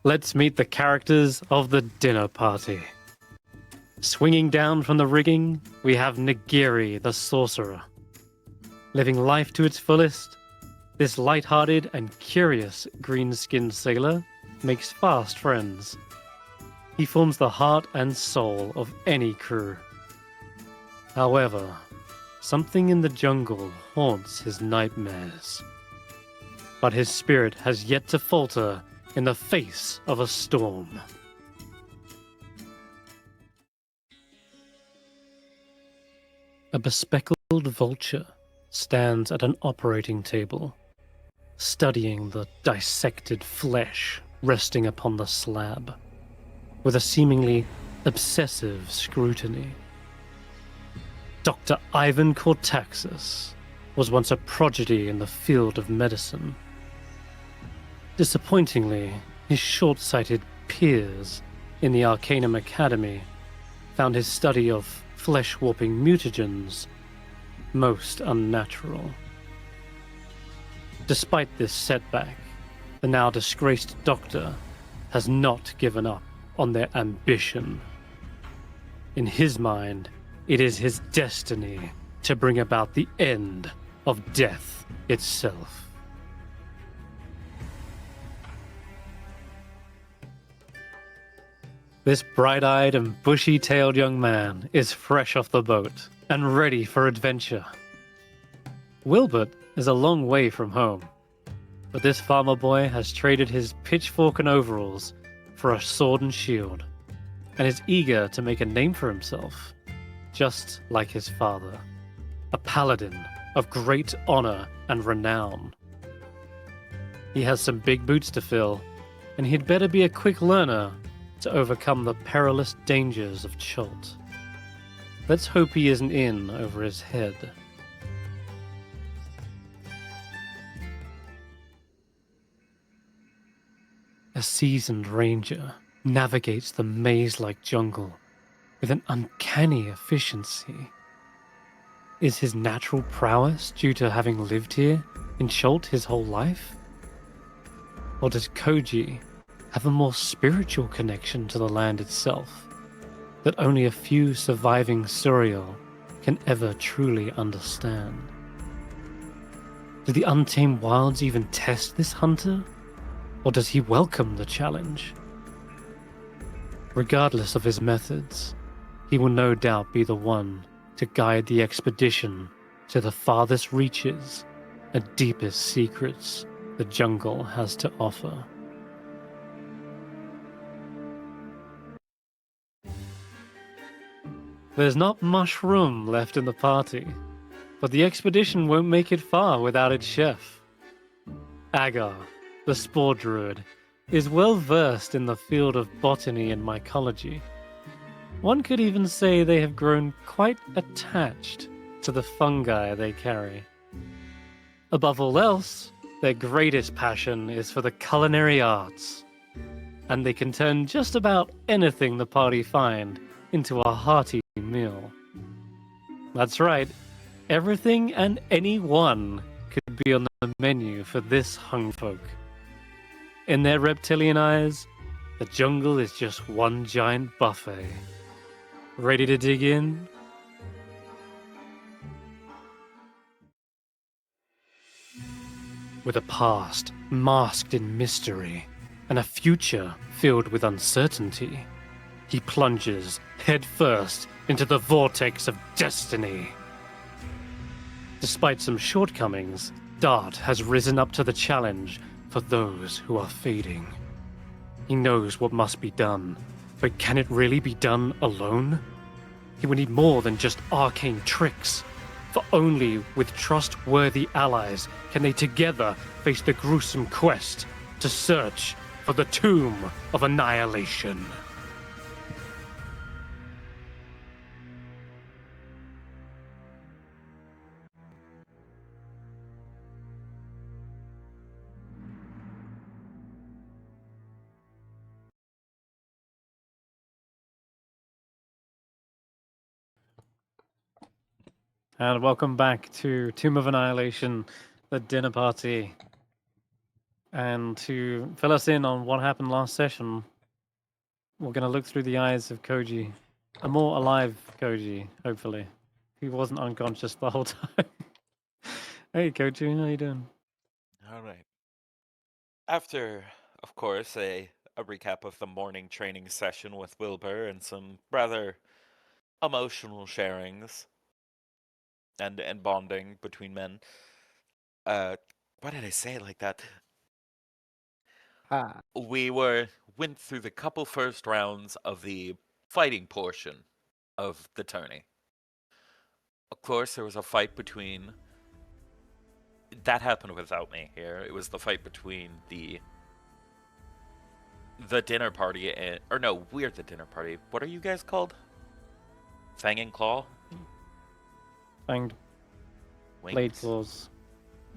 Let's meet the characters of the dinner party. Swinging down from the rigging, we have Nagiri, the sorcerer. Living life to its fullest, this light-hearted and curious green-skinned sailor makes fast friends. He forms the heart and soul of any crew. However, something in the jungle haunts his nightmares. But his spirit has yet to falter in the face of a storm. A bespectacled vulture stands at an operating table, studying the dissected flesh resting upon the slab, with a seemingly obsessive scrutiny. Dr. Ivan Cortaxis was once a prodigy in the field of medicine. Disappointingly, his short-sighted peers in the Arcanum Academy found his study of flesh-warping mutagens most unnatural. Despite this setback, the now disgraced doctor has not given up on their ambition. In his mind, it is his destiny to bring about the end of death itself. This bright-eyed and bushy-tailed young man is fresh off the boat and ready for adventure. Willbert is a long way from home, but this farmer boy has traded his pitchfork and overalls for a sword and shield, and is eager to make a name for himself, just like his father, a paladin of great honor and renown. He has some big boots to fill, and he'd better be a quick learner to overcome the perilous dangers of Chult. Let's hope he isn't in over his head. A seasoned ranger navigates the maze-like jungle with an uncanny efficiency. Is his natural prowess due to having lived here in Chult his whole life? Or does Koji have a more spiritual connection to the land itself that only a few surviving Suriel can ever truly understand? Do the untamed wilds even test this hunter, or does he welcome the challenge? Regardless of his methods, he will no doubt be the one to guide the expedition to the farthest reaches and deepest secrets the jungle has to offer. There's not much room left in the party, but the expedition won't make it far without its chef. Agar, the spore druid, is well versed in the field of botany and mycology. One could even say they have grown quite attached to the fungi they carry. Above all else, their greatest passion is for the culinary arts, and they can turn just about anything the party find into a hearty meal. That's right, everything and anyone could be on the menu for this hung folk. In their reptilian eyes, the jungle is just one giant buffet. Ready to dig in? With a past masked in mystery and a future filled with uncertainty, he plunges headfirst into the vortex of destiny. Despite some shortcomings, Dart has risen up to the challenge for those who are fading. He knows what must be done, but can it really be done alone? He will need more than just arcane tricks, for only with trustworthy allies can they together face the gruesome quest to search for the Tomb of Annihilation. And welcome back to Tomb of Annihilation, the dinner party. And to fill us in on what happened last session, we're going to look through the eyes of Koji. A more alive Koji, hopefully. He wasn't unconscious the whole time. Hey, Koji, how you doing? All right. After, of course, a recap of the morning training session with Willbert and some rather emotional sharings and bonding between men. Why did I say it like that? We went through the couple first rounds of the fighting portion of the tourney. Of course, there was a fight between. That happened without me here. It was the fight between the dinner party and, or no, we're the dinner party. What are you guys called? Fang and Claw? Fanged Wings? blade claws.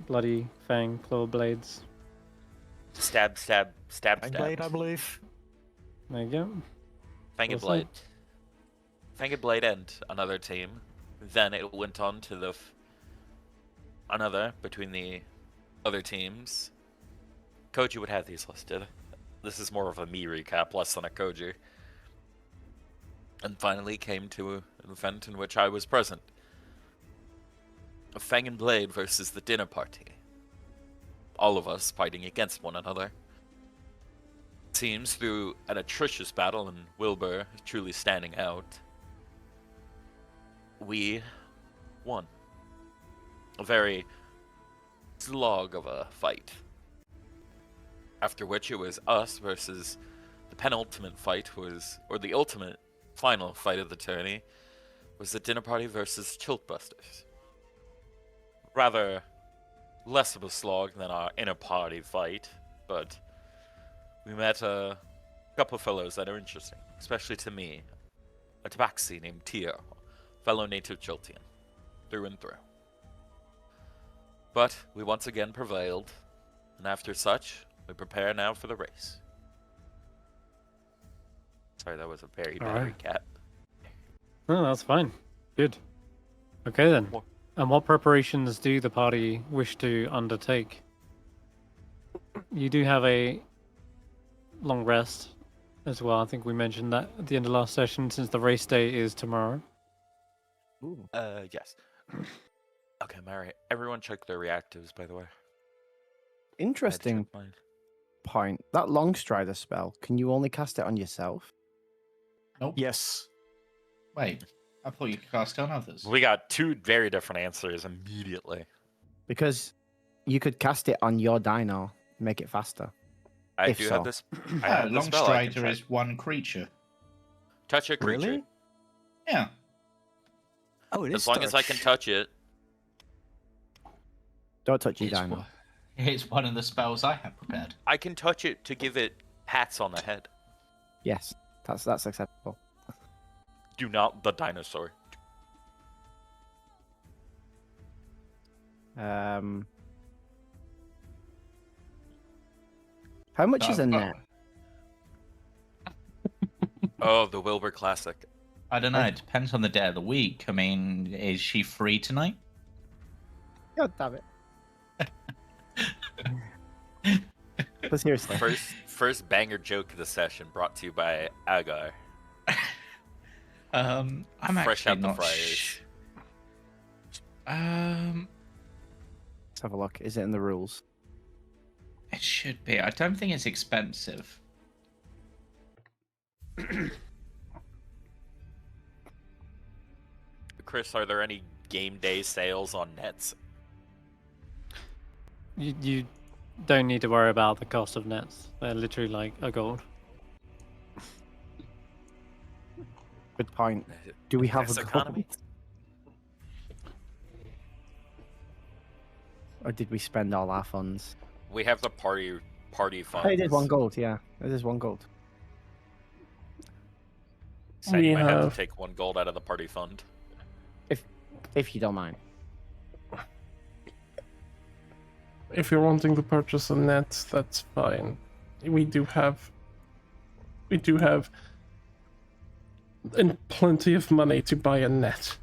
Bloody fang claw blades. Stab. Fang blade, I believe. There you go. Fanged blade. Fanged blade and another team. Then it went on to the another between the other teams. Koji would have these listed. This is more of a me recap, less than a Koji. And finally came to an event in which I was present. A Fang and Blade versus the dinner party. All of us fighting against one another. Seems through an atrocious battle and Willbert truly standing out, we won. A very slog of a fight. After which it was us versus the penultimate fight was, or the ultimate final fight of the tourney, was the dinner party versus Chiltbusters. Rather less of a slog than our inner party fight, but we met a couple of fellows that are interesting, especially to me. A tabaxi named Tio, fellow native Chiltian, through and through. But we once again prevailed, and after such, we prepare now for the race. Sorry, that was a very bad recap. No, that's fine. Good. Okay then. And what preparations do the party wish to undertake? You do have a long rest as well. I think we mentioned that at the end of last session, since the race day is tomorrow. Ooh. Yes. Okay, Mary. Everyone check their reactives, by the way. Interesting point. That long strider spell, can you only cast it on yourself? Nope. Yes. Wait, I thought you could cast it on others. We got two very different answers immediately. Because you could cast it on your dino, make it faster. I If do so. have this. I have Long this spell I can Strider check. is one creature. Touch a creature. Really? Yeah. Oh, it is. As long as I can touch it. Don't touch your It's dino. one- It's one of the spells I have prepared. I can touch it to give it pats on the head. Yes, that's acceptable. Do not the dinosaur. How much is a net? Oh, the Willbert Classic. I don't know. It depends on the day of the week. I mean, is she free tonight? God damn it. But seriously. First banger joke of the session brought to you by Agar. I'm Fresh actually out the not fryers. Let's have a look. Is it in the rules? It should be. I don't think it's expensive. Chris, are there any game day sales on nets? You don't need to worry about the cost of nets. They're literally like a gold. Good point. Do we have Yes, a economy? gold? Or did we spend all our funds? We have the party funds. Oh, it is 1 gold, yeah. It is 1 gold. So you We might have have- to take 1 gold out of the party fund. If you don't mind. If you're wanting to purchase a net, that's fine. We do have and plenty of money to buy a net.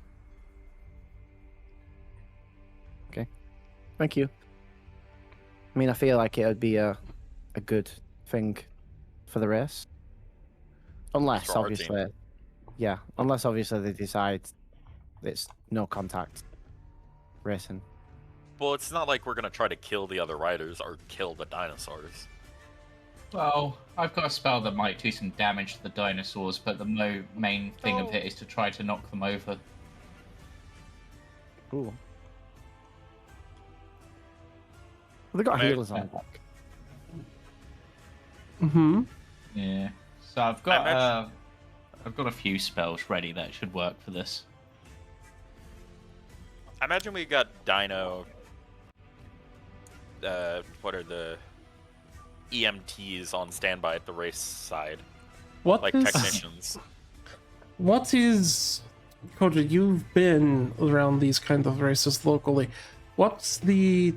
Thank you. I mean, I feel like it would be a a good thing for the race. Unless, For our team. obviously, yeah, unless obviously they decide it's no contact racing. Well, it's not like we're gonna try to kill the other riders or kill the dinosaurs. Well, I've got a spell that might do some damage to the dinosaurs, but the main thing of it is to try to knock them over. Cool. Well, they got Maybe- healers on back. Mm-hmm. Yeah. So I've got a few spells ready that should work for this. I imagine we got Dino. What are the EMTs on standby at the race side? What Like is- technicians. What is, Koji? You've been around these kind of races locally. What's the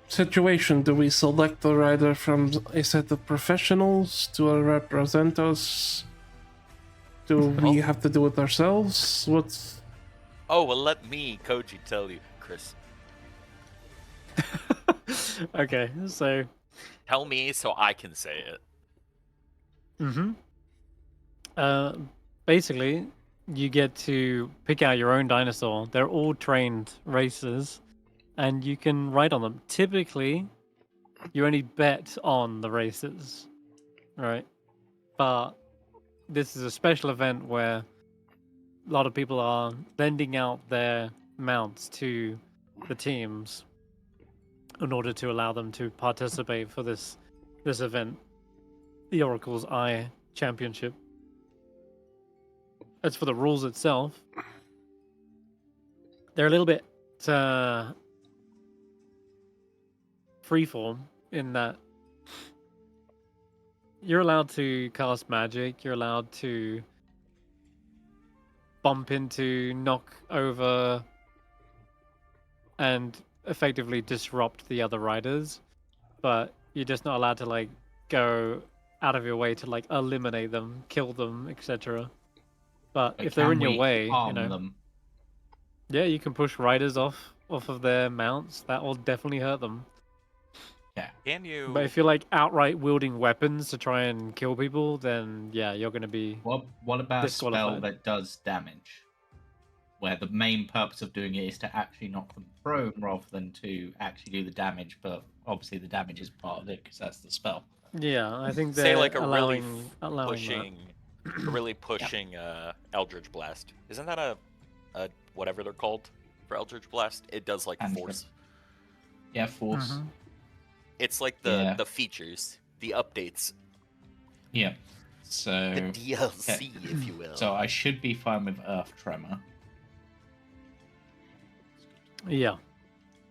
situation? Do we select a rider from a set of professionals to represent us? Do we have to do it ourselves? What's Oh, well, let me, Koji, tell you, Chris. Okay, so Tell me so I can say it. basically, you get to pick out your own dinosaur. They're all trained racers, and you can ride on them. Typically, you only bet on the racers, right? But this is a special event where a lot of people are lending out their mounts to the teams in order to allow them to participate for this event, the Oracle's Eye Championship. As for the rules itself, they're a little bit freeform in that you're allowed to cast magic, you're allowed to bump into, knock over, and effectively disrupt the other riders, but you're just not allowed to like go out of your way to like eliminate them, kill them, etc. But if they're in your way, you harm know, them? yeah, you can push riders off of their mounts. That will definitely hurt them. Yeah. Can you? But if you're like outright wielding weapons to try and kill people, then yeah, you're going to be What about a spell disqualified. that does damage? Where the main purpose of doing it is to actually knock them prone rather than to actually do the damage, but obviously the damage is part of it because that's the spell. Yeah, I think they're Say like a allowing, really allowing pushing, a really pushing Eldritch Blast. Isn't that a whatever they're called for Eldritch Blast? It does like Cantrip. force. Yeah, force. Mhm. It's like the features, the updates, Yeah. So the DLC, if you will. So I should be fine with Earth Tremor. that. Yeah,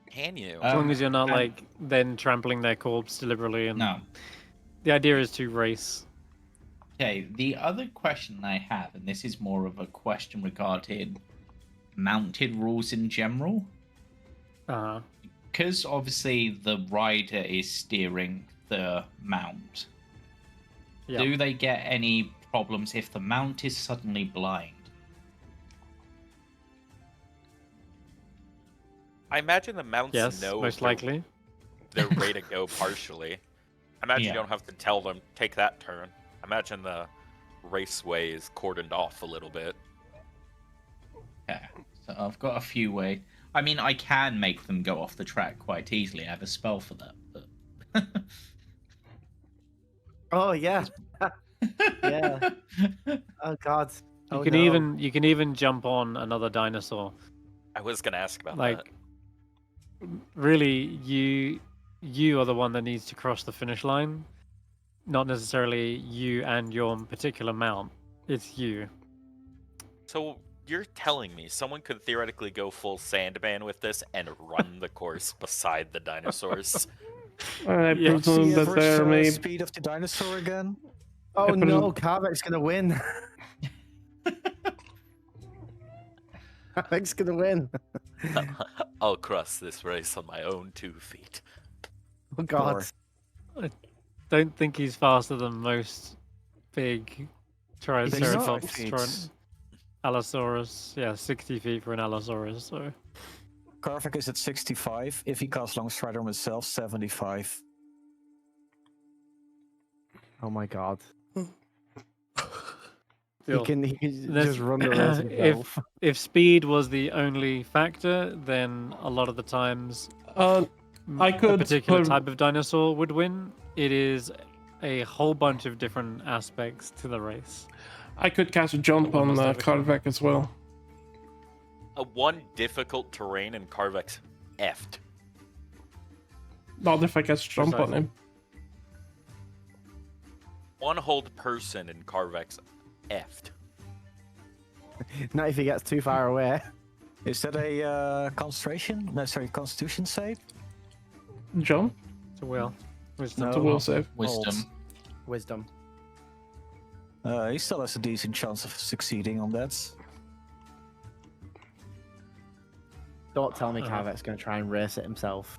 Can you? as long as you're not and- like then trampling their corpse deliberately. And No. the idea is to race. Okay, the other question I have, and this is more of a question regarding mounted rules in general, Uh, because obviously the rider is steering the mount. yeah. Do they get any problems if the mount is suddenly blind? I imagine the mounts Yes, know most they're- likely. they're ready to go partially. I imagine Yeah. you don't have to tell them take that turn. I imagine the raceway is cordoned off a little bit. Yeah, so I've got a few ways. I mean, I can make them go off the track quite easily. I have a spell for that. But... Oh yeah. Yeah. Oh god. You Oh, can no. even jump on another dinosaur. I was gonna ask about Like, really, you are the one that needs to cross the finish line, not necessarily you and your particular mount. It's you. that. So you're telling me someone could theoretically go full Sandman with this and run the course beside the dinosaurs? I Yeah. presume that there may speed of the dinosaur again. Oh Happen- no, Carveck's gonna win. Carveck's gonna win. I'll cross this race on my own 2 feet. Oh god. Don't think he's faster than most big Triceratops, feet. Allosaurus. Yeah, 60 feet for an Allosaurus. So Carvick is at 65. If he casts Longstrider on himself, 75. Oh my god. Still, He can Let's- just run the rails himself. if speed was the only factor, then a lot of the times I a could particular put- type of dinosaur would win. It is a whole bunch of different aspects to the race. I could cast a jump on Almost every time. Karvek as well. One difficult terrain in Carvex effed. Not if I cast jump on Precisely. him. One hold person in Carvex effed. Not if he gets too far away. Is that a concentration? No, sorry, Constitution save? Jump? It's a will. Wisdom. It's a will save. Wisdom. Wisdom. He still has a decent chance of succeeding on that. Don't tell me Uh-huh. Carveck's going to try and race it himself.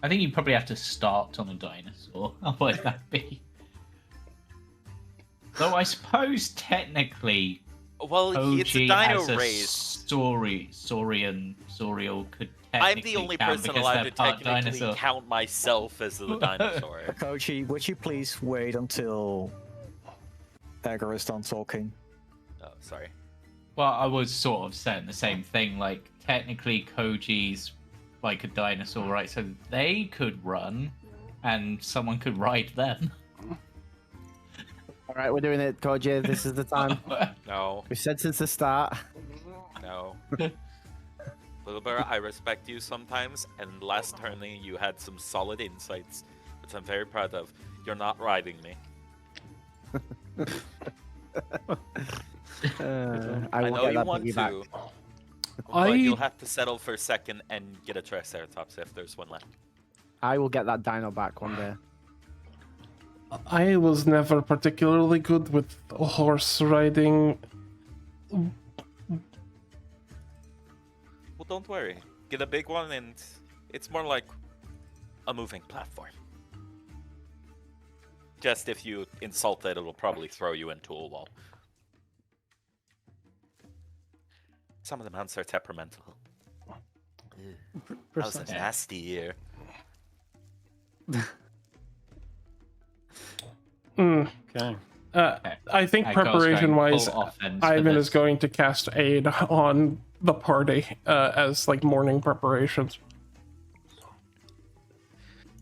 I think you probably have to start on a dinosaur. Otherwise, that'd be. Though I suppose technically, Well, it's a Koji dino as a race. Sorial could I'm technically the only count person because allowed they're to part technically dinosaur. count myself as the dinosaur. Koji, would you please wait until Agar is done talking? Oh, sorry. Well, I was sort of saying the same thing. Like, technically, Koji's like a dinosaur, right? So they could run, and someone could ride them. All right, we're doing it, Koji. This is the time. No, We've said since the start. no. Willbert, I respect you sometimes, and last turning you had some solid insights, which I'm very proud of. You're not riding me. I will know get you that want piggyback. to, I- but you'll have to settle for second and get a Triceratops if there's one left. I will get that dino back one day. I was never particularly good with horse riding. Well, don't worry. Get a big one, and it's more like a moving platform. Just if you insult it, it'll probably throw you into a wall. Some of the mounts are temperamental. That was a Precisely. nasty year. Mm. Okay. I think Agar's going preparation-wise, full offense for Ivan this. is going to cast aid on the party as like morning preparations.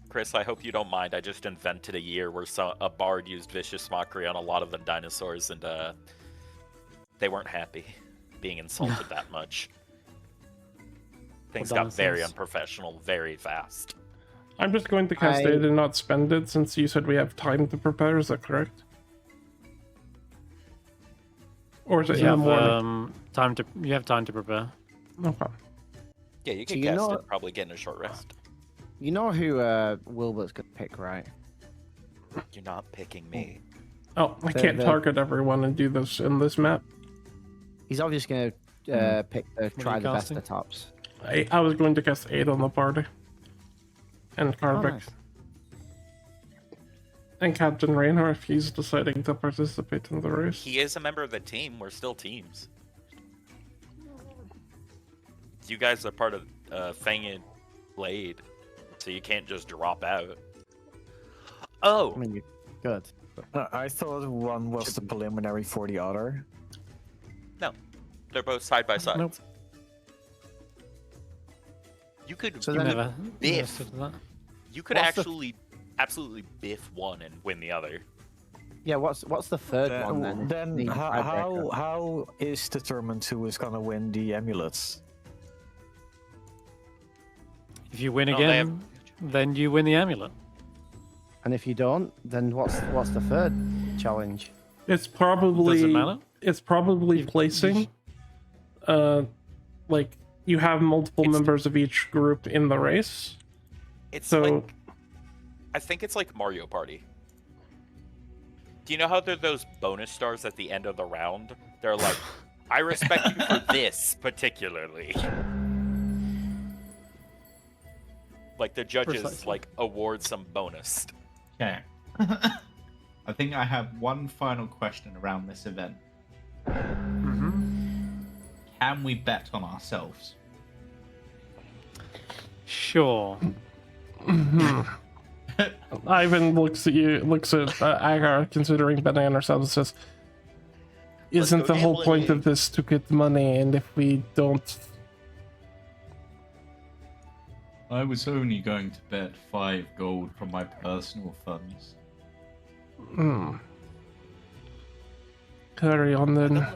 Chris, I hope you don't mind. I just invented a year where a bard used vicious mockery on a lot of the dinosaurs, and they weren't happy being insulted that much. Things got very dinosaurs? unprofessional very fast. I'm just going to cast I- aid and not spend it since you said we have time to prepare. Is that correct? Or is it You in the have morning? you have time to prepare. Okay. Yeah, you So can you cast know- it, probably getting a short rest. You know who Wilbert's going to pick, right? You're not picking me. Oh, I The- can't the- target everyone and do this in this map. He's obviously going to pick the are try you the casting? best of tops. I was going to cast aid on the party. And Oh, Karvik. nice. And Captain Raynor if he's deciding to participate in the race. He is a member of the team. We're still teams. You guys are part of Fanged Blade, so you can't just drop out. Oh, I mean, you're good. I thought one was the preliminary for the other. no. They're both side by side. Nope. So You could then- Never. Biff. said that. you could what's the- actually absolutely biff one and win the other. Yeah, what's the third one then? Then The tiebreaker. how is determined who is gonna win the amulets? If you win No, they again, then you win the amulet. And if you don't, then what's the third challenge? It's probably Does it matter? It's probably placing. Like you have multiple It's- members of each group in the race. It's So like I think it's like Mario Party. Do you know how there are those bonus stars at the end of the round? They're like, I respect you for this particularly. Like the judges Precisely. like award some bonus. Okay. I think I have one final question around this event. Mm-hmm. can we bet on ourselves? Sure. Ivan looks at Agar, considering betting on ourselves, and says, "Isn't the whole point of this to get money? And if we don't..." I was only going to bet 5 gold from my personal funds. Carry on then.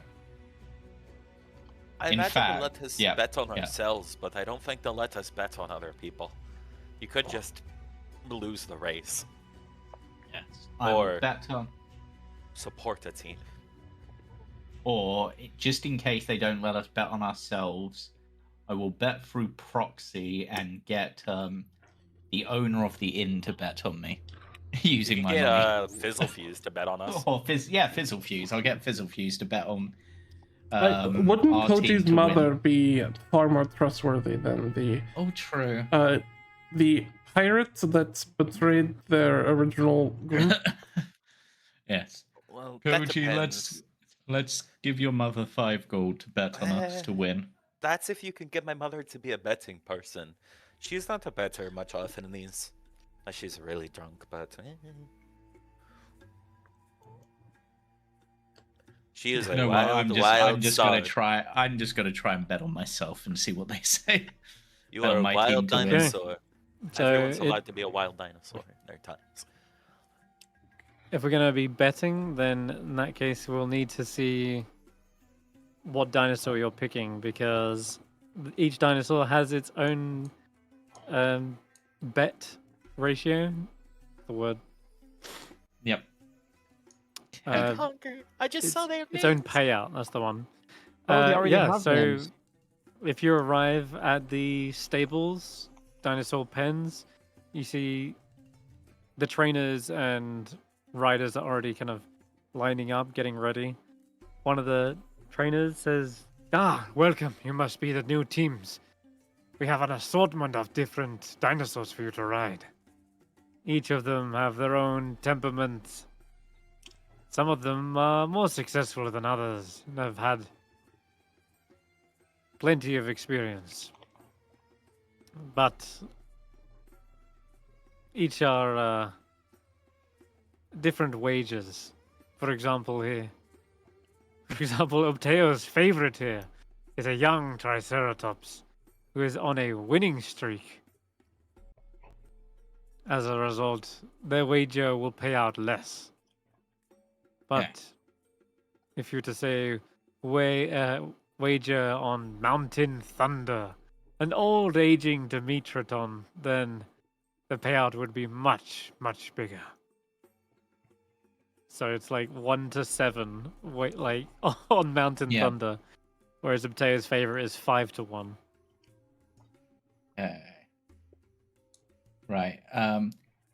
I In imagine fact, they'll let us yeah, bet on yeah. ourselves, but I don't think they'll let us bet on other people. You could just lose the race. Yes. Or- I bet on... Support a team. Or, just in case they don't let us bet on ourselves, I will bet through proxy and get the owner of the inn to bet on me. Using my Get money. Fizzlefuse to bet on us. Or Fizzlefuse. I'll get Fizzlefuse to bet on Wouldn't our team Koji's to mother win. be far more trustworthy than Oh, true. the pirate that betrayed their original group? Yes. Well, that Koji, depends. let's give your mother 5 gold to bet on us to win. That's if you can get my mother to be a betting person. She's not a better much often in these. Unless she's really drunk, but... She is a No, wild, I'm wild just star. gonna try. I'm just gonna try and bet on myself and see what they say. You bet are on a my wild team to win. dinosaur. So Everyone's it- allowed to be a wild dinosaur in their times. if we're gonna be betting, then in that case we'll need to see what dinosaur you're picking, because each dinosaur has its own bet ratio. The word. Yep. I just saw their Its own payout. That's the one. Oh, they already yeah. have So names. if you arrive at the stables, dinosaur pens, you see the trainers and riders are already kind of lining up, getting ready. One of the trainers says, "Ah, welcome. You must be the new teams. We have an assortment of different dinosaurs for you to ride. Each of them have their own temperaments. Some of them are more successful than others and have had plenty of experience. But each are different wages. For example, Obteo's favorite here is a young Triceratops who is on a winning streak. As a result, their wager will pay out less. But if you were to say wager on Mountain Thunder, an old aging Dimitrodon, then the payout would be much, much bigger. So it's like 1 to 7, like on Mountain Yeah. Thunder, whereas Obteo's favorite is 5 to 1. Okay. Right.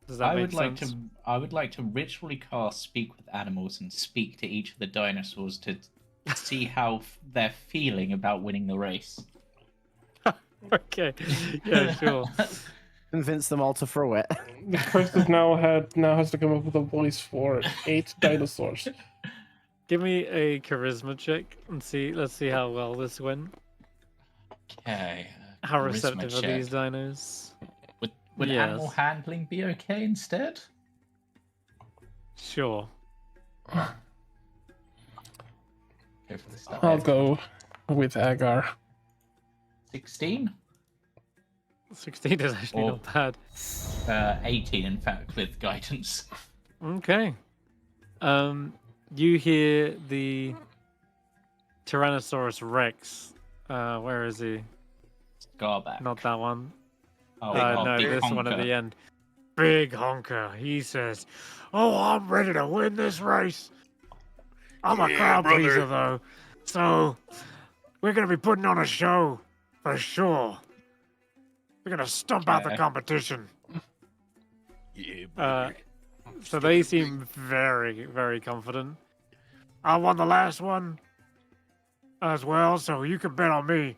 Does that I make would like sense? to. I would like to ritually cast Speak with Animals and speak to each of the dinosaurs to see how they're feeling about winning the race. Okay. Yeah, sure. Convince them all to throw it. The quest now has to come up with a voice for 8 dinosaurs. Give me a charisma check and see. Let's see how well this went. Okay. How charisma receptive are check. these dinos? Would animal Yes. handling be okay instead? Sure. Go for the start. I'll go with Agar. 16? 16 is actually Or- not bad. 18, in fact, with guidance. Okay. You hear the Tyrannosaurus Rex. Where is he? Scarback. Not that one. Oh, No, Big this one at Honker. the end. Big honker. He says, "Oh, I'm ready to win this race. I'm a crowd pleaser, though. So, we're going to be putting on a show for sure. We're going to stomp out the Okay. competition." Yeah, So they seem very, very confident. I won the last one as well, so you can bet on me.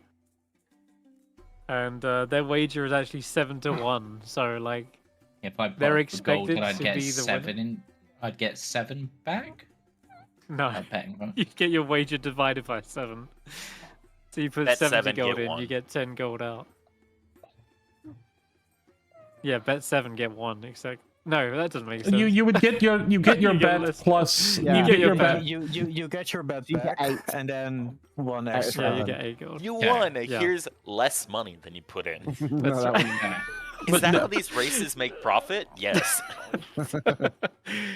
And their wager is actually 7 to 1. So, like, If I They're put the gold, expected then I'd to get be the 7 in. I'd get 7 back. no. I'm betting wrong. You get your wager divided by 7. So you put Bet 70 7, gold get in, 1. you get 10 gold out. Yeah, bet 7, get 1. Exactly. No, that doesn't make sense. You would get your You bet less. plus Yeah. you get your bet. You get your bet You get back, 8. and then 1 Out of extra. Yeah, you 7. get 8 gold. You Okay. won. Yeah. Here's less money than you put in. No, That's that right. was- Yeah. Is But that no. how these races make profit? Yes.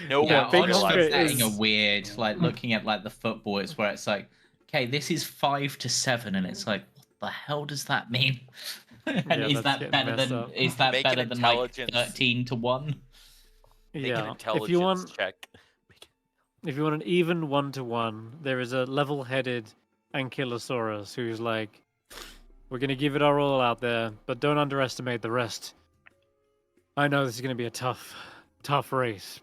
No Yeah, one big odds one for realizes. betting is- are weird. Like looking at like the football, it's where it's like, okay, this is 5 to 7, and it's like, what the hell does that mean? And Yeah, is that's that getting better messed than up. is that Make an better than like intelligence- 13 to 1? Make an Yeah. intelligence If you want, check. if you want an even 1-to-1, there is a level-headed Ankylosaurus who's like, we're gonna give it our all out there, but don't underestimate the rest. I know this is gonna be a tough race,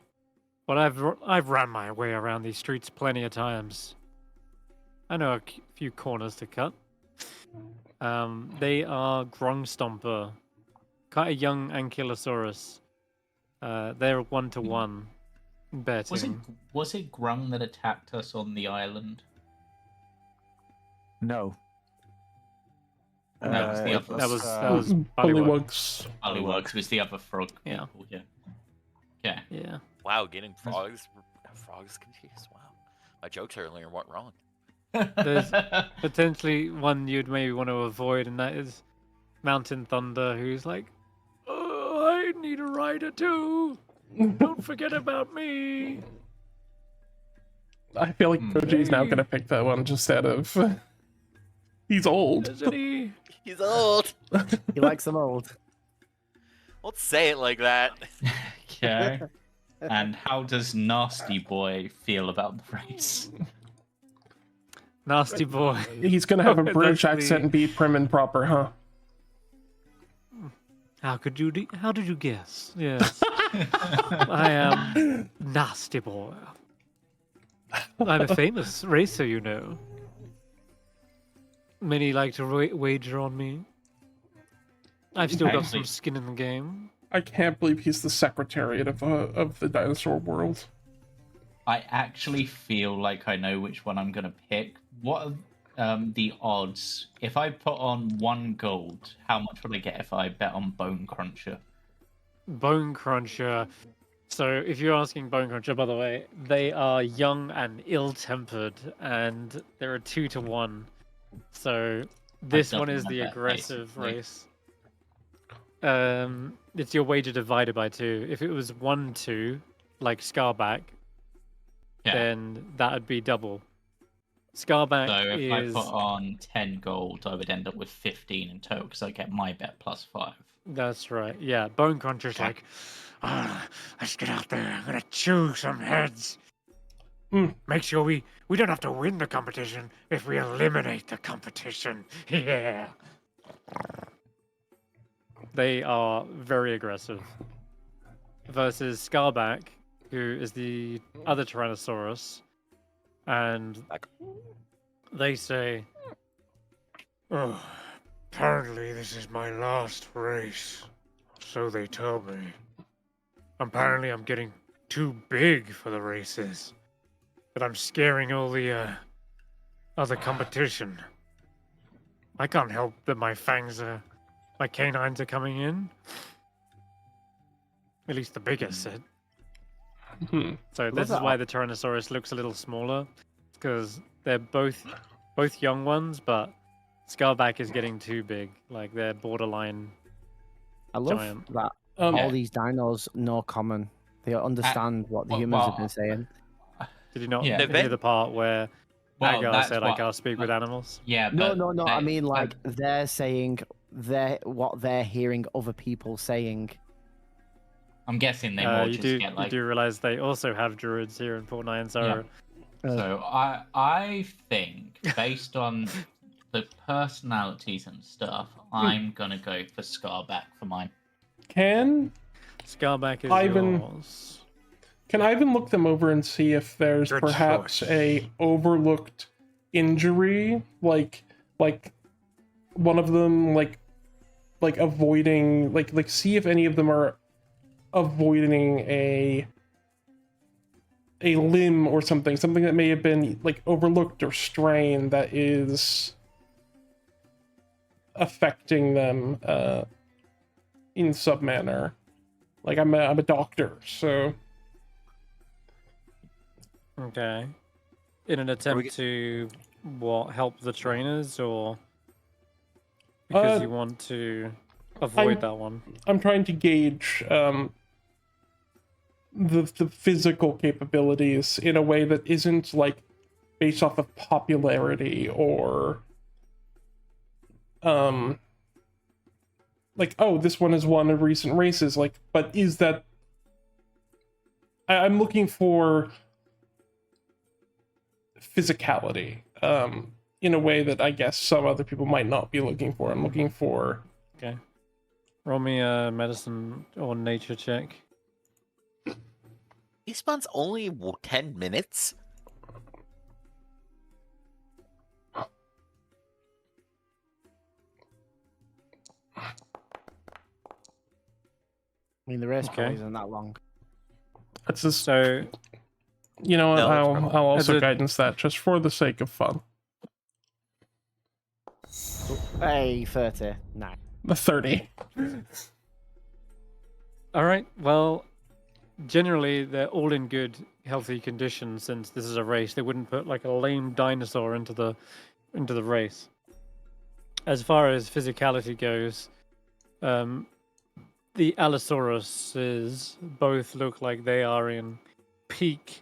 but I've ran my way around these streets plenty of times. I know a few corners to cut. They are Grungstomper, quite a young Ankylosaurus. They're 1-to-1 betting. Was it Grung that attacked us on the island? No. That was the it other- That was Bullywug. Bullywugs. Bullywugs was the other frog Yeah. people, yeah. Okay. Yeah. Wow, getting frogs confused. Wow. My jokes earlier went wrong. There's potentially one you'd maybe want to avoid, and that is Mountain Thunder, who's like, oh, I need a rider too. Don't forget about me. I feel like Koji's now gonna pick that one just out of. He's old. Isn't he? He's old. He likes them old. Don't say it like that. Okay. And how does Nasty Boy feel about the race? Nasty boy. He's gonna have a That's British the- accent and be prim and proper, huh? How did you guess? Yes. I am Nasty Boy. I'm a famous racer, you know. Many like to wager on me. I've still got some Actually- skin in the game. I can't believe he's the secretariat of the dinosaur world. I actually feel like I know which one I'm gonna pick. What are the odds? If I put on 1 gold, how much would I get if I bet on Bone Cruncher? Bone Cruncher. So, if you're asking Bone Cruncher, by the way, they are young and ill-tempered, and they're a 2-to-1. So, this one doubled is my the bet, aggressive basically. race. It's your wager divided by 2. If it was 1-2, like Scarback, Yeah. then that would be double. Scarback So if is I put on 10 gold, I would end up with 15 in total because I get my bet plus 5. that's right. Yeah, Bone Cruncher's like, let's get out there. I'm gonna chew some heads. Make sure we don't have to win the competition if we eliminate the competition. Yeah. They are very aggressive. Versus Scarback, who is the other Tyrannosaurus, and they say, oh, apparently this is my last race. So they tell me. Apparently I'm getting too big for the races. But I'm scaring all the other competition. I can't help that my canines are coming in. At least the biggest set. So this is why the Tyrannosaurus looks a little smaller, because they're both young ones, but Scarback is getting too big. Like they're borderline. I love Giant. that Um, all these dinos know common. They understand what the humans have been saying. Did you not Yeah. hear the part where Well, Agar that's said, "I what- can't speak with animals"? Yeah, No, but no. I they- mean, like they're saying what they're hearing other people saying. I'm guessing they more You just do get like. you do realize they also have druids here in Port Nine, so So I think based on the personalities and stuff, I'm gonna go for Scarback for mine. Can Scarback is Ivan- yours. Ivan look them over and see if there's Good perhaps choice. a overlooked injury, like one of them like avoiding like see if any of them are avoiding a limb or something that may have been like overlooked or strained that is affecting them in some manner. Like I'm a doctor, so Okay. In an attempt to what, help the trainers, or because you want to avoid that one? I'm trying to gauge the physical capabilities in a way that isn't like based off of popularity or like, oh, this one has won in recent races, like, but is that I'm looking for physicality in a way that I guess some other people might not be looking for. I'm looking for... Okay. Roll me a medicine or nature check. These months only 10 minutes? I mean, the race probably isn't that long. That's just... So, you know what, No, I'll also a- guidance that just for the sake of fun. Hey, 30. Nah. The 30. all right. Well, generally they're all in good, healthy condition. Since this is a race, they wouldn't put like a lame dinosaur into the race. As far as physicality goes, the Allosauruses both look like they are in peak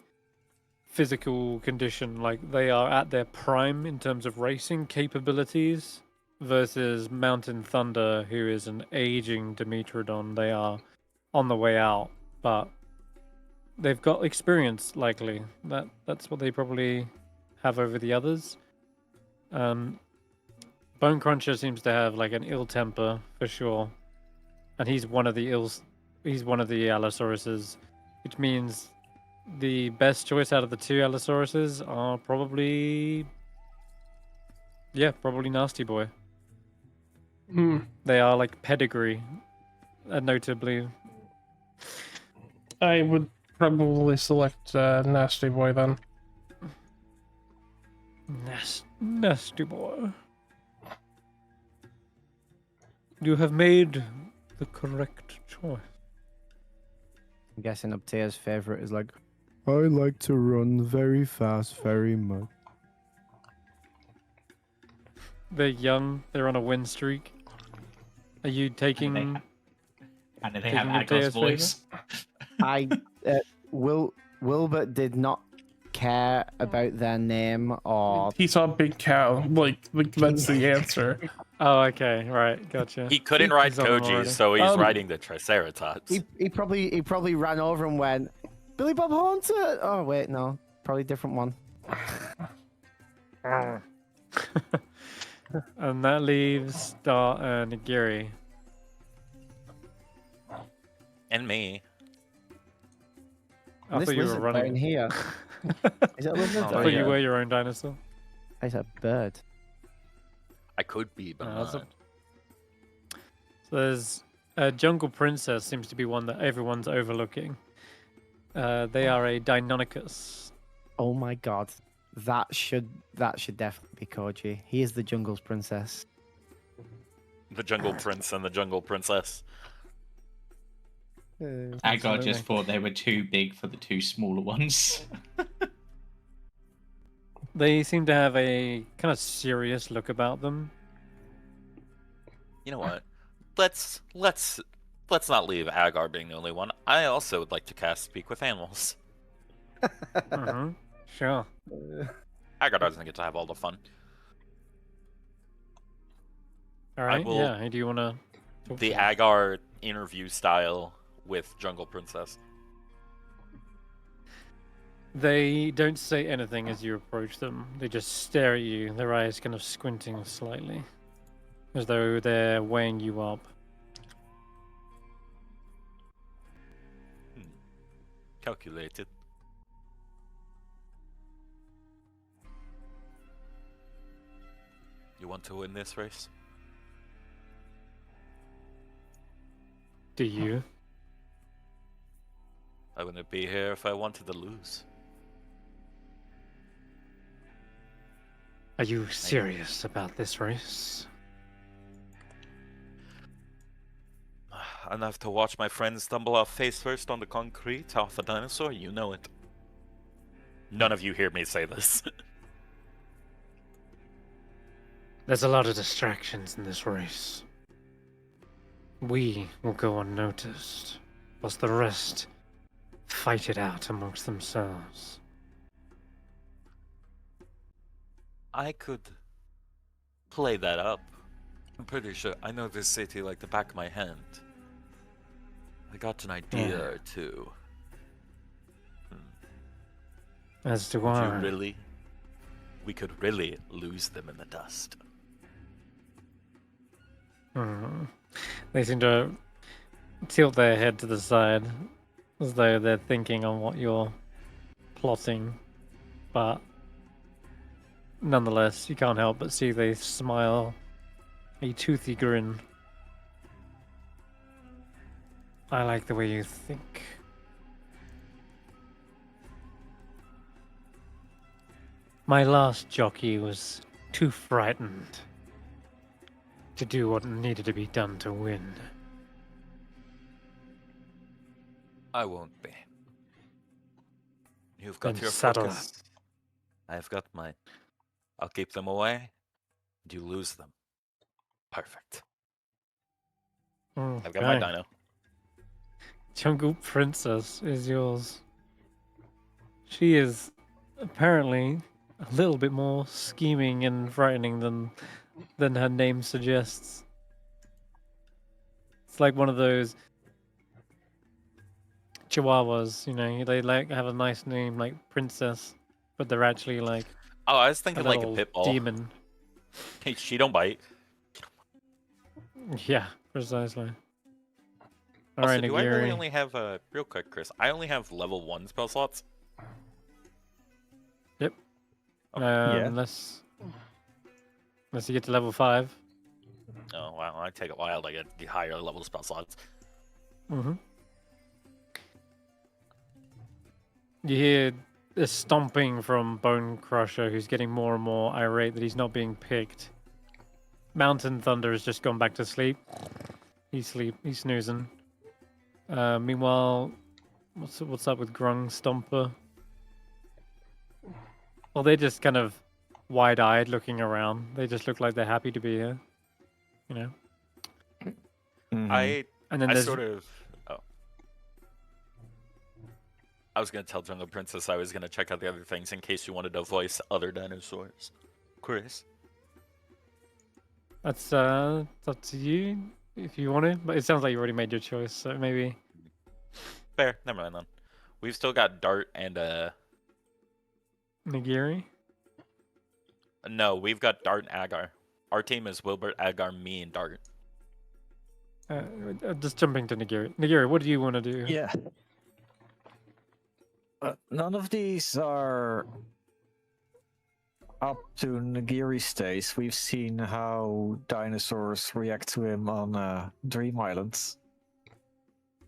physical condition, like they are at their prime in terms of racing capabilities, versus Mountain Thunder, who is an aging Dimetrodon. They are on the way out, but they've got experience, likely. That's what they probably have over the others. Bone Cruncher seems to have like an ill temper for sure, and he's one of the Allosauruses, which means the best choice out of the two Allosauruses are probably Nasty Boy. They are like pedigree, notably. I would probably select Nasty Boy then. Nasty Boy. You have made the correct choice. I'm guessing Uptia's favorite is like, I like to run very fast, very much. They're young. They're on a win streak. Are you taking? And they taking have Matea's Agar's voice. Wilbert did not care about their name or... He saw a big cow. Like that's the answer. Oh, okay, right, gotcha. He couldn't ride He's on them Koji, already. so he's riding the Triceratops. He probably ran over and went, Billy Bob Haunter! Oh, wait, no. Probably a different one. And that leaves Dart and Nagiri. And me. I This thought you were lizard running. down here. Is it a lizard? Oh, I no, thought you yeah. were your own dinosaur. It's a bird. I could be, but Oh, that's not. So there's Jungle Princess seems to be one that everyone's overlooking. They are a Deinonychus. Oh my god. That should definitely be Koji. He is the jungle's princess. The Jungle Prince and the Jungle Princess. Agar Absolutely. just thought they were too big for the two smaller ones. They seem to have a kind of serious look about them. You know what? Let's not leave Agar being the only one. I also would like to cast Speak with Animals. Mm-hmm. Sure. Agar doesn't get to have all the fun. All right. will- Yeah. Hey, do you want to? The Agar interview style with Jungle Princess. They don't say anything as you approach them. They just stare at you, their eyes kind of squinting slightly, as though they're weighing you up. Calculated. You want to win this race? Do you? I wouldn't be here if I wanted to lose. Are you serious about this race? enough to watch my friends stumble off face first on the concrete off a dinosaur, you know it. None of you hear me say this. There's a lot of distractions in this race. We will go unnoticed, whilst the rest fight it out amongst themselves. I could play that up. I'm pretty sure I know this city like the back of my hand. I got an idea or two. As do Would you I. really? We could really lose them in the dust. They seem to tilt their head to the side, as though they're thinking on what you're plotting. But nonetheless, you can't help but see they smile a toothy grin. I like the way you think. My last jockey was too frightened to do what needed to be done to win. I won't be. You've got Then your saddle focus. I've got mine. I'll keep them away. And you lose them. Perfect. I've got my Okay. dino. Jungle Princess is yours. She is apparently a little bit more scheming and frightening than her name suggests. It's like one of those chihuahuas, you know, they like have a nice name like Princess, but they're actually like Oh, I was a thinking like a little pit bull. demon. Hey, she don't bite. Yeah, precisely. All Also, right, do I really Nagiri. only have real quick, Chris? I only have level 1 spell slots. Yep. Yeah. Unless you get to level 5. Oh wow, I take a while to get the higher level spell slots. Mm-hmm. You hear a stomping from Bone Crusher, who's getting more and more irate that he's not being picked. Mountain Thunder has just gone back to sleep. He's snoozing. Meanwhile, what's up with Grung Stomper? Well, they're just kind of wide-eyed looking around. They just look like they're happy to be here. You know? Mhm. And then I there's sort of. Oh. I was gonna tell Jungle Princess I was gonna check out the other things in case you wanted to voice other dinosaurs. Chris. That's it's up to you if you want to, but it sounds like you already made your choice, so maybe. Fair. Never mind then. We've still got Dart and Nagiri? No, we've got Dart and Agar. Our team is Willbert, Agar, me, and Dart. Just jumping to Nagiri. Nagiri, what do you want to do? Yeah. None of these are up to Nagiri's taste. We've seen how dinosaurs react to him on Dream Islands.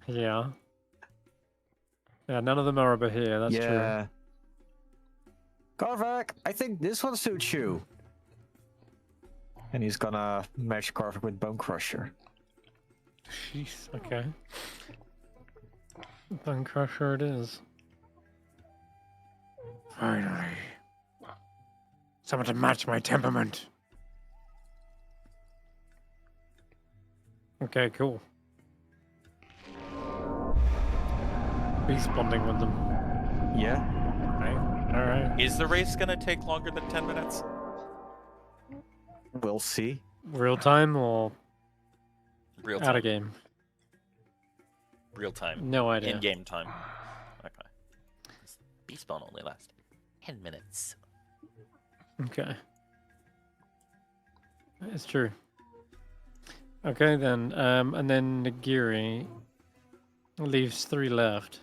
Yeah. Yeah, none of them are over here, that's true. yeah. Karvak, I think this one suits you. And he's gonna match Karvak with Bone Crusher. Jeez, okay. Bone Crusher it is. Finally. Someone to match my temperament. Okay, cool. He's bonding with them. Yeah. Right? Alright. Is the race gonna take longer than 10 minutes? We'll see. Real time or Real out time. of game? Real time. No idea. In game time. Okay. Beast Bone only lasts 10 minutes. Okay. It's true. Okay then, and then Nagiri leaves 3 left.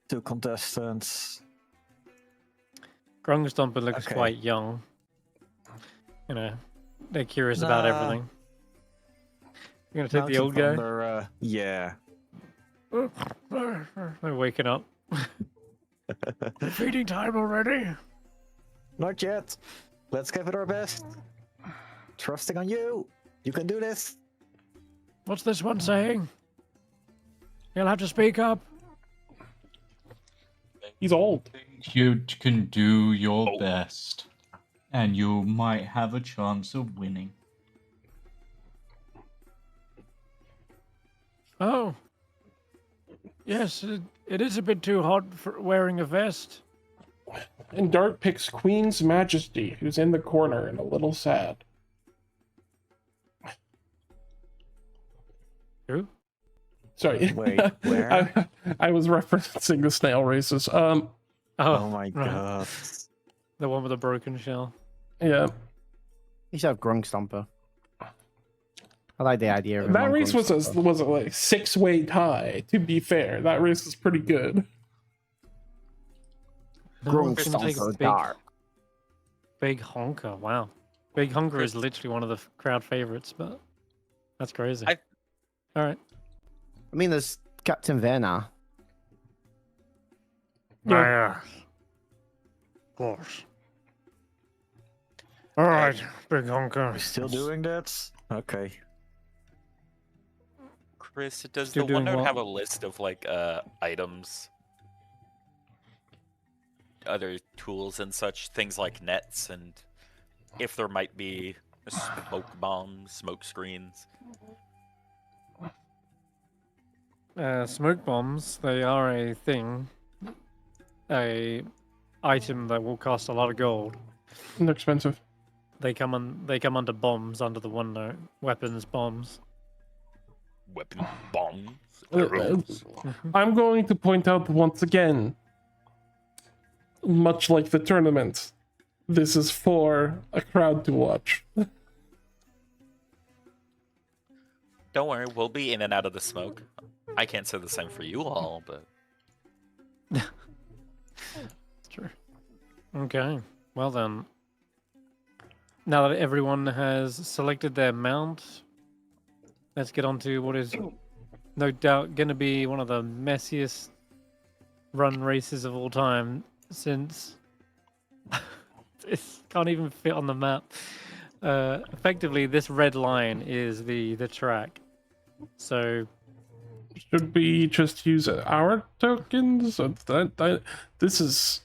Two contestants. Grungstomper looks Okay. quite young. You know, they're curious about Nah. everything. You're gonna take the Mountain old guy? Thunder, yeah. They're waking up. Feeding time already? Not yet. Let's give it our best. Trusting on you. You can do this. What's this one saying? You'll have to speak up. He's old. You can do your Oh. best, and you might have a chance of winning. Oh. Yes, it is a bit too hot for wearing a vest. And Dart picks Queen's Majesty, who's in the corner and a little sad. Who? Sorry. Wait, where? I was referencing the snail races. Oh my right. god. The one with the broken shell. Yeah. You should have Grung Stomper. I like the idea of him That on race Grung was Stomper. a like 6-way tie, to be fair. That race is pretty good. No Grung one can take Stomper big, Dark. big honker. Wow. Big honker is literally one of the crowd favorites, but that's crazy. All right. I mean, there's Captain Werner. Yeah. Of course. All right, big honker. We're still doing that? Okay. Chris, does Still the doing OneNote what? have a list of like items, other tools and such, things like nets, and if there might be smoke bombs, smoke screens? Smoke bombs, they are a thing. A item that will cost a lot of gold. They're expensive. They come under bombs under the OneNote. Weapons bombs. Weapon bombs, Uh, arrows. I'm going to point out once again, much like the tournament, this is for a crowd to watch. Don't worry, we'll be in and out of the smoke. I can't say the same for you all, but It's true. Okay. Well then. Now that everyone has selected their mount, let's get on to what is no doubt going to be one of the messiest run races of all time, since it can't even fit on the map. Effectively, this red line is the track. So Should we just use our tokens? This is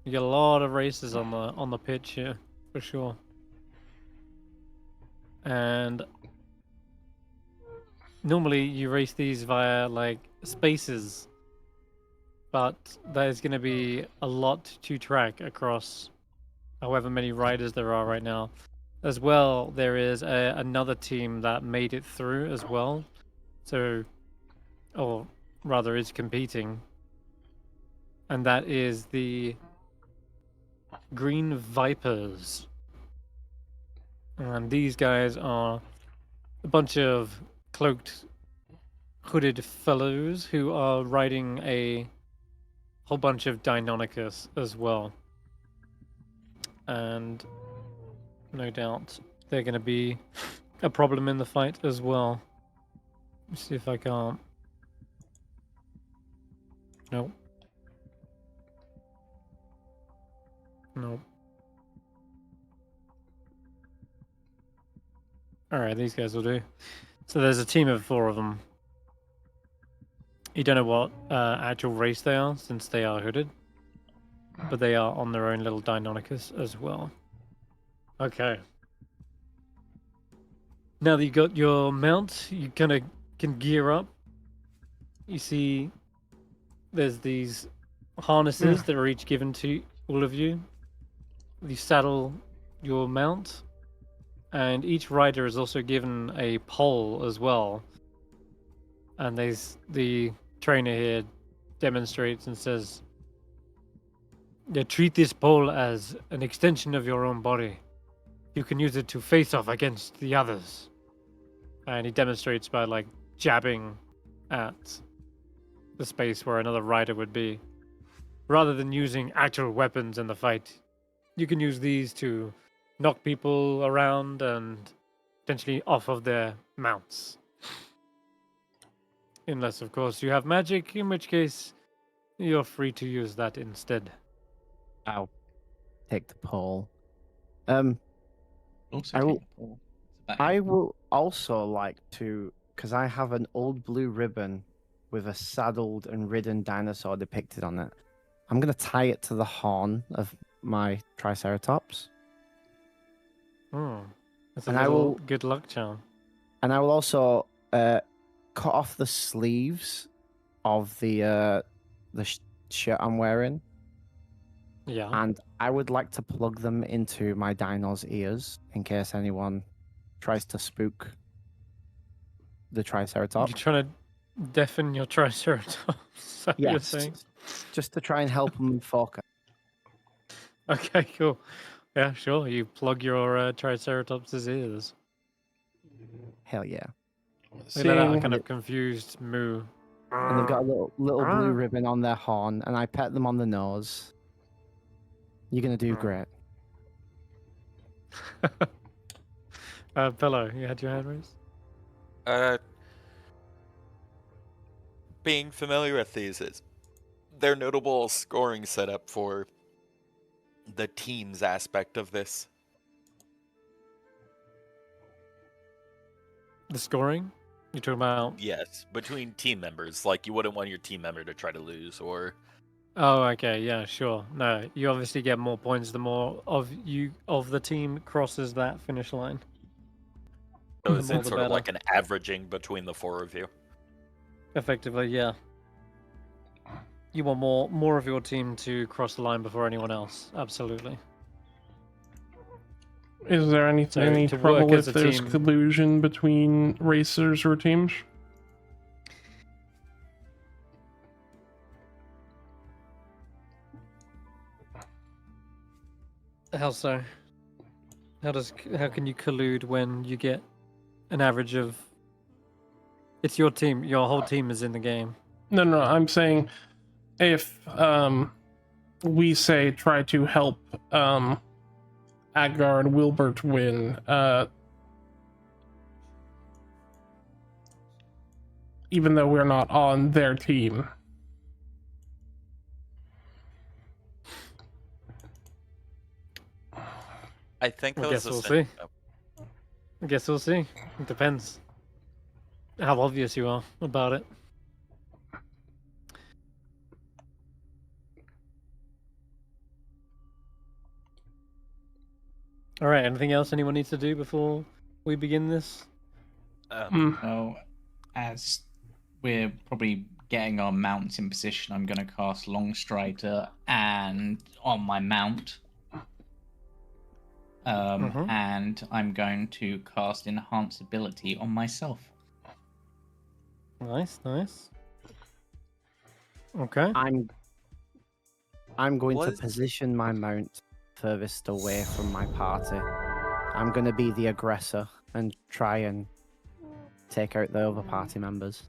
you get a lot of races on the pitch here, for sure. And normally you race these via like spaces, but there's going to be a lot to track across however many riders there are right now. As well, there is another team that made it through as well, so, or rather is competing, and that is the Green Vipers. And these guys are a bunch of cloaked, hooded fellows who are riding a whole bunch of Deinonychus as well. And no doubt they're going to be a problem in the fight as well. Let me see if I can't. Nope. Nope. Alright, these guys will do. So there's a team of 4 of them. You don't know what actual race they are, since they are hooded. But they are on their own little Deinonychus as well. Okay. Now that you got your mount, you kind of can gear up. You see there's these harnesses that are each given to all of you. You saddle your mount, and each rider is also given a pole as well. And the trainer here demonstrates and says, "Yeah, treat this pole as an extension of your own body. You can use it to face off against the others." And he demonstrates by like jabbing at the space where another rider would be. Rather than using actual weapons in the fight, you can use these to knock people around and potentially off of their mounts. Unless, of course, you have magic, in which case you're free to use that instead. I'll take the pole. Also, I take will- the ball. It's about I you. will also like to, because I have an old blue ribbon with a saddled and ridden dinosaur depicted on it. I'm going to tie it to the horn of my Triceratops. That's a And I little will- good luck charm. And I will also cut off the sleeves of the shirt I'm wearing. Yeah. And I would like to plug them into my dino's ears in case anyone tries to spook the You're Triceratops. trying to deafen your Triceratops. Is that what you're Yes, saying? just to try and help them focus. Okay, cool. Yeah, sure. You plug your Triceratops' ears. Hell yeah. Look at that Seeing kind of confused moo. And they've got a little blue Ah. ribbon on their horn, and I pet them on the nose. You're gonna do great. Pillow, you had your hand raised? Being familiar with these, they're notable scoring setup for the teams aspect of this. The scoring? You're talking about... Yes, between team members. Like, you wouldn't want your team member to try to lose, or... Oh, okay, yeah, sure. No, you obviously get more points the more of the team crosses that finish line. So The it's more it's the sort of better. like an averaging between the four of you. Effectively, yeah. You want more of your team to cross the line before anyone else. Absolutely. is there any So, any to trouble work as if a there's team- collusion between racers or teams? How so? How can you collude when you get an average of... It's your team. Your whole team is in the game. No, I'm saying if we say try to help Agar and Willbert win, even though we're not on their team. I think I that guess was we'll the see. I guess we'll see. It depends how obvious you are about it. All right. Anything else anyone needs to do before we begin this? So, as we're probably getting our mounts in position, I'm going to cast Longstrider and on my mount. And I'm going to cast Enhance Ability on myself. Nice, nice. Okay. I'm going What to is- position my mount furthest away from my party. I'm going to be the aggressor and try and take out the other party members.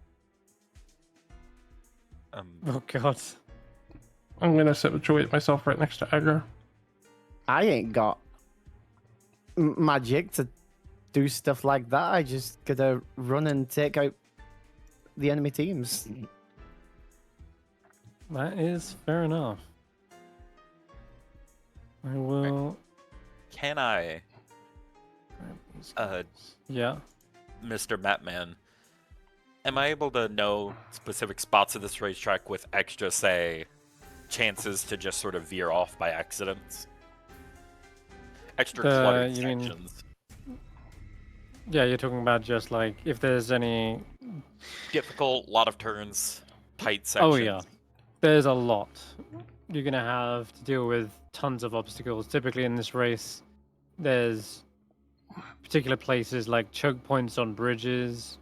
Oh God. I'm going to situate myself right next to Agar. I ain't got magic to do stuff like that. I just gotta run and take out the enemy teams. That is fair enough. I will. Can I, Yeah. Mr. Mapman, am I able to know specific spots of this racetrack with extra, say, chances to just sort of veer off by accidents? Extra cluttered you mean- sections. Yeah, you're talking about just like if there's any. Difficult, lot of turns, tight sections. Oh yeah, there's a lot. You're gonna have to deal with tons of obstacles. Typically in this race, there's particular places like choke points on bridges.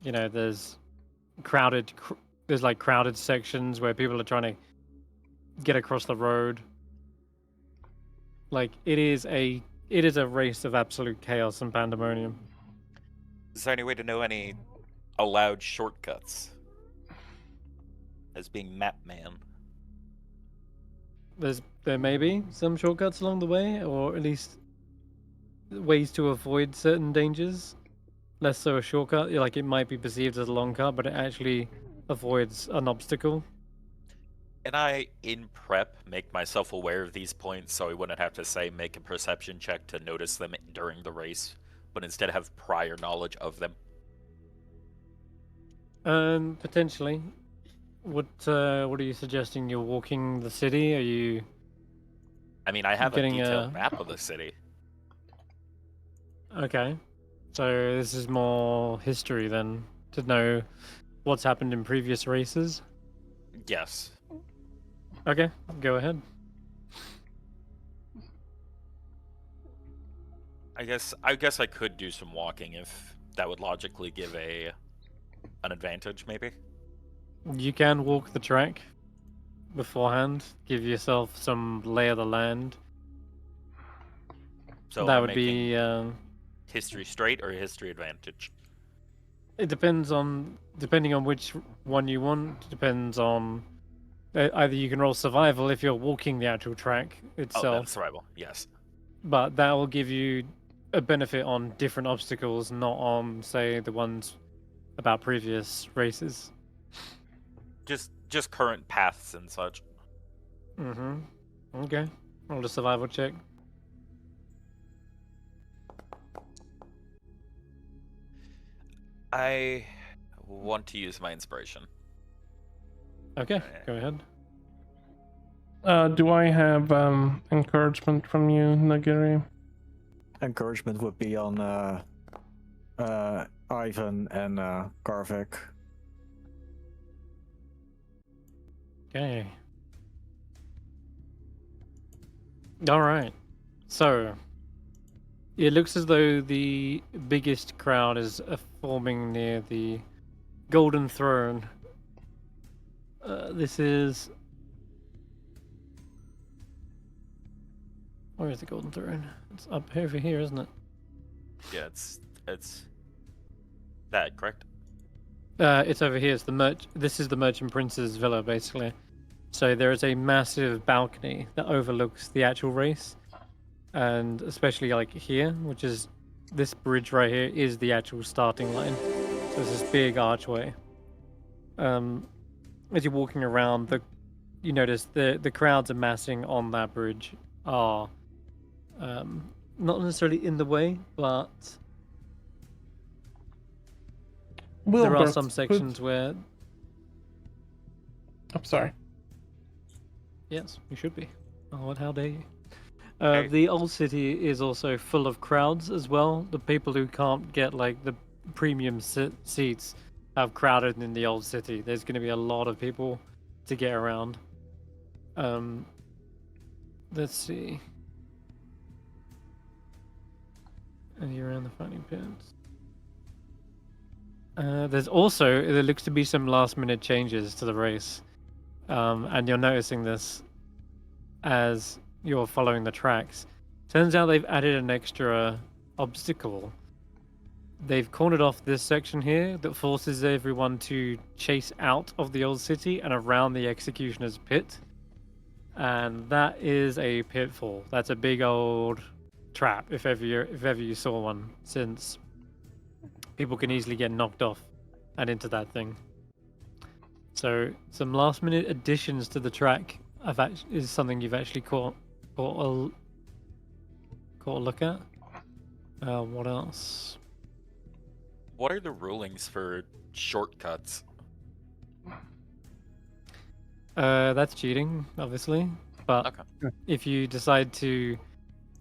You know, there's crowded sections where people are trying to get across the road. Like it is a race of absolute chaos and pandemonium. Is there any way to know any allowed shortcuts? As being Mapman. There may be some shortcuts along the way, or at least ways to avoid certain dangers. Less so a shortcut, like it might be perceived as a long cut, but it actually avoids an obstacle. Can I, in prep, make myself aware of these points so I wouldn't have to, say, make a perception check to notice them during the race, but instead have prior knowledge of them? Potentially. What are you suggesting? You're walking the city? Are you I mean, I have a getting detailed a... map of the city. Okay. So this is more history then, to know what's happened in previous races? Yes. Okay, go ahead. I guess I could do some walking if that would logically give an advantage, maybe. You can walk the track beforehand, give yourself some lay of the land. So That I'm would making be... history straight or history advantage. It depends on... Depending on which one you want, depends on... Either you can roll survival if you're walking the actual track Oh, itself, that's survival. Yes. but that will give you a benefit on different obstacles, not on, say, the ones about previous races. Just current paths and such. Mm-hmm. Okay. Roll a survival check. I want to use my inspiration. Okay, go ahead. Do I have encouragement from you, Nagiri? Encouragement would be on Ivan and Garvik. Okay. Alright. So, it looks as though the biggest crowd is forming near the Golden Throne. This is... Where is the Golden Throne? It's up over here, isn't it? Yeah, it's that, correct? It's over here. It's the This is the Merchant Prince's villa, basically. So there is a massive balcony that overlooks the actual race, and especially like here, which is this bridge right here, is the actual starting line. So it's this big archway. As you're walking around, you notice the crowds amassing on that bridge are not necessarily in the way, but there are Willbert, some sections where... I'm sorry. Yes, you should be. Oh, how dare you? Hey. The old city is also full of crowds as well. The people who can't get like the premium seats have crowded in the old city. There's going to be a lot of people to get around. Let's see. Are you around the fighting pits? There's also, there looks to be some last minute changes to the race. And you're noticing this as you're following the tracks. Turns out they've added an extra obstacle. They've cornered off this section here that forces everyone to chase out of the old city and around the executioner's pit. And that is a pitfall. That's a big old trap if ever you saw one, since people can easily get knocked off and into that thing. So some last minute additions to the track is something you've actually caught a look at. What else? What are the rulings for shortcuts? That's cheating, obviously. But Okay. if you decide to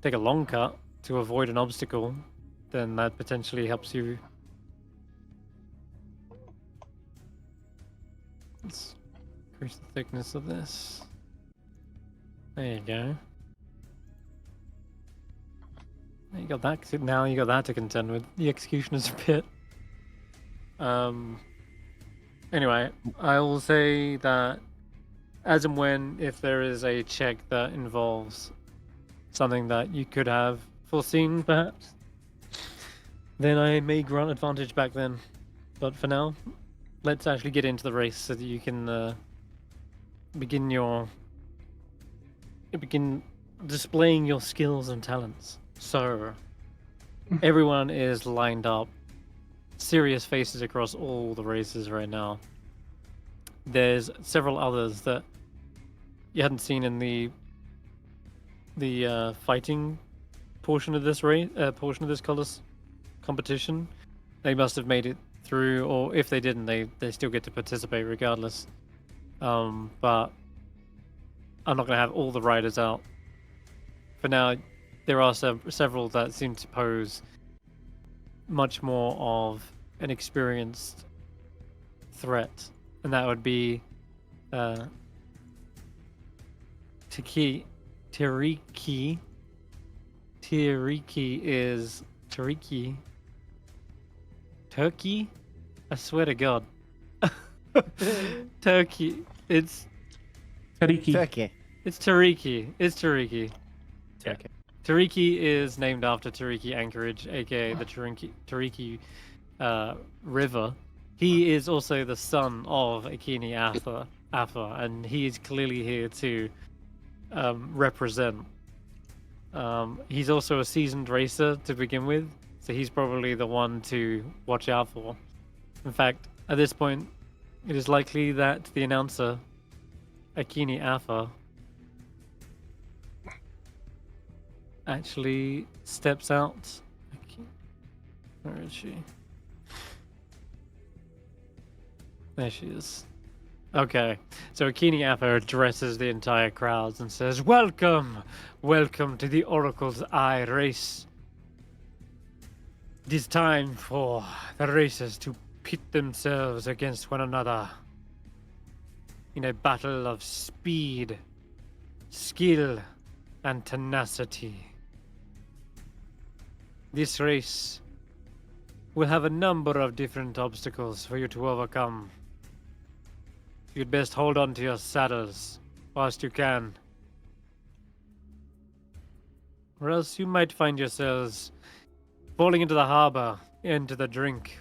take a long cut to avoid an obstacle, then that potentially helps you. Let's increase the thickness of this. There you go. You got that. Now you got that to contend with. The executioner's pit. Anyway, I will say that as and when, if there is a check that involves something that you could have foreseen, perhaps, then I may grant advantage back then. But for now, let's actually get into the race so that you can begin displaying your skills and talents. So, everyone is lined up. Serious faces across all the races right now. There's several others that you hadn't seen in the fighting portion of this portion of this colors competition. They must have made it through, or if they didn't, they still get to participate regardless. But I'm not going to have all the riders out. For now, there are several that seem to pose much more of an experienced threat, and that would be Tariki. Tariki is Tariki. Turkey? I swear to God. Turkey. It's Tariki. Turkey. It's Tariki. It's Tariki. Turkey. Tariki is named after Tariki Anchorage, aka the Tariki River. He is also the son of Akini Afa, and he is clearly here to represent. He's also a seasoned racer to begin with, so he's probably the one to watch out for. In fact, at this point, it is likely that the announcer, Akini Afa, actually steps out. Where is she? There she is. Okay, so Akini Afa addresses the entire crowd and says, "Welcome! Welcome to the Oracle's Eye race. It is time for the racers to pit themselves against one another in a battle of speed, skill, and tenacity. This race will have a number of different obstacles for you to overcome. You'd best hold on to your saddles whilst you can, or else you might find yourselves falling into the harbor, into the drink.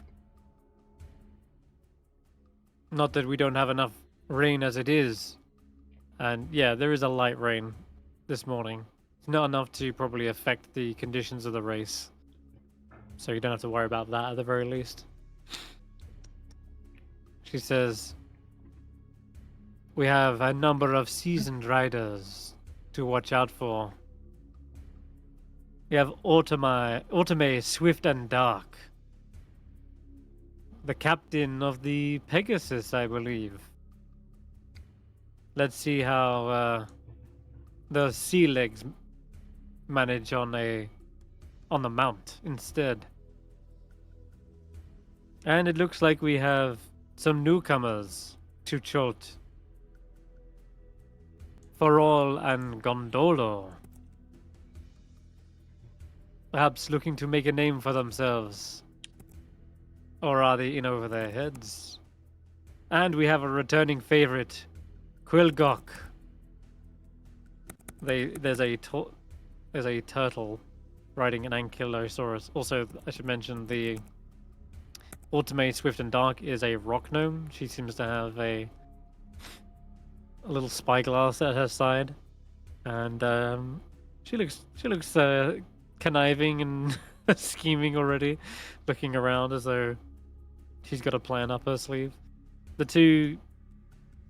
Not that we don't have enough rain as it is. And yeah, there is a light rain this morning. It's not enough to probably affect the conditions of the race. So you don't have to worry about that at the very least." She says, "We have a number of seasoned riders to watch out for. We have Autome Swift and Dark, the captain of the Pegasus, I believe. Let's see how the sea legs manage on the mount instead. And it looks like we have some newcomers to Cholt. Farol and Gondolo. Perhaps looking to make a name for themselves. Or are they in over their heads? And we have a returning favorite, Quilgok. There's a turtle riding an ankylosaurus. Also, I should mention the Autome Swift and Dark is a rock gnome. She seems to have a little spyglass at her side, and she looks conniving and scheming already, looking around as though she's got a plan up her sleeve. The two,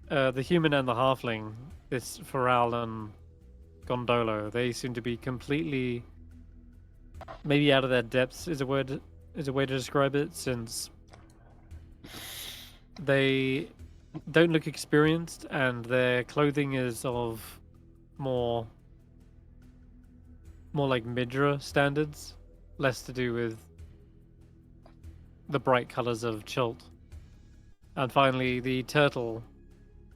the human and the halfling, this Faral and Gondolo, they seem to be completely, maybe out of their depths is a way to describe it, since they don't look experienced and their clothing is of more like Midra standards, less to do with the bright colors of Chult. And finally, the turtle.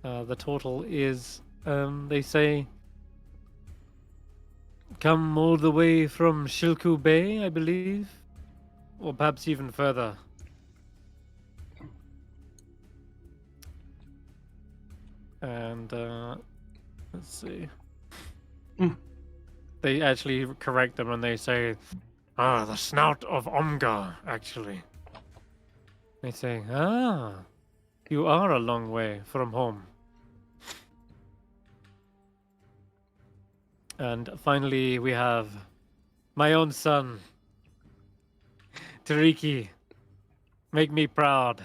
The turtle is, they say, come all the way from Shilku Bay, I believe, or perhaps even further. And let's see. They actually correct them and they say, the snout of Omgar, actually. They say, you are a long way from home. And finally, we have my own son, Tariki. Make me proud.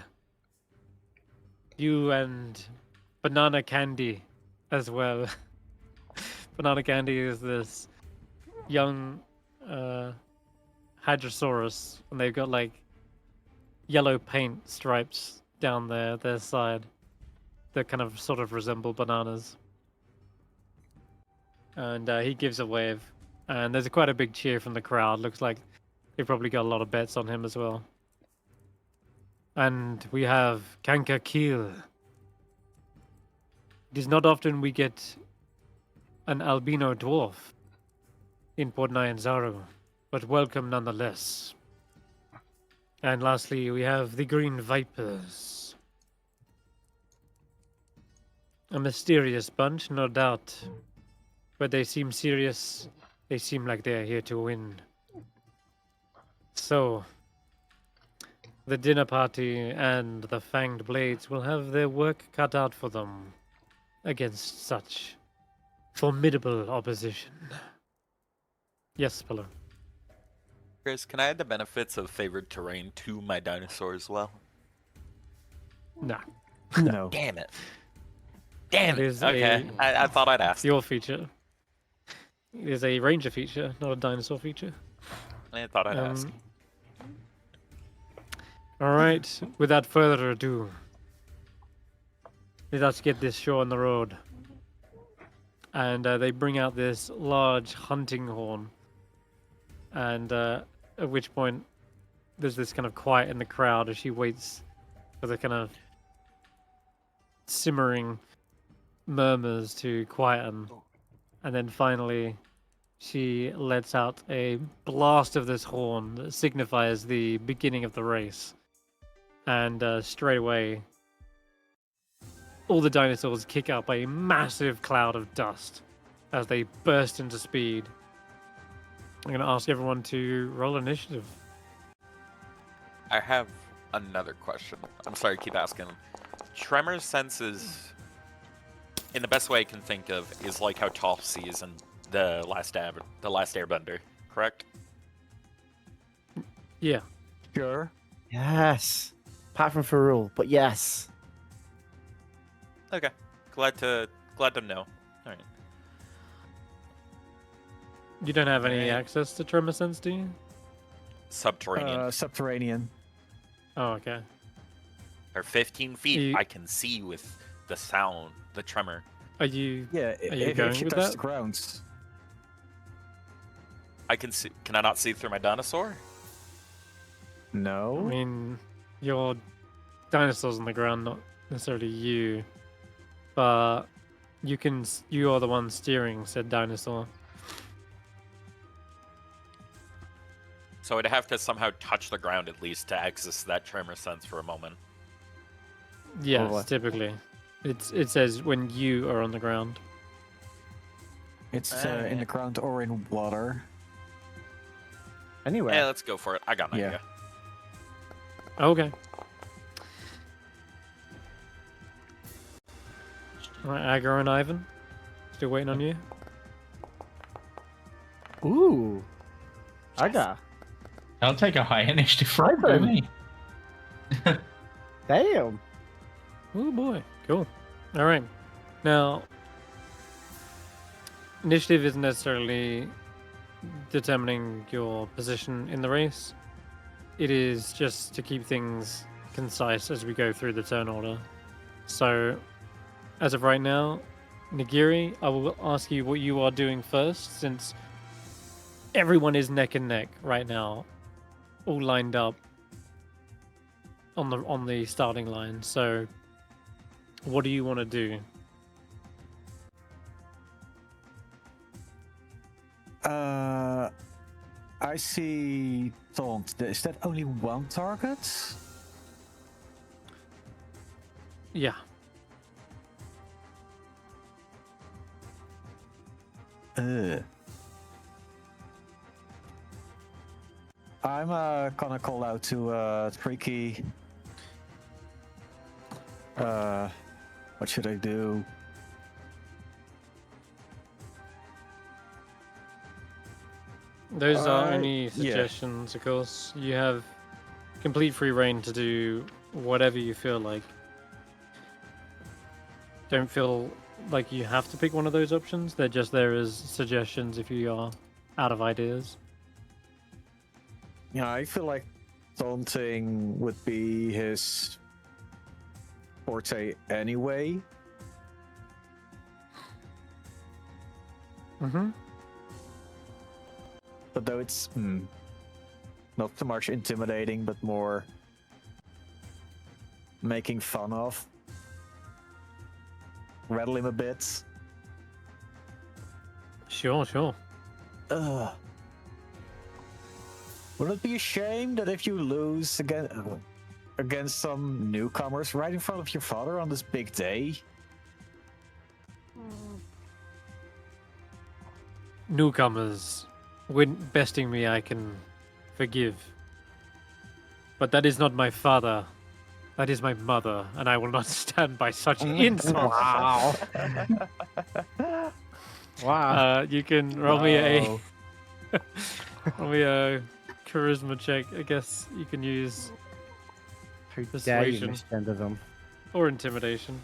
You and Banana Candy as well. Banana Candy is this young Hadrosaurus, and they've got like yellow paint stripes down their side that kind of sort of resemble bananas. And he gives a wave, and there's quite a big cheer from the crowd. Looks like they probably got a lot of bets on him as well. And we have Kanka Keel. It is not often we get an albino dwarf in Port Nyanzaru, but welcome nonetheless. And lastly, we have the Green Vipers. A mysterious bunch, no doubt. But they seem serious. They seem like they are here to win. So, the dinner party and the Fanged Blades will have their work cut out for them against such formidable opposition. Yes, Pillow. Chris, can I add the benefits of favored terrain to my dinosaur as well? Nah. No. Damn it. Damn It it. is Okay, I thought I'd ask. Your feature. It is a ranger feature, not a dinosaur feature. I thought I'd ask. Alright, without further ado, let us get this show on the road. And they bring out this large hunting horn. And at which point, there's this kind of quiet in the crowd as she waits for the kind of simmering murmurs to quieten. And then finally, she lets out a blast of this horn that signifies the beginning of the race. And straight away, all the dinosaurs kick up a massive cloud of dust as they burst into speed. I'm going to ask everyone to roll initiative. I have another question. I'm sorry, keep asking. Tremor senses, in the best way I can think of, is like how Toph sees in the last Airbender, correct? Yeah. Sure. Yes. Apart from Farul, but yes. Okay, glad to know. All right. You don't have any Alright. access to Tremor Sense, do you? Subterranean. Subterranean. Oh, okay. Or 15 feet, You- I can see with the sound, the tremor. Are you... Yeah, Are you if going you with touch that? the ground. I can see. Can I not see through my dinosaur? No. I mean, your dinosaurs on the ground, not necessarily you. But you can... You are the one steering said dinosaur. So I'd have to somehow touch the ground at least to access that tremor sense for a moment. Yes, Probably. typically. It says when you are on the ground. It's in the ground or in water. Anyway. Yeah, let's go for it. I got an Yeah. idea. Okay. Alright, Agar and Ivan. Still waiting on you. Ooh. Agar. I'll take a high initiative from Ivan. me. Damn. Oh boy, cool. Alright. Now, initiative isn't necessarily determining your position in the race. It is just to keep things concise as we go through the turn order. So, as of right now, Nagiri, I will ask you what you are doing first, since everyone is neck and neck right now, all lined up on the starting line. So, what do you want to do? I see Taunt. Is that only one target? Yeah. I'm gonna call out to Tricky. What should I do? Those are only yeah. suggestions, of course. You have complete free reign to do whatever you feel like. Don't feel like you have to pick one of those options. They're just there as suggestions if you are out of ideas. Yeah, I feel like taunting would be his forte anyway. Mm-hmm. But though it's not so much intimidating, but more making fun of. Rattle him a bit. Sure. Ugh. Would it be a shame that if you lose against some newcomers right in front of your father on this big day? Newcomers, when besting me, I can forgive. But that is not my father. That is my mother, and I will not stand by such insults. Wow. Wow. You can roll me a roll me a charisma check. I guess you can use How dare you persuasion. misgender them? or intimidation.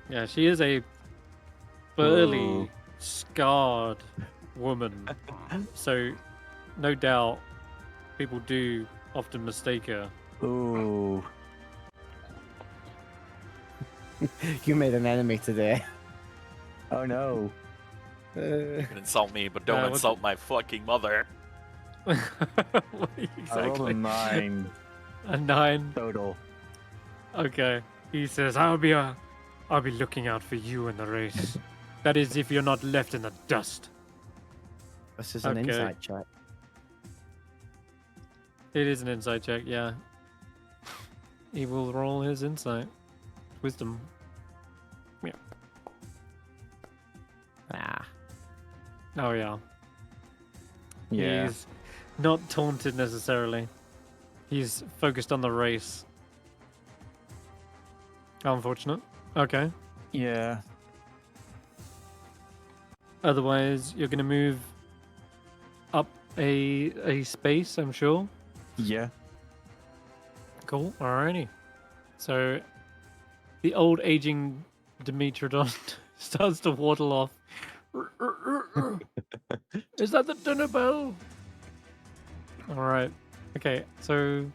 Yeah, she is a burly, Ooh. scarred woman. So, no doubt, people do often mistake her. Ooh. You made an enemy today. Oh no. You can insult me, but don't what's- insult my fucking mother. I rolled Exactly. a 9 A 9. total. Okay. He says, I'll be looking out for you in the race. That is, if you're not left in the dust. This is an Okay. insight check. It is an insight check, yeah. He will roll his insight. Wisdom. Ah. Oh, yeah. Yeah. He's not taunted necessarily. He's focused on the race. How unfortunate. Okay. Yeah. Otherwise, you're going to move up a space, I'm sure. Yeah. Cool. Alrighty. So, the old aging Dimitrodon starts to waddle off. Is that the dinner bell? Alright. Okay, so...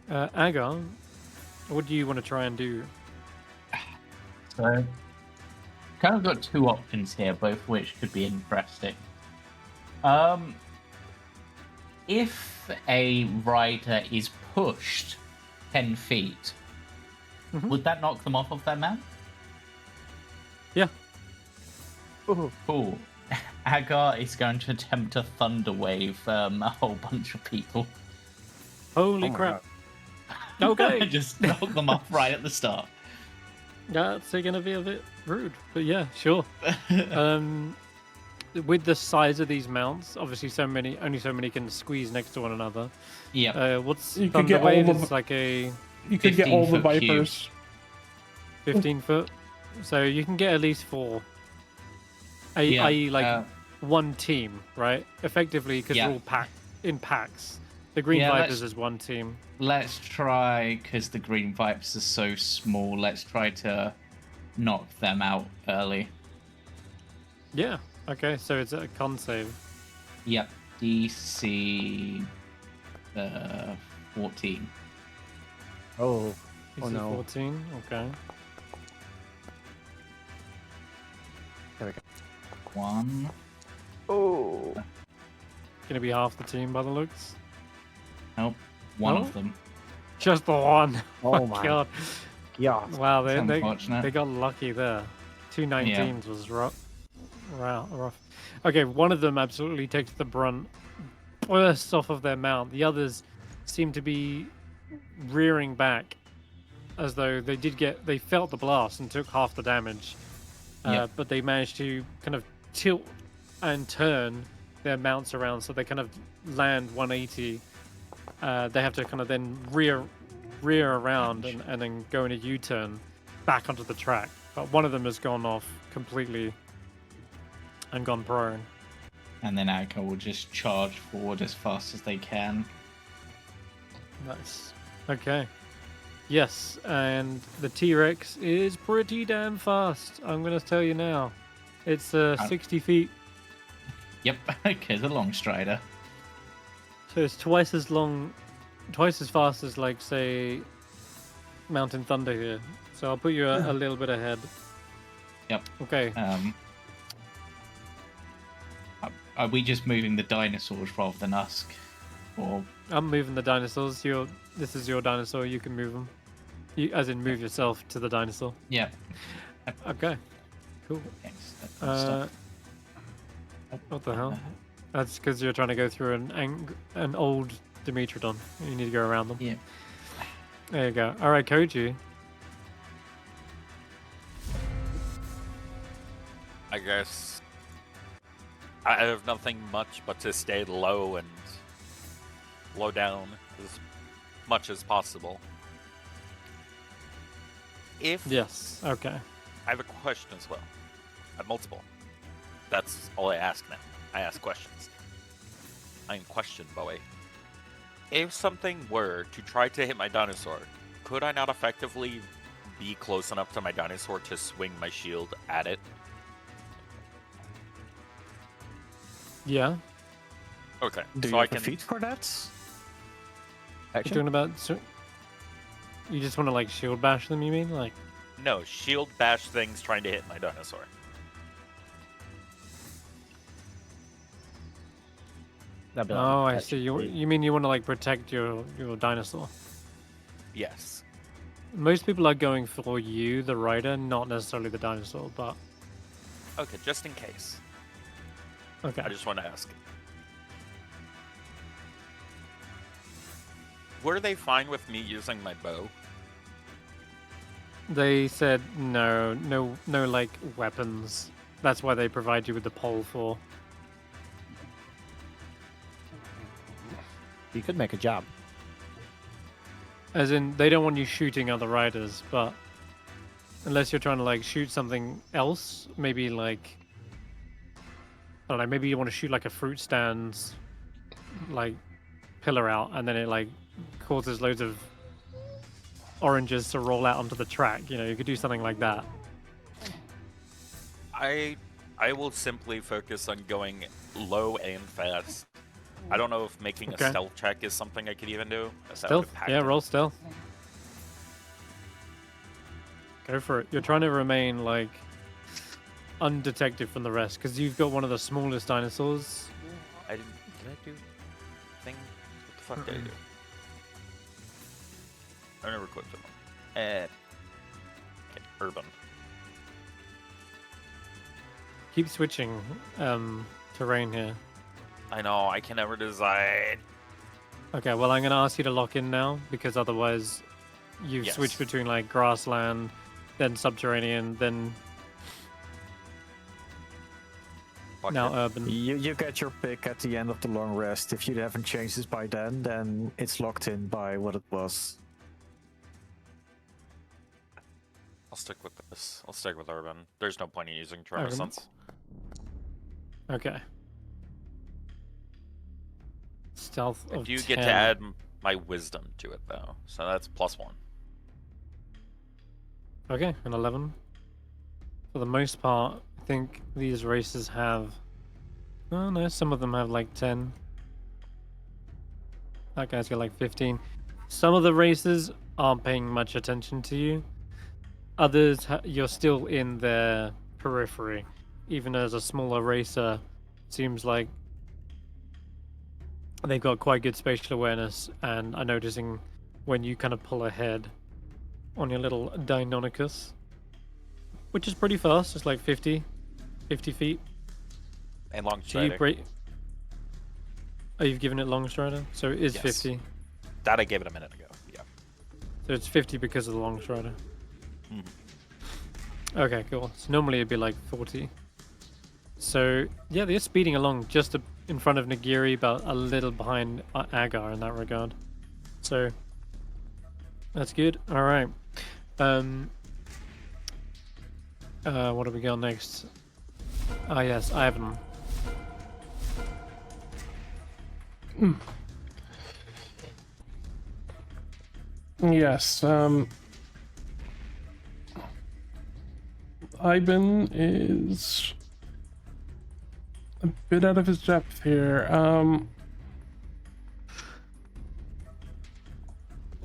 Agar, what do you want to try and do? So, kind of got two options here, both of which could be interesting. If a rider is pushed 10 feet, Mhm. would that knock them off of their mount? Yeah. Cool. Agar is going to attempt to thunder wave a whole bunch of people. Holy Oh my crap. Okay. Just knock them off right at the start. That's going to be a bit rude, but yeah, sure. With the size of these mounts, obviously only so many can squeeze next to one another. Yeah. What's You could Thunder get all Wave? of- It's like a You could get all the 15-foot cube. Vipers. 15 foot. So you can get at least 4. I.e. like one team, right? Effectively, because Yeah. they're all in packs. The Green Yeah, Vipers let's- is one team. Let's try, because the green vipers are so small, let's try to knock them out early. Yeah. Okay, so it's a con save. Yep, DC 14. Oh. DC Oh, no. 14. Okay. There we go. 1. Oh. Gonna be half the team by the looks. Nope, one Oh. of them. Just the one. Oh my god. God. Wow, It's they unfortunate. got lucky there. 2 19s was rough. Okay, one of them absolutely takes the brunt, bursts off of their mount. The others seem to be rearing back, as though they felt the blast and took half the damage. Yeah. But they managed to kind of tilt and turn their mounts around, so they kind of land 180. They have to kind of then rear around and then go in a U-turn back onto the track. But one of them has gone off completely and gone prone. And then Agar will just charge forward as fast as they can. Nice. Okay. Yes, and the T-Rex is pretty damn fast. I'm gonna tell you now. It's 60 feet, Yep, okay, the long strider. so it's twice as long, twice as fast as, like, say, Mountain Thunder here. So I'll put you a little bit ahead. Yep. Okay. Are we just moving the dinosaurs rather than us? Or I'm moving the dinosaurs. This is your dinosaur. You can move them. As in, move yourself to the dinosaur. yeah. Okay. Cool. Thanks. That's stuff. What the hell? That's because you're trying to go through an old Dimetrodon. You need to go around them. Yeah. There you go. All right, Koji. I guess I have nothing much but to stay low and low down as much as possible. Yes. Okay. I have a question as well. I have multiple. That's all I ask now. I ask questions. I'm question boy. If something were to try to hit my dinosaur, could I not effectively be close enough to my dinosaur to swing my shield at it? Yeah. Okay. Do so you I have a can. feat for that? You're talking about. So, you just want to like shield bash them? You mean like? No, shield bash things trying to hit my dinosaur. That'd be like Oh, I protection see. You feat. you mean you want to like protect your dinosaur? Yes. Most people are going for you, the rider, not necessarily the dinosaur. But Okay, just in case. okay. I just want to ask. Were they fine with me using my bow? They said no, like weapons. That's why they provide you with the pole for. You could make a jab. As in, they don't want you shooting other riders, but unless you're trying to like shoot something else, maybe like I don't know, maybe you want to shoot like a fruit stand's like pillar out, and then it like causes loads of oranges to roll out onto the track. You know, you could do something like that. I will simply focus on going low and fast. I don't know if making Okay. a stealth check is something I could even do. as that would Stealth, impact yeah, it. roll stealth. Go for it. You're trying to remain like undetected from the rest because you've got one of the smallest dinosaurs. I didn't. Did I do thing? What the fuck did I do? I never clicked it. Okay, urban. Keep switching terrain here. I know. I can never decide. Okay, well I'm gonna ask you to lock in now because otherwise you've Yes. switched between like grassland, then subterranean, then Fuck now it. urban. You get your pick at the end of the long rest. If you haven't changed this by then it's locked in by what it was. I'll stick with this. I'll stick with urban. There's no point in using Renaissance. Okay. Stealth I of do 10. get to add my wisdom to it though, so that's +1. Okay, an 11. For the most part, I think these races have. Oh no, some of them have like 10. That guy's got like 15. Some of the races aren't paying much attention to you. Others, you're still in their periphery. Even as a smaller racer, seems like they've got quite good spatial awareness and are noticing when you kind of pull ahead on your little Deinonychus, which is pretty fast. It's like 50 feet. And long So you strider. break. Oh, you've given it long strider, so it is Yes. 50. That I gave it a minute ago. Yeah. So it's 50 because of the long strider. Mhm. Okay, cool. So normally it'd be like 40. So yeah, they're speeding along just in front of Nagiri, but a little behind Agar in that regard. So that's good. All right. What do we got next? Ah, yes, Ivan. Yes. Ivan is a bit out of his depth here.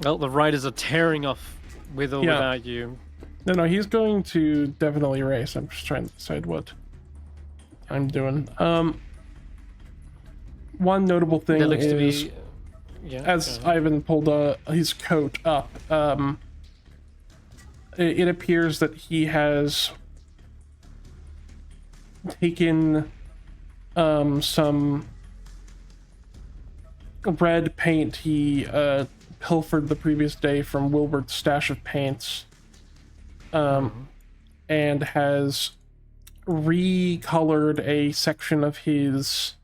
Well, the riders are tearing off with or Yeah. without you. No, he's going to definitely race. I'm just trying to decide what I'm doing. One notable thing There looks is, to be. Yeah. as go ahead. Ivan pulled his coat up, it appears that he has taken some red paint he pilfered the previous day from Willbert's stash of paints, and has recolored a section of his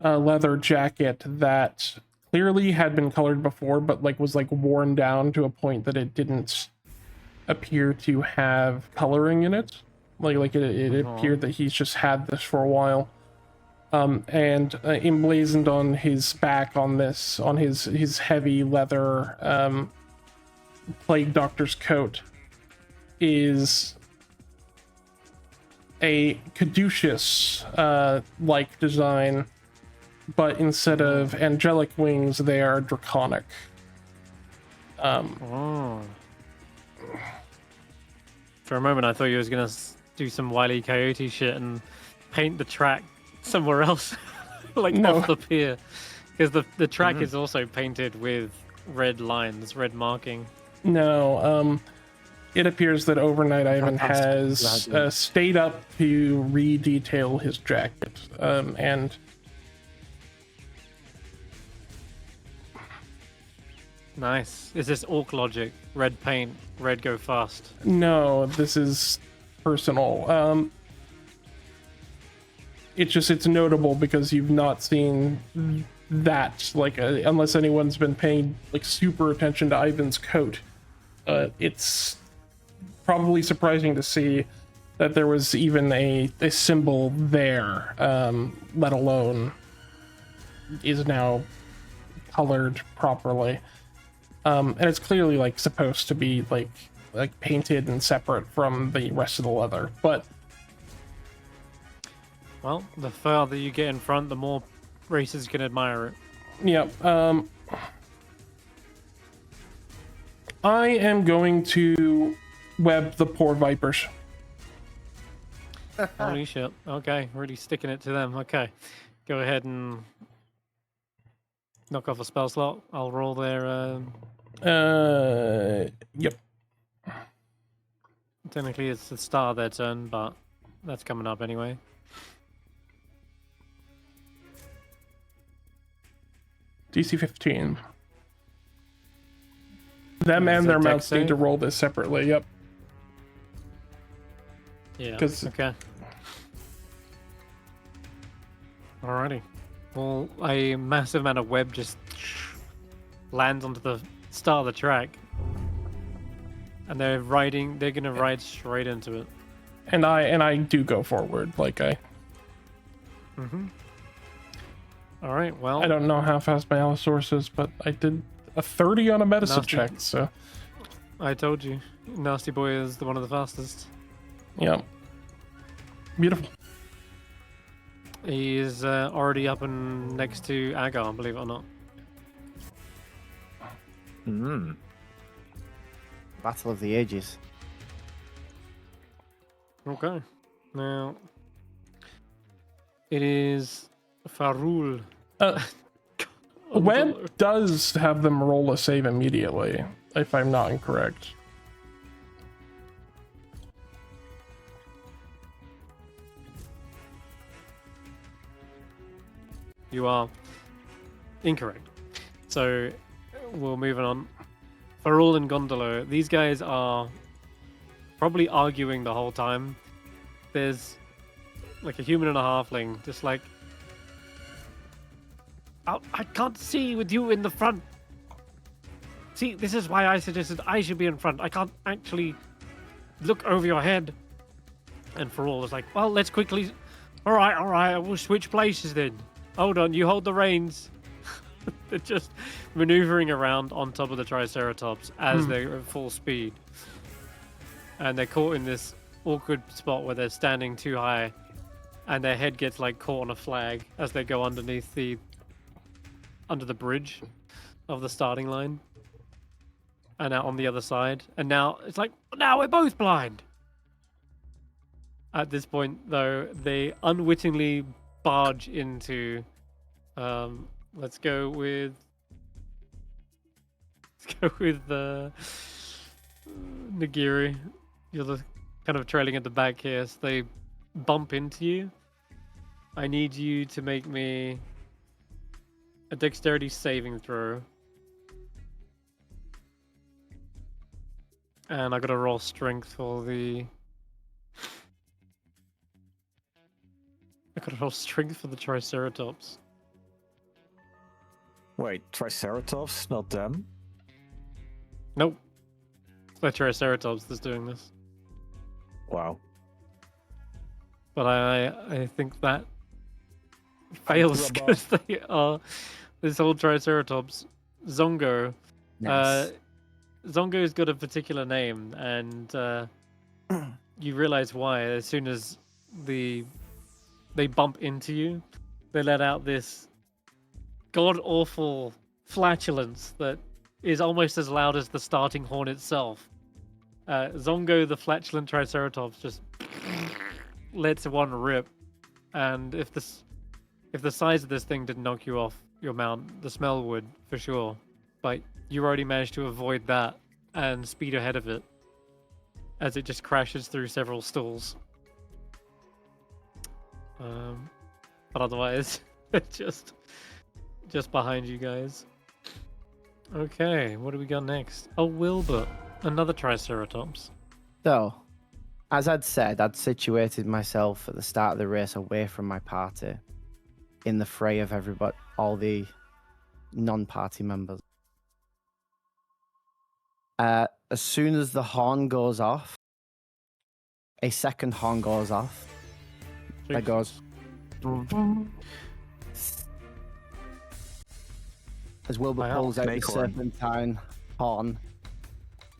leather jacket that clearly had been colored before, but was worn down to a point that it didn't appear to have coloring in it. It appeared that he's just had this for a while. And emblazoned on his back on his heavy leather plague doctor's coat is a caduceus like design, but instead of angelic wings, they are draconic. Oh. For a moment, I thought you was gonna do some Wile E. Coyote shit and paint the track somewhere else, No. off the pier, because the track is also painted with red lines, red marking. No, it appears that overnight Ivan has stayed up to re-detail his jacket, and Nice. Is this orc logic? Red paint, red go fast. no, this is personal. It's notable because you've not seen that, unless anyone's been paying super attention to Ivan's coat. It's probably surprising to see that there was even a symbol there, let alone is now colored properly. And it's clearly supposed to be painted and separate from the rest of the leather, but Well, the farther you get in front, the more racers can admire it. yeah. I am going to web the poor vipers. Holy shit. Okay, really sticking it to them. Okay. Go ahead and knock off a spell slot. I'll roll their Yep. technically it's the start of their turn, but that's coming up anyway. DC 15. Them Is and that their dex mounts need save? to roll this separately. Yep. Yeah. 'Cause- Okay. Alrighty. Well, a massive amount of web just lands onto the start of the track. And they're gonna ride straight into it. And I do go forward. Mm-hmm. Alright, well, I don't know how fast my Allosaurus is, but I did a 30 on a medicine Nasty. check, so I told you. Nasty Boy is one of the fastest. yeah. Beautiful. He is already up and next to Agar, believe it or not. Battle of the Ages. Okay. Now, it is Farul. Web does have them roll a save immediately, if I'm not incorrect. You are incorrect. So, we're moving on. Farul and Gondolo, these guys are probably arguing the whole time. There's a human and a halfling, just I can't see with you in the front. See, this is why I suggested I should be in front. I can't actually look over your head. And Farul was like, well, let's quickly... All right, we'll switch places then. Hold on, you hold the reins. They're just maneuvering around on top of the Triceratops as they're at full speed. And they're caught in this awkward spot where they're standing too high and their head gets like caught on a flag as they go under the bridge of the starting line. And out on the other side. And now it's like, now we're both blind. At this point, though, they unwittingly barge into. Let's go with Nagiri. You're the kind of trailing at the back here. So they bump into you. I need you to make me a dexterity saving throw. And I gotta roll strength for the. I gotta roll strength for the Triceratops. Wait, Triceratops, not them? Nope. It's the Triceratops that's doing this. Wow. But I think that fails because they are this whole Triceratops. Zongo. Nice. Zongo's got a particular name, and you realize why as soon as they bump into you. They let out this god-awful flatulence that is almost as loud as the starting horn itself. Zongo, the flatulent Triceratops, just lets one rip, and if the size of this thing didn't knock you off your mount, the smell would for sure. But you already managed to avoid that and speed ahead of it as it just crashes through several stalls. But otherwise, just behind you guys. Okay, what do we got next? Oh, Willbert, another Triceratops. So, as I'd said, I'd situated myself at the start of the race away from my party, in the fray of everybody, all the non-party members. As soon as the horn goes off, a second horn goes off. That goes. As Willbert pulls out the serpentine horn,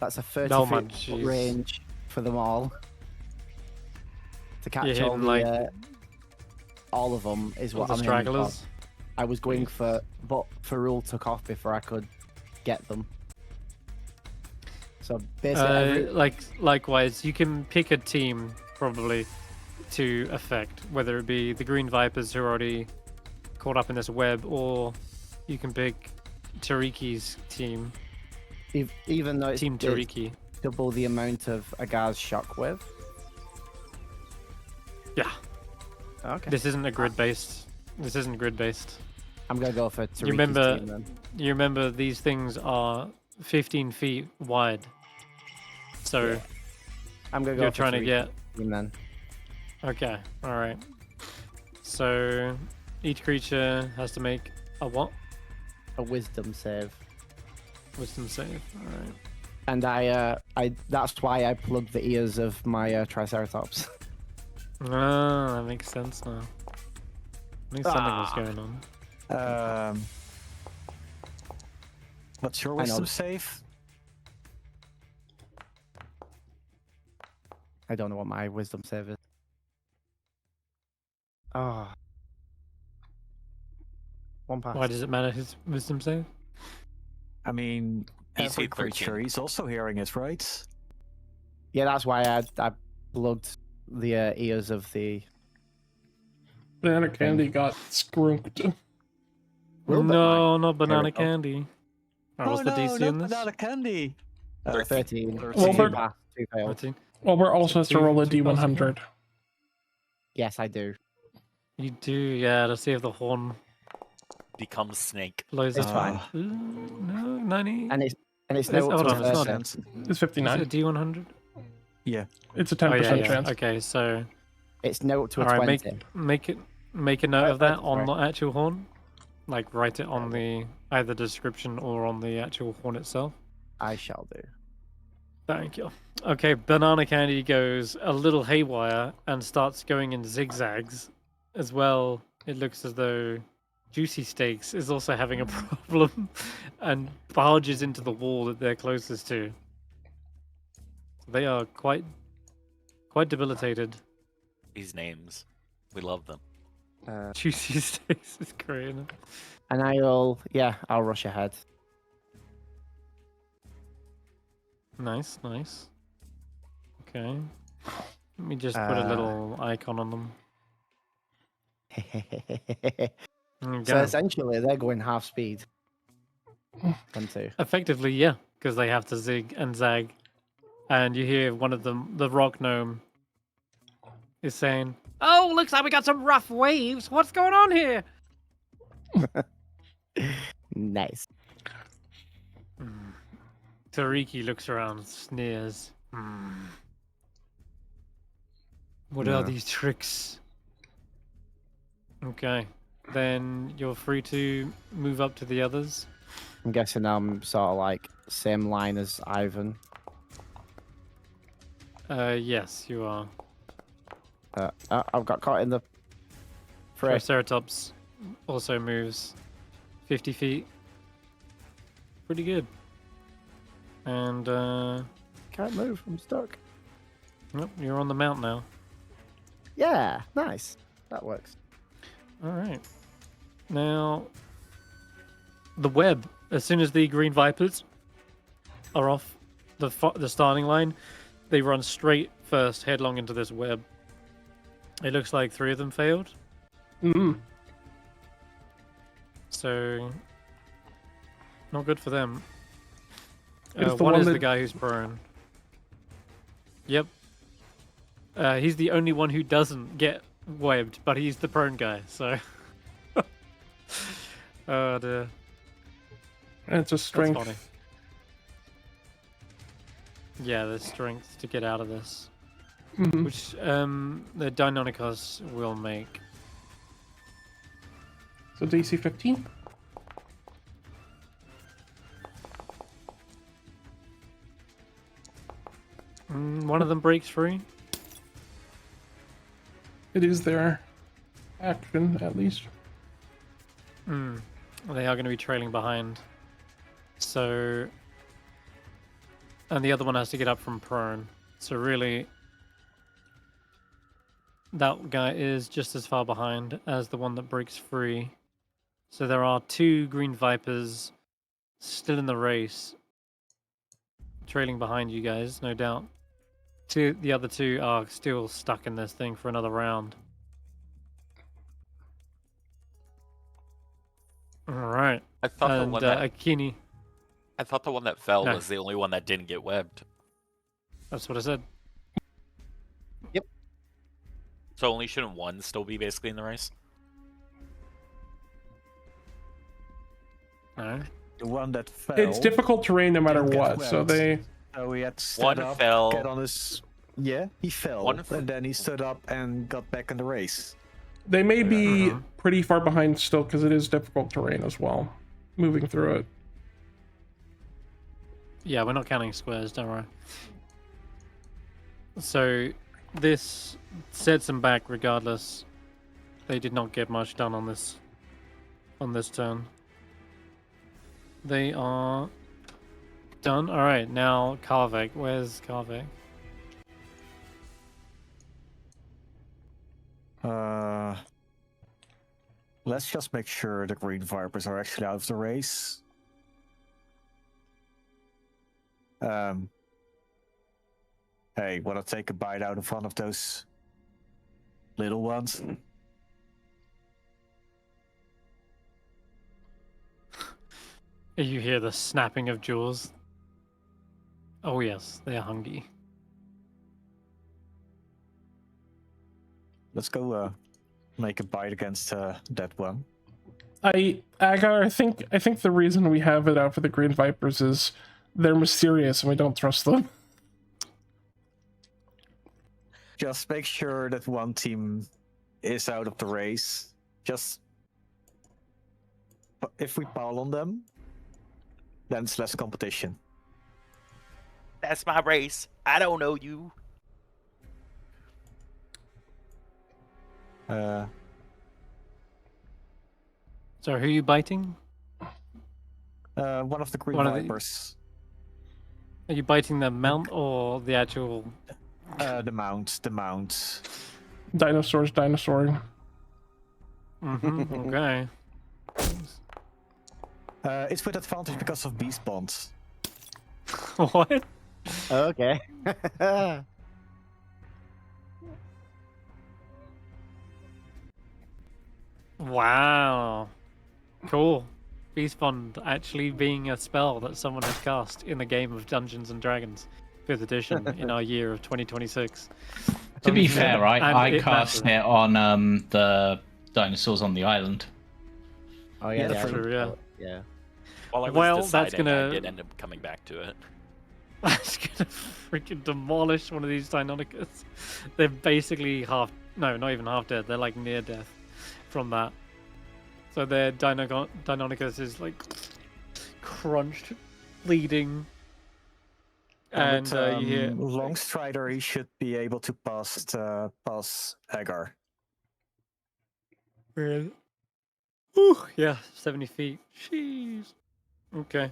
that's a 30-foot range for them all. To catch all of them is what I'm aiming for. I was going for, but Ferrul took off before I could get them. So basically, likewise, you can pick a team probably to affect, whether it be the Green Vipers who are already caught up in this web, or you can pick Tariki's team. Even though it's Team Tariki. double the amount of Agar's shockwave. Yeah. Okay. This isn't grid-based. I'm gonna go for Tariki's team then. You remember these things are 15 feet wide. So yeah. I'm gonna go you're for trying to get team then. Okay, alright. So each creature has to make a what? A wisdom save. Wisdom save, alright. And I that's why I plugged the ears of my Triceratops. Ah, that makes sense now. I think something was going on. What's your wisdom save? I don't know what my wisdom save is. Oh. One pass. Why does it matter his wisdom save? I mean, DC every 13. creature, he's also hearing it, right? Yeah, that's why I plugged the ears of the... Banana Candy got skrunked. No, not Banana Candy. Or what's the DC in this? Banana Candy. 13. Willbert, Two failed. 13. Willbert also has to roll a Two D100. Yes, I do. You do, yeah, to see if the horn Becomes snake. blows It's up. fine. No, 90. And it's Hold no on, it's not. It's Is 59. it a D100? Yeah. It's a Oh, 10% yeah. chance. Okay, so It's no to a alright, 20. make a note of that on sorry. the actual horn. Like write it on the either description or on the actual horn itself. I shall do. Thank you. Okay, Banana Candy goes a little haywire and starts going in zigzags. As well, it looks as though Juicy Steaks is also having a problem and barges into the wall that they're closest to. They are quite debilitated. These names, we love them. Juicy Steaks is great. Isn't it? And I'll rush ahead. Nice. Okay. Let me just put a little icon on them. There you So go. essentially, they're going half speed. 1, 2. Effectively, yeah, because they have to zig and zag. And you hear one of them, the rock gnome, is saying, "Oh, looks like we got some rough waves. What's going on here?" Nice. Tariki looks around, sneers. What are these tricks? Okay, then you're free to move up to the others. I'm guessing I'm sort of like same line as Ivan. Yes, you are. I've got caught in the fray. Triceratops also moves 50 feet. Pretty good. And, Can't move. I'm stuck. nope, you're on the mount now. Yeah, nice. That works. Alright. Now, the web, as soon as the green vipers are off the starting line, they run straight first, headlong into this web. It looks like 3 of them failed. So, not good for them. It's the one one is the that- guy who's prone. Yep. He's the only one who doesn't get webbed, but he's the prone guy, so... oh dear. And it's a That's strength. funny. Yeah, there's strength to get out of this. Which the Deinonychus will make. So DC 15. One of them breaks free. It is their action, at least. They are going to be trailing behind. So... And the other one has to get up from prone. So really... That guy is just as far behind as the one that breaks free. So there are 2 green vipers still in the race. Trailing behind you guys, no doubt. The other 2 are still stuck in this thing for another round. Alright. I thought the And one that Akini... I thought the one that fell No. was the only one that didn't get webbed. That's what I said. So only shouldn't one still be basically in the race? No. The one that fell. It's difficult terrain no matter didn't get what, so webbed. they... So he had to stand One up, fell. get on his... Yeah, he fell. One and then he stood up and got back in the race. They may be pretty far behind still because it is difficult terrain as well, moving through it. Yeah, we're not counting squares, don't worry. So this sets them back regardless. They did not get much done on this turn. They are done. Alright, now Karvik. Where's Karvik? Let's just make sure the green vipers are actually out of the race. Hey, wanna take a bite out of one of those little ones? You hear the snapping of jaws. Oh yes, they are hungry. Let's go make a bite against that one. Agar, I think the reason we have it out for the green vipers is they're mysterious and we don't trust them. Just make sure that one team is out of the race. Just if we pile on them, then it's less competition. That's my race. I don't know you. So who are you biting? One of the green One of the- vipers. Are you biting the mount or the actual? The mount. The mount. Dinosaurs, dinosaur. Mm-hmm. Okay. It's with advantage because of beast bonds. What? Okay. Wow. Cool. Beast Bond actually being a spell that someone has cast in the game of Dungeons and Dragons, 5th edition, in our year of 2026. To be fair, And I it cast matters. it on the dinosaurs on the island. Oh yeah, Yeah, the true, island yeah. spell, yeah. While I was Well, that's deciding, I gonna- did end up coming back to it. That's gonna freaking demolish one of these Deinonychus. They're basically no, not even half dead. They're like near death from that. So their Deinonychus is like crunched, bleeding, and with, you hear Longstrider, he should be able to pass Agar. Really? Ooh, yeah, 70 feet. Jeez. Okay.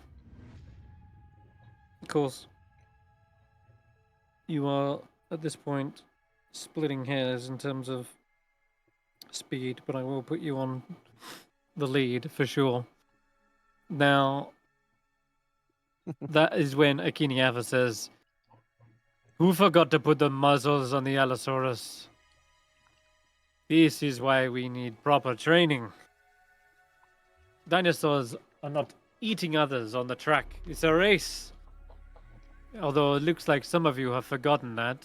Of course. You are, at this point, splitting hairs in terms of speed, but I will put you on the lead for sure. Now, that is when Akiniava says, "Who forgot to put the muzzles on the Allosaurus? This is why we need proper training. Dinosaurs are not eating others on the track. It's a race. Although it looks like some of you have forgotten that.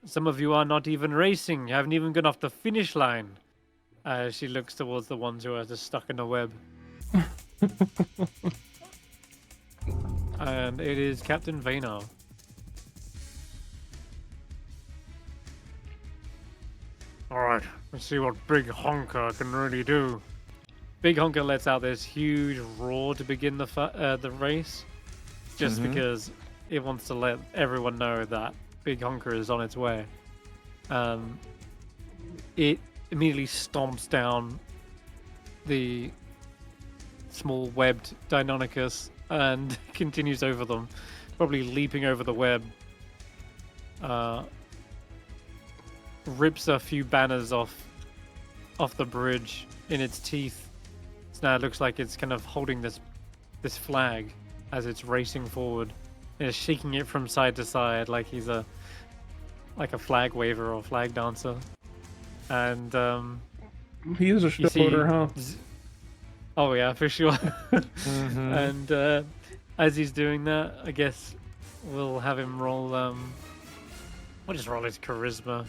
Some of you are not even racing. You haven't even gone off the finish line." She looks towards the ones who are just stuck in the web. And it is Captain Vano. Alright, let's see what Big Honker can really do. Big Honker lets out this huge roar to begin the race, just because it wants to let everyone know that Big Honker is on its way. It immediately stomps down the small webbed Deinonychus and continues over them, probably leaping over the web. Rips a few banners off the bridge in its teeth. So now it looks like it's kind of holding this flag as it's racing forward. It's shaking it from side to side like he's a flag waver or flag dancer. And He is a you see, showboater, huh? oh yeah, for sure. And as he's doing that, I guess we'll have him roll. We'll just roll his charisma,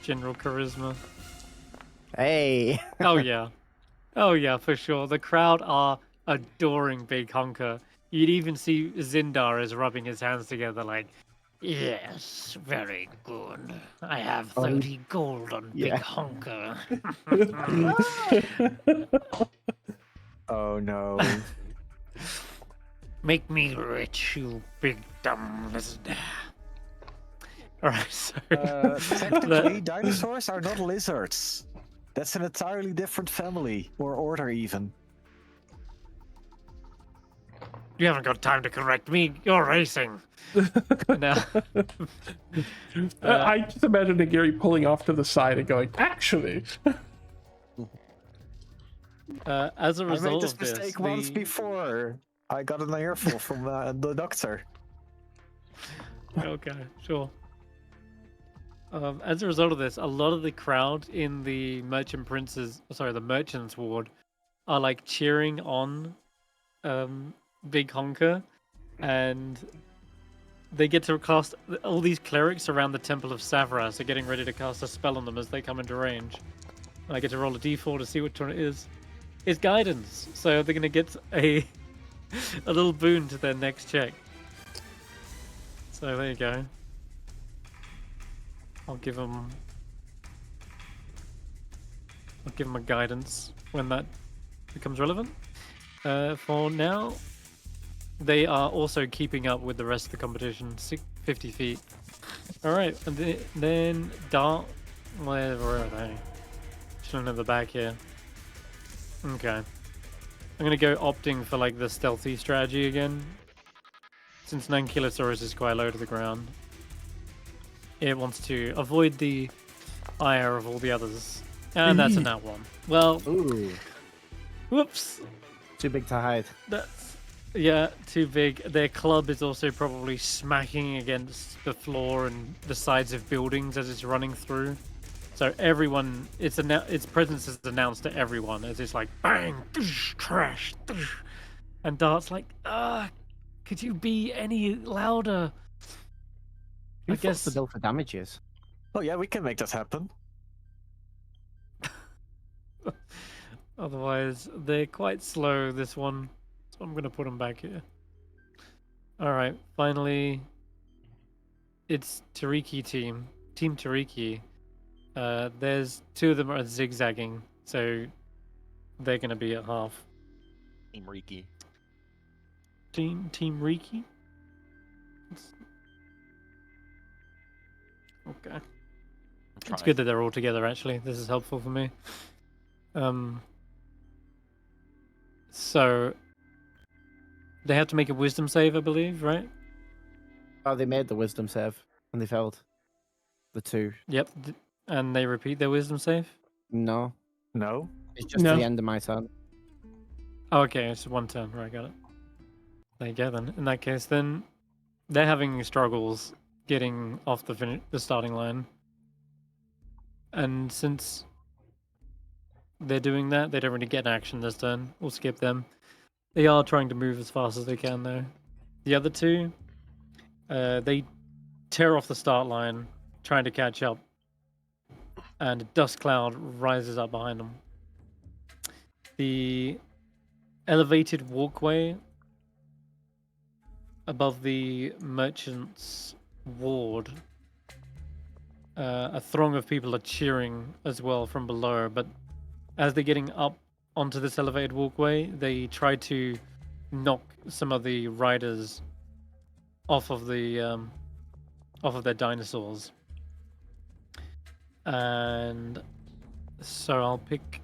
general charisma. Hey. Oh yeah, for sure. The crowd are adoring Big Honker. You'd even see Zindar is rubbing his hands together like, "Yes, very good. I have 30 gold on Big Yeah. Honker." Oh no. Make me rich, you big dumb lizard. Alright, so Technically, dinosaurs are not lizards. That's an entirely different family, or order even. you haven't got time to correct me. You're racing. Now, I just imagine Nagiri pulling off to the side and going, actually. as a I made result this of this, mistake once the- before. I got an earful from the doctor. Okay, sure. As a result of this, a lot of the crowd in the the merchants ward, are like cheering on Big Honker, and they get to cast all these clerics around the Temple of Savras are getting ready to cast a spell on them as they come into range. I get to roll a d4 to see which one it is. It's guidance, so they're gonna get a little boon to their next check. So there you go. I'll give them a guidance when that becomes relevant. For now, they are also keeping up with the rest of the competition, 50 feet. All right, and then Dart, where are they? Chilling at the back here. Okay. I'm gonna go opting for like the stealthy strategy again. Since Nankylosaurus is quite low to the ground. It wants to avoid the ire of all the others. And that's a nat one. Well, Ooh, whoops. too big to hide. That's, yeah, too big. Their club is also probably smacking against the floor and the sides of buildings as it's running through. So everyone, its presence is announced to everyone as it's like bang, crash, and Dart's like, could you be any louder? Who I foots guess the bill for damages? Oh yeah, we can make that happen. otherwise they're quite slow. This one, so I'm gonna put them back here. All right, finally, it's Tariki Team Tariki. There's two of them are zigzagging, so they're gonna be at half. Team Riki. Team Riki. Okay. It's good that they're all together. Actually, this is helpful for me. So they have to make a wisdom save, I believe, right? Oh, they made the wisdom save and they failed. The two. Yep. And they repeat their wisdom save. No, No. it's just No. the end of my turn. Oh, okay, it's one turn. Right, got it. There you go. Then, in that case, then they're having struggles getting off the starting line, and since they're doing that, they don't really get an action this turn. We'll skip them. They are trying to move as fast as they can, though. The other two, they tear off the start line, trying to catch up, and a dust cloud rises up behind them. The elevated walkway above the merchant's ward, a throng of people are cheering as well from below, but as they're getting up onto this elevated walkway, they try to knock some of the riders off of their dinosaurs. And so I'll pick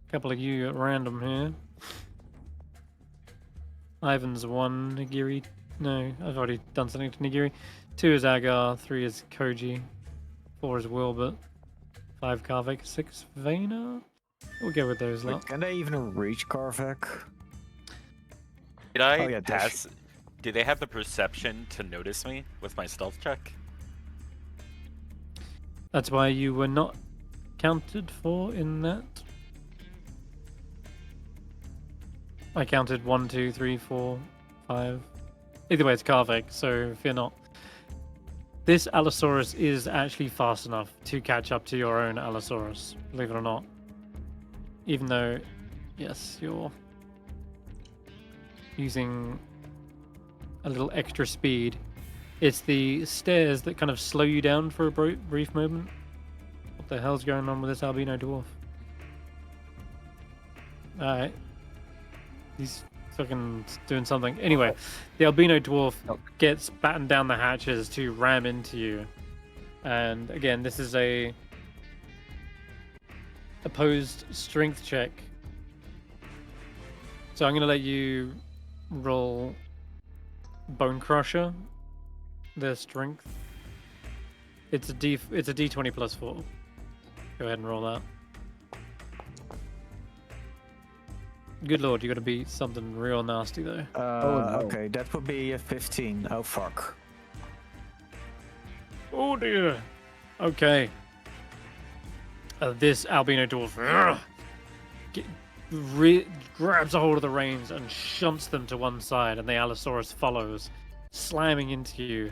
a couple of you at random here. Ivan's 1, Nagiri. No, I've already done something to Nagiri. 2 is Agar, 3 is Koji, 4 is Willbert, 5 Karvik, 6 Vayner. We'll go with those Wait, lot. can they even reach Karvik? Did I Oh, yeah, dash. pass? Do they have the perception to notice me with my stealth check? That's why you were not counted for in that. I counted 1, 2, 3, 4, 5. Either way, it's Karvik, so fear not. This Allosaurus is actually fast enough to catch up to your own Allosaurus, believe it or not. Even though, yes, you're using a little extra speed. It's the stairs that kind of slow you down for a brief moment. What the hell's going on with this albino dwarf? Alright. He's fucking doing something. Anyway, the albino dwarf gets battened down the hatches to ram into you. And again, this is a opposed strength check. So I'm going to let you roll Bone Crusher, their strength. It's a D20 plus 4. Go ahead and roll that. Good lord, you got to beat something real nasty though. no. Okay, that would be a 15. Oh fuck. Oh dear. Okay. This albino dwarf grabs a hold of the reins and shunts them to one side, and the Allosaurus follows, slamming into you.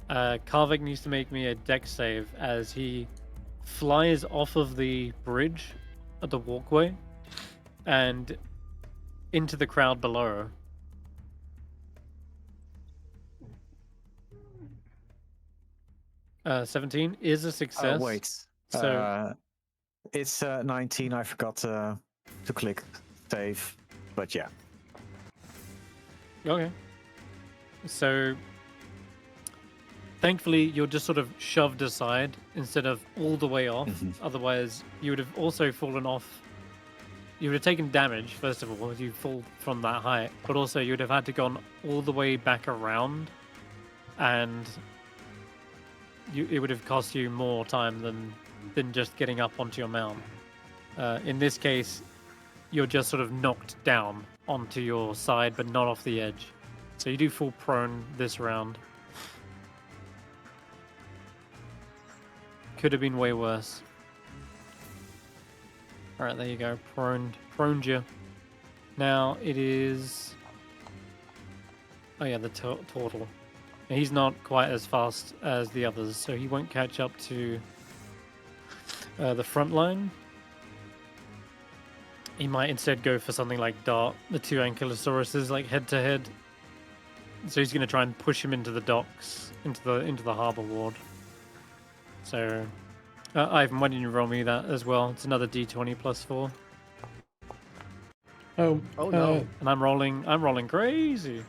Karvik needs to make me a dex save as he flies off of the bridge at the walkway and into the crowd below. Uh, 17 is a success. Oh wait. So It's 19. I forgot to click save, but yeah. okay. So thankfully, you're just sort of shoved aside instead of all the way off. Mhm. Otherwise, you would have also fallen off you would have taken damage, first of all, as you fall from that height, but also you would have had to gone all the way back around, and it would have cost you more time than just getting up onto your mount. In this case, you're just sort of knocked down onto your side, but not off the edge. So you do fall prone this round. Could have been way worse. Alright, there you go. Proned you. Now it is... Oh yeah, the turtle. He's not quite as fast as the others, so he won't catch up to the front line. He might instead go for something like Dart, the two Ankylosauruses, like head to head. So he's going to try and push him into the docks, into the harbour ward. So, Ivan, why didn't you roll me that as well? It's another D20 plus 4. Oh no. And I'm rolling crazy.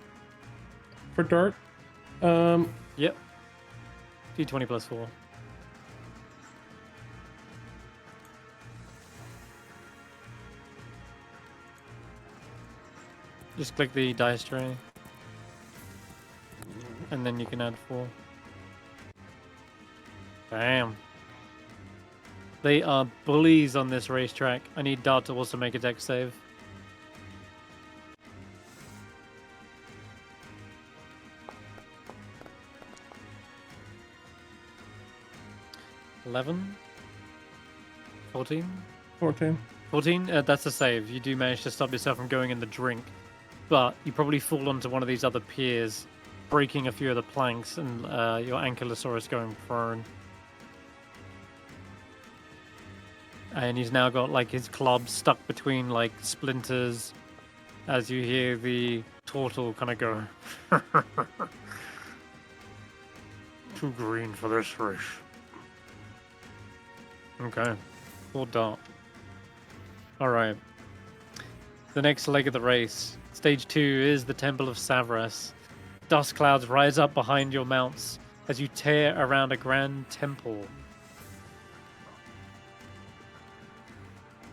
For Dart. Yep. D20 plus 4. Just click the dice tray. And then you can add 4. Bam. They are bullies on this racetrack. I need Dart to also make a dex save. $11? 14? 14. 14? That's a save. You do manage to stop yourself from going in the drink. But you probably fall onto one of these other piers, breaking a few of the planks, and your Ankylosaurus going prone. And he's now got like his club stuck between like splinters, as you hear the turtle kind of go. Too green for this race. Okay, full Dart. All right. The next leg of the race, stage 2, is the Temple of Savras. Dust clouds rise up behind your mounts as you tear around a grand temple.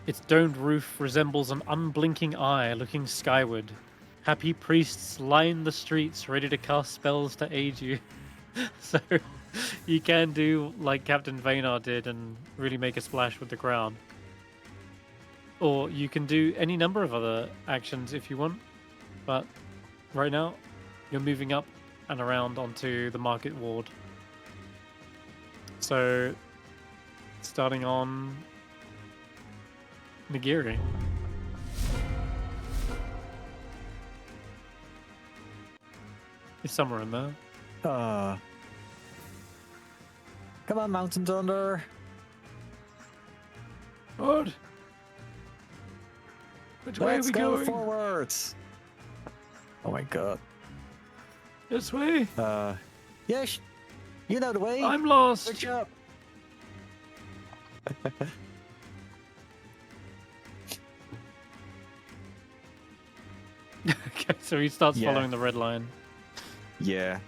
Its domed roof resembles an unblinking eye looking skyward. Happy priests line the streets ready to cast spells to aid you. So you can do like Captain Vaynar did and really make a splash with the crowd. Or you can do any number of other actions if you want. But right now, you're moving up and around onto the market ward. So, starting on Nagiri. It's somewhere in there. Come on, Mountain Thunder. What? Which way Let's are we go going? forwards. Oh my god. This way? Yes, you know the way. I'm lost. Good job. Okay, so he starts Yeah. following the red line. Yeah.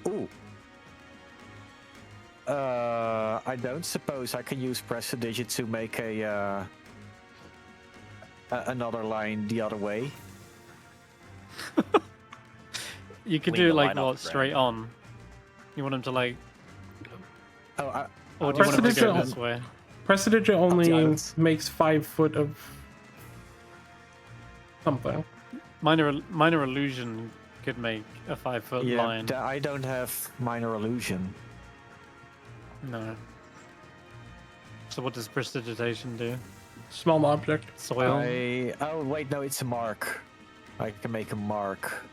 Ooh. I don't suppose I can use press a digit to make a another line the other way. You could Clean do the like line off what, the straight on? You want him to like, Oh, or do you want him to go Precedent- this way? Prestidigit only islands. makes 5 foot of something. Minor illusion could make a 5-foot yeah, line. I don't have minor illusion. No. So what does prestidigitation do? Small object. Soil? Oh wait, no, it's a mark. I can make a mark,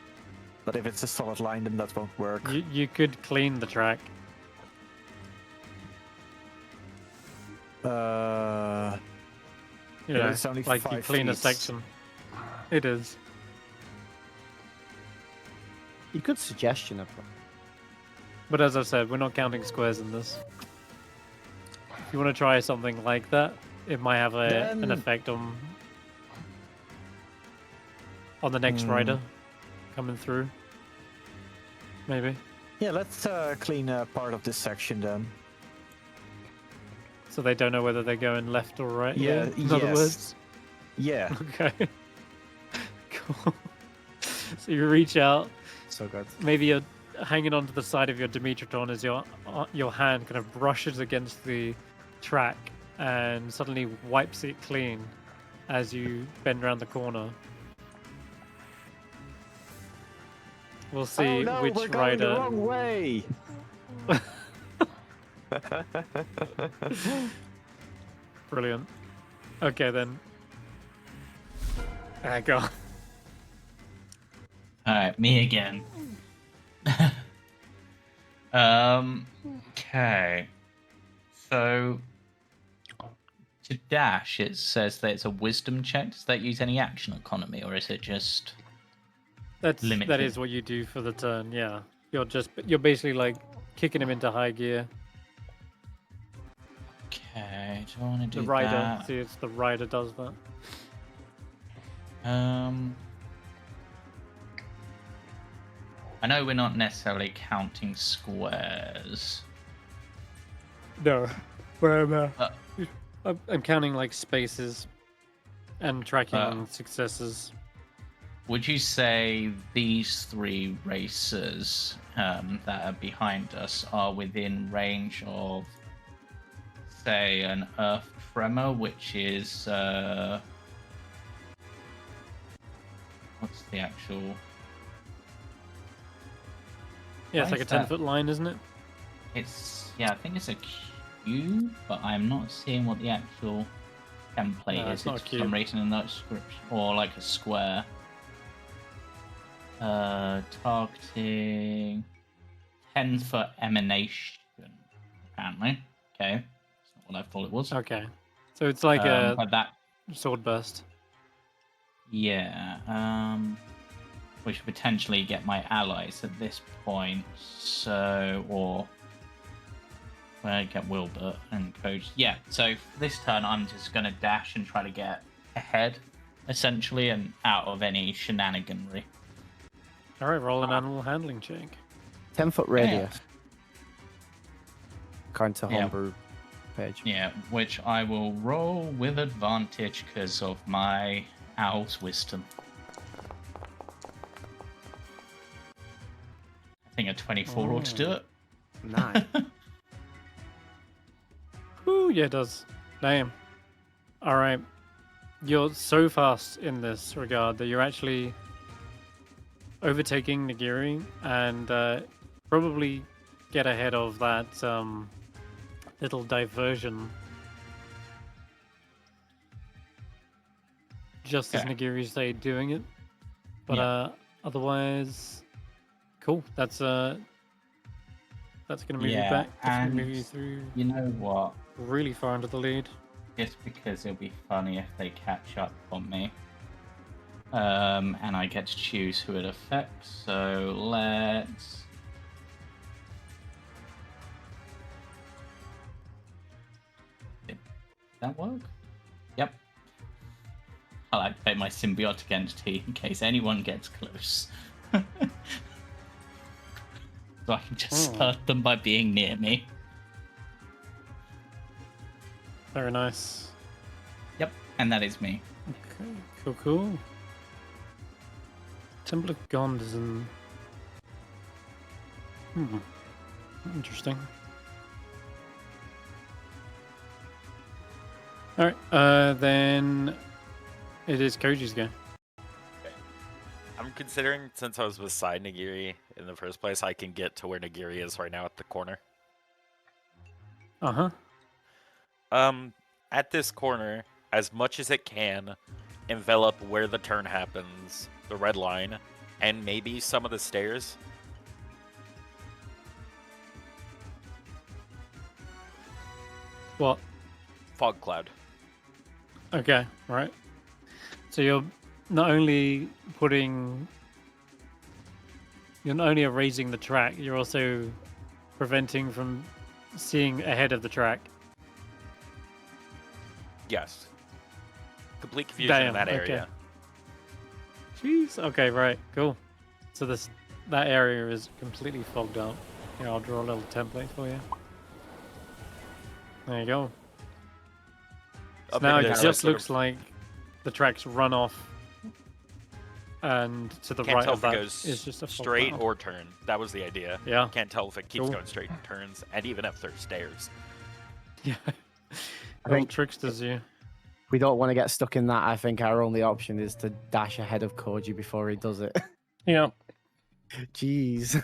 but if it's a solid line, then that won't work. You could clean the track. You Yeah, know, it's only like you 5 clean a feet. section. It is. You good suggestion of But as I said, we're not counting squares in this. If you want to try something like that, it might have an Then- effect on the next rider coming through. Maybe. Yeah, let's clean part of this section then. So they don't know whether they're going left or right. Yeah, In other yes. words. Yeah. Okay. Cool. So you reach out. So good. Maybe you're hanging onto the side of your Dimitrodon as your hand kind of brushes against the track and suddenly wipes it clean as you bend around the corner. We'll see oh no, which we're going the rider. wrong way. Brilliant. Okay then. Agar. Alright, me again. Okay. So to dash, it says that it's a wisdom check. Does that use any action economy, or is it just That limited? is what you do for the turn. Yeah, you're basically like kicking him into high gear. Okay, do I want to do The rider, that? see, it's the rider does that. I know we're not necessarily counting squares. No, but Uh, I'm counting like spaces and tracking Uh, on successes. Would you say these three racers that are behind us are within range of, say, an Earth Tremor, which is what's the actual? Yeah, it's why like a is that? 10-foot line, isn't it? It's I think it's a cube, but I'm not seeing what the actual template No, is. it's not a For some cube. reason in that description, or like a square. Targeting 10-foot emanation, apparently. Okay, that's not what I thought it was. Okay, so it's like a But that, sword burst. yeah, we should potentially get my allies at this point. So, or get Willbert and Koji. Yeah. So for this turn, I'm just gonna dash and try to get ahead, essentially, and out of any shenaniganry. All right, roll an animal handling check. 10-foot radius. According to Yeah. homebrew page. Yeah, which I will roll with advantage because of my owl's wisdom. I think a 24 ought to do it. 9. Ooh, yeah, it does. Damn. All right, you're so fast in this regard that you're actually overtaking Nagiri and probably get ahead of that little diversion just as Okay. Nagiri's doing it. But Yeah. Otherwise, cool. That's gonna move you Yeah, back. That's gonna move and you through You know what? really far into the lead. Just because it'll be funny if they catch up on me. And I get to choose who it affects, so let's... Did that work? Yep. I'll activate my symbiotic entity in case anyone gets close. So I can just hurt them by being near me. Very nice. Yep, and that is me. Okay, cool. Temple of Gond is in. Interesting. Alright, then it is Koji's go. I'm considering, since I was beside Nagiri in the first place, I can get to where Nagiri is right now at the corner. Uh-huh. At this corner, as much as it can, envelop where the turn happens, the red line, and maybe some of the stairs. What? Fog cloud. Okay, right. So you're not only erasing the track, you're also preventing from seeing ahead of the track. Yes. Complete confusion in Damn, that okay. area. Jeez. Okay, right, cool. So that area is completely fogged up. Here, I'll draw a little template for you. There you go. So Up now in it this, just sort looks of- like the tracks run off, and to the Can't right tell of if it that goes is just a fog straight cloud. or turn. That was the idea. Yeah. Can't tell if it keeps Cool. going straight and turns, and even if there's stairs. Yeah. I Old think tricksters, you. we don't want to get stuck in that. I think our only option is to dash ahead of Koji before he does it. Yeah. Jeez.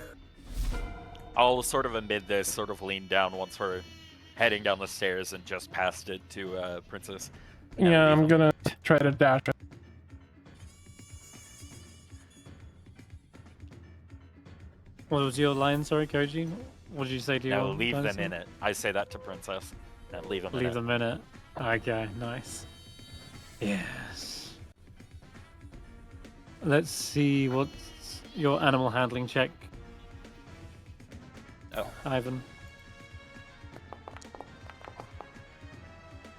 I'll sort of amid this, sort of lean down once we're heading down the stairs and just past it to Princess. and Yeah, leave I'm him. gonna try to dash it. What was your line, sorry, Koji? What did you say to your No, leave them dinosaur? in it. I say that to Princess. No, leave them in Leave it. them in it. Okay, nice. Yes. Let's see what's your animal handling check, Oh. Ivan.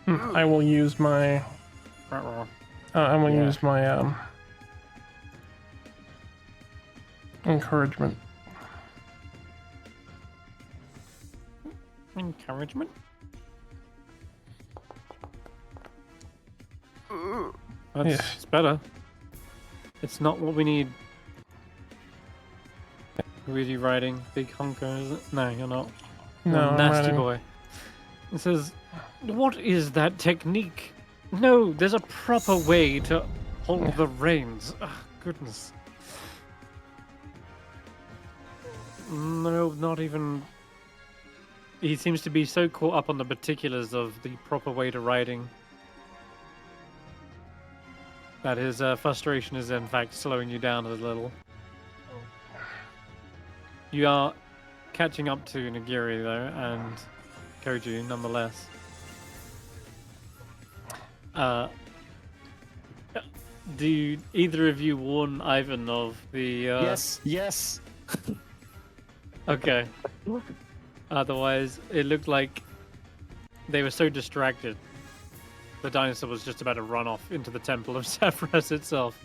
I will use my. I will Yeah. use my encouragement. Encouragement? That's Yeah. it's better. It's not what we need. Who are you riding? Big honker, is it? No, you're not. You're No, a I'm nasty riding- boy. It says, what is that technique? No, there's a proper way to hold the reins. Ah, goodness. No, not even. He seems to be so caught up on the particulars of the proper way to riding that his frustration is in fact slowing you down a little. You are catching up to Nagiri though, and Koji nonetheless. Do either of you warn Ivan of the? Yes. Okay. Otherwise, it looked like they were so distracted. The dinosaur was just about to run off into the Temple of Sephiroth itself.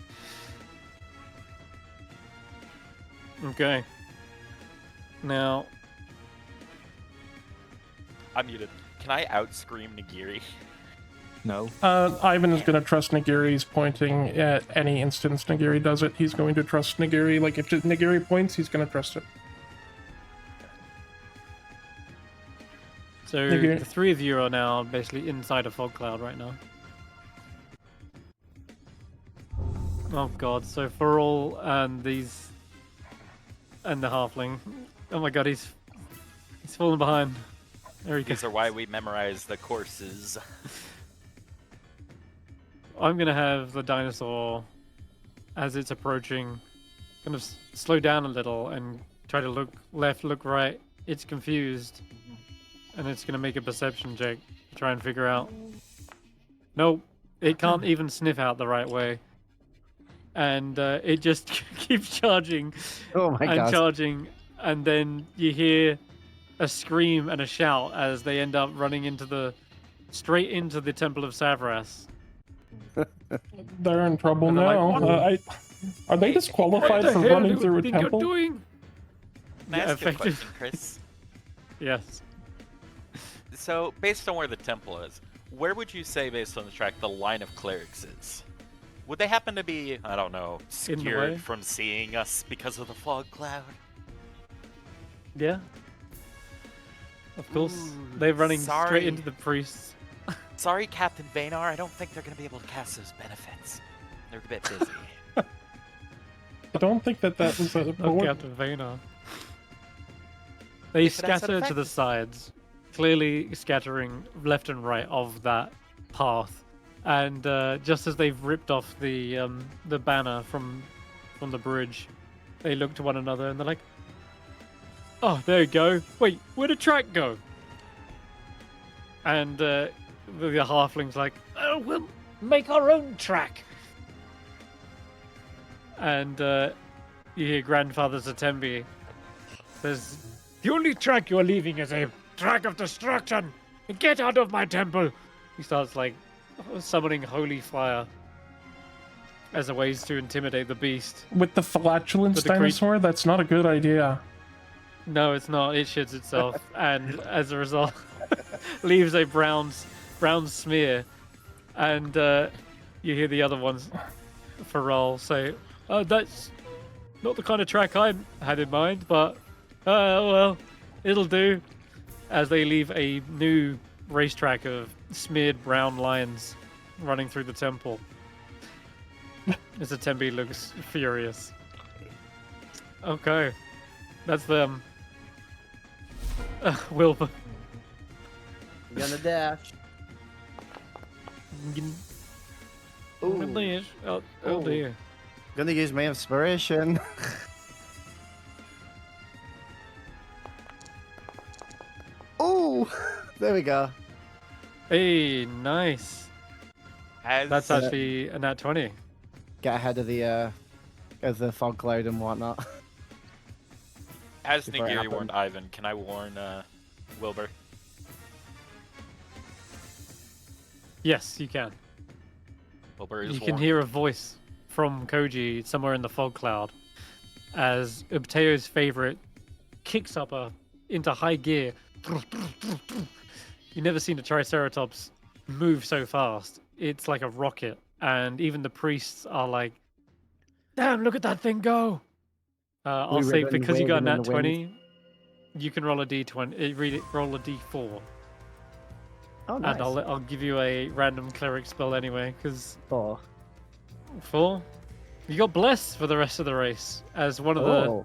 Okay. Now, I'm muted. Can I outscream Nagiri? No. Ivan is going to trust Nagiri's pointing at any instance Nagiri does it. He's going to trust Nagiri. Like, if Nagiri points, he's going to trust it. so Nagiri. the three of you are now basically inside a fog cloud right now. Oh god, so for all and these and the halfling. Oh my god, he's falling behind. There he goes. These are why we memorize the courses. I'm gonna have the dinosaur, as it's approaching, kind of slow down a little and try to look left, look right. It's confused, and it's gonna make a perception check to try and figure out. Nope, it can't even sniff out the right way, and it just keeps charging Oh my and god. charging, and then you hear a scream and a shout as they end up running straight into the Temple of Savras. They're in trouble And they're like, now. "What?" Are they disqualified for running through a temple? You're doing? Can I Yeah, ask you a effective. question, Chris? Yes. So, based on where the temple is, where would you say, based on the track, the line of clerics is? Would they happen to be, I don't know, In the way? skewered from seeing us because of the fog cloud? Yeah. Of course. Ooh, They're running sorry. straight into the priests. Sorry, Captain Vaynar, I don't think they're going to be able to cast those benefits. They're a bit busy. I don't think that was a Oh, board. Captain Vaynar. They If it has an scatter to the effect. sides, clearly scattering left and right of that path. And just as they've ripped off the banner from the bridge, they look to one another and they're like, "Oh, there you go. Wait, where'd the track go?" And the halfling's like, "Oh, we'll make our own track." And you hear Grandfather Zatembi says, "The only track you're leaving is a track of destruction. Get out of my temple." He starts like summoning holy fire as a ways to intimidate the beast. With the flatulence With the dinosaur, that's not a good idea. No, it's not. It shits itself, and as a result, leaves a brown smear. And You hear the other ones, Farrell, say, "Oh, that's not the kind of track I had in mind, but well, it'll do." As they leave a new racetrack of smeared brown lines running through the temple. Mr. Tembi looks furious. Okay, that's them. Wilbur. I'm gonna dash. Ooh. Oh Ooh. dear. Gonna use my inspiration. Ooh, there we go. Hey, nice. Has That's actually a nat 20. Get ahead of the fog cloud and whatnot. As before it Nagiri happened. warned Ivan, can I warn Wilbur? Yes, you can. Wilbur is You warned. can hear a voice from Koji somewhere in the fog cloud as Ubteo's favorite kicks up into high gear. You've never seen a Triceratops move so fast. It's like a rocket, and even the priests are like, "Damn, look at that thing go!" I'll Blue say ribbon because you got a waving in nat the wind. 20, you can roll a d20. Roll a d4, Oh, nice. and I'll give you a random cleric spell anyway. Because 4. 4, you got blessed for the rest of the race as one of Oh,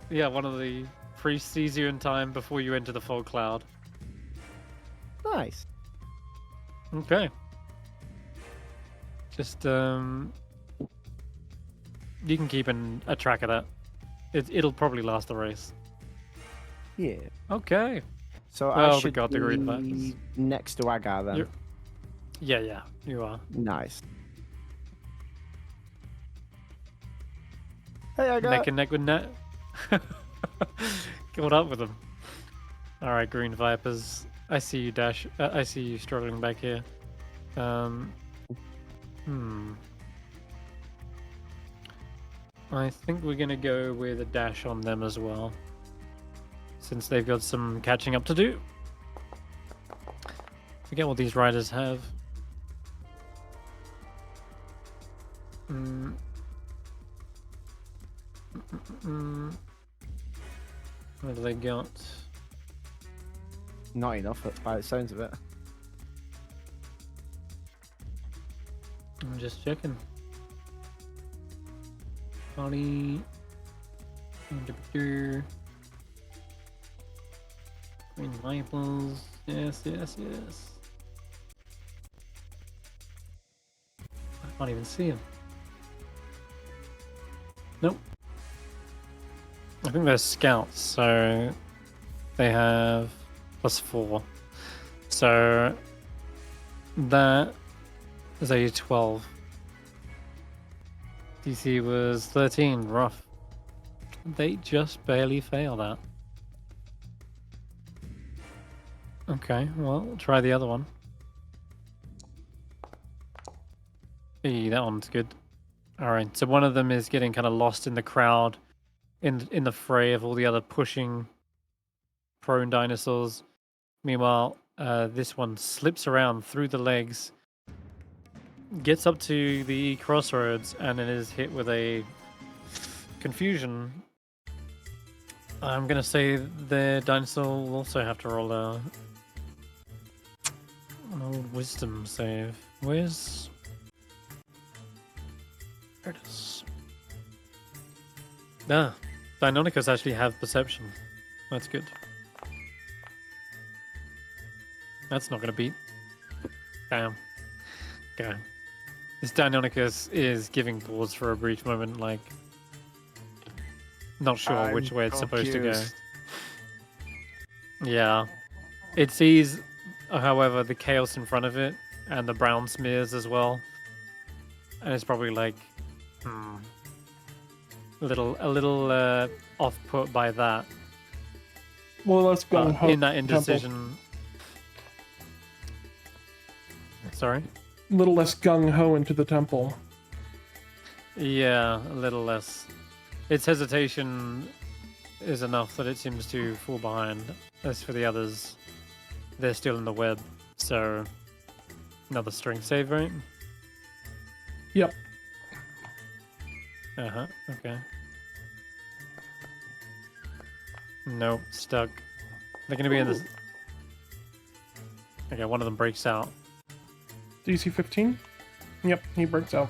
one of the priests sees you in time before you enter the fog cloud. nice. Okay. Just you can keep a track of that. It'll probably last the race. Yeah. Okay. So Well, I we should got the green be vipers. next to Agar then. You're- Yeah, you are. Nice. Hey, Agar. Neck and neck with Nat. Caught up with them. All right, green vipers. I see you, Dash. I see you struggling back here. I think we're gonna go with a dash on them as well, since they've got some catching up to do. Forget what these riders have. What do they got? Not enough by the sounds of it. I'm just checking. Body. Green vipers. Yes, yes, yes. I can't even see them. Nope. I think they're scouts, so they have +4. So that is a 12. DC was 13, rough. They just barely fail that. Okay, well, try the other one. Hey, that one's good. Alright, so one of them is getting kind of lost in the crowd, in the fray of all the other pushing prone dinosaurs. Meanwhile, this one slips around through the legs, gets up to the crossroads, and it is hit with a confusion. I'm gonna say the dinosaur will also have to roll an old wisdom save. Where's... There it is. Ah, Deinonychus actually have perception. That's good. That's not gonna beat. Damn. Okay. This Deinonychus is giving pause for a brief moment, like not sure which way it's supposed to go. Yeah. It sees, however, the chaos in front of it and the brown smears as well. And it's probably like a little off put by that. Well, let's go. In that indecision. Sorry? A little less gung ho into the temple. Yeah, a little less. Its hesitation is enough that it seems to fall behind. As for the others, they're still in the web, so another strength save, right? Yep. Okay. Nope, stuck. They're gonna be in this. Okay, one of them breaks out. DC 15? Yep, he breaks out.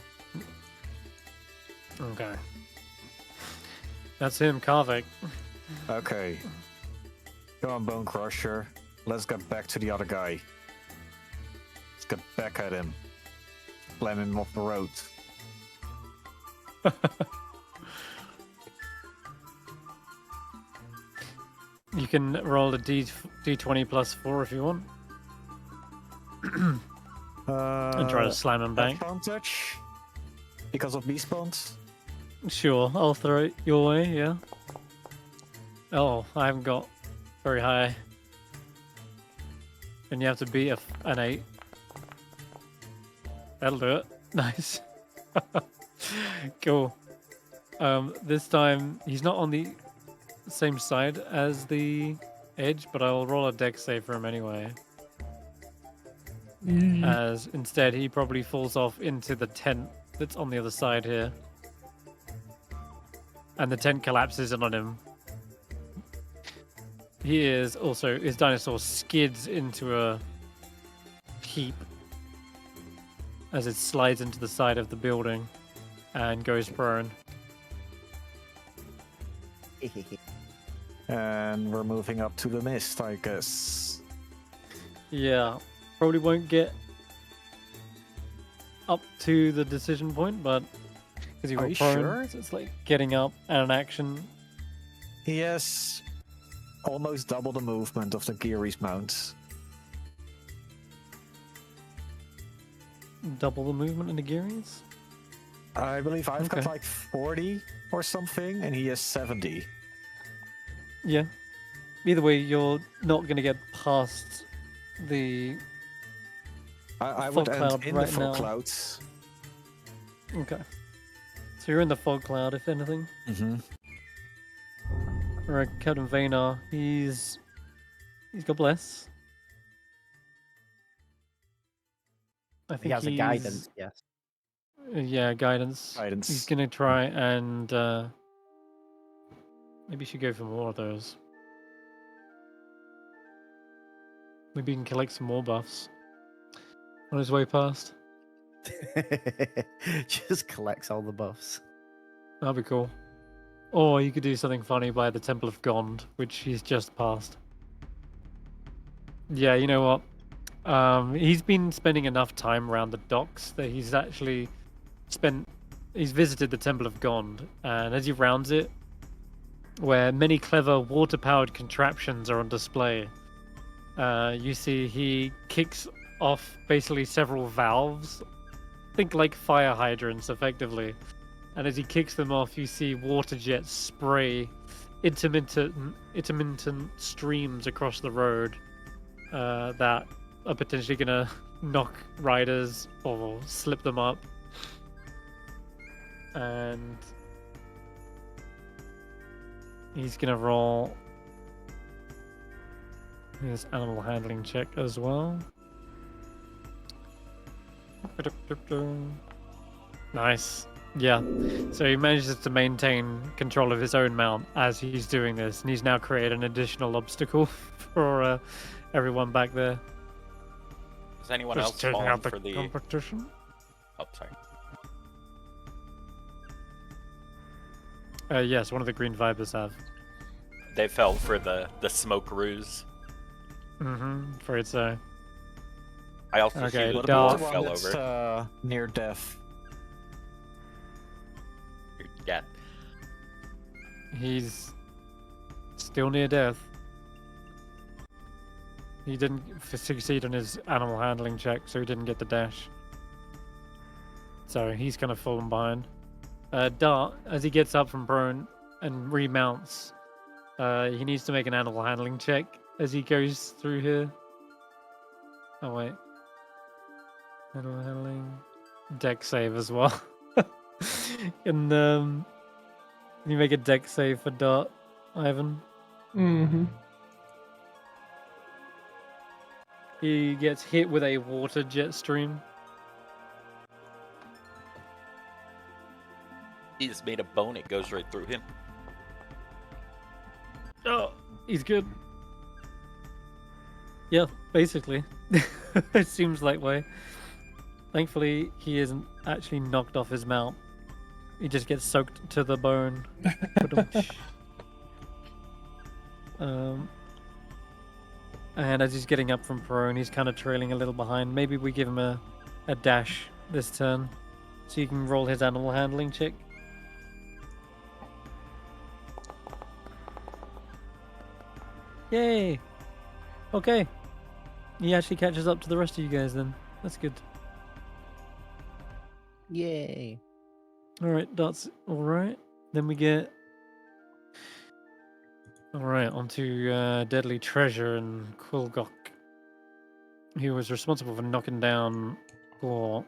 Okay. That's him, Karvik. Okay. Come on, Bone Crusher. Let's get back to the other guy. Let's get back at him. Slam him off the road. You can roll a D20 plus 4 if you want. And try to slam him back. Advantage? Because of beast bonds? Sure, I'll throw it your way, yeah. Oh, I haven't got very high. And you have to beat an 8. That'll do it. Nice. Cool. This time, he's not on the same side as the edge, but I'll roll a dex save for him anyway. As instead, he probably falls off into the tent that's on the other side here. And the tent collapses in on him. He is also, his dinosaur skids into a heap as it slides into the side of the building and goes prone. And we're moving up to the mist, I guess. Yeah, probably won't get up to the decision point, but because he Are got you prone, sure? so it's like getting up and an action. He has almost double the movement of the Nagiri's mount. Double the movement in the Nagiris? I believe I've got Okay. like 40 or something, and he has 70. Yeah. Either way, you're not going to get past the... I Fog would end cloud in right the fog now. clouds. Okay. So you're in the fog cloud, if anything. Mm-hmm. Alright, Captain Vaynar, he's got bless. I think He has a guidance, yes. Yeah, guidance. Guidance. He's gonna try and maybe he should go for more of those. Maybe he can collect some more buffs on his way past. Just collects all the buffs. That'd be cool. Or you could do something funny by the Temple of Gond, which he's just passed. Yeah, you know what? He's been spending enough time around the docks that he's actually he's visited the Temple of Gond, and as he rounds it, where many clever water-powered contraptions are on display, you see he kicks off basically several valves. Think like fire hydrants, effectively. And as he kicks them off, you see water jets spray intermittent streams across the road that are potentially going to knock riders or slip them up. And he's going to roll his animal handling check as well. Nice. Yeah. So he manages to maintain control of his own mount as he's doing this, and he's now created an additional obstacle for everyone back there. Has anyone Just else taking fallen out the for the... competition. Oh, sorry. Yes, one of the green vipers have. They fell for the smoke ruse. Afraid so. I also Okay, see What the about dwarf the one fell that's over. near death? Yeah. He's still near death. He didn't succeed on his animal handling check, so he didn't get the dash. So he's kind of fallen behind. Dart, as he gets up from prone and remounts, he needs to make an animal handling check as he goes through here. Oh wait. Animal handling. Deck save as well. And can you make a deck save for Dart, Ivan? Mm-hmm. He gets hit with a water jet stream. He's made a bone, it goes right through him. Oh, he's good. Yeah, basically. It seems like way. Thankfully, he isn't actually knocked off his mount. He just gets soaked to the bone. And as he's getting up from prone, he's kind of trailing a little behind. Maybe we give him a dash this turn, so you can roll his animal handling check. Yay! Okay. He actually catches up to the rest of you guys then. That's good. Yay. Alright, that's alright. Then we get... Alright, onto Deadly Treasure and Quilgok, who was responsible for knocking down poor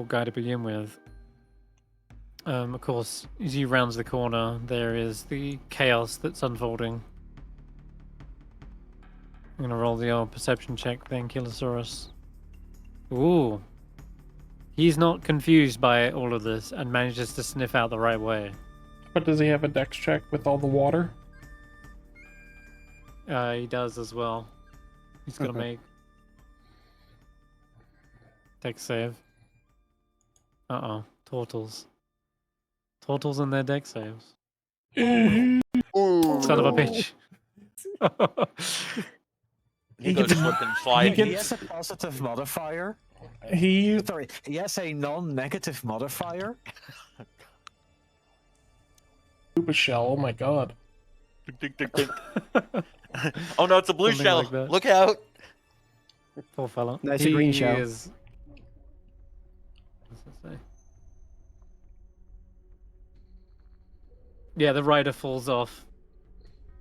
guy to begin with. Of course, as he rounds the corner, there is the chaos that's unfolding. I'm gonna roll the old perception check, then Ankylosaurus. Ooh. He's not confused by all of this and manages to sniff out the right way. But does he have a dex check with all the water? He does as well. He's gonna make dex save. Uh-oh. Turtles. Turtles and their dex saves. Son of a bitch. He goes slip and slide. He has a positive modifier. Sorry, he has a non-negative modifier. Super shell, oh my god. Ding, ding, ding, ding. Oh no, it's a blue Something shell. like that. Look out. Poor fella. No, it's a green shell. What's it say? Yeah, the rider falls off.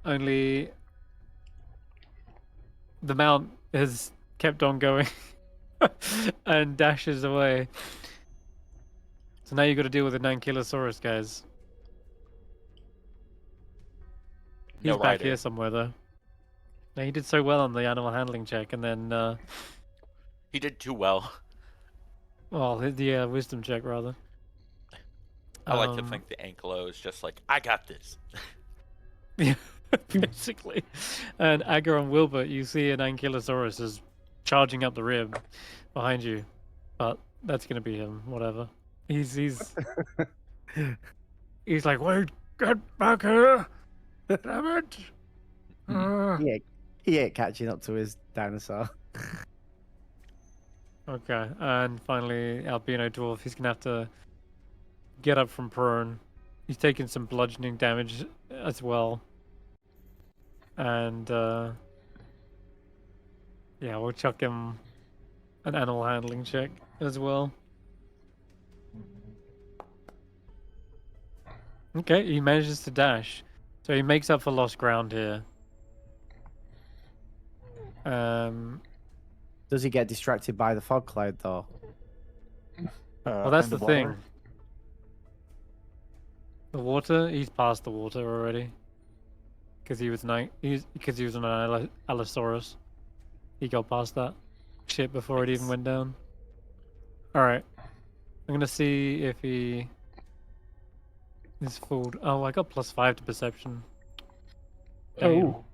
Only the mount has kept on going and dashes away. So now you got to deal with the Ankylosaurus, guys. He's No back rider. here somewhere, though. No, he did so well on the animal handling check, and then, He did too well. well, the wisdom check, rather. I like to think the Ankylo is just like, I got this. Yeah, basically. And Agar and Willbert, you see an Ankylosaurus is charging up the rib behind you, but that's gonna be him. Whatever. He's like, wait, get back here! Damn it! He ain't catching up to his dinosaur. Okay, and finally, Albino Dwarf. He's gonna have to get up from prone. He's taking some bludgeoning damage as well. And yeah, we'll chuck him an animal handling check as well. Okay, he manages to dash. So he makes up for lost ground here. Does he get distracted by the fog cloud, though? Well, that's and the water. thing. The water, he's past the water already. Because he was an Allosaurus. He got past that shit before it even went down. Alright. I'm gonna see if he is fooled. Oh, I got +5 to perception. Damn. Oh.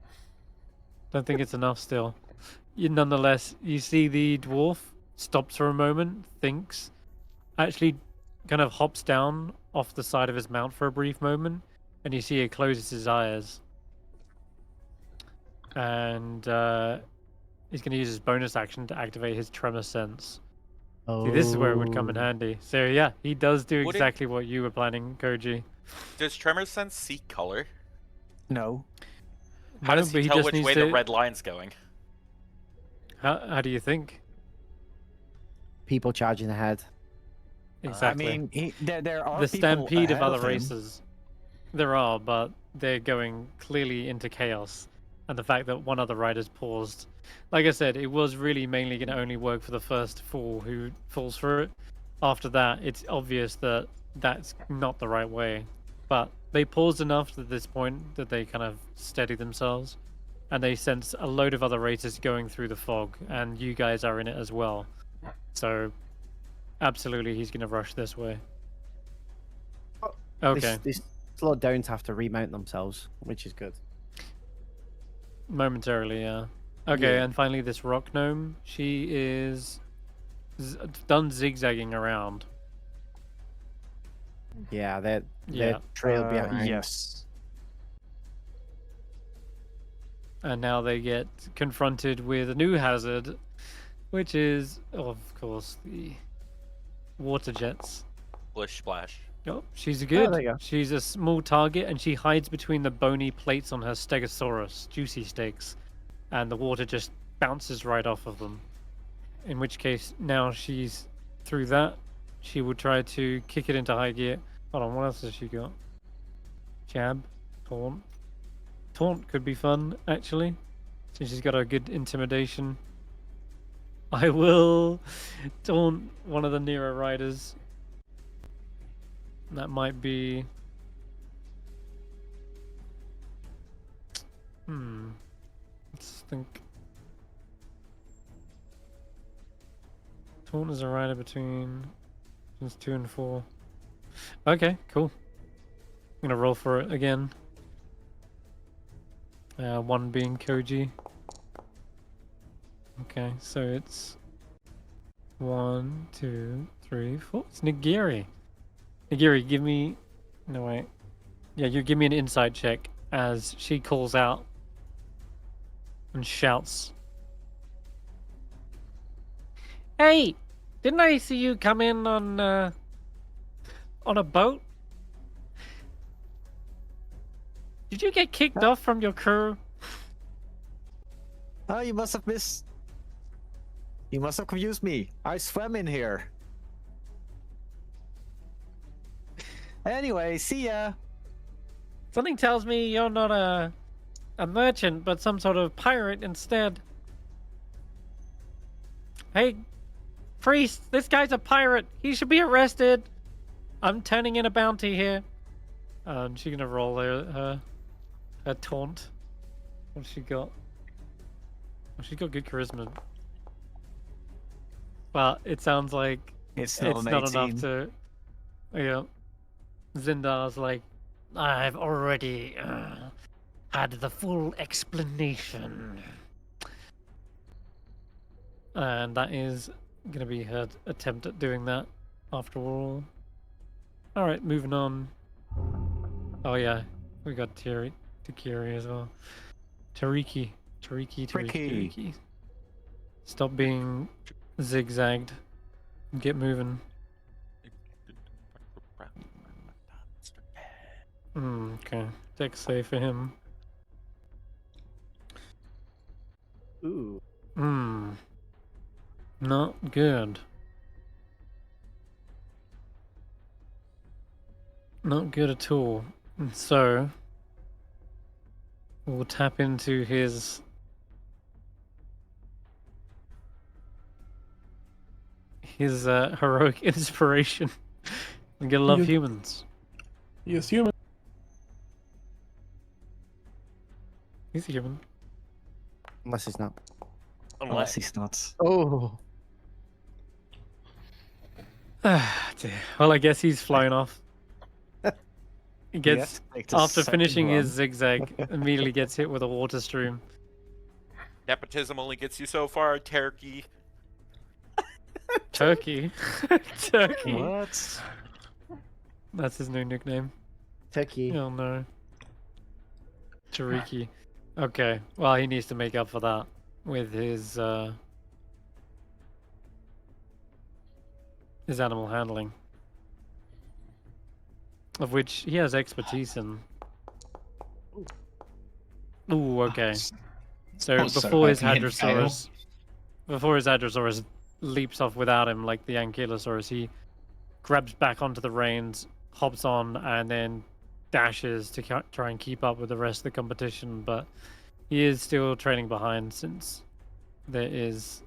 Don't think it's enough still. Nonetheless, you see the dwarf stops for a moment, thinks, actually kind of hops down off the side of his mount for a brief moment, and you see he closes his eyes. And he's going to use his bonus action to activate his tremor sense. Oh. See, this is where it would come in handy. So yeah, he does do Would it- exactly what you were planning, Koji. Does Tremor Sense see color? No. How No, does but he tell just which needs way to... the red line's going? How do you think? People charging ahead. Exactly. I mean, there are The people stampede of ahead other him. races. There are, but they're going clearly into chaos. And the fact that one other rider's paused. Like I said, it was really mainly going to only work for the first fool who falls for it. After that, it's obvious that that's not the right way. But they paused enough at this point that they kind of steady themselves. And they sense a load of other races going through the fog. And you guys are in it as well. So absolutely he's gonna rush this way. Oh, Okay, They slowed down to have to remount themselves, which is good. momentarily, yeah. Okay, Yeah. and finally this rock gnome. She is done zigzagging around. Yeah, their Yeah. trail behind. Yes. And now they get confronted with a new hazard, which is, of course, the water jets. Splish splash. Oh, she's good. there you go. She's a small target, and she hides between the bony plates on her stegosaurus, juicy steaks, and the water just bounces right off of them. In which case, now she's through that. She will try to kick it into high gear. Hold on, what else has she got? Jab, taunt. Taunt could be fun, actually, since she's got a good intimidation. I will taunt one of the Nero riders. That might be... Let's think. Taunt is a rider between 2 and 4. Okay, cool. I'm gonna roll for it again. One being Koji. Okay, so it's 1, 2, 3, 4. It's Nagiri. Nagiri, give me... No, wait. Yeah, you give me an insight check as she calls out and shouts. Hey! Didn't I see you come in on a boat? Did you get kicked off from your crew? Oh, you must have missed. You must have confused me. I swam in here. Anyway, see ya. Something tells me you're not a merchant, but some sort of pirate instead. Hey, priest, this guy's a pirate. He should be arrested. I'm turning in a bounty here. She's gonna roll her taunt. What's she got? Oh, she's got good charisma. Well, it sounds like It's it's not, not an 18. enough to... Yeah. Zindar's like, I've already had the full explanation. And that is going to be her attempt at doing that after all. Alright, moving on. Oh yeah, we got Takiri as well. Tariki. Tricky. Stop being zigzagged. Get moving. Okay. Dex save for him. Ooh. Not good. Not good at all. And so we'll tap into his heroic inspiration. I'm gonna love Yeah. humans. Yes, human. He's a human. Unless it's not. Unless he's not. Oh. Dear. Well, I guess he's flown off. He gets, after finishing his zigzag, immediately gets hit with a water stream. Nepotism only gets you so far, Turkey. Turkey? Turkey. What? That's his new nickname. Turkey. Oh no. Tariki. Okay, well, he needs to make up for that with his animal handling, of which he has expertise in. Ooh, okay. So Also before his hoping it'd fail. Hadrosaurus leaps off without him like the Ankylosaurus, he grabs back onto the reins, hops on, and then dashes to try and keep up with the rest of the competition, but he is still trailing behind since there is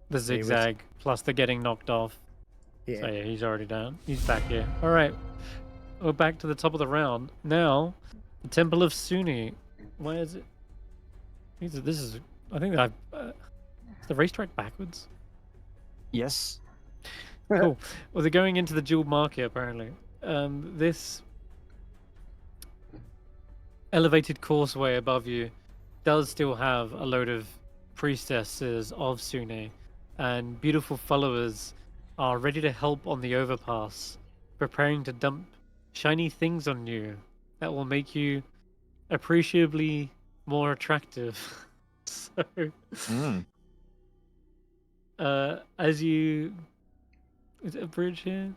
the zigzag plus the getting knocked off. Yeah. So yeah, he's already down. He's back here. All right, we're back to the top of the round now. The Temple of Suni. Where is it? This is. I think I've. Is the racetrack backwards? Yes. Cool. Well, they're going into the jeweled market apparently. This elevated causeway above you does still have a load of priestesses of Sune, and beautiful followers are ready to help on the overpass, preparing to dump shiny things on you that will make you appreciably more attractive. So, Mm. as you... Is it a bridge here?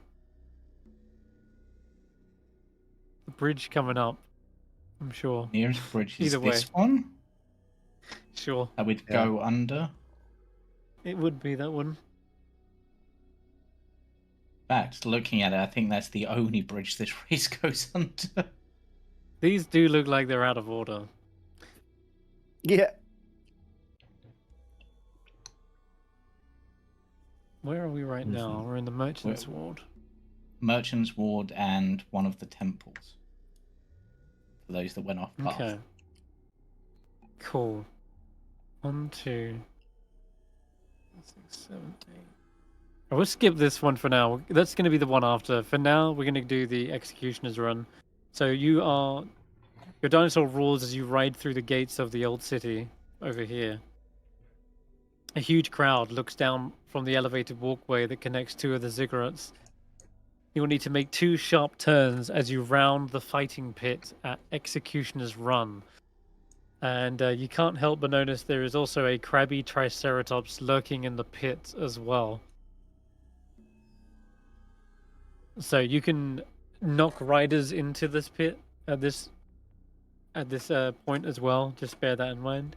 The bridge coming up, I'm sure. Nearest bridge is Either way. this one. Sure. That would Yeah. go under. It would be that one. In fact, looking at it, I think that's the only bridge this race goes under. These do look like they're out of order. Yeah. Where are we right now? We're in the Merchant's Ward. Merchant's Ward and one of the temples. For those that went off path. Okay. Cool. 1, 2, 6, 7, 8. I will skip this one for now. That's going to be the one after. For now, we're going to do the Executioner's Run. So your dinosaur roars as you ride through the gates of the old city over here. A huge crowd looks down from the elevated walkway that connects two of the ziggurats. You will need to make 2 sharp turns as you round the fighting pit at Executioner's Run. And you can't help but notice there is also a crabby triceratops lurking in the pit as well. So you can knock riders into this pit at this point as well. Just bear that in mind.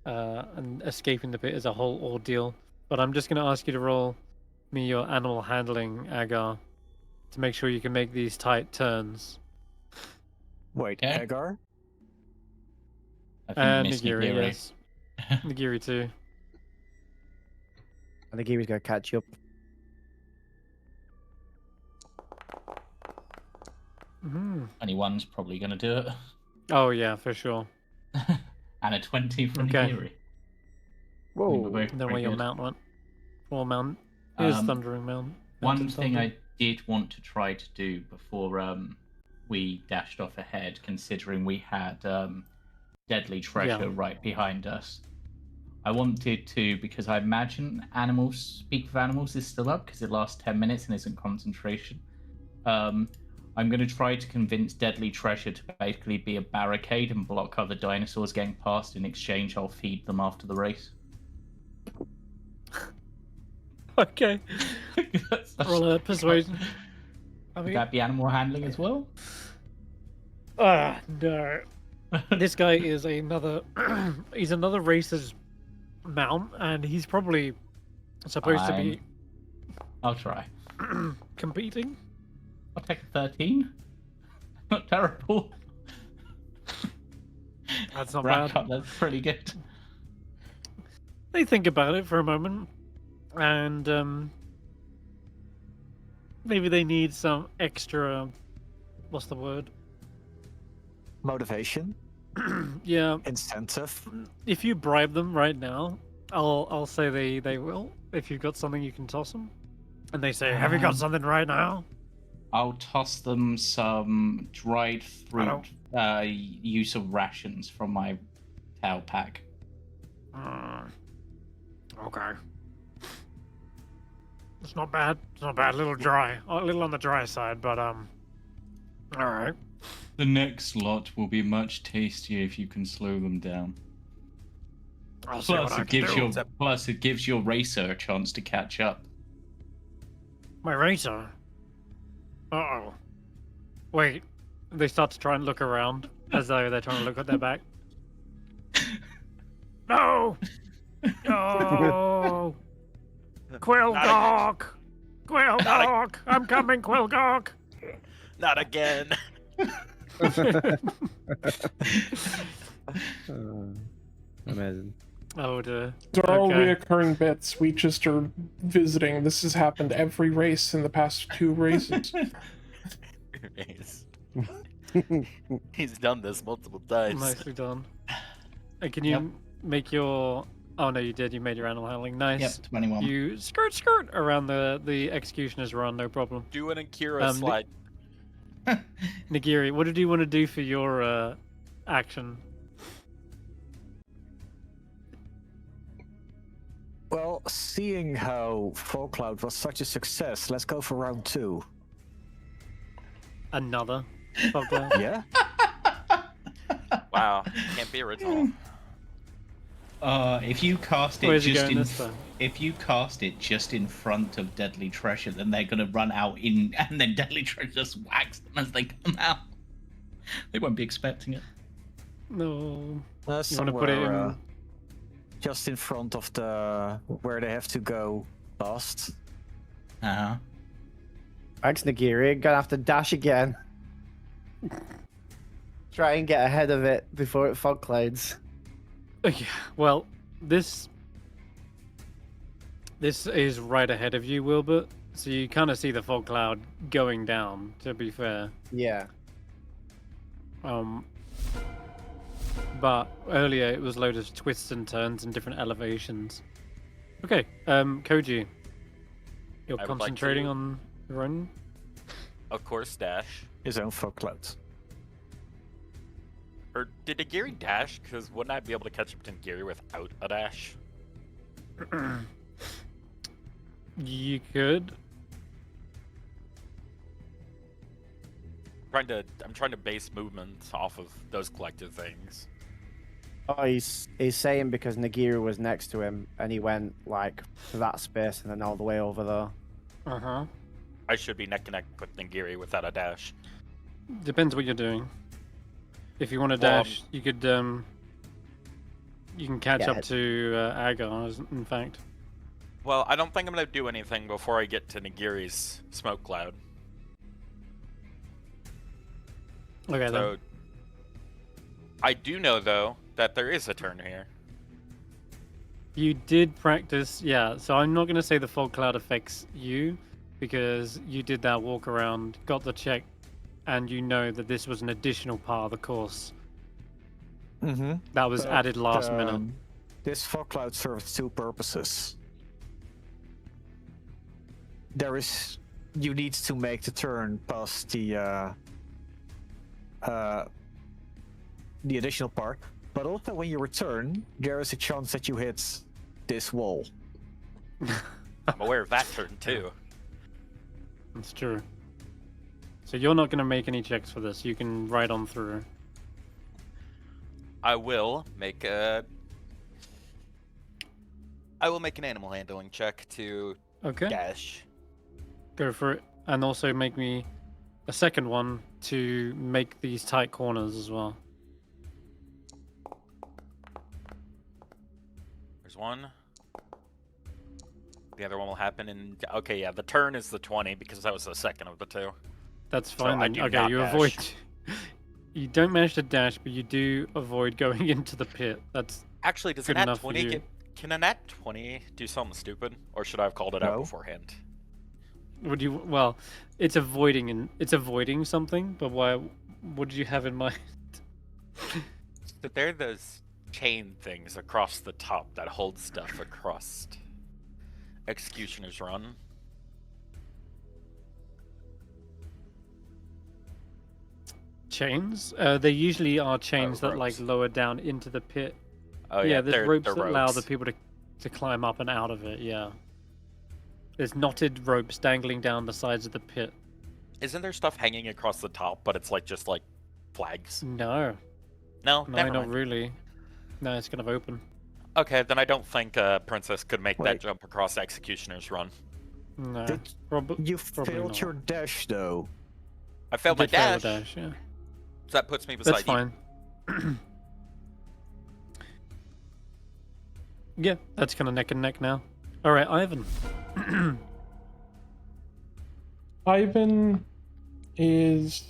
And escaping the pit is a whole ordeal. But I'm just going to ask you to roll me your animal handling, Agar, to make sure you can make these tight turns. Wait, Okay. Agar? I think And you missed Nagiri, Nagiri. yes. Nagiri too. I think he was going to catch you up. Mm. 21's probably going to do it. Oh yeah, for sure. And a 20 from Okay. Nagiri. Whoa. We're both Then where pretty your good. mount went. Or mount is Um, Thundering Mount. One Mountain thing Thunder. I did want to try to do before we dashed off ahead, considering we had deadly treasure Yeah. right behind us. I wanted to, because I imagine Speak of Animals is still up because it lasts 10 minutes and isn't concentration. I'm going to try to convince Deadly Treasure to basically be a barricade and block other dinosaurs getting past. In exchange, I'll feed them after the race. Okay. That's- Roll a persuasion. Would that be animal handling as well? No. This guy is another he's another racer's mount, and he's probably supposed to be I'll try. competing. I'll take a 13. Not terrible. That's not Rack bad. up, that's pretty good. They think about it for a moment, and maybe they need some extra. What's the word? Motivation? Yeah, Incentive? if you bribe them right now, I'll say they will. If you've got something you can toss them, and they say, "Have you got something right now?" I'll toss them some dried fruit, don't- use of rations from my tail pack. Okay. It's not bad. It's not bad. A little dry. A little on the dry side, but all right. The next lot will be much tastier if you can slow them down. I'll see what Plus, I it can gives do. gives your racer a chance to catch up. My racer. Uh-oh. Wait. They start to try and look around as though they're trying to look at their back. No! No! Quillgawk! Quillgawk! I'm coming, Quillgawk! Not again. Amazing. Oh dear. They're all Okay. reoccurring bits. We just are visiting. This has happened every race in the past 2 races. He's done this multiple times. Nicely done. Can you make your Oh no, you did. You made your animal handling. Nice. Yep, 21. You skirt around the executioner's run, no problem. Do an Akira Um, slide. Nagiri, what did you want to do for your action? Well, seeing how Fog Cloud was such a success, let's go for round 2. Another fog cloud? Yeah? Wow, can't be original. If you cast it Where's he just going in, this time? if you cast it just in front of Deadly Treasure, then they're gonna run out in, and then Deadly Treasure just whacks them as they come out. They won't be expecting it. No. You want to Somewhere, put it in? just in front of the where they have to go past. Uh-huh. Thanks, Nagiri. Gonna have to dash again. Try and get ahead of it before it fog clouds. Yeah. Well, this is right ahead of you, Wilbert. So you kind of see the fog cloud going down. To be fair. Yeah. But earlier it was loads of twists and turns and different elevations. Okay, Koji, you're I would like concentrating to- on the run. Of course, dash. His own Fog Cloud. Or did Nagiri dash? Because wouldn't I be able to catch up to Nagiri without a dash? You could. I'm trying to base movement off of those collective things. Oh, he's saying because Nagiri was next to him and he went like to that space and then all the way over there. Uh-huh. I should be neck and neck with Nagiri without a dash. Depends what you're doing. If you want to Well, dash, you could you can catch Yeah. up to Agar, in fact. Well, I don't think I'm gonna do anything before I get to Nagiri's smoke cloud. Okay, So then. I do know though that there is a turn here. You did practice, yeah. So I'm not going to say the fog cloud affects you because you did that walk around, got the check, and you know that this was an additional part of the course Mm-hmm. that was added last minute. This Fog Cloud serves two purposes. You need to make the turn past the additional part, but also when you return, there is a chance that you hit this wall. I'm aware of that turn too. That's true. So you're not going to make any checks for this. You can ride on through. I will make an animal handling check to Okay, dash. go for it. And also make me a second one to make these tight corners as well. There's one. The other one will happen in. Okay, yeah, the turn is the 20 because that was the second of the two. That's So fine I then. do Okay, not you dash. avoid. You don't manage to dash, but you do avoid going into the pit. That's Actually, does Good a nat enough for 20 you. get? Can a nat 20 do something stupid, or should I have called it out No. beforehand? would you? Well, it's avoiding something. But why? What did you have in mind? But there are those chain things across the top that hold stuff across Executioner's Run. Chains? They usually are chains that like ropes. lower down into the pit. Oh yeah, yeah, there's they're ropes they're that allow the ropes. people to climb up and out of it. Yeah. There's knotted ropes dangling down the sides of the pit. Isn't there stuff hanging across the top, but it's like just like flags? No, No, no, never not mind. really. No, it's kind of open. Okay, then I don't think Princess could make that Wait. jump across Executioner's Run. No, Did probably. You Probably failed not. your dash though. I failed my dash, Yeah, so that puts me beside that's you. fine. Yeah, that's kind of neck and neck now. All right, Ivan. Ivan is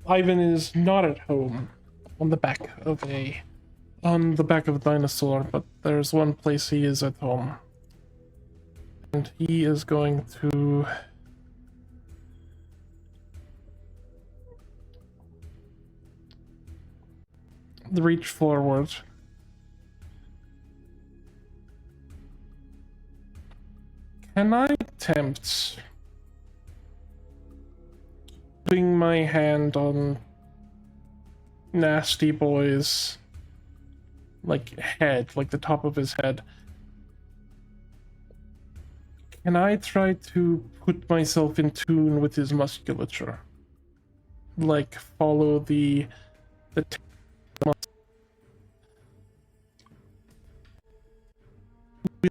Ivan is not at home on the back of a dinosaur, but there's one place he is at home. And he is going to reach forward. Can I attempt putting my hand on Nasty Boy's head, like the top of his head? Can I try to put myself in tune with his musculature? Like follow the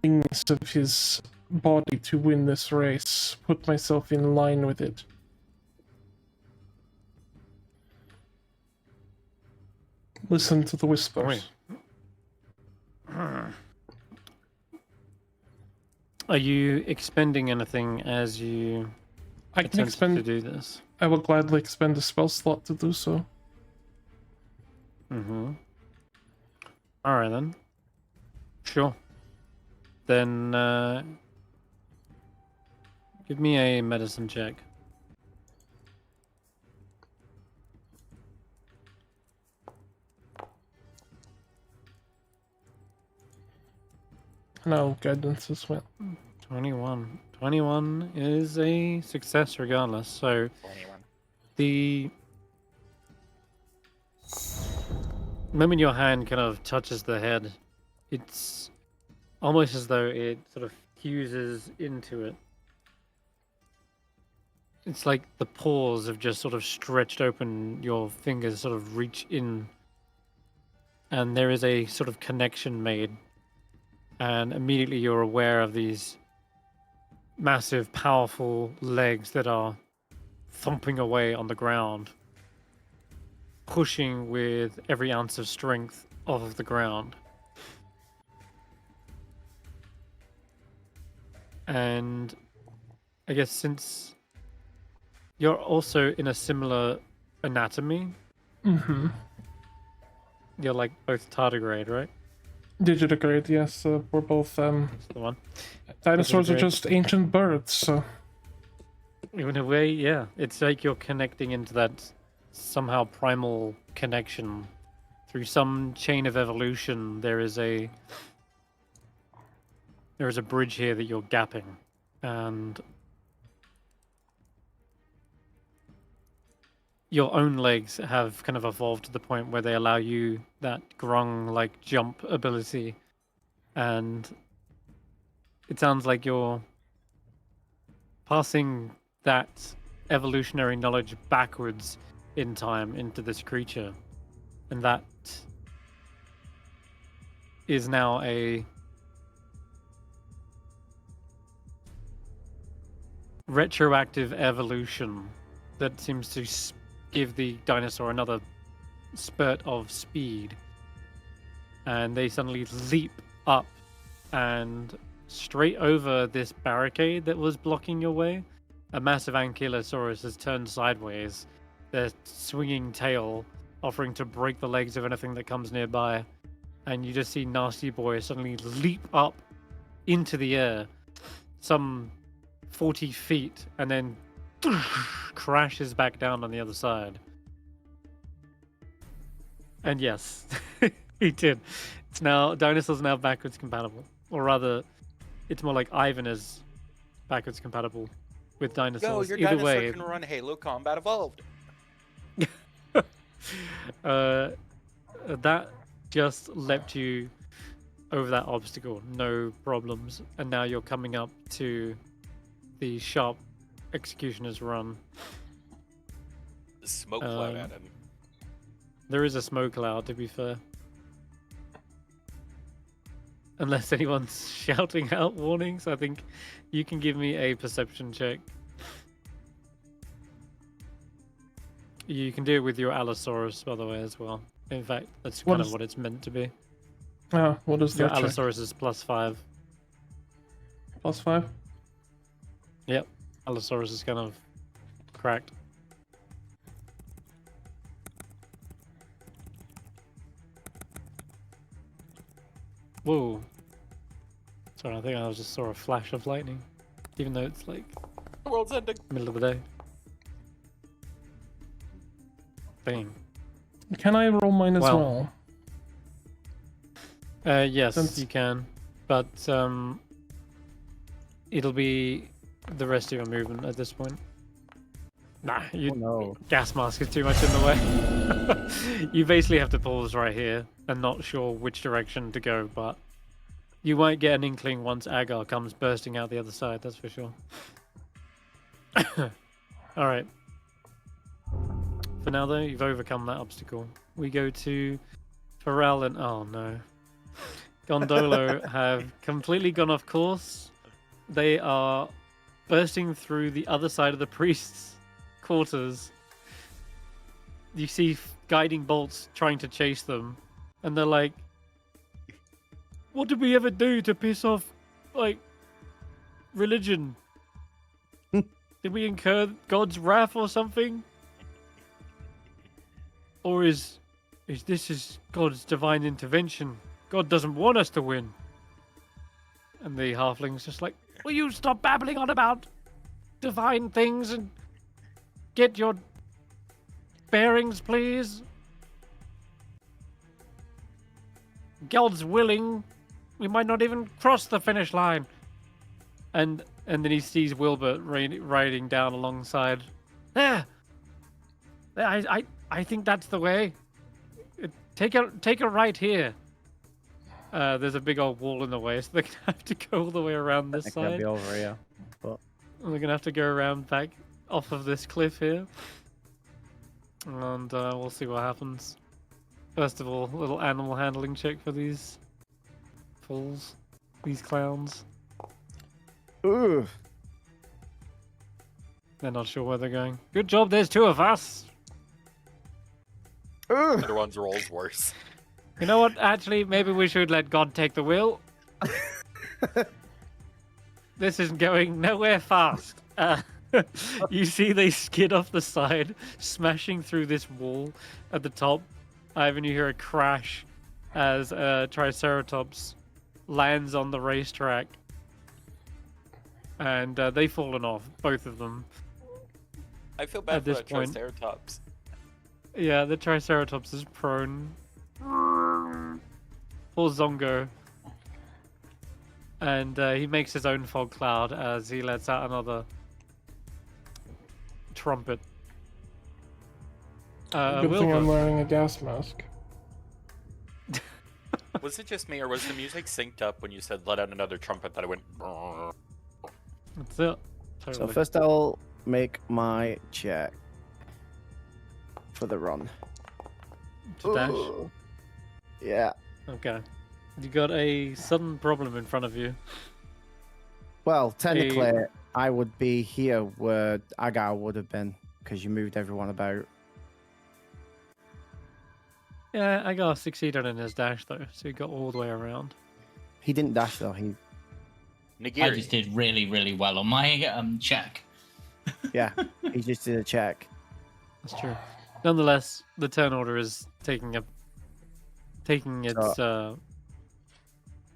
willingness of his body to win this race, put myself in line with it. Listen to the whispers. Are you expending anything as you I can attempt expend. to do this? I will gladly expend a spell slot to do so. Mm-hmm. Alright then. Sure. Then, give me a medicine check. No, guidance as well. 21. 21 is a success regardless. So, the moment your hand kind of touches the head, it's almost as though it sort of fuses into it. It's like the pores have just sort of stretched open, your fingers sort of reach in, and there is a sort of connection made. And immediately you're aware of these massive, powerful legs that are thumping away on the ground, pushing with every ounce of strength of the ground. And I guess since you're also in a similar anatomy, Mm-hmm. you're like both tardigrade, right? Digitigrade, yes. We're both That's the one. dinosaurs are Digitigrade. just ancient birds, so In a way, yeah. It's like you're connecting into that somehow primal connection. Through some chain of evolution, there is a bridge here that you're gapping. And your own legs have kind of evolved to the point where they allow you that grung-like jump ability. And it sounds like you're passing that evolutionary knowledge backwards in time into this creature. And that is now a retroactive evolution that seems to give the dinosaur another spurt of speed. And they suddenly leap up and straight over this barricade that was blocking your way. A massive ankylosaurus has turned sideways, their swinging tail offering to break the legs of anything that comes nearby. And you just see Nasty Boy suddenly leap up into the air, some 40 feet, and then crashes back down on the other side. And yes, he did. It's now, dinosaurs now backwards compatible. Or rather, it's more like Ivan is backwards compatible with Go, dinosaurs. your Either dinosaur way, can run Halo Combat Evolved. that just leapt you over that obstacle, no problems. And now you're coming up to the sharp executioner's run. The smoke cloud Um, at him. There is a smoke cloud, to be fair. Unless anyone's shouting out warnings, I think you can give me a perception check. You can do it with your Allosaurus, by the way, as well. In fact, that's What kind of is- what it's meant to be. what is Your that check? Allosaurus is +5. +5? Yep, Allosaurus is kind of cracked. Whoa. Sorry, I think I just saw a flash of lightning. even though it's like The world's ending. middle of the day. Bang. Can I roll mine as Well. well? Yes, Since- you can, but it'll be the rest of your movement at this point. Nah, you Oh no. gas mask is too much in the way. You basically have to pause right here and not sure which direction to go, but you won't get an inkling once Agar comes bursting out the other side, that's for sure. Alright. For now though, you've overcome that obstacle. We go to Pharrell and oh no. Gondolo have completely gone off course. They are bursting through the other side of the priest's quarters. You see guiding bolts trying to chase them, and they're like, what did we ever do to piss off, like, religion? Did we incur God's wrath or something? Or is this God's divine intervention? God doesn't want us to win. And the halfling's just like, will you stop babbling on about divine things and get your bearings, please? God's willing. We might not even cross the finish line. And then he sees Willbert riding down alongside. There. I think that's the way. Take a right here. There's a big old wall in the way, so they're gonna have to go all the way around this It can side. be over here. But We're gonna have to go around back off of this cliff here, and we'll see what happens. First of all, a little animal handling check for these fools, these clowns. ooh, They're not sure where they're going. Good job, there's two of us. ooh. Other one's rolls worse. You know what? Actually, maybe we should let God take the wheel. This isn't going nowhere fast. You see they skid off the side, smashing through this wall at the top. Ivan, you hear a crash as a Triceratops lands on the racetrack. And they've fallen off, both of them. I feel bad At for this that point- Triceratops. Yeah, the Triceratops is prone. Poor Zongo. And he makes his own fog cloud as he lets out another trumpet. Good thing I'm Willbert. wearing a gas mask. Was it just me, or was the music synced up when you said let out another trumpet that I went? "Brrr"? That's it. So Totally. first I'll make my check for the run. To dash. Ooh. Yeah. Okay. You got a sudden problem in front of you. Well, technically, I would be here where Agar would have been because you moved everyone about. Yeah, I got succeeded in his dash though, so he got all the way around. He didn't dash though. He, I Nagiri. just did really, really well on my check. yeah, he just did a check. That's true. Nonetheless, the turn order is taking its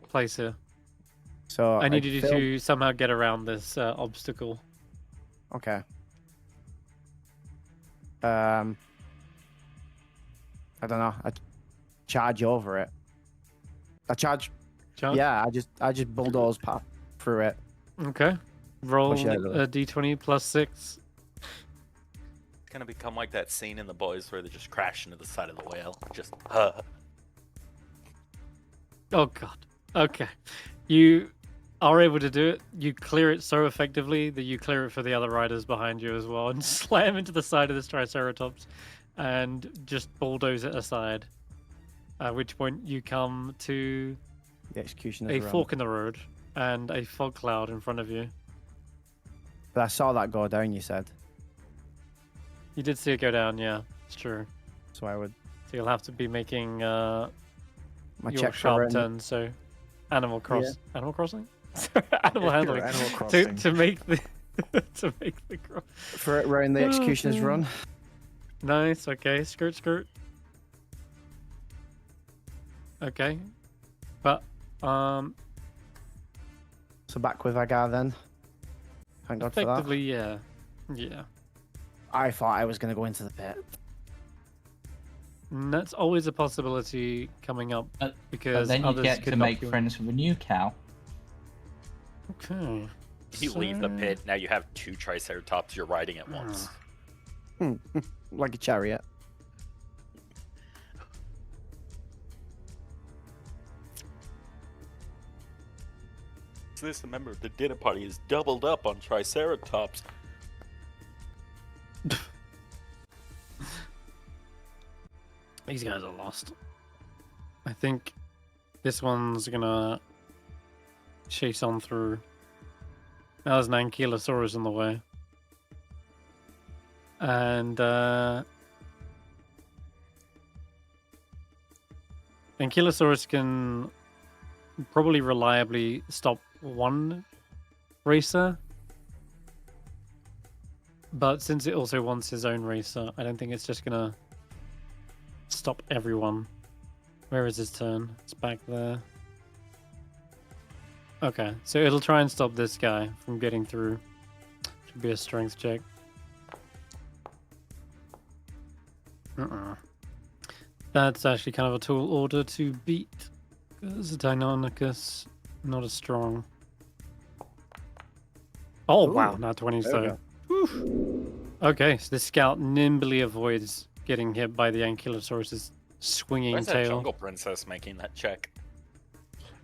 place here. So I needed you failed- to somehow get around this obstacle. Okay. I don't know. I charge over it. I charge. John? Yeah, I just bulldoze past through it. Okay. Roll Push it out of the way. a d20 plus 6. It's gonna become like that scene in The Boys where they just crash into the side of the whale. Just, Oh god. Okay. You are able to do it. You clear it so effectively that you clear it for the other riders behind you as well and slam into the side of this Triceratops and just bulldoze it aside. At which point you come to The execution a is fork in the road and a fog cloud in front of you. But I saw that go down. You said You did see it go down, yeah. It's true. so. I would So you'll have to be making my your check for sharp round- turn, so Animal Crossing? Animal Yeah, handling. Animal To Crossing. to make the to make the cross. for it round the executioner's Okay. run. Nice, okay. Skirt. Okay. But So back with Agar then. Thank God for that. Effectively, yeah. Yeah. I thought I was going to go into the pit. And that's always a possibility coming up But because then you others get could to knock make you in. friends with a new cow. Okay. You leave the So- pit, now you have 2 Triceratops you're riding at once. Like a chariot. So this, remember, the dinner party is doubled up on Triceratops. These guys are lost. I think this one's gonna chase on through. Now there's an Ankylosaurus in the way. And Ankylosaurus can probably reliably stop one racer. But since it also wants his own racer, I don't think it's just gonna stop everyone. Where is his turn? It's back there. Okay, so it'll try and stop this guy from getting through. Should be a strength check. That's actually kind of a tall order to beat. Because Deinonychus not as strong. Oh wow, not 20 There we so. Whew. Okay, so this scout nimbly avoids getting hit by the Ankylosaurus's swinging Where's that tail. jungle princess making that check?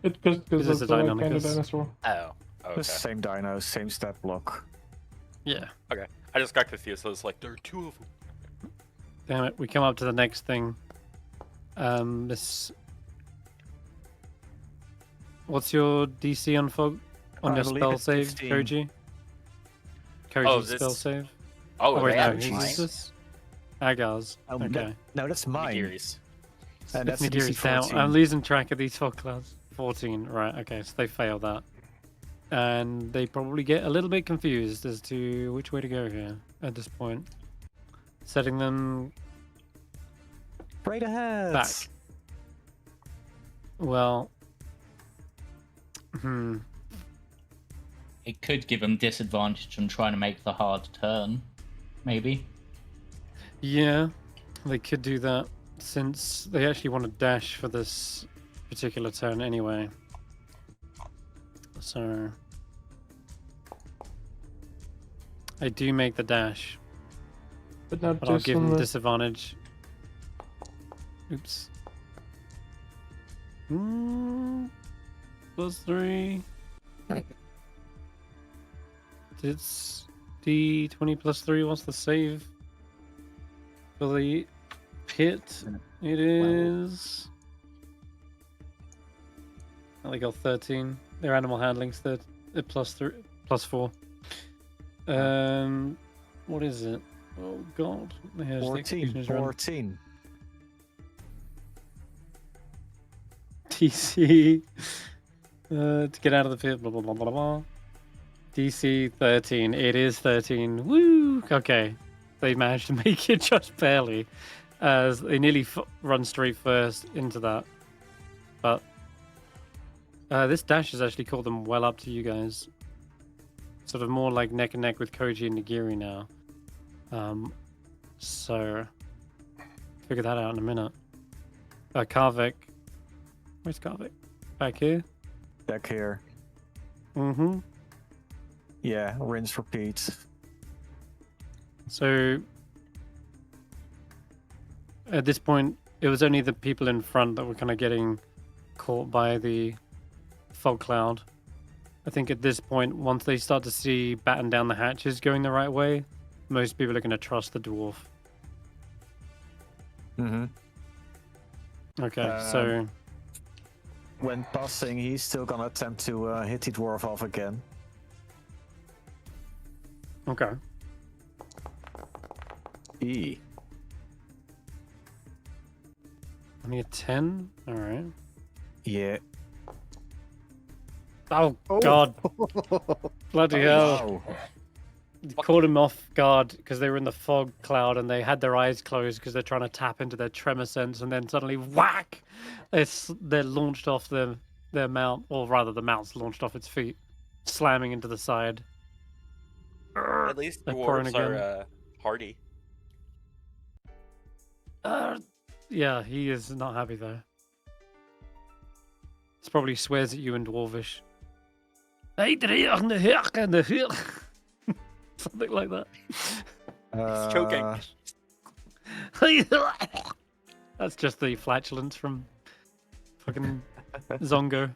It's Is because this it's a a kind of Deinonychus? dinosaur. Oh, okay. The same dino, same stat block. Yeah. Okay, I just got confused. So it's like, there are 2 of them. Damn it, we come up to the next thing. This. What's your DC on fog? On I your believe spell it's save, 15. Koji? Koji's Oh, this- spell save? Oh, wait, they no, have who's mine? this? Agar's. Oh, Okay. no, that's mine. Nagiri's. And that's Nagiri DC down. 14. I'm losing track of these fog clouds. 14, right, okay, so they fail that. And they probably get a little bit confused as to which way to go here at this point. Setting them Right ahead. back. Well, It could give them disadvantage on trying to make the hard turn, maybe. yeah, they could do that since they actually want to dash for this particular turn anyway. So I do make the dash, But not but I'll just give on them the... disadvantage. Oops. +3. It's D20 +3. What's the save for the pit? It is. Oh, they got 13. Their animal handling's +3, +4. What is it? Oh God. Here's the 14. executioner's run. 14. DC to get out of the pit. Blah blah blah blah blah. DC 13. It is 13. Woo! Okay, they managed to make it just barely, as they nearly run straight first into that. But this dash has actually caught them well up to you guys. Sort of more like neck and neck with Koji and Nagiri now. So figure that out in a minute. Karvik. Where's Karvik? Back here. Back here. Mm-hmm. Yeah, rinse, repeat. So at this point, it was only the people in front that were kind of getting caught by the fog cloud. I think at this point, once they start to see batten down the hatches going the right way, most people are going to trust the dwarf. Mm-hmm. Okay, so When passing, he's still gonna attempt to hit the dwarf off again. okay. E. Only a 10. All right. Yeah. Oh God! Bloody hell! Wow. Caught him off guard because they were in the fog cloud and they had their eyes closed because they're trying to tap into their tremor sense, and then suddenly whack! They're launched off their mount, or rather, the mount's launched off its feet, slamming into the side. At least They're pouring dwarves are again. hardy. Yeah, he is not happy though. He probably swears at you in Dwarvish. Something like that. He's choking. That's just the flatulence from fucking Zongo.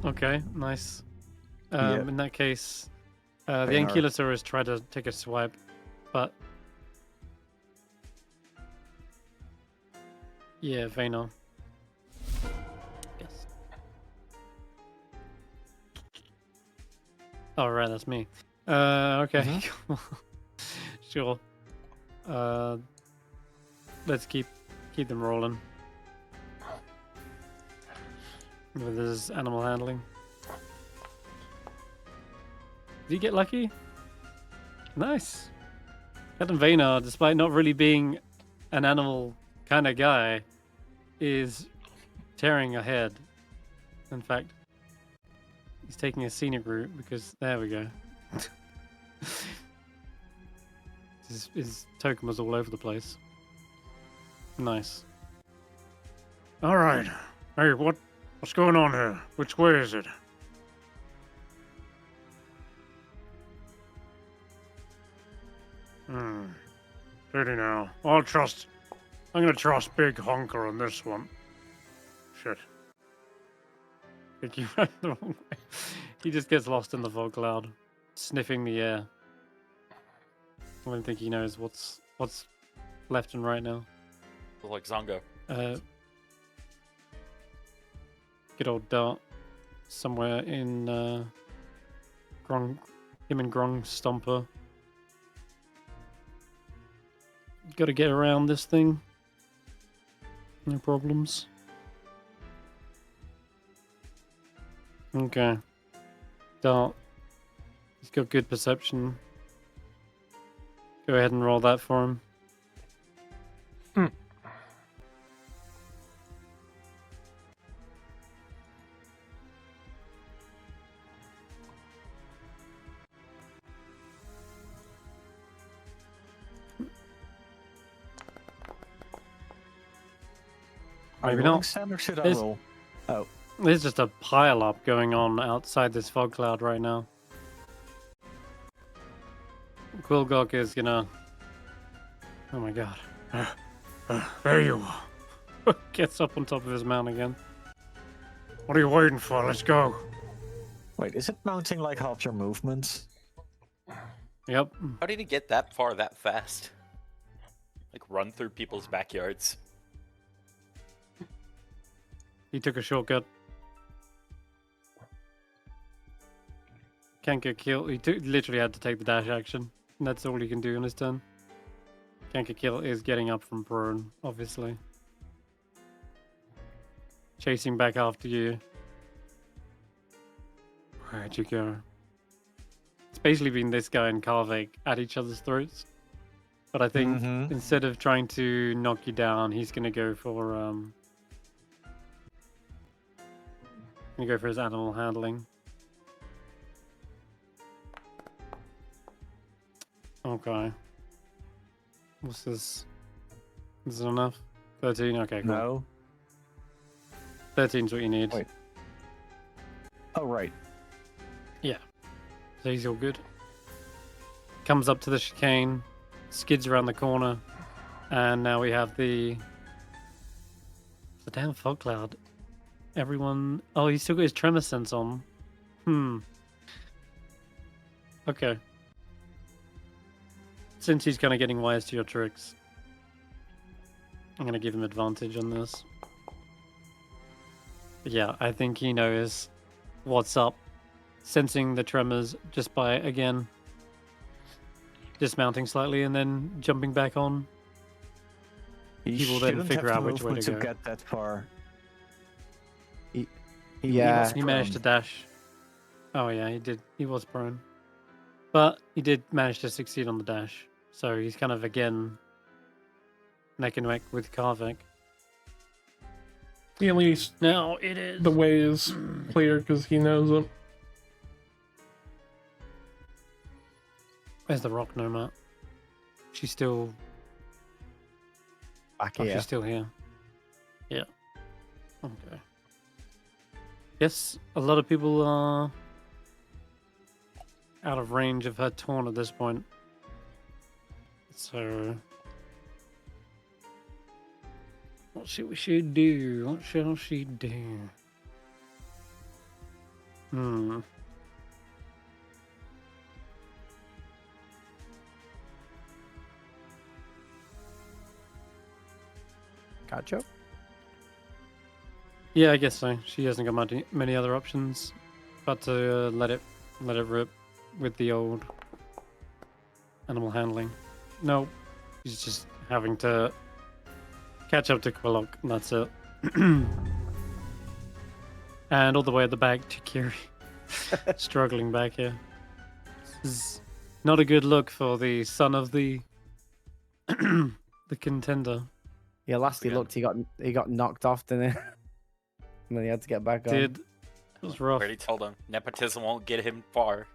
Okay, nice. Yep. In that case, the Fenar. Ankylosaurus tried to take a swipe, but yeah, Fenar. Yes. Oh right, that's me. Okay. Sure. Let's keep them rolling. With his animal handling. Did he get lucky? Nice. Captain Vaynar, despite not really being an animal kind of guy, is tearing ahead. In fact, he's taking a scenic route because there we go. His token was all over the place. Nice. All right. Hey, what's going on here? Which way is it? Steady now. I'm gonna trust Big Honker on this one. Shit. I think he ran the wrong way. He just gets lost in the fog cloud, sniffing the air. I don't think he knows what's left and right now. Like Zongo. Good old Dart. Somewhere in Grong, him and Grong Stomper. Got to get around this thing. No problems. Okay. Dart. He's got good perception. Go ahead and roll that for him. Are you Maybe rolling not. sand or should I There's- roll? Oh, There's just a pile up going on outside this fog cloud right now. Quilgok is gonna. Oh my god. There you are. Gets up on top of his mount again. What are you waiting for? Let's go. wait, is it mounting like half your movement? Yep. How did he get that far that fast? Like run through people's backyards. He took a shortcut. Can't get killed. He literally had to take the dash action. And that's all he can do on his turn. Can't get killed is getting up from prone, obviously. Chasing back after you. Where'd you go? It's basically been this guy and Karvik at each other's throats. But I think Mhm. instead of trying to knock you down, he's gonna go for his animal handling. Okay. What's this? Is it enough? 13? Okay, cool. No. 13's what you need. Wait. Oh, right. So he's all good. Comes up to the chicane, skids around the corner, and now we have the damn fog cloud. Everyone. Oh, he's still got his tremor sense on. Okay. Since he's kind of getting wise to your tricks, I'm gonna give him advantage on this. But yeah, I think he knows what's up. Sensing the tremors just by, again, dismounting slightly and then jumping back on. He will then shouldn't figure have out the which way movement to go. get that far. Yeah. He managed to dash. Oh yeah, he did. He was prone. But he did manage to succeed on the dash. So he's kind of, again, neck and neck with Karvik. At least Now it is. the way is clear because he knows it. Where's the rock nomad? She's still. Back Oh, here. she's still here. Yeah. Okay. Yes, a lot of people are out of range of her taunt at this point. So, what should she do? What shall she do? Hmm. Catch up. Yeah, I guess so. She hasn't got many other options, but to let it rip with the old animal handling. No, she's just having to catch up to Quillock, and that's it. And all the way at the back to Kiri, struggling back here. This is not a good look for the son of the the contender. Yeah, last he Again. looked, he got knocked off, didn't he? And then he had to get back on. It was rough. Already told him nepotism won't get him far.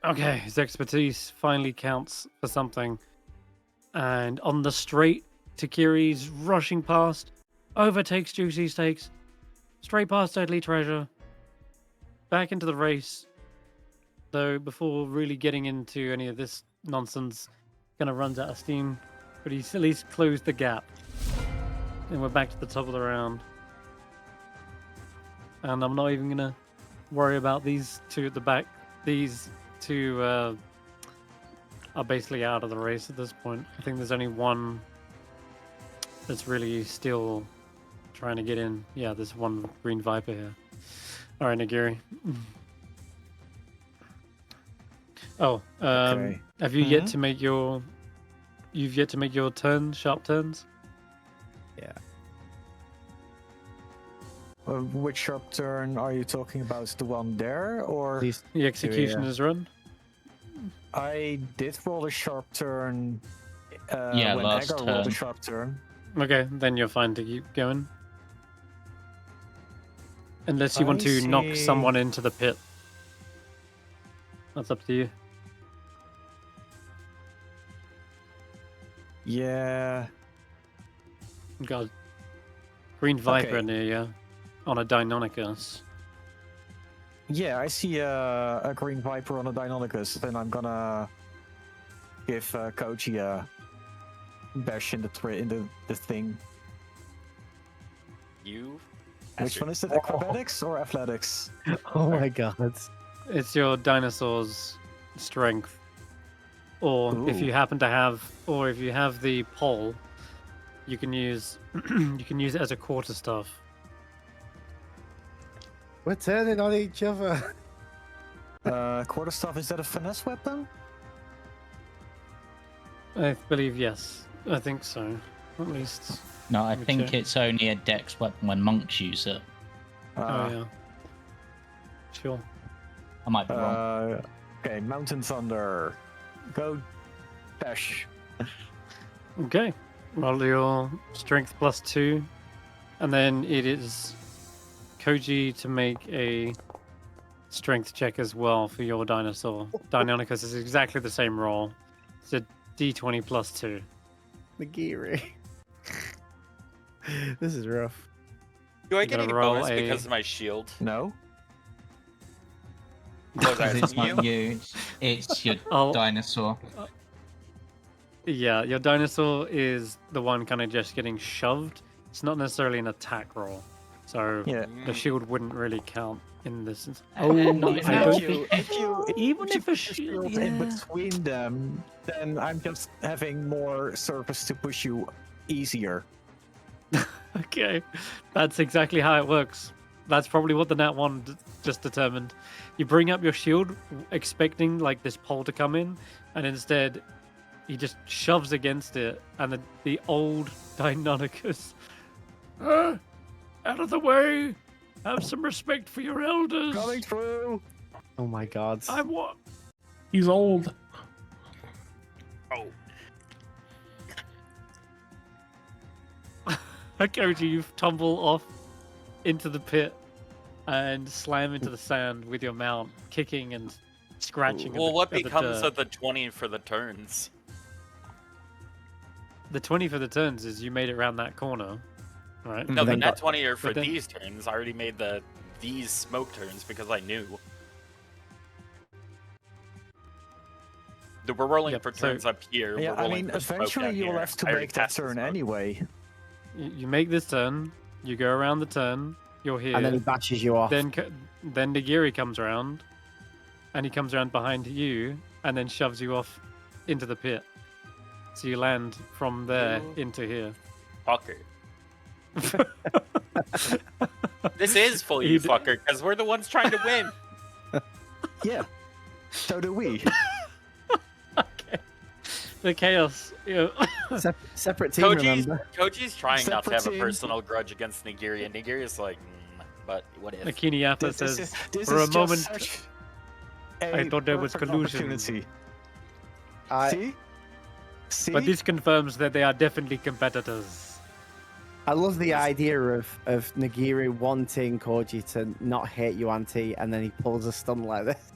Okay, his expertise finally counts for something. And on the straight, Takiri's rushing past, overtakes Juicy Steaks, straight past Deadly Treasure, back into the race. Though before really getting into any of this nonsense, kind of runs out of steam, but he's at least closed the gap. And we're back to the top of the round. And I'm not even gonna worry about these two at the back. These two are basically out of the race at this point. I think there's only one that's really still trying to get in. Yeah, there's one Green Viper here. All right, Nagiri. Oh, Okay. have you yet to make your? You've yet to make your turn, sharp turns. Yeah. Which sharp turn are you talking about? The one there, or These The execution is run. I did roll a sharp turn. Yeah, when last Agar rolled a turn. sharp turn. Okay, then you're fine to keep going. Unless you want I to knock see. someone into the pit. That's up to you. Yeah. Got Green Viper Okay. near you on a Deinonychus. Yeah, I see a green viper on a Deinonychus, then I'm gonna give Koji a bash in the thing. You. Which one is it? Acrobatics or athletics? Oh my god. It's your dinosaur's strength. Or if you Ooh. happen to have, or if you have the pole, you can use you can use it as a quarterstaff. We're turning on each other. Quarterstaff, is that a finesse weapon? I believe yes. I think so. At least. No, I Let me think check. it's only a dex weapon when monks use it. Oh yeah. Sure. I might be wrong. Okay, Mountain Thunder. Go dash. Okay. Roll your strength +2, and then it is Koji to make a strength check as well for your dinosaur. Deinonychus is exactly the same roll. It's a D20 +2. Nagiri. This is rough. Do I You get gotta any roll bonus a- because of my shield? No? Was I Because it's asking not you? you, it's your I'll- dinosaur. Yeah, your dinosaur is the one kind of just getting shoved. It's not necessarily an attack roll, so Yeah. the shield wouldn't really count in this. Oh, not I if don't you- think- If you Even put if a your shield, in yeah. between them, then I'm just having more surface to push you easier. Okay, that's exactly how it works. That's probably what the Nat 1 just determined. You bring up your shield expecting like this pole to come in, and instead he just shoves against it, and the old Deinonychus. Out of the way! Have some respect for your elders! Coming through! Oh my god. I'm what? He's old. Koji, you tumble off into the pit and slam into the sand with your mount, kicking and scratching. Well, what at the becomes dirt. of the 20 for the turns? The 20 for the turns is you made it around that corner, right? No, the then net got- 20 are for but then- these turns. I already made these smoke turns because I knew. We're rolling Yep, for so- turns up here. Yeah, we're I rolling mean, for smoke eventually down you'll here. have to I already make that passed this turn one. anyway. You make this turn, you go around the turn, you're here. And then he bashes you off. Then Nagiri comes around, and he comes around behind you, and then shoves you off into the pit. So you land from there into here. Fucker. This is full you You d- fucker, because we're the ones trying to win. Yeah. So do we. Okay. The chaos. You know, Separate team, remember? Koji's trying not to have a Separate team. personal grudge against Nagiri, and Nagiri's like, but what if? Akini Yappa This says, is, this for a is just moment, such I thought there was perfect collusion. opportunity. I, See? See? but this confirms that they are definitely competitors. I love the idea of Nagiri wanting Koji to not hate Yuan-Ti, and then he pulls a stunt like this.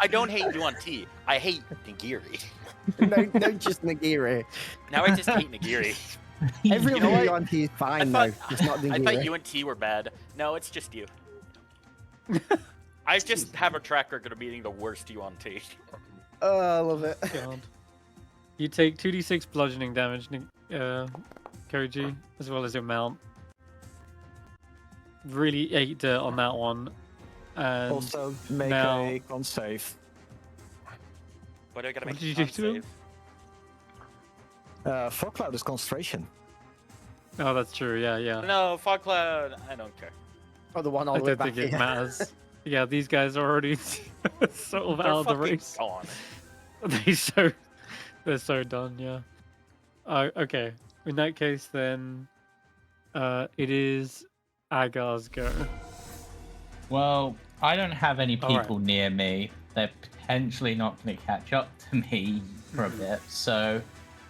I don't hate Yuan-Ti. I hate Nagiri. No, just Nagiri. Now I just hate Nagiri. Every You know other what? Yuan-Ti is fine, I though. thought, Just not I Nagiri. thought you and T were bad. No, it's just you. I just have a track record of beating the worst Yuan-Ti. Oh, I love it. God. You take 2d6 bludgeoning damage, Koji, as well as your mount. Really ate dirt on that one. And Also, make now- a con save. What do I gotta What make? did you a con do to him? save? Fog Cloud is concentration. oh, that's true. Yeah. No, Fog Cloud. I don't care. Oh, the one all I the way don't back think it here. matters. Yeah, these guys are already sort of They're out of the fucking race. gone. They're so done. Yeah. Okay. In that case, then, it is Agar's go. Well, I don't have any All right. people near me. They're potentially not going to catch up to me for a bit. So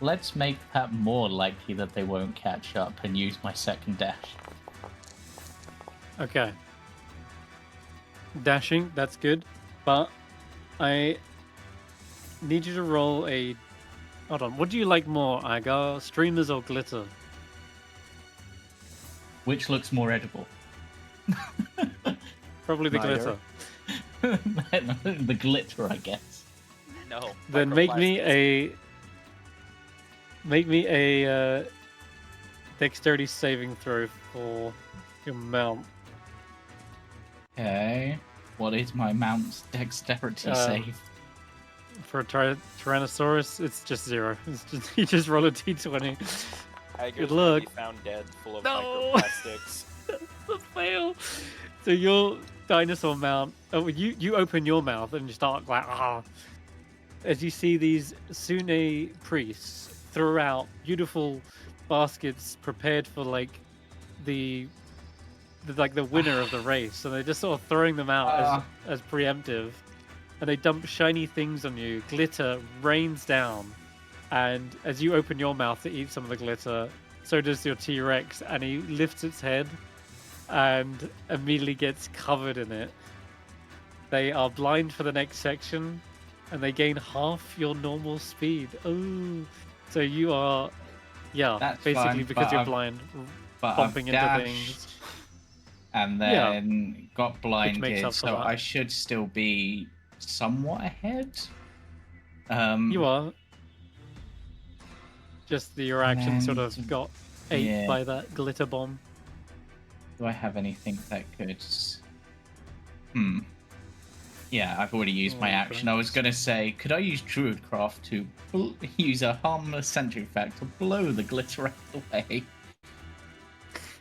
let's make that more likely that they won't catch up and use my second dash. Okay. Dashing, that's good. But I need you to roll a. Hold on. What do you like more, Agar? Streamers or glitter? Which looks more edible? Probably the Neither. glitter. The glitter, I guess. No. Then make me a dexterity saving throw for your mount. Okay. What is my mount's dexterity save? For a Tyrannosaurus, it's just 0. It's just, you just roll a d20. Agar's Good gonna luck. be found dead, full of No. microplastics. That's a fail. So your dinosaur mount. Oh, you open your mouth and you start like as you see these Sune priests throw out beautiful baskets prepared for like the winner of the race. So they're just sort of throwing them out as preemptive, and they dump shiny things on you. Glitter rains down, and as you open your mouth to eat some of the glitter, so does your T-Rex, and he lifts its head and immediately gets covered in it. They are blind for the next section, and they gain half your normal speed. Oh, so you are, That's basically fine, because but you're I've- blind, But bumping I've into dashed things. and then got makes blinded, up for so that. I should still be somewhat ahead. You are. Just your action sort of And- got ate yeah. by that glitter bomb. Do I have anything that could? Yeah, I've already used my Oh, action. I was gonna say, could I use Druidcraft to use a harmless sentry effect to blow the glitter out of the way?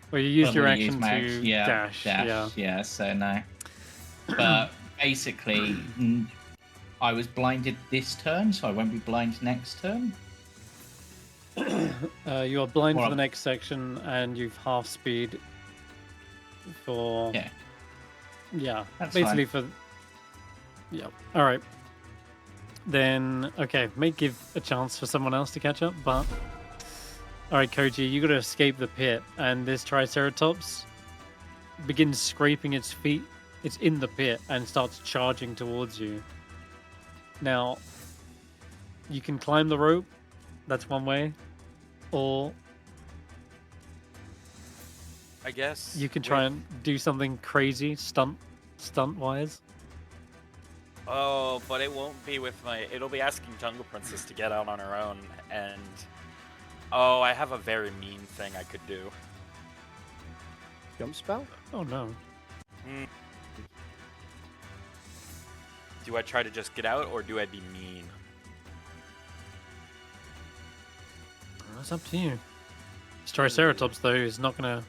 Well, you used I've your already action used to dash. Yeah. So no. But basically, I was blinded this turn, so I won't be blind next turn. You are blind for Well- the next section, and you've half speed for. Yeah. Yeah. That's Basically for. Yeah. All right. Then may give a chance for someone else to catch up, but. All right, Koji, you got to escape the pit, and this Triceratops begins scraping its feet it's in the pit and starts charging towards you. Now, you can climb the rope. That's one way. Or I guess you can try and do something crazy, stunt-wise. Oh, but it won't be with my... It'll be asking Jungle Princess to get out on her own, and... Oh, I have a very mean thing I could do. Jump spell? Oh no. Do I try to just get out, or do I be mean? That's up to you. This Triceratops, though, is not going to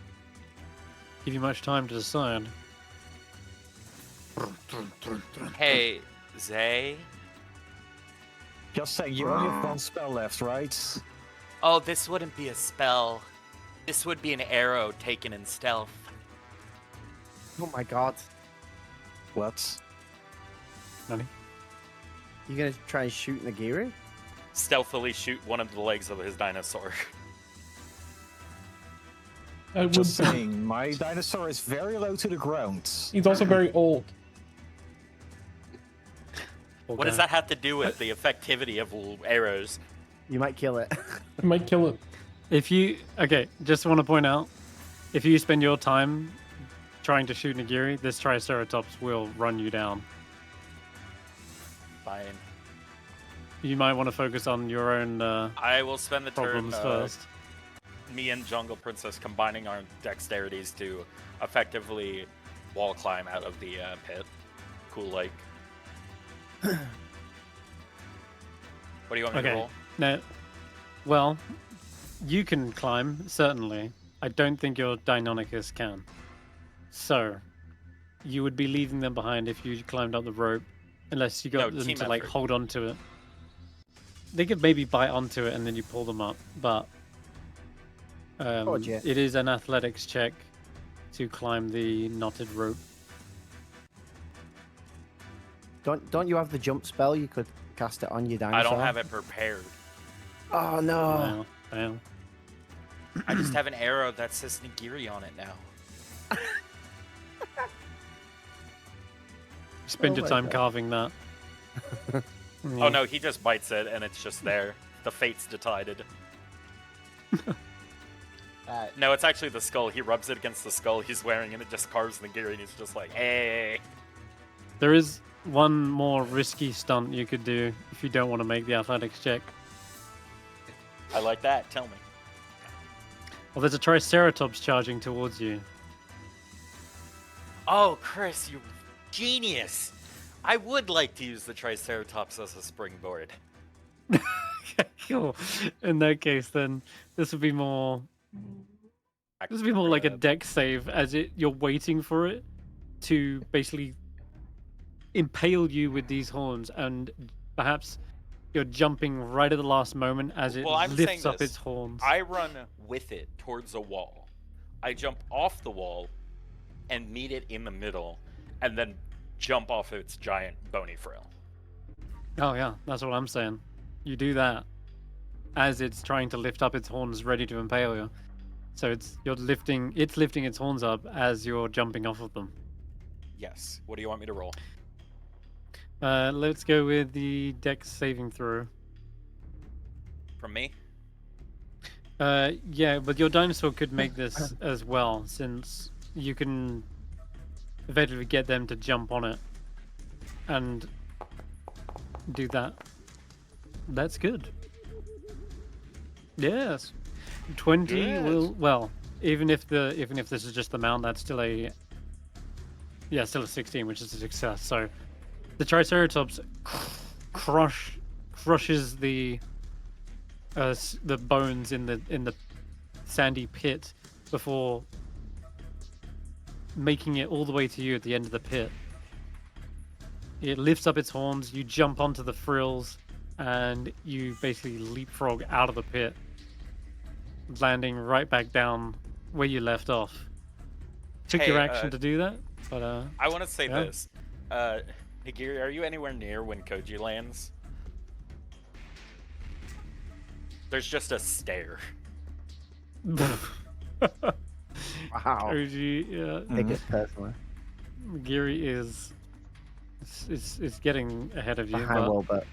give you much time to decide. Hey, Zay? Just saying, you only have one spell left, right? Oh, this wouldn't be a spell. This would be an arrow taken in stealth. Oh my god. What? Nani? You gonna try and shoot Nagiri? Stealthily shoot one of the legs of his dinosaur. I would. Just saying, my dinosaur is very low to the ground. He's also very old. What does that have to do with the effectivity of arrows? You might kill it. I might kill it. If you... Okay, just want to point out, if you spend your time trying to shoot Nagiri, this Triceratops will run you down. Fine. You might want to focus on your own I will spend the turn, problems first. me and Jungle Princess combining our dexterities to effectively wall climb out of the pit. Cool, like. What do you want me to Okay. roll? No. Well, you can climb, certainly. I don't think your Deinonychus can. So, you would be leaving them behind if you climbed up the rope, unless you got No, them team to like effort. hold on to it. They could maybe bite onto it and then you pull them up, but Roger. it is an athletics check to climb the knotted rope. Don't you have the jump spell? You could cast it on your dinosaur. I don't have it prepared. Oh no! Well, I just have an arrow that says Nagiri on it now. spend Oh your my time God. carving that. Oh no, he just bites it and it's just there. The fate's decided. No, it's actually the skull. He rubs it against the skull he's wearing and it just carves Nagiri and he's just like, hey. There is one more risky stunt you could do if you don't want to make the athletics check. I like that. Tell me. Well, there's a Triceratops charging towards you. Oh, Chris, you genius. I would like to use the Triceratops as a springboard. Okay, cool. In that case, then this would be more. This would be more like a deck save, as you're waiting for it to basically impale you with these horns, and perhaps you're jumping right at the last moment as it Well, I'm saying lifts up this. its horns. I run with it towards a wall. I jump off the wall and meet it in the middle, and then jump off its giant bony frill. Oh yeah, that's what I'm saying. You do that as it's trying to lift up its horns, ready to impale you. So it's lifting its horns up as you're jumping off of them. Yes. What do you want me to roll? Let's go with the dex saving throw. From me? Yeah, but your dinosaur could make this as well, since you can effectively get them to jump on it and do that. That's good. Yes, 20 Good. will. Well, even if this is just the mount, that's still a still a 16, which is a success. So the Triceratops crushes the bones in the sandy pit before making it all the way to you at the end of the pit. It lifts up its horns, you jump onto the frills, and you basically leapfrog out of the pit, landing right back down where you left off. Took Hey, your action to do that, but I want to say Yeah. this. Nagiri, are you anywhere near when Koji lands? There's just a stare. Wow. Koji, yeah. Take it personally. Nagiri is getting ahead of you, Behind but Willbert.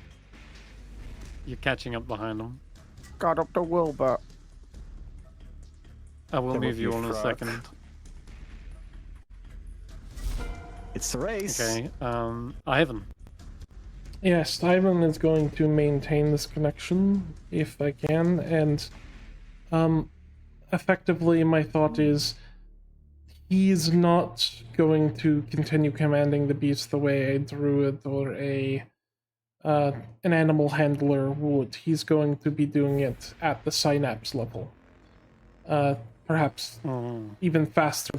you're catching up behind him. Got up to Willbert. I will That would move be you a on in a fraud. second. It's the race. Okay, Ivan. Yes, Ivan is going to maintain this connection if I can, and effectively my thought is he's not going to continue commanding the beast the way a druid or an animal handler would. He's going to be doing it at the synapse level. Perhaps even faster.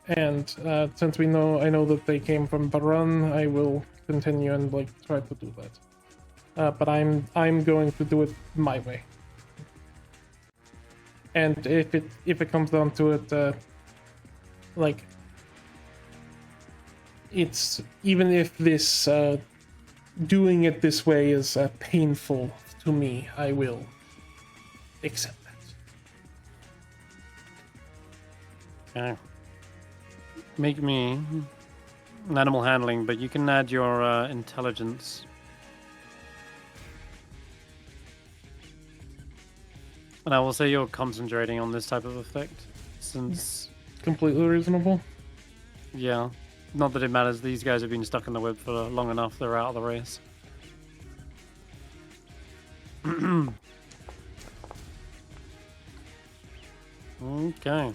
And since I know that they came from Baran, I will continue and try to do that. But I'm going to do it my way. And if it comes down to it, it's even if this doing it this way is painful to me, I will accept that. Okay. Make me an animal handling, but you can add your intelligence. And I will say you're concentrating on this type of effect, since Completely reasonable. yeah, not that it matters. These guys have been stuck in the web for long enough. They're out of the race. Okay.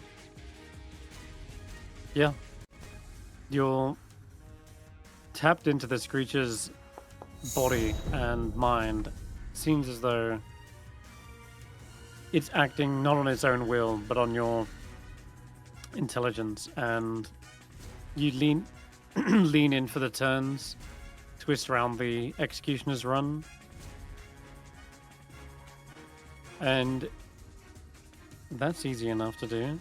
Yeah. You're tapped into this creature's body and mind. Seems as though it's acting not on its own will, but on your intelligence, and you lean lean in for the turns, twist around the executioner's run, and that's easy enough to do.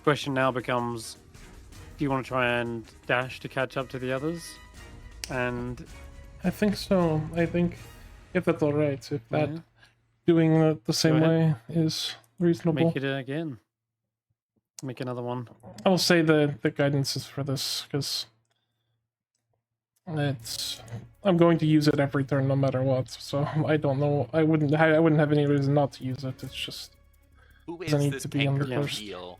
Question now becomes, do you want to try and dash to catch up to the others? And I think so. I think if that's alright, if that yeah, doing it the same Go way is reasonable. make it again. Make another one. I'll say the guidance is for this because I'm going to use it every turn no matter what. So I don't know. I wouldn't have any reason not to use it. It's just Who Does it is need this to be on the canker first? heel?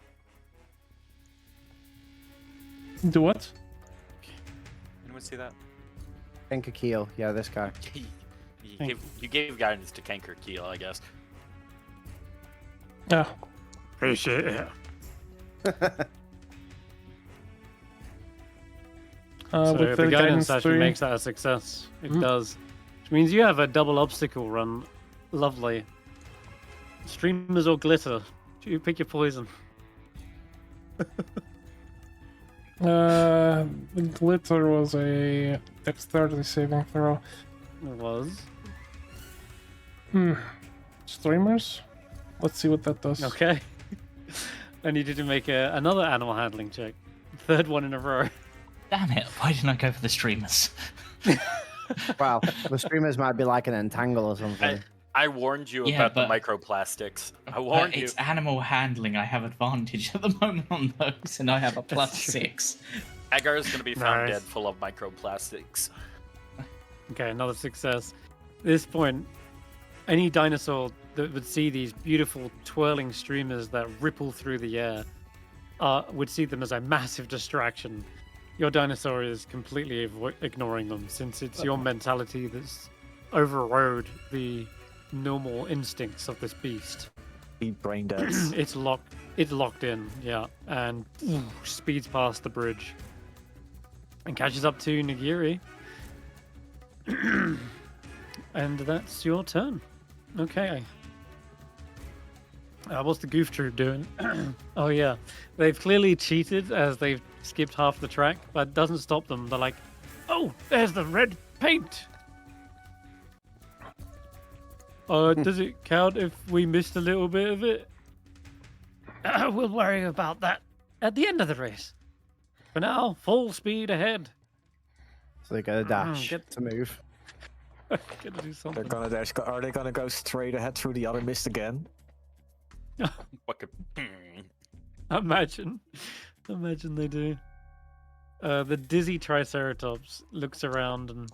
do what? Anyone see that? Think a keel. Yeah, this guy. You gave guidance to Canker Keel, I guess. Ah, Appreciate it. So with if the the guidance 3, actually makes that a success, it does. Which means you have a double obstacle run. Lovely. Streamers or glitter? You pick your poison. the glitter was a dexterity saving throw. It was. Streamers? Let's see what that does. Okay. I needed to make another animal handling check. Third one in a row. Damn it! Why didn't I go for the streamers? Wow, the streamers might be like an entangle or something. I warned you Yeah, about the but- microplastics. I warned But you. it's animal handling. I have advantage at the moment on those, and I have a +6. Agar is going to be found Nice. dead full of microplastics. Okay, another success. At this point, any dinosaur that would see these beautiful twirling streamers that ripple through the air would see them as a massive distraction. Your dinosaur is completely ignoring them, since it's your mentality that's overrode the normal instincts of this beast. Be brain dead. It's locked in, yeah, and speeds past the bridge and catches up to Nagiri. And that's your turn. Okay. What's the goof troop doing? Oh yeah, they've clearly cheated as they've skipped half the track, but it doesn't stop them. They're like, oh, there's the red paint. Does it count if we missed a little bit of it? We'll worry about that at the end of the race. For now, full speed ahead. So they get a dash get- to move. Gotta do something. They're gonna dash. Are they gonna go straight ahead through the other mist again? Fucking- Imagine they do. The dizzy Triceratops looks around and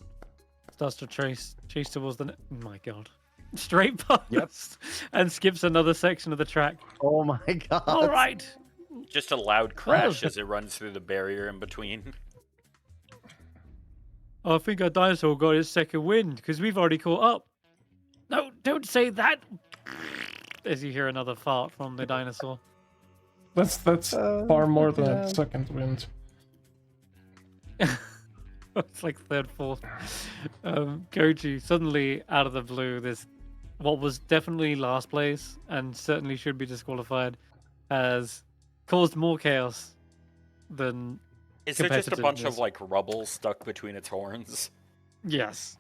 starts to chase towards the. Oh my god! Straight past and skips another section of the track. Oh my god. All right. Just a loud crash as it runs through the barrier in between. I think our dinosaur got his second wind because we've already caught up. No, don't say that. As you hear another fart from the dinosaur. That's far more than a second wind. It's like third, fourth. Koji, suddenly out of the blue, this what was definitely last place and certainly should be disqualified, has caused more chaos than. Is there just a bunch of competitiveness. like rubble stuck between its horns? Yes.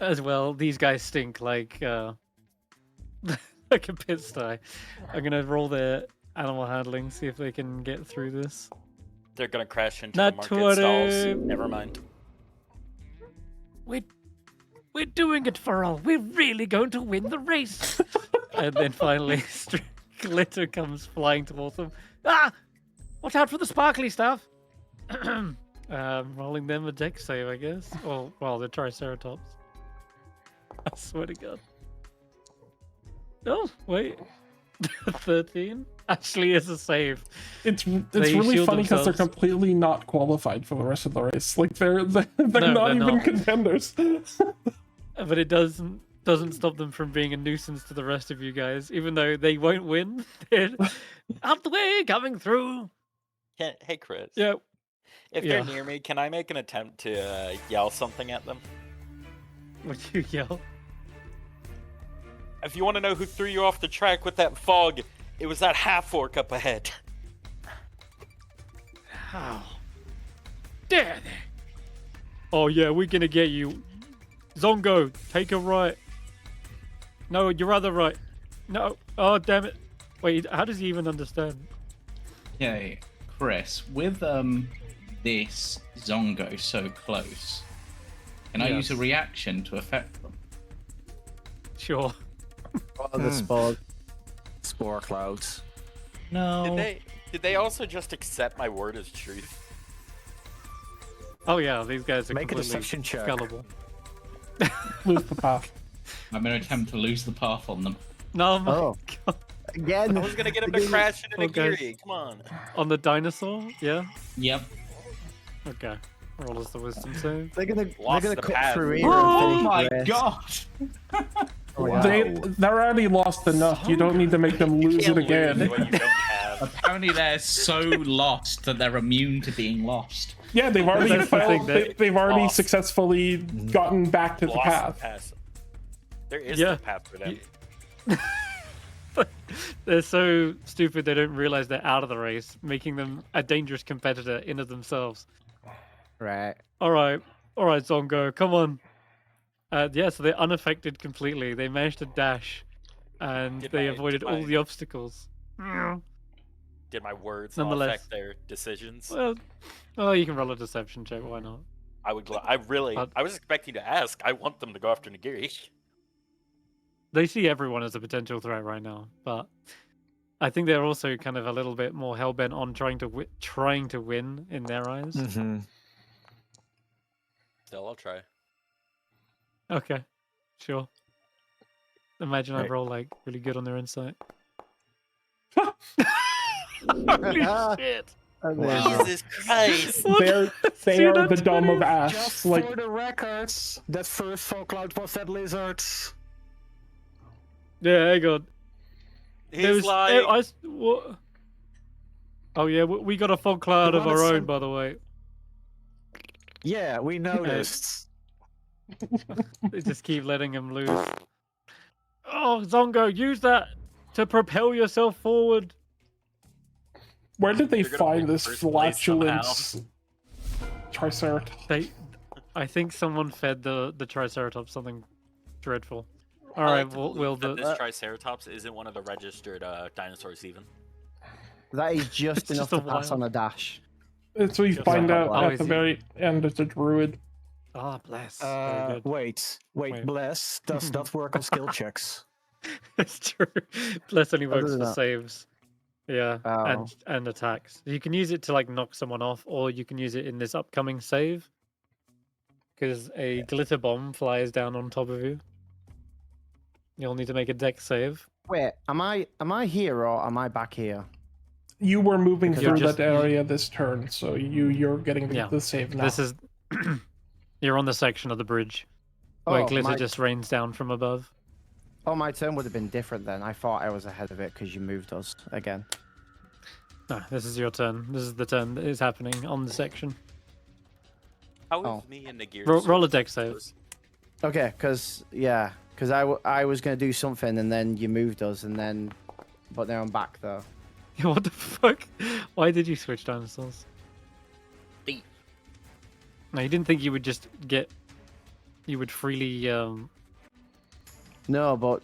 As well, these guys stink like like a pigsty. I'm gonna roll their animal handling, see if they can get through this. They're gonna crash into Nat the market stalls. 20. Never mind. We're doing it for all. We're really going to win the race. And then finally, glitter comes flying towards them. Ah! Watch out for the sparkly stuff. Rolling them a dex save, I guess. Oh, well, the Triceratops. I swear to God. Oh, wait. 13 actually is a save. It's They really shield funny because they're themselves. completely not qualified for the rest of the race. Like they're not they're even not. contenders. But it doesn't stop them from being a nuisance to the rest of you guys, even though they won't win. They're out the way, coming through. Hey, Chris. Yeah. If Yeah. they're near me, can I make an attempt to yell something at them? Would you yell? If you want to know who threw you off the track with that fog, it was that half orc up ahead. How dare they? Oh yeah, we're gonna get you. Zongo, take a right. No, your other right. No. Oh damn it. Wait, how does he even understand? Okay, Chris, with this Zongo so close, can I use a Yes. reaction to affect them? Sure. What are the spores? Spore clouds. No. Did they also just accept my word as truth? Oh yeah, these guys are Make a completely deception check. gullible. Lose the path. I'm going to attempt to lose the path on them. No, my Oh. God. Again. I was gonna get him to crash into Okay. Nagiri. Come on. On the dinosaur? Yeah. Yep. Okay. Roll us the wisdom save. They're gonna Lost the cut path. through here. Oh and my finish gosh! Wow. They're already lost enough. You don't need to make them lose it Can't lose again. what you don't have. Apparently they're so lost that they're immune to being lost. Yeah, they've already That's the thing, they've already Lost. successfully gotten back to the Lost path. path. There is Yeah. no path for them. They're so stupid they don't realize they're out of the race, making them a dangerous competitor in of themselves. Right. All right, Zongo, come on. Yeah, so they're unaffected completely. They managed to dash, and Did they my- avoided did all my- the obstacles. Did my words not Nonetheless. affect their decisions? Well, you can roll a deception check. Why not? I would. I was expecting to ask. I want them to go after Nagiri. They see everyone as a potential threat right now, but I think they're also kind of a little bit more hellbent on trying to win in their eyes. Mm-hmm. Still, I'll try. Okay, sure. Imagine I Right. roll like really good on their insight. Holy shit! Wow. Jesus Christ! They See, are that's the dumb of funny. ass. Just Like for the records, that first fog cloud was that lizard. Yeah, hang on. He's lying. What? Oh yeah, we got a fog cloud The of one our that own, sent- by the way. Yeah, we noticed. They just keep letting him loose. Oh, Zongo, use that to propel yourself forward. where did they You're gonna find win this first place somehow. flatulence Triceratops? I think someone fed the Triceratops something dreadful. All right, we'll that the this Triceratops isn't one of the registered dinosaurs even. That is just It's enough just to a pass wild- on a dash. It's what you Just find like out a- Oh, at is the he- very end. It's a druid. Ah, bless. Very good. Wait, bless. Does that work on skill checks? It's true. Bless only works does for that? saves. Yeah, Oh. and attacks. You can use it to like knock someone off, or you can use it in this upcoming save. Because a glitter bomb flies down on top of you. You'll need to make a dex save. Wait, am I here or am I back here? You were moving Because you're through just- that area this turn, so you're getting Yeah, the save now. This is you're on the section of the bridge where Oh, glitter my, just rains down from above. my turn would have been different then. I thought I was ahead of it because you moved us again. No, this is your turn. This is the turn that is happening on the section. How Oh. is me and Nagiri? Roll a dex save. Okay, because I was gonna do something and then you moved us but now I'm back though. What the fuck? Why did you switch dinosaurs? Thief. No, you didn't think you would just get. You would freely No, but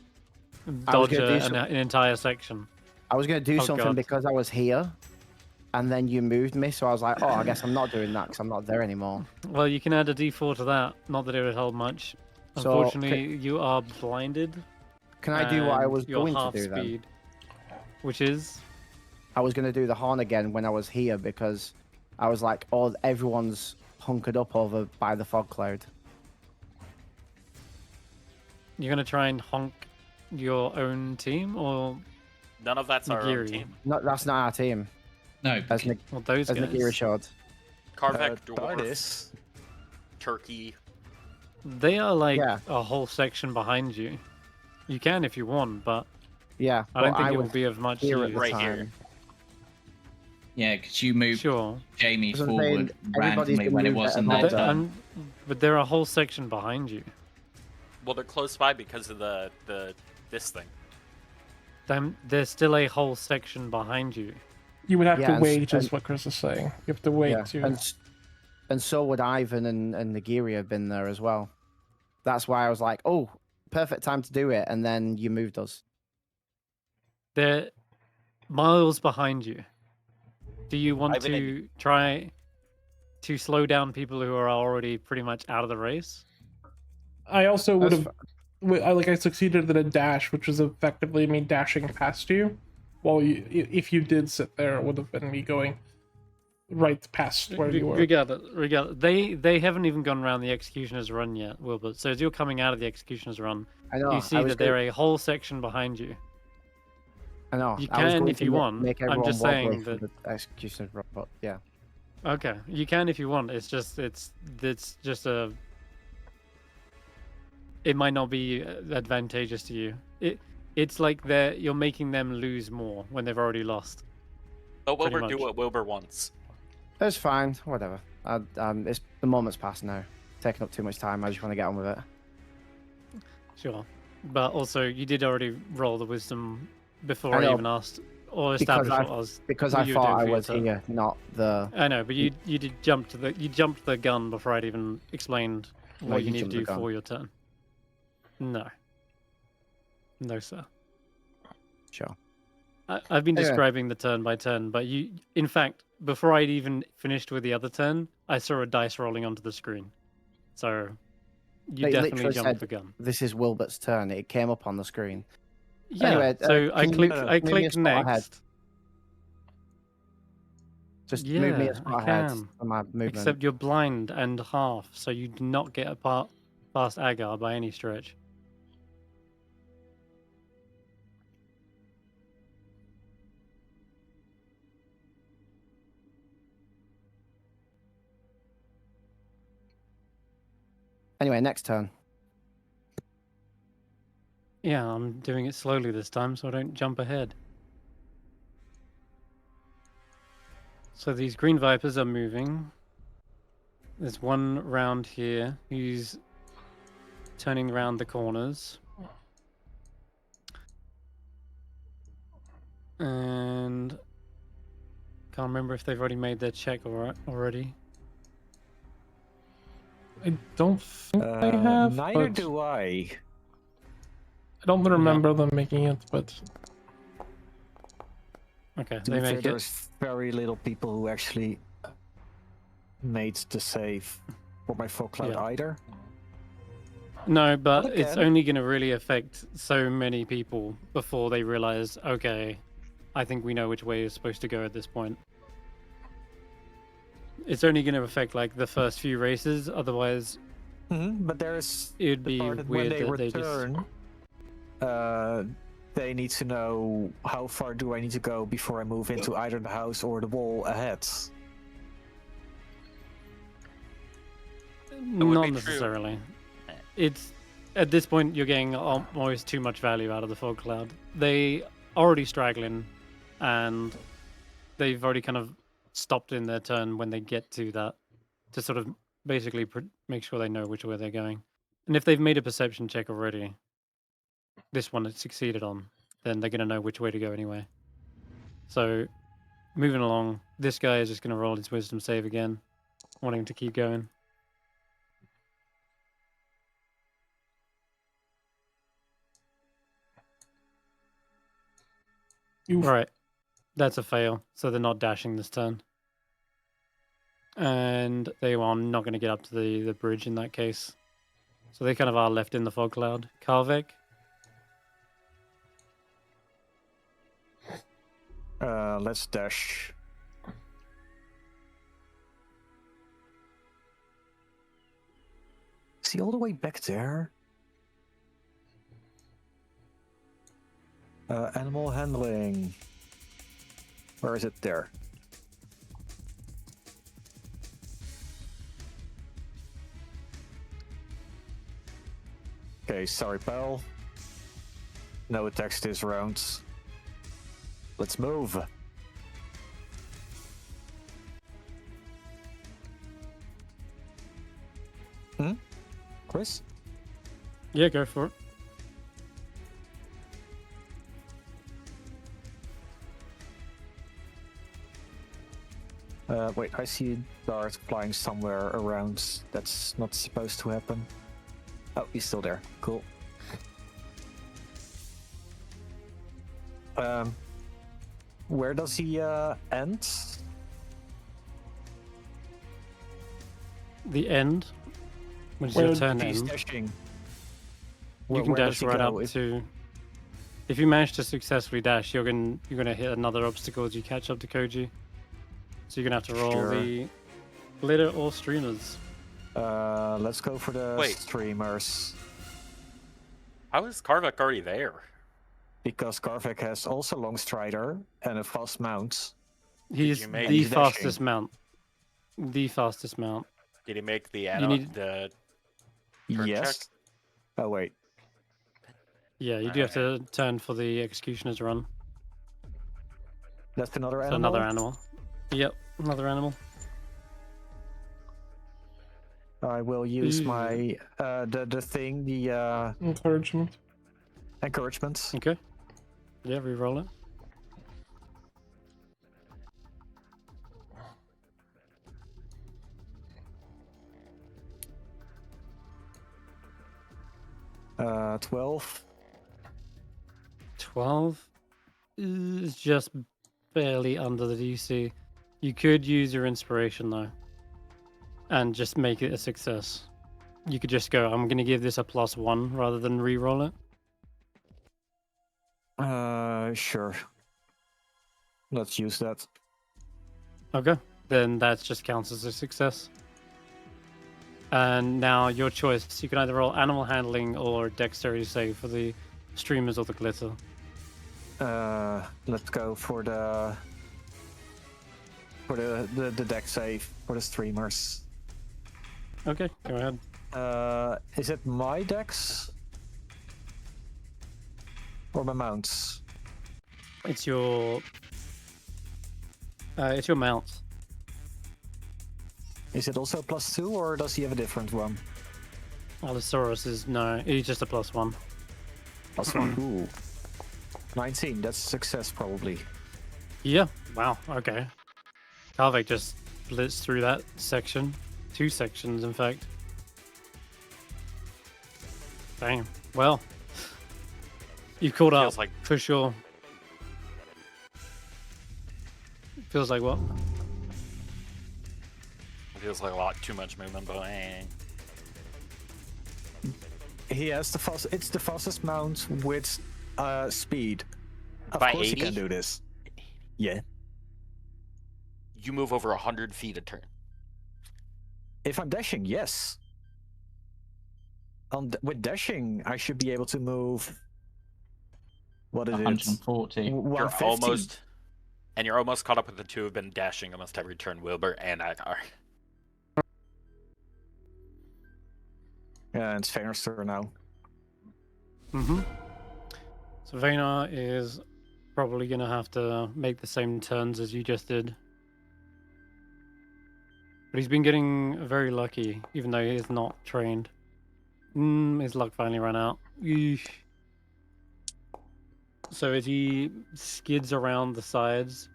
dodge gonna do an entire section. I was gonna do Oh, something God. because I was here, and then you moved me, so I was like, oh, I guess I'm not doing that because I'm not there anymore. Well, you can add a d4 to that. Not that it would help much. So, Unfortunately, you are blinded. Can I do what I and was you're going to half do then? speed, which is I was gonna do the horn again when I was here because I was like, oh, everyone's hunkered up over by the fog cloud. you're gonna try and honk your own team, or None of that's our own Nagiri. team. No, that's not our team. No, As, Nig- well, those as guys. Nagiri showed. Karvek, Dwarf, TARDIS. Turkey. They are like Yeah. a whole section behind you. You can if you want, but Yeah, I don't but think it was will be of much here at use. the Right time. here. yeah, because you moved Sure. Jamie As I'm saying, forward everybody's randomly been when it moved at wasn't a their moment. turn. But they're a whole section behind you. Well, they're close by because of this thing. There's still a whole section behind you. You would have Yeah, to and- wait, is and- what Chris is saying. You have to wait Yeah, to. and so would Ivan and Nagiri have been there as well. That's why I was like, oh, perfect time to do it, and then you moved us. They're miles behind you. Do you want Ivan to try to slow down people who are already pretty much out of the race? I also would That's have, I succeeded at a dash, which is effectively me dashing past you. Well, if you did sit there, it would have been me going right past where you were. Regardless, they haven't even gone around the Executioner's Run yet, Wilbert. So as you're coming out of the Executioner's Run, I know. you see that they're a whole section behind you. I know. You I was can going if to you ma- want. Make I'm everyone just walk saying away from that- the executioner's robot. Yeah. Okay, you can if you want. It's just a. It might not be advantageous to you. It's like you're making them lose more when they've already lost. Let Pretty Wilbur do much. what Wilbur wants. It's fine. Whatever. It's the moment's passed now. Taking up too much time. I just want to get on with it. Sure, but also you did already roll the wisdom before I I know, even asked or because established what I was. Because what I you were thought doing I for your was turn. here, not the. I know, but you did jumped the gun before I'd even explained No, what you you need to jumped the do gun. for your turn. No, sir. Sure. I've been Anyway. describing the turn by turn, but in fact, before I'd even finished with the other turn, I saw a dice rolling onto the screen. So you They definitely literally jumped said- the gun. This is Wilbert's turn. It came up on the screen. Yeah. Anyway, So I can you click move me a next. spot ahead? Just move me Yeah, a spot I ahead can. for my movement. Except you're blind and half, so you do not get past Agar by any stretch. Anyway, next turn. Yeah, I'm doing it slowly this time so I don't jump ahead. So these green vipers are moving. There's one round here who's turning around the corners. And can't remember if they've already made their check already. I don't think they have. Neither but do I. I don't remember them making it, but Okay, To they be fair, make it. there's very little people who actually made the save. or my fog cloud Yeah. either. No, but But it's again- only going to really affect so many people before they realize, okay, I think we know which way is supposed to go at this point. It's only going to affect like the first few races, otherwise But there's it'd the be part that when weird they that they just... return, they need to know how far do I need to go before I move into either the house or the wall ahead. would Not be true. necessarily. It's at this point you're getting almost too much value out of the fog cloud. They already straggling, and they've already kind of stopped in their turn when they get to that to sort of basically make sure they know which way they're going. And if they've made a perception check already, this one it succeeded on, then they're going to know which way to go anyway. So moving along, this guy is just going to roll his wisdom save again, wanting to keep going. Right. That's a fail, so they're not dashing this turn. And they are not going to get up to the bridge in that case. So they kind of are left in the fog cloud. Karvik? Let's dash. Is he all the way back there? Animal handling. Where is it? There. Okay, sorry, pal. No attacks this round. Let's move. Chris? Yeah, go for it. Wait, I see a dart flying somewhere around. That's not supposed to happen. Oh, he's still there. Cool. Where does he end? The end, which is Where your turn He's end. dashing. You can Where does dash he right go? up to... If you manage to successfully dash, you're gonna hit another obstacle as you catch up to Koji. So you're gonna have to roll Sure. the glitter or streamers. Let's go for the Wait. streamers. How is Karvik already there? Because Karvik has also long strider and a fast mount. He's you make- the He's dashing. fastest mount. The fastest mount. Did he make the need- the Turn Yes. check? Oh wait. Yeah, you do have to turn for the executioner's run. That's another So animal. another animal. Yep, another animal. I will use Ooh. my the thing, the Encouragement. encouragement. Okay. Yeah, re-roll it. Uh, 12. 12 is just barely under the DC. You could use your inspiration though, and just make it a success. You could just go, I'm going to give this a +1 rather than re-roll it. Sure. Let's use that. Okay, then that just counts as a success. And now your choice. You can either roll animal handling or dexterity save for the streamers or the glitter. Let's go for the deck save for the streamers. Okay, go ahead. Is it my decks or my mounts? It's your mount. Is it also +2 or does he have a different one? Allosaurus is no, he's just a +1. +1. Ooh. 19. That's a success probably. Yeah. Wow. Okay. Karvik just blitzed through that section. 2 sections, in fact. Damn. Well, you caught up Feels like for sure. Feels like what? feels like a lot too much movement, but He has the fast. It's the fastest mount with speed. Of By course 80? he can do this. Yeah. You move over 100 feet a turn. If I'm dashing, yes. With dashing, I should be able to move. What is it? 140. You're 150. almost, and you're almost caught up with the two who've been dashing almost every turn, Willbert and Agar. Yeah, it's Vaner's turn now. Mm-hmm. So Vanar is probably going to have to make the same turns as you just did. But he's been getting very lucky, even though he is not trained. His luck finally ran out. Eesh. So as he skids around the sides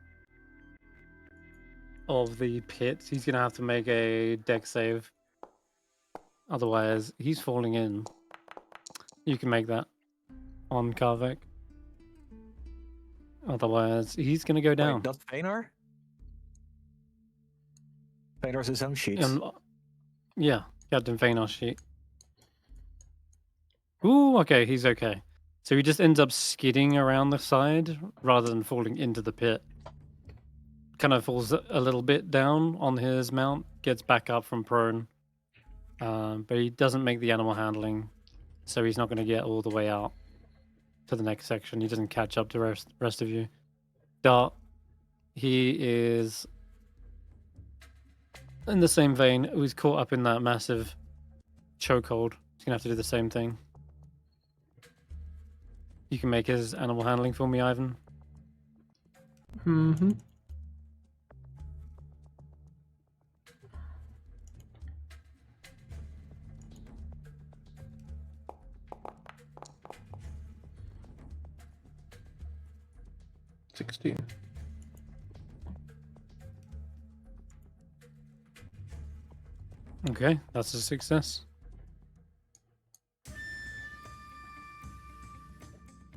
of the pit, he's going to have to make a dex save. Otherwise, he's falling in. You can make that on Karvik. Otherwise, he's going to go down. Wait, that's Vaner? Vaner's his own sheet. Yeah, Captain Vanar sheet. Ooh, okay, he's okay. So he just ends up skidding around the side rather than falling into the pit. Kind of falls a little bit down on his mount, gets back up from prone. But he doesn't make the animal handling, so he's not going to get all the way out to the next section. He doesn't catch up to rest of you. Dart, he is in the same vein. He's caught up in that massive chokehold. He's going to have to do the same thing. You can make his animal handling for me, Ivan. Mm-hmm. $16. Okay, that's a success.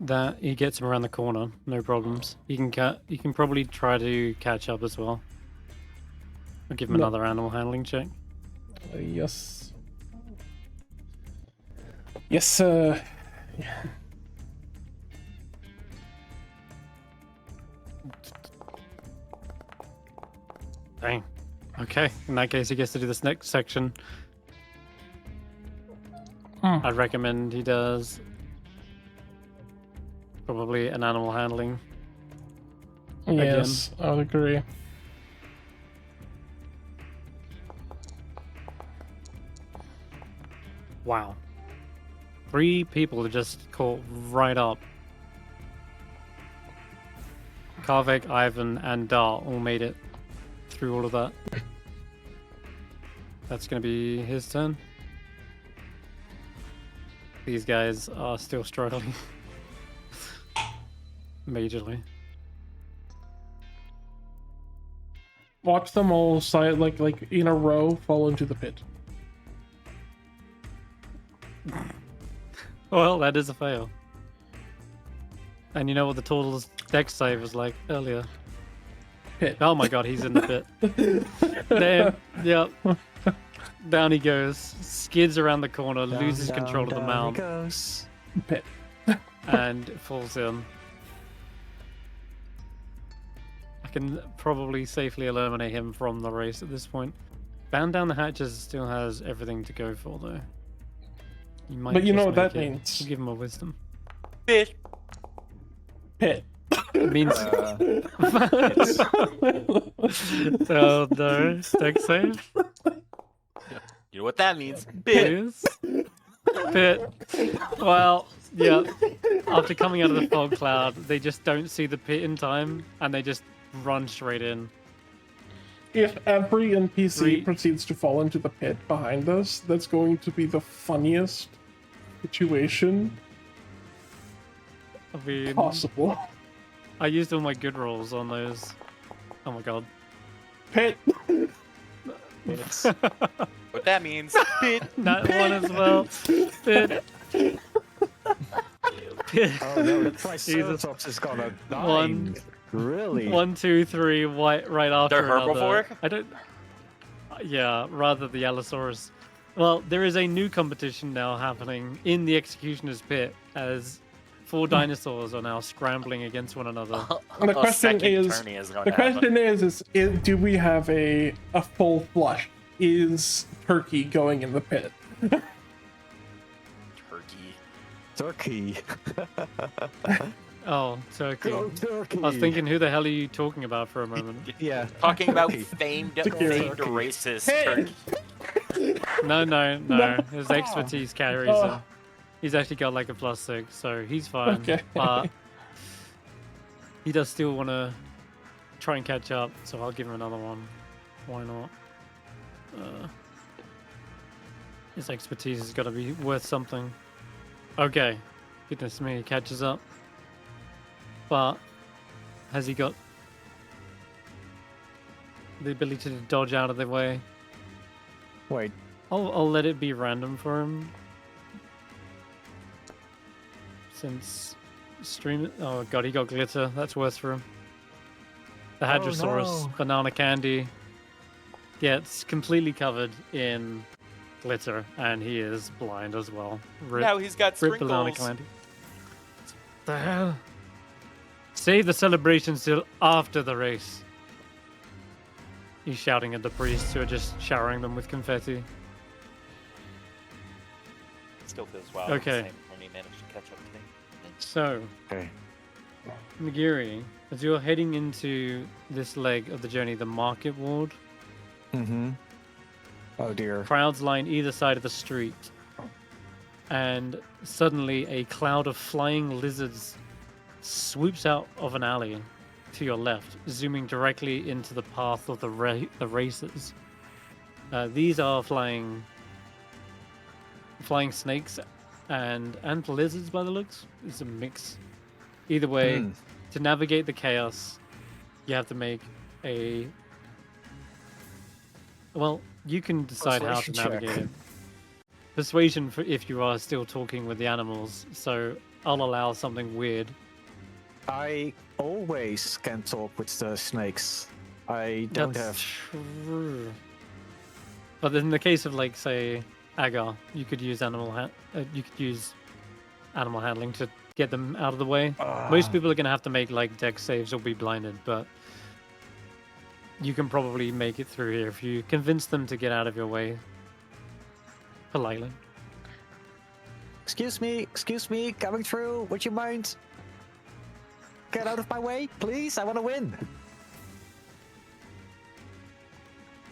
That he gets him around the corner, no problems. He can probably try to catch up as well. I'll give him No. another animal handling check. Yes. Yes, Dang. Okay, in that case, he gets to do this next section. I'd recommend he does probably an animal handling. yes, I would agree. Wow. 3 people are just caught right up. Karvik, Ivan, and Dart all made it through all of that. That's going to be his turn. These guys are still struggling. Majorly. Watch them all side like in a row fall into the pit. Well, that is a fail. And you know what the total dex save was like earlier? Pit. Oh my god, he's in the pit. Damn. Yep. Down he goes. Skids around the corner, loses control of the mount, He goes. Pit. and falls in. I can probably safely eliminate him from the race at this point. Bound down the hatches still has everything to go for, though. You might But you know just what that make it. means. We'll give him a wisdom. Bitch. Pit. It means so no dex save. You know what that means? Please. Pit. Well, yeah. After coming out of the fog cloud, they just don't see the pit in time, and they just run straight in. If every NPC Three. proceeds to fall into the pit behind us, that's going to be the funniest situation I mean, possible. I used all my good rolls on those. Oh my god. Pit. What that means? Bitch. That one as well. Pit. Pit. Oh no, the Jesus. Triceratops is gonna die. One. Really? 1, 2, 3, right after They're another. herbivore? I don't. Yeah, rather the Allosaurus. Well, there is a new competition now happening in the Executioner's Pit as 4 dinosaurs are now scrambling against one another. The question second is, tourney is going the to happen. question is, do we have a full flush? Is Turkey going in the pit? Turkey. Oh, Turkey. Go Turkey! I was thinking, who the hell are you talking about for a moment? Yeah. Talking about Turkey. famed Security. racist Hey! Turkey. No. His expertise carries Oh. him. He's actually got like a +6, so he's fine. Okay. But he does still want to try and catch up, so I'll give him another one. Why not? His expertise has got to be worth something. Okay. Goodness me, he catches up. But has he got the ability to dodge out of the way? Wait, I'll let it be random for him. Since stream. Oh god, he got glitter. That's worse for him. The Hadrosaurus no. banana candy gets completely covered in glitter, and he is blind as well. Rip, Now he's got rip banana sprinkles. candy. The hell? Save the celebrations till after the race. He's shouting at the priests who are just showering them with confetti. Still feels wild. Okay. Same when he managed to catch up to me. So, okay. Nagiri, as you're heading into this leg of the journey, the market ward, Mm-hmm. Oh dear. crowds line either side of the street, and suddenly a cloud of flying lizards swoops out of an alley to your left, zooming directly into the path of the racers. These are flying snakes and lizards by the looks. It's a mix. Either way, to navigate the chaos, you have to make a... Well, you can decide how to Persuasion check. navigate it. Persuasion for if you are still talking with the animals, so I'll allow something weird. I always can talk with the snakes. I don't That's have. true. But in the case of, like, say, Agar, you could use animal handling to get them out of the way. Most people are gonna have to make like dex saves or be blinded, but you can probably make it through here if you convince them to get out of your way politely. Excuse me, coming through. Would you mind? Get out of my way, please. I want to win.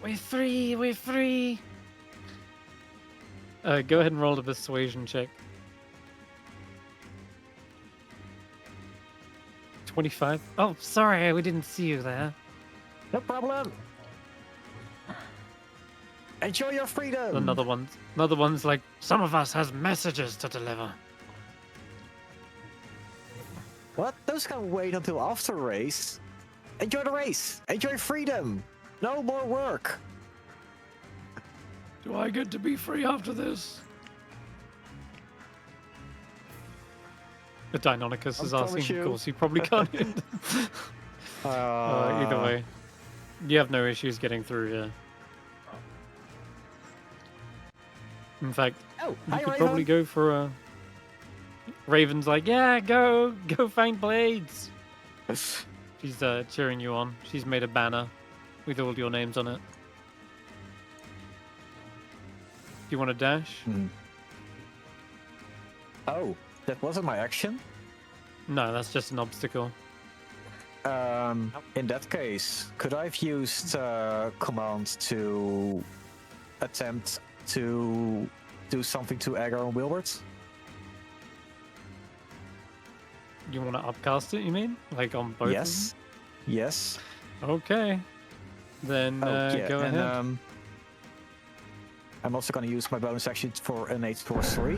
We're free. Go ahead and roll a persuasion check. 25. Oh, sorry, we didn't see you there. No problem. Enjoy your freedom. Another one's like, some of us has messages to deliver. What? Those can wait until after race. Enjoy the race. Enjoy freedom. No more work. Do I get to be free after this? The Deinonychus is promise asking, you. of course, he probably can't. Either way, you have no issues getting through here. In fact, Oh, you hi, could Raven. probably go for a... Raven's like, yeah, go find Blades. She's cheering you on. She's made a banner with all your names on it. Do you want to dash? Oh, that wasn't my action. No, that's just an obstacle. In that case, could I have used command to attempt to do something to Agar and Willbert? You want to upcast it, you mean? Like on both Yes. Yes. of them? Okay. Then go and ahead. I'm also going to use my bonus action for an 8 plus 3.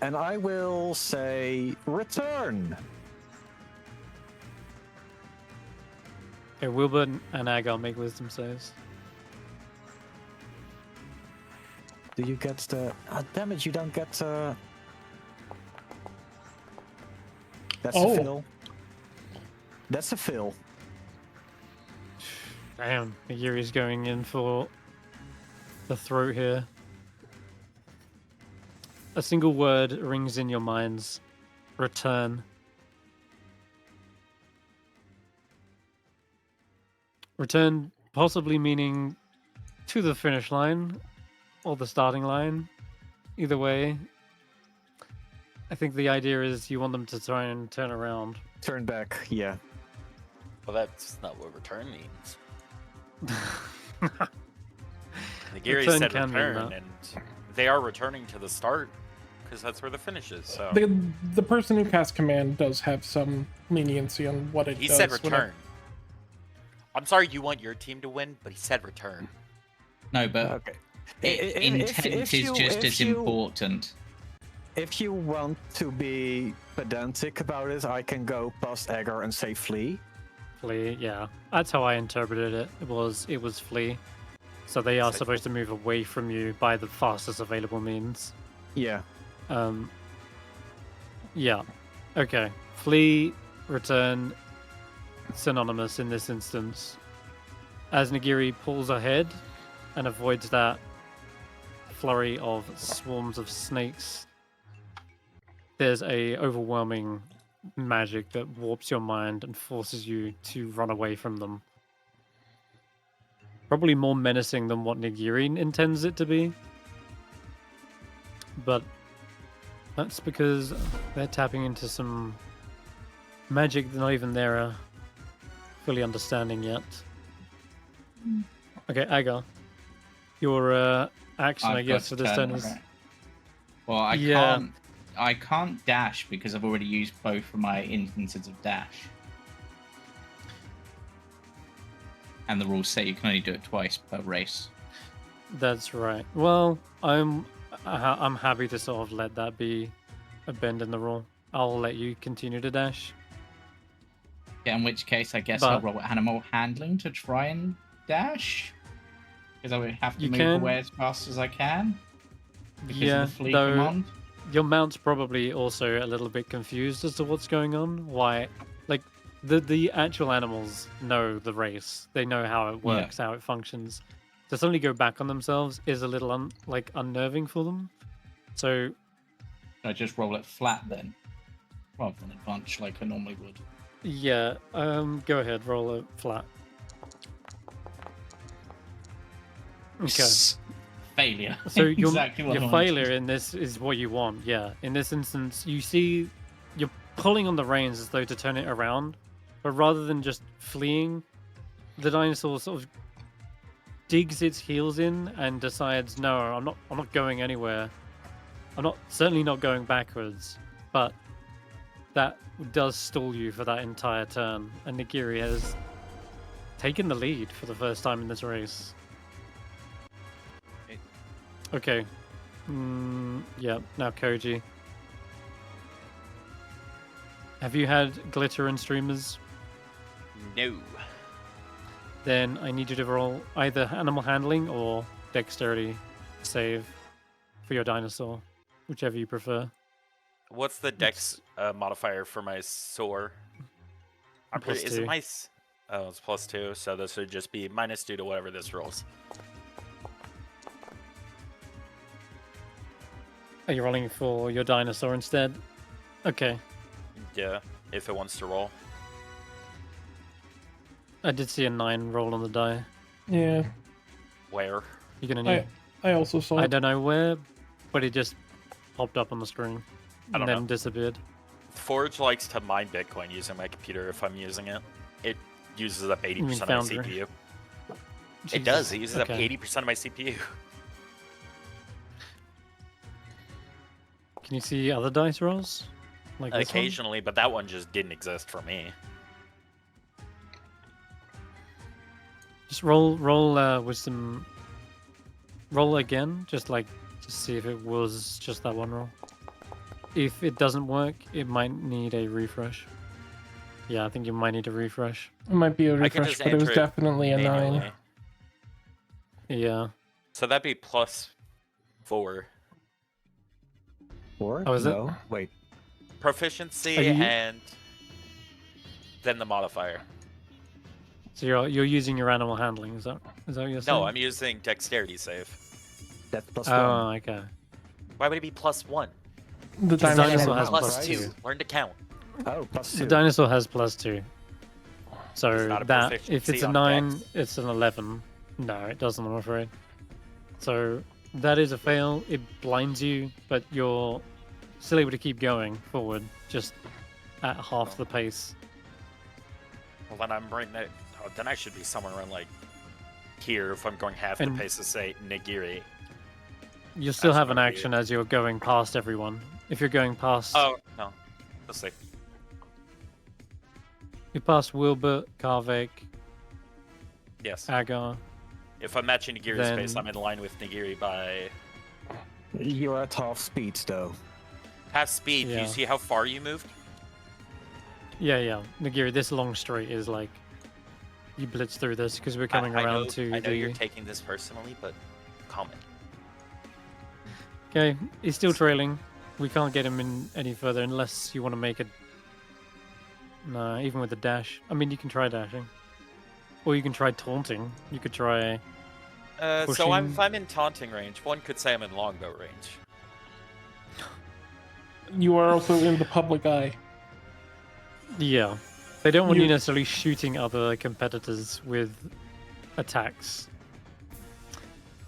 And I will say return. Okay, Willbert and Agar make wisdom saves. Do you get the... damn it, you don't get... That's Oh. a fill. That's a fill. Damn, Nagiri's going in for the throat here. A single word rings in your minds. Return. Return possibly meaning to the finish line or the starting line. Either way, I think the idea is you want them to try and turn around. Turn back, yeah. Well, that's not what return means. Nagiri Return said can mean return, that. and they are returning to the start because that's where the finish is. So The person who casts command does have some leniency on what it he does. said when return. I'm sorry you want your team to win, but he said return. No, but Okay. intent If is you- just if as you- important. If you want to be pedantic about it, I can go past Agar and say flee. Flee, yeah. That's how I interpreted it. It was flee. So they are Safe. supposed to move away from you by the fastest available means. Yeah. Yeah. Okay. Flee, return, synonymous in this instance. As Nagiri pulls ahead and avoids that flurry of swarms of snakes, there's a overwhelming magic that warps your mind and forces you to run away from them. Probably more menacing than what Nagiri intends it to be. But that's because they're tapping into some magic not even they're fully understanding yet. Okay, Agar. Your action, I I've guess, got for this turn, turn is... right? Well, Yeah. I can't dash because I've already used both of my instances of dash. And the rules say you can only do it twice per race. That's right. Well, I'm happy to sort of let that be a bend in the rule. I'll let you continue to dash. Yeah, in which case, I guess I'll But- roll animal handling to try and dash. Because I would have to You move can. away as fast as I can. Because Yeah, of the flee though command. your mount's probably also a little bit confused as to what's going on. Why, like, the actual animals know the race. They know how it works, how it functions. To suddenly go back on themselves is a little unnerving for them. So I just roll it flat then. Rather than advance like I normally would. yeah, go ahead, roll it flat. Okay. Failure. So your, Exactly what I your wanted. failure in this is what you want, yeah. In this instance, you see you're pulling on the reins as though to turn it around, but rather than just fleeing, the dinosaur sort of digs its heels in and decides, no, I'm not going anywhere. Certainly not going backwards, but that does stall you for that entire turn, and Nagiri has taken the lead for the first time in this race. Okay. Yeah, now Koji. Have you had glitter and streamers? No. Then I need you to roll either animal handling or dexterity save for your dinosaur, whichever you prefer. What's the dex modifier for my soar? I'm pretty. Is +2. it my? Oh, it's +2. So this would just be -2 to whatever this rolls. Are you rolling for your dinosaur instead? Okay. Yeah, if it wants to roll. I did see a 9 roll on the die. Yeah, Where? You're gonna need. I also saw I it. don't know where, but it just popped up on the screen I and don't then know. disappeared. Forge likes to mine Bitcoin using my computer if I'm using it. It uses up 80% mean of my Foundry? CPU. Jesus, It does. It uses up okay. 80% of my CPU. Can you see other dice rolls? Like this one? Occasionally, but that one just didn't exist for me. Just roll wisdom. Roll again, just see if it was just that one roll. If it doesn't work, it might need a refresh. Yeah, I think you might need a refresh. It might be a I can refresh, just but it was enter it definitely a manually. 9. Yeah. So that'd be +4. 4? Oh, is it? No. Wait. Proficiency Are you- and then the modifier. So you're using your animal handling, is that what you're saying? No, I'm using dexterity save. That's plus Oh, one. okay. Why would it be +1? The The dinosaur has Plus right? 2. Learn to count. Oh, plus The two. dinosaur has +2. So It's not a that if proficiency it's a on 9, dex. it's an 11. No, it doesn't, I'm afraid. So that is a fail. It blinds you, but you're still able to keep going forward, just at half the pace. Well, then I'm right there. Oh, then I should be somewhere around like here if I'm going half the And- pace to say Nagiri. You'll still That's have an not action as you're going past everyone. If you're going past, Oh no, let's see. you pass Willbert, Karvik, Yes. Agar. If I'm matching Nagiri's Then- pace, I'm in line with Nagiri by You're at half speed, though. half speed. Do Yeah. you see how far you moved? Yeah. Nagiri, this long straight is like you blitz through this because we're coming I around know, to I know you're the. taking this personally, but comment. Okay, he's still trailing. We can't get him in any further unless you want to make it. Nah, even with the dash. I mean, you can try dashing, or you can try taunting. You could try. So Pushing- if I'm in taunting range, one could say I'm in longbow range. You are also in the public eye. Yeah, they don't want you You- necessarily shooting other competitors with attacks.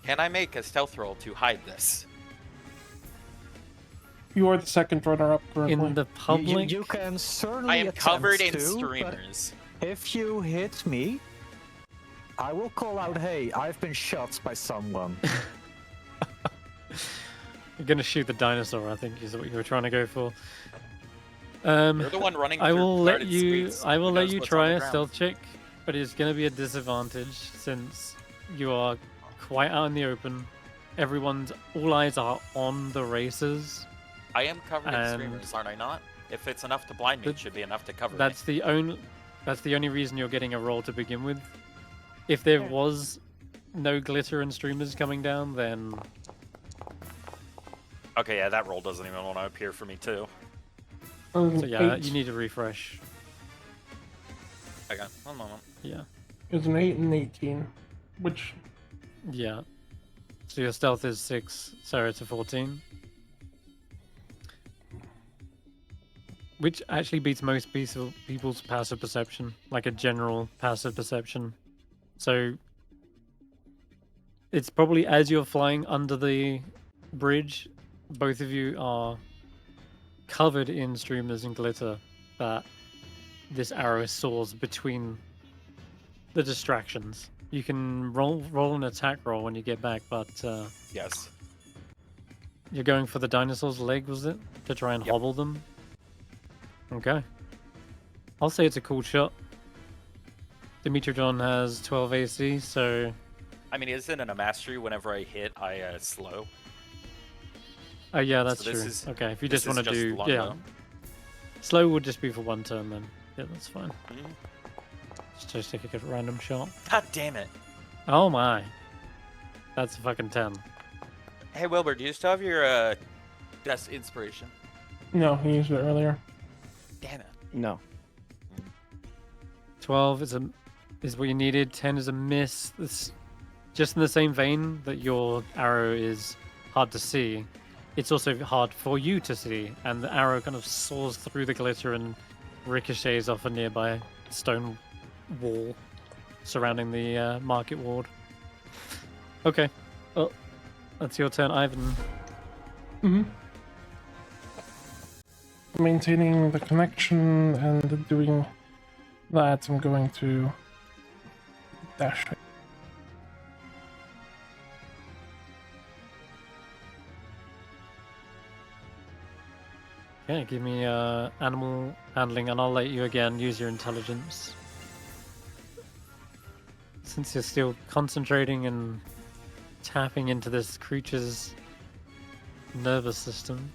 Can I make a stealth roll to hide this? You are the second runner-up currently. In the public, You can certainly I am covered in attempt to, but streamers. if you hit me, I will call out, hey, I've been shot by someone. you're gonna shoot the dinosaur. I think is what you were trying to go for. You're the one running I through will let crowded you. streets. I will Who let knows you what's try on the a ground? stealth check, but it's going to be a disadvantage since you are quite out in the open. All eyes are on the racers. I am covered in and- streamers, aren't I not? If it's enough to blind me, it But should be enough to cover That's the only. That's the only reason you're getting a roll to begin with. If there was no glitter and streamers coming down, then me. Okay, yeah, that roll doesn't even want to appear for me too. so yeah, 8. you need to refresh. Okay, one moment. Yeah, It was an 8 and 18, which yeah. So your stealth is 6, so it's a 14. Which actually beats most people's passive perception, like a general passive perception. So it's probably as you're flying under the bridge, both of you are covered in streamers and glitter, that this arrow soars between the distractions. You can roll an attack roll when you get back, but Yes. you're going for the dinosaur's leg, was it? To try and Yep. hobble them? Okay. I'll say it's a cool shot. Dimitrodon has 12 AC, so I mean, isn't it a mastery? Whenever I hit, I slow. oh yeah, that's So this true. is- Okay, if you this just want is to just do yeah, longbow. slow would just be for one turn then. Yeah, that's fine. Mhm. Just take a good random shot. God damn it! Oh my, that's a fucking 10. Hey Wilbur, do you still have your best inspiration? no, he used it earlier. Damn it! No. 12 is what you needed. 10 is a miss. This just in the same vein that your arrow is hard to see. It's also hard for you to see, and the arrow kind of soars through the glitter and ricochets off a nearby stone wall surrounding the market ward. Okay, well, that's your turn, Ivan. Mm-hmm. Maintaining the connection and doing that, I'm going to dash. Yeah, give me animal handling, and I'll let you again use your intelligence. Since you're still concentrating and tapping into this creature's nervous system.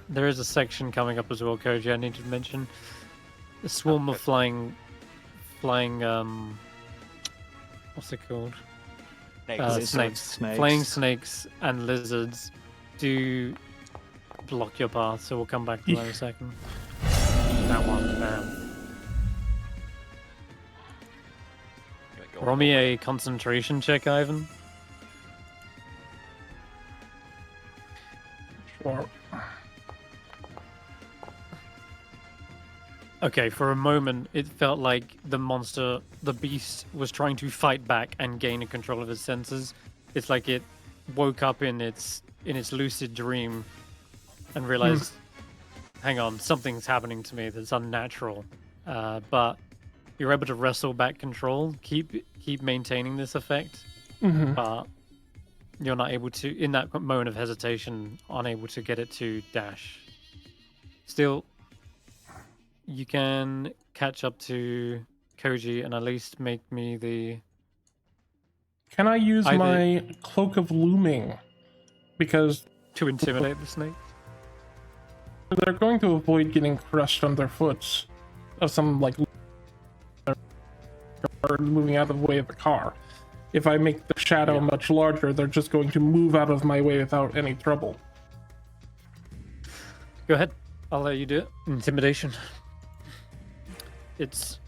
There is a section coming up as well, Koji, I need to mention. A swarm of flying, what's it called? Snakes. Snakes. Flying snakes and lizards do block your path, so we'll come back to that in a second. That one, bam. Roll me a concentration check, Ivan. Sure. Okay, for a moment, it felt like the beast, was trying to fight back and gain control of its senses. It's like it woke up in its lucid dream and realized, hang on, something's happening to me that's unnatural. But you're able to wrestle back control, keep maintaining this effect, but you're not able to, in that moment of hesitation, unable to get it to dash. Still, you can catch up to Koji and at least make me the... Can I use my Cloak of Looming? Because to intimidate the snake? they're going to avoid getting crushed underfoot of some, like, bird moving out of the way of the car. If I make the shadow much larger, they're just going to move out of my way without any trouble. Go ahead. I'll let you do it. Intimidation. It's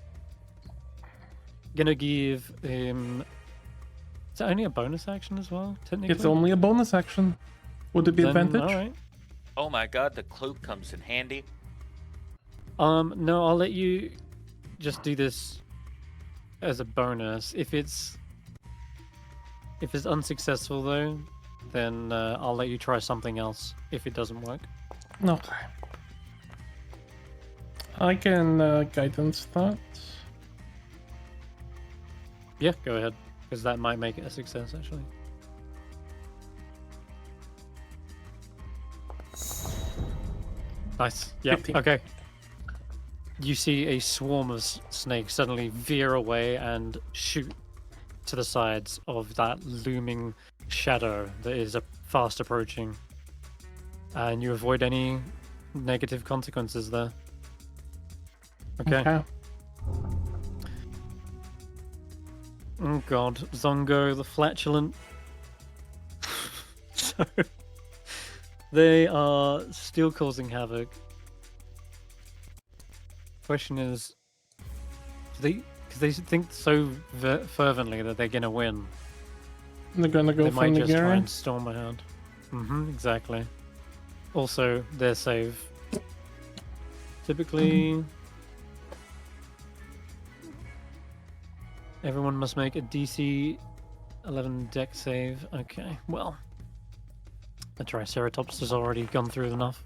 gonna give him... Is it only a bonus action as well, technically? It's only a bonus action. Would it be advantage? Alright. Oh my god, the cloak comes in handy. No, I'll let you just do this as a bonus. If it's unsuccessful though, then I'll let you try something else if it doesn't work. Okay. I can guidance that. Yeah, go ahead, because that might make it a success actually. Nice. Yeah. 15. Okay. You see a swarm of snakes suddenly veer away and shoot to the sides of that looming shadow that is fast approaching, and you avoid any negative consequences there. Okay. Oh god, Zongo the flatulent. So they are still causing havoc. Question is, because they think so fervently that they're gonna win. They're gonna go They for might just try Nagiri. and storm ahead. Exactly. Also, their save. Typically, everyone must make a DC 11 deck save. Okay, well, the Triceratops has already gone through enough.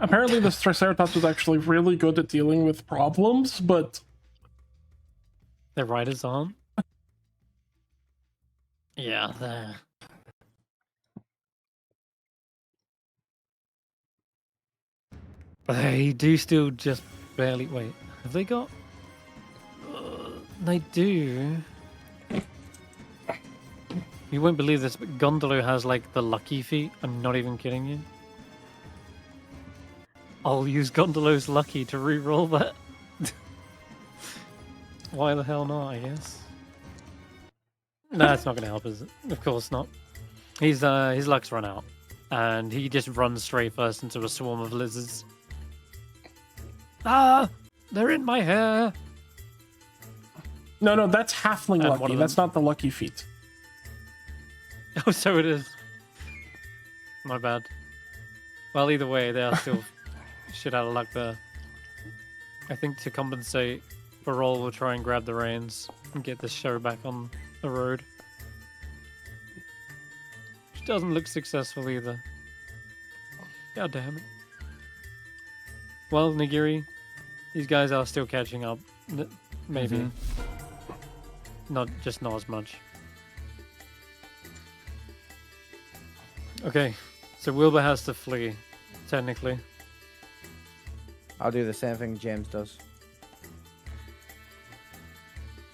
Apparently, this Triceratops was actually really good at dealing with problems, but Their riders aren't. Yeah, there. They do still just barely... Wait, have they got... they do. You won't believe this, but Gondolo has, like, the lucky feat. I'm not even kidding you. I'll use Gondolo's lucky to re-roll that. Why the hell not, I guess? No, it's not going to help, is it? Of course not. His luck's run out. And he just runs straight first into a swarm of lizards. Ah! They're in my hair! no, that's halfling And one lucky. of That's not the lucky feat. Oh, so it is. My bad. Well, either way, they are still shit out of luck there. I think to compensate, Barol will try and grab the reins and get this show back on the road. Which doesn't look successful either. God damn it. Well, Nagiri, these guys are still catching up. Maybe. Not as much. Okay, so Wilbur has to flee, technically. I'll do the same thing James does.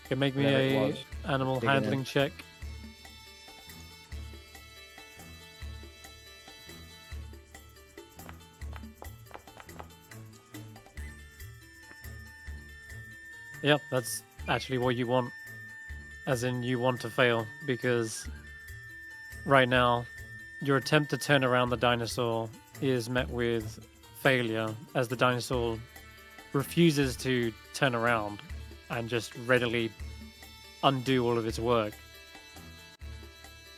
Can make me Whatever it a was. animal Digging in. handling check. Yep, that's actually what you want. as in you want to fail, because right now your attempt to turn around the dinosaur is met with failure, as the dinosaur refuses to turn around and just readily undo all of its work.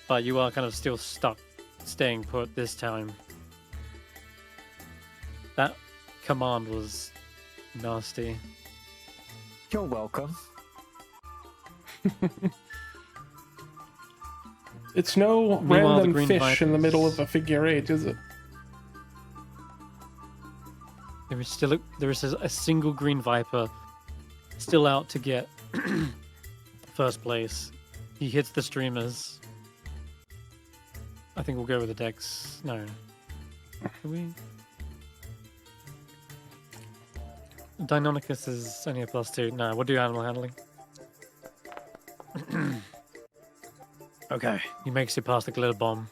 But you are kind of still stuck staying put this time. That command was nasty. You're welcome. It's no Meanwhile, the random green fish in the middle vipers- of a figure eight, is it? There is a single green viper still out to get first place. He hits the streamers. I think we'll go with the dex. No. Can we? Deinonychus is only a +2. No, we'll do animal handling. Okay. He makes it past the glitter bomb.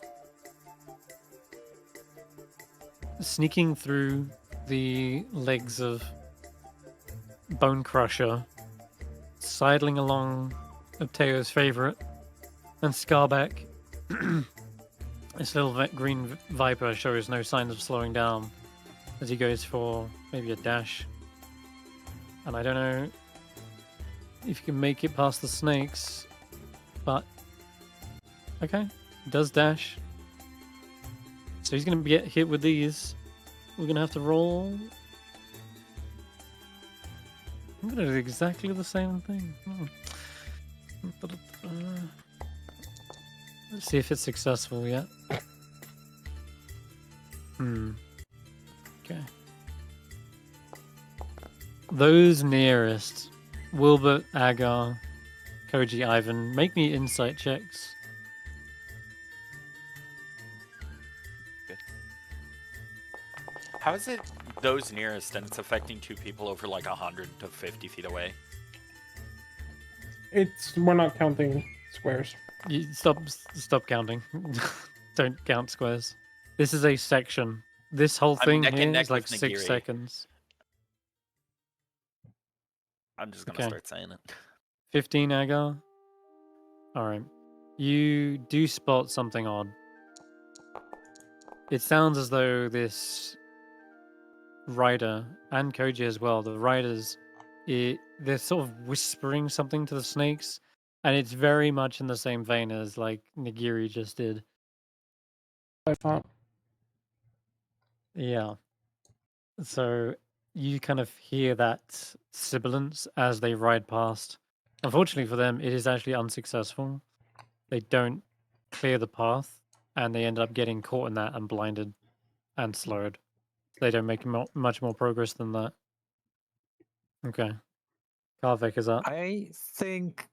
Sneaking through the legs of Bone Crusher, sidling along Teo's favorite, and Scarback. This little green viper shows no signs of slowing down as he goes for maybe a dash. And I don't know if you can make it past the snakes, but okay, he does dash. So he's going to get hit with these. We're going to have to roll. I'm going to do exactly the same thing. Let's see if it's successful yet. Okay. Those nearest, Willbert, Agar, Koji, Ivan, make me insight checks. How is it those nearest and it's affecting two people over like 100 to 50 feet away? We're not counting squares. You stop counting. Don't count squares. This is a section. This whole I'm thing neck and here neck is like with 6 Nagiri. seconds. I'm just gonna Okay. start saying it. 15 Agar. Alright. You do spot something odd. It sounds as though this rider, and Koji as well, the riders, they're sort of whispering something to the snakes, and it's very much in the same vein as like Nagiri just did. I thought. Yeah. So you kind of hear that sibilance as they ride past. Unfortunately for them, it is actually unsuccessful. They don't clear the path, and they end up getting caught in that and blinded and slowed. They don't make much more progress than that. Okay. Karvik is up. I think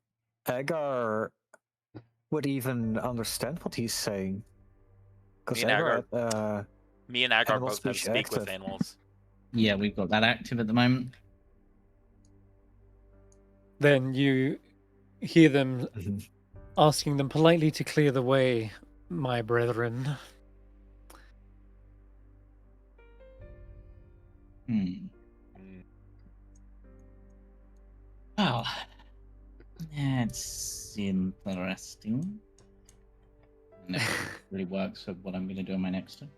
Agar would even understand what he's saying. Because Me and Agar, Me and Agar Animal both have speech speak with active. animals. Yeah, we've got that active at the moment. Then you hear them Mhm. asking them politely to clear the way, my brethren. Hmm. Mm, Well, it's interesting. And it really works for what I'm going to do on my next turn.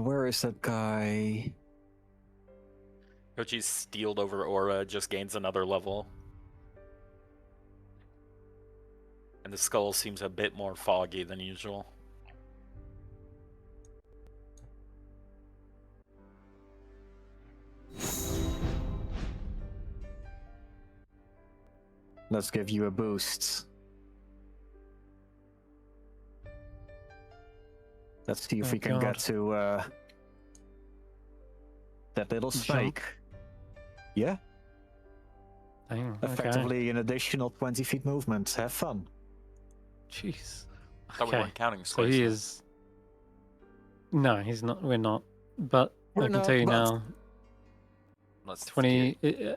Where is that guy? Kochi's steeled over aura just gains another level. And the skull seems a bit more foggy than usual. Let's give you a boost. Let's see if Oh, we can God. get to that little Jump. snake. Yeah, Dang, okay. effectively an additional 20 feet movement. Have fun. Jeez. I thought we weren't counting So squares. he is. No, he's not. We're not. But We're I can not, tell you but- now, Let's 20,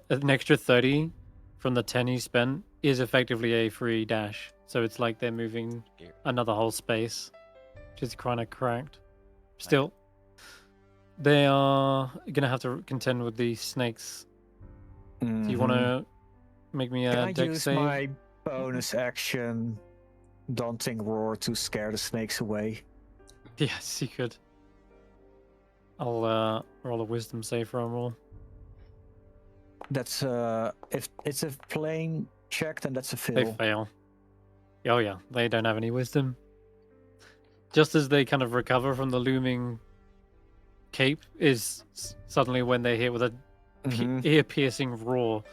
an extra 30 from the 10 he spent is effectively a free dash. So it's like they're moving another whole space, which is kind of cracked. Still, they are gonna have to contend with these snakes. Do you want to make me Can a I dex use save? my Bonus action, daunting roar to scare the snakes away. Yes, you could. I'll roll a wisdom save for a roll. That's if it's a plain check, then that's a They fail. fail. Oh yeah, they don't have any wisdom. Just as they kind of recover from the looming cape is suddenly when they hit with a ear-piercing roar.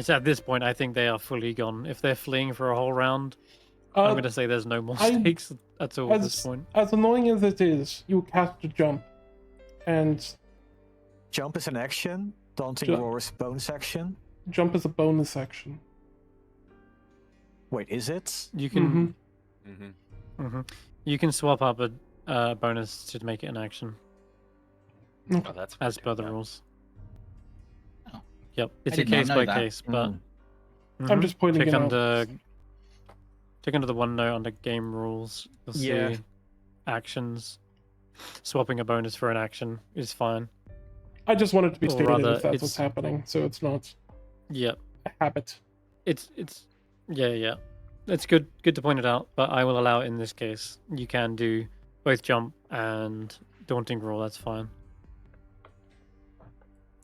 So at this point, I think they are fully gone. If they're fleeing for a whole round, I'm going to say there's no more stakes at all at this point. As annoying as it is, you cast a jump, and Jump is an action. Daunting roar is bonus action. jump is a bonus action. Wait, is it? You can Mm-hmm. you can swap up a bonus to make it an action Oh, that's as pretty per the good. rules. Oh. Yep, it's I a did not case know by that. case, but I'm just pointing check it out. under check under the one note under game rules. You'll Yeah. see actions. Swapping a bonus for an action is fine. I just wanted to be Or stated rather, if that's it's- what's happening, so it's not Yep. a habit. It's yeah. It's good to point it out, but I will allow it in this case. You can do both jump and daunting roar, that's fine.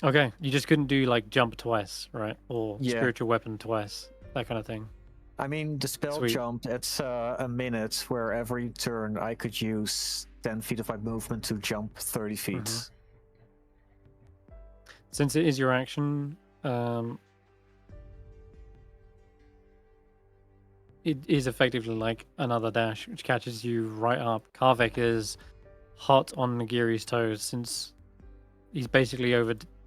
Okay, you just couldn't do like jump twice, right? Or Yeah. spiritual weapon twice, that kind of thing. I mean, the spell Sweet. jump, it's a minute where every turn I could use 10 feet of my movement to jump 30 feet. Since it is your action, it is effectively like another dash, which catches you right up. Karvek is hot on Nagiri's toes since he's basically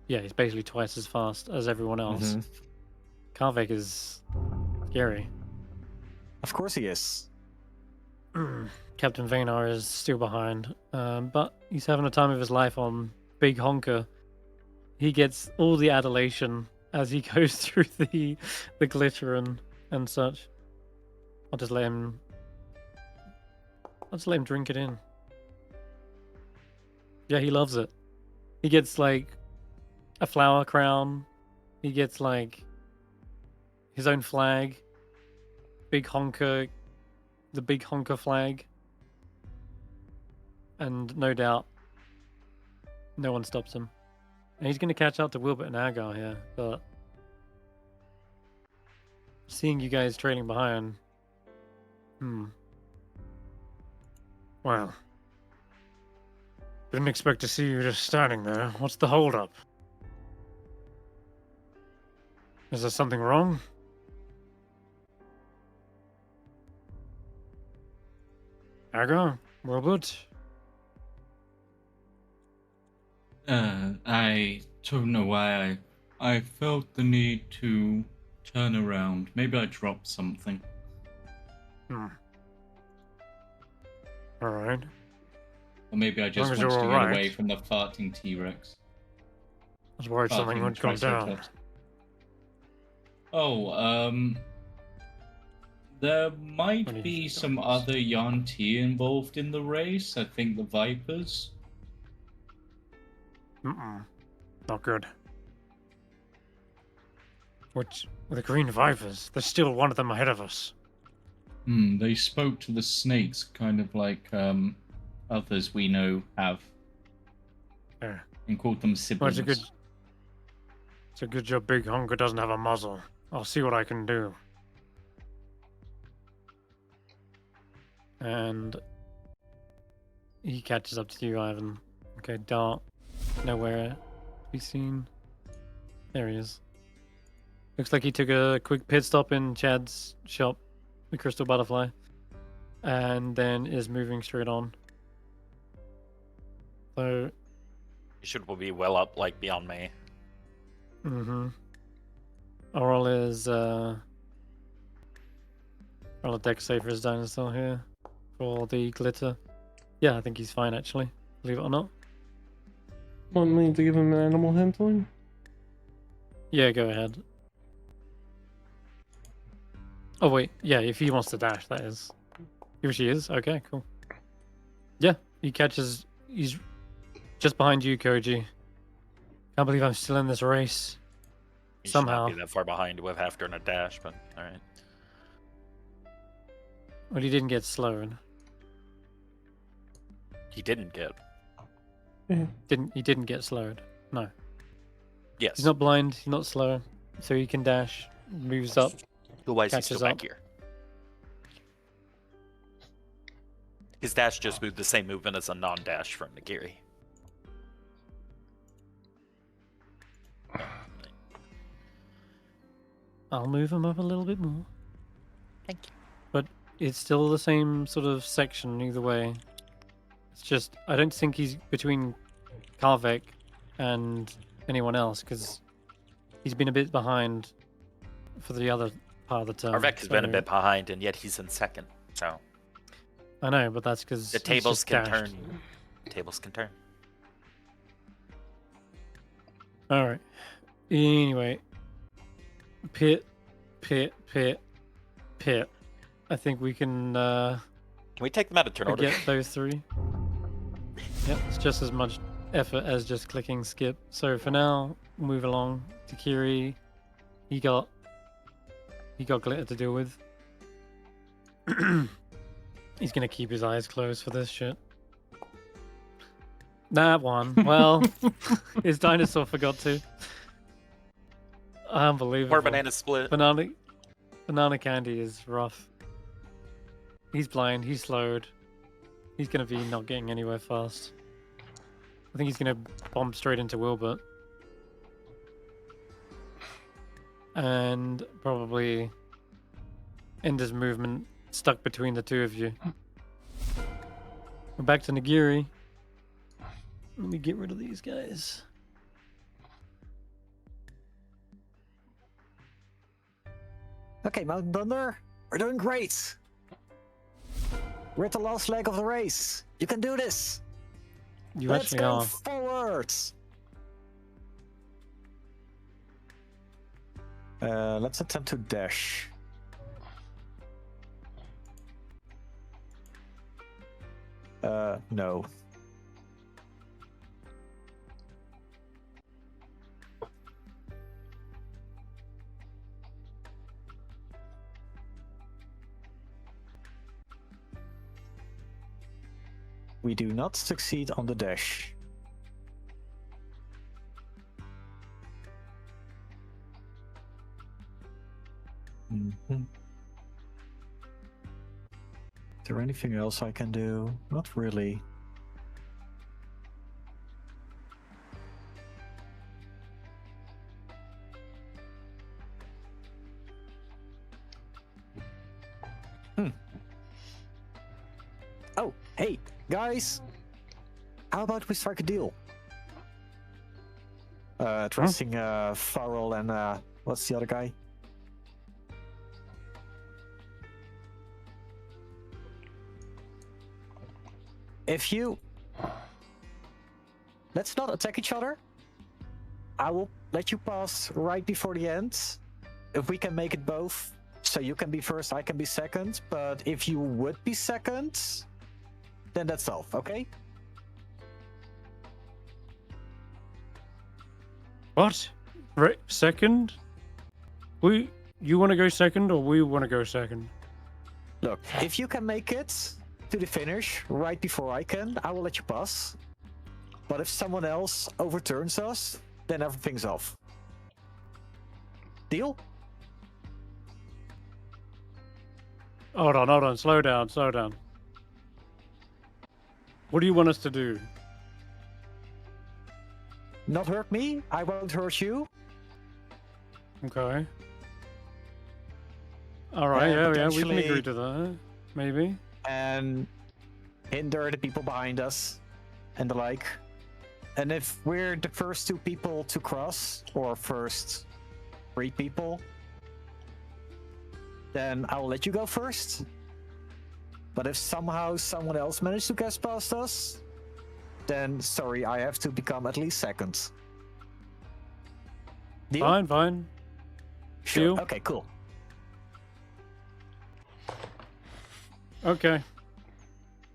he's basically twice as fast as everyone else. Karvek is scary. Of course he is. Captain Vaynar is still behind, but he's having a time of his life on Big Honker. He gets all the adulation as he goes through the glitter and such. I'll just let him drink it in. Yeah, he loves it. He gets like a flower crown. He gets like his own flag. The big honker flag. And no doubt, no one stops him. And he's going to catch up to Willbert and Agar here, but seeing you guys trailing behind, well, didn't expect to see you just standing there. What's the holdup? Is there something wrong? Agar? Willbert? I don't know why I felt the need to turn around. Maybe I dropped something. Alright. Or maybe I just Long as wanted you're to get alright. away from the farting T-Rex. I was worried something Farting would come down. Triceratops. Oh, there might What do you be think some of other Yanti involved in the race. I think the Vipers. Not good. The Green Vipers, there's still one of them ahead of us. They spoke to the snakes, kind of like others we know have, Yeah. and called them Well, siblings. it's a good job Big Honker doesn't have a muzzle. I'll see what I can do. And he catches up to you, Ivan. Okay, Dart. Nowhere to be seen. There he is. Looks like he took a quick pit stop in Chad's shop, the Crystal Butterfly, and then is moving straight on. So, You should be well up, like, beyond me. Oral is, roll a deck save for his dinosaur here for the glitter. Yeah, I think he's fine actually, believe it or not. Want me to give him an animal handling? Yeah, go ahead. Oh wait, yeah, if he wants to dash, that is. Here she is. Okay, cool. Yeah, he catches. He's just behind you, Koji. Can't believe I'm still in this race. He should Somehow. not be that far behind with after and a dash, but alright. Well, he didn't get slowed. He didn't get. He didn't get slowed. No. Yes. He's not blind, he's not slow. So he can dash, moves up. Why is he catches still back up. here? His dash just moved the same movement as a non-dash from Nagiri. I'll move him up a little bit more. Thank you. But it's still the same sort of section either way. It's just, I don't think he's between Karvek and anyone else, because he's been a bit behind for the other part of the turn. Arvek has been a bit behind, and yet he's in second. So I know, but that's because the tables can turn. Tables can turn. Alright. Anyway. Pit. I think we can Can we take them out of turn order? get those three. Yep, it's just as much effort as just clicking skip. So for now, move along. Takiri, he got glitter to deal with. He's gonna keep his eyes closed for this shit. That one. Well, his dinosaur forgot to. Unbelievable. Or banana split. Banana candy is rough. He's blind. He's slowed. He's gonna be not getting anywhere fast. I think he's gonna bomb straight into Willbert. And probably end his movement stuck between the two of you. We're back to Nagiri. Let me get rid of these guys. Okay, Mountain Thunder, we're doing great. We're at the last leg of the race. You can do this. You Let's actually go are. forwards. Let's attempt to dash. No. We do not succeed on the dash. Is there anything else I can do? Not really. Oh, hey, guys! How about we strike a deal? Addressing Farrell and what's the other guy? If you... Let's not attack each other. I will let you pass right before the end. If we can make it both. So you can be first, I can be second. But if you would be second, then that's all, okay? What? Right, second? You want to go second, or we want to go second? Look, if you can make it to the finish right before I can, I will let you pass. But if someone else overturns us, then everything's off. Deal? Hold on, slow down. What do you want us to do? Not hurt me, I won't hurt you. Okay. Alright, yeah, we can potentially- agree to that. Maybe. And hinder the people behind us and the like. And if we're the first two people to cross, or first 3 people, then I'll let you go first. But if somehow someone else managed to get past us, then sorry, I have to become at least second. Deal? Fine. Sure. Deal? Okay, cool. Okay.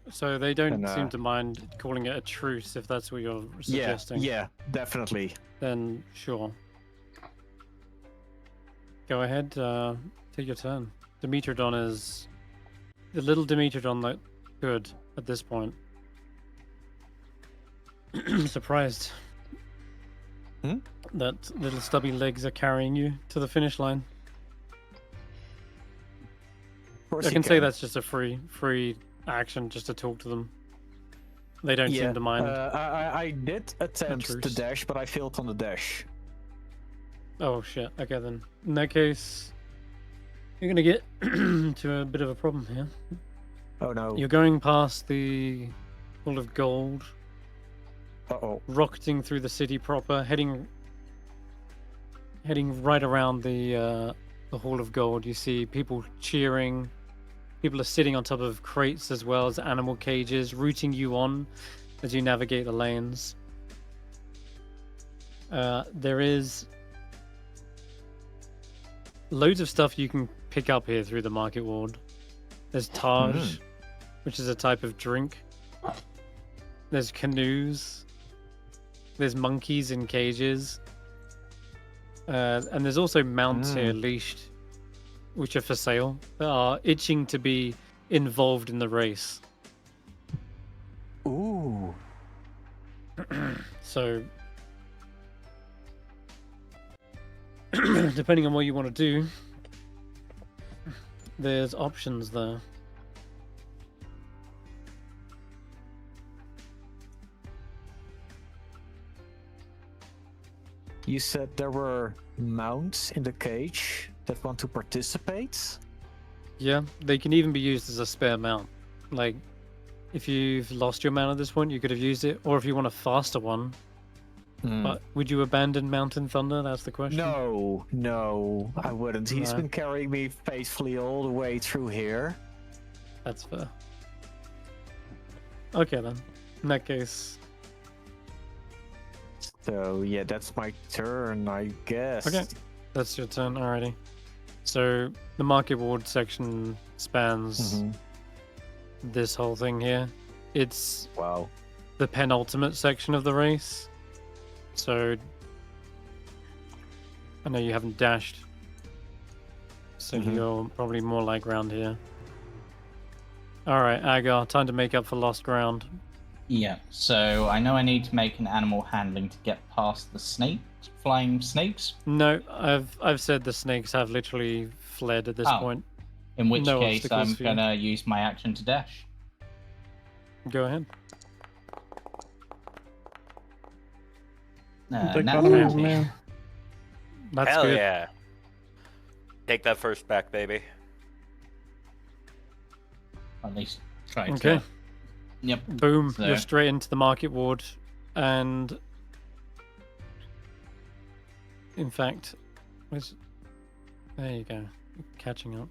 So they don't And, seem to mind calling it a truce if that's what you're suggesting. Yeah, definitely. Then sure. Go ahead, take your turn. Dimetrodon is the little Dimetrodon that could at this point. Surprised that little stubby legs are carrying you to the finish line. Of course I you can say that's just a free action just to talk to them. They don't seem to mind. I did attempt to truce. dash, but I failed on the dash. Oh shit. Okay then. In that case, you're gonna get to a bit of a problem here. Oh no. You're going past the Hall of Gold, Uh-oh. rocketing through the city proper, heading right around the Hall of Gold. You see people cheering. People are sitting on top of crates as well as animal cages, rooting you on as you navigate the lanes. There is loads of stuff you can pick up here through the market ward. There's Taj, which is a type of drink. There's canoes. There's monkeys in cages. And there's also mounts here leashed, which are for sale, that are itching to be involved in the race. Ooh. So, depending on what you want to do, there's options there. You said there were mounts in the cage that want to participate? Yeah, they can even be used as a spare mount. Like, if you've lost your mount at this point, you could have used it, or if you want a faster one. But would you abandon Mountain Thunder? That's the question. No, I wouldn't. He's No. been carrying me faithfully all the way through here. That's fair. Okay then. In that case, So yeah, that's my turn, I guess. Okay. that's your turn already. So the market ward section spans this whole thing here. It's Wow. the penultimate section of the race. So I know you haven't dashed, so you're probably more like round here. Alright, Agar, time to make up for lost ground. Yeah, so I know I need to make an animal handling to get past the flying snakes. No, I've said the snakes have literally fled at this point. In which No case, I'm obstacles for you. gonna use my action to dash. Go ahead. Take Nat that away, 20. man. That's Hell good. yeah. Take that first back, baby. At least try Okay. to. Yep. Boom, So- you're straight into the market ward, and in fact, there you go, catching up.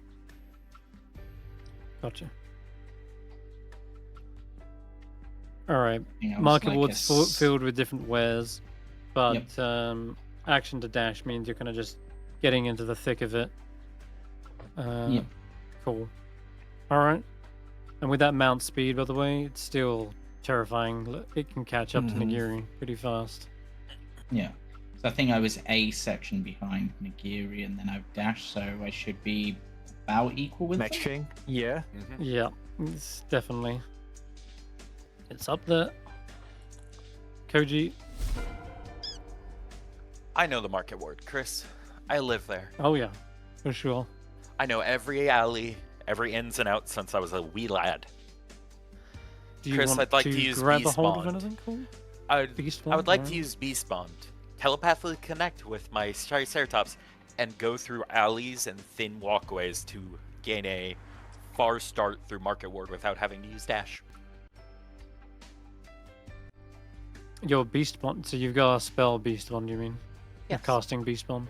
Gotcha. All right, You know, market it's like ward's a s- filled with different wares, but Yep. Action to dash means you're kind of just getting into the thick of it. Yep. Cool. All right. And with that mount speed, by the way, it's still terrifying. It can catch up to Nagiri pretty fast. Yeah. So I think I was a section behind Nagiri, and then I've dashed, so I should be about equal with them. Matching? Yeah. Yeah, it's definitely. It's up there. Koji. I know the market ward, Chris. I live there. Oh yeah, for sure. I know every alley, every ins and outs since I was a wee lad. Do you Chris, want I'd like to use grab Beast a hold of Bond. anything cool? Beast I would like Bond, to use Beast Bond. Telepathically connect with my Triceratops and go through alleys and thin walkways to gain a far start through Market Ward without having to use Dash. Your Beast Bond. So you've got a spell Beast Bond, you mean? You're Yes. casting Beast Bond.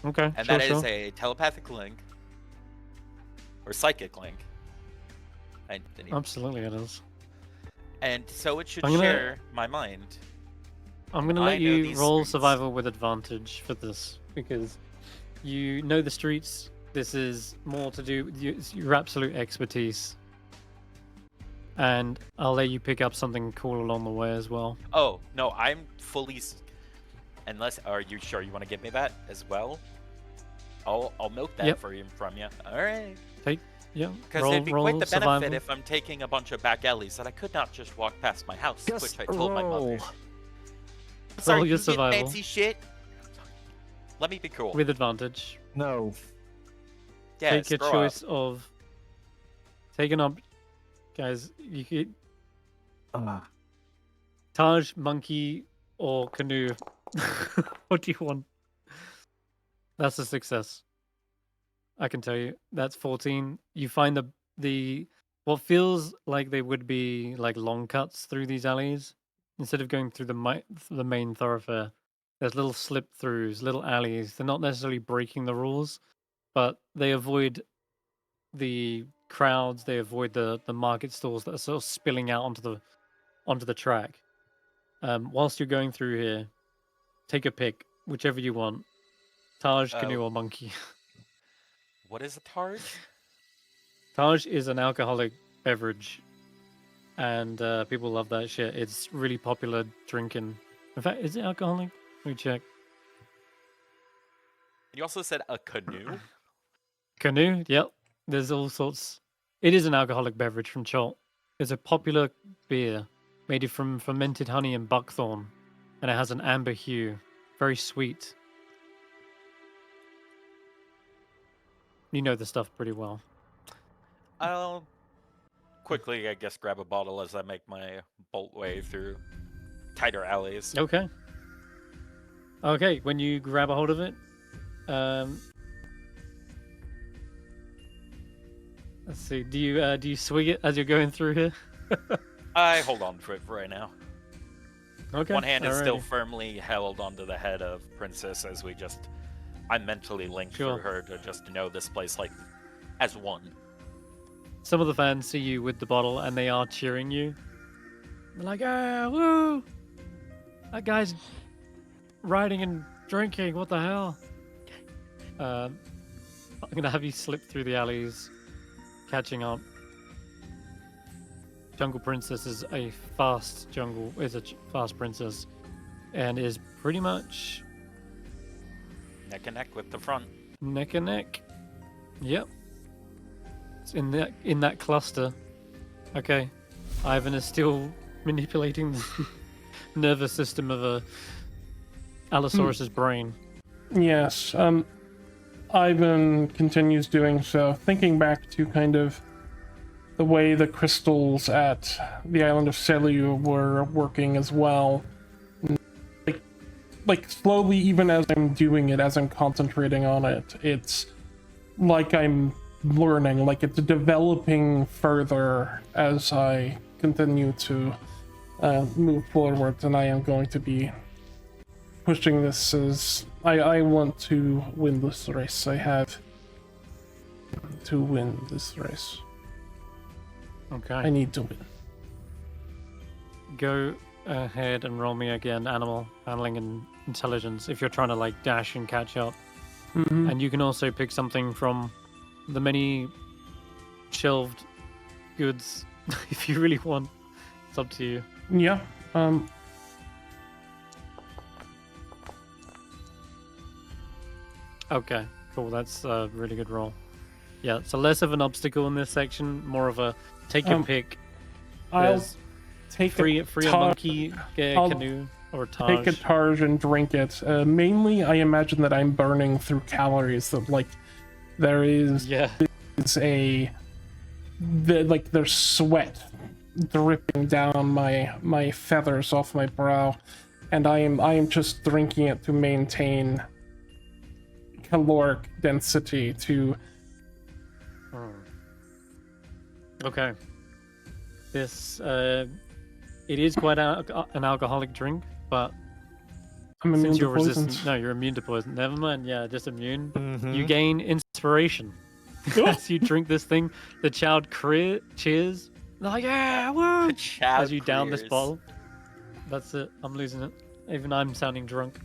Okay. And sure, that is sure. a telepathic link. Or psychic link. I didn't even... Absolutely, it is. And so it should I'm gonna- share my mind. I'm gonna I let know you these roll streets. survival with advantage for this because you know the streets. This is more to do with your absolute expertise, and I'll let you pick up something cool along the way as well. Oh, no, I'm fully... Unless... Are you sure you want to give me that as well? I'll milk that Yep. for you from you. All right. Yeah. Because Roll, it'd be roll quite the benefit survival. if I'm taking a bunch of back alleys that I could not just walk past my house, Just which I told my mother. roll. Sorry, Roll your you get survival. fancy shit. Let me be cool. With advantage. No. Yeah, Take a screw choice up. of taking up, guys. You could Taj, monkey, or canoe. What do you want? That's a success. I can tell you. That's 14. You find the what feels like they would be like long cuts through these alleys. Instead of going through the main thoroughfare, there's little slip throughs, little alleys. They're not necessarily breaking the rules, but they avoid the crowds. They avoid the market stalls that are sort of spilling out onto the track. Whilst you're going through here, take a pick, whichever you want. Taj, canoe, or monkey. What is a Taj? Taj is an alcoholic beverage, and people love that shit. It's really popular drinking. In fact, is it alcoholic? Let me check. You also said a canoe? Canoe, yep. There's all sorts. It is an alcoholic beverage from Chult. It's a popular beer made from fermented honey and buckthorn, and it has an amber hue. Very sweet. You know the stuff pretty well. I'll quickly, I guess, grab a bottle as I make my bolt way through tighter alleys. Okay. Okay, when you grab a hold of it, let's see. Do you swig it as you're going through here? I hold on to it for right now. Okay. One hand is still alrighty. firmly held onto the head of Princess as I'm mentally linked Sure. for her to just know this place like as one. Some of the fans see you with the bottle and they are cheering you. They're like, "Ah, woo! That guy's riding and drinking. What the hell?" I'm gonna have you slip through the alleys, catching up. Jungle Princess is a fast fast princess, and is pretty much Neck and neck with the front. neck and neck. Yep. It's in that cluster. Okay. Ivan is still manipulating the nervous system of a Allosaurus's brain. Yes. Ivan continues doing so, thinking back to kind of the way the crystals at the island of Selu were working as well. Like slowly, even as I'm doing it, as I'm concentrating on it, it's like I'm learning, like it's developing further as I continue to move forward, and I am going to be pushing this as I want to win this race. I have to win this race. Okay. I need to win. Go ahead and roll me again animal handling and intelligence if you're trying to like dash and catch up. Mhm. And you can also pick something from the many shelved goods if you really want. It's up to you. Yeah. Okay, cool. That's a really good roll. Yeah, so less of an obstacle in this section, more of a take your pick. I'll There's take free a a Taj- monkey, get a I'll canoe, or take Taj. a Taj and drink it. Mainly, I imagine that I'm burning through calories. That like there is Yeah. there's sweat dripping down my feathers off my brow, and I am just drinking it to maintain caloric density to Okay. This it is quite an alcoholic drink, but I'm immune since to you're poisons. resistant, no, you're immune to poison. Never mind. Yeah, just immune. Mm-hmm. You gain inspiration as you drink this thing. The child cheers. They're like, "Yeah, woo!" As you down this bottle. That's it. I'm losing it. Even I'm sounding drunk.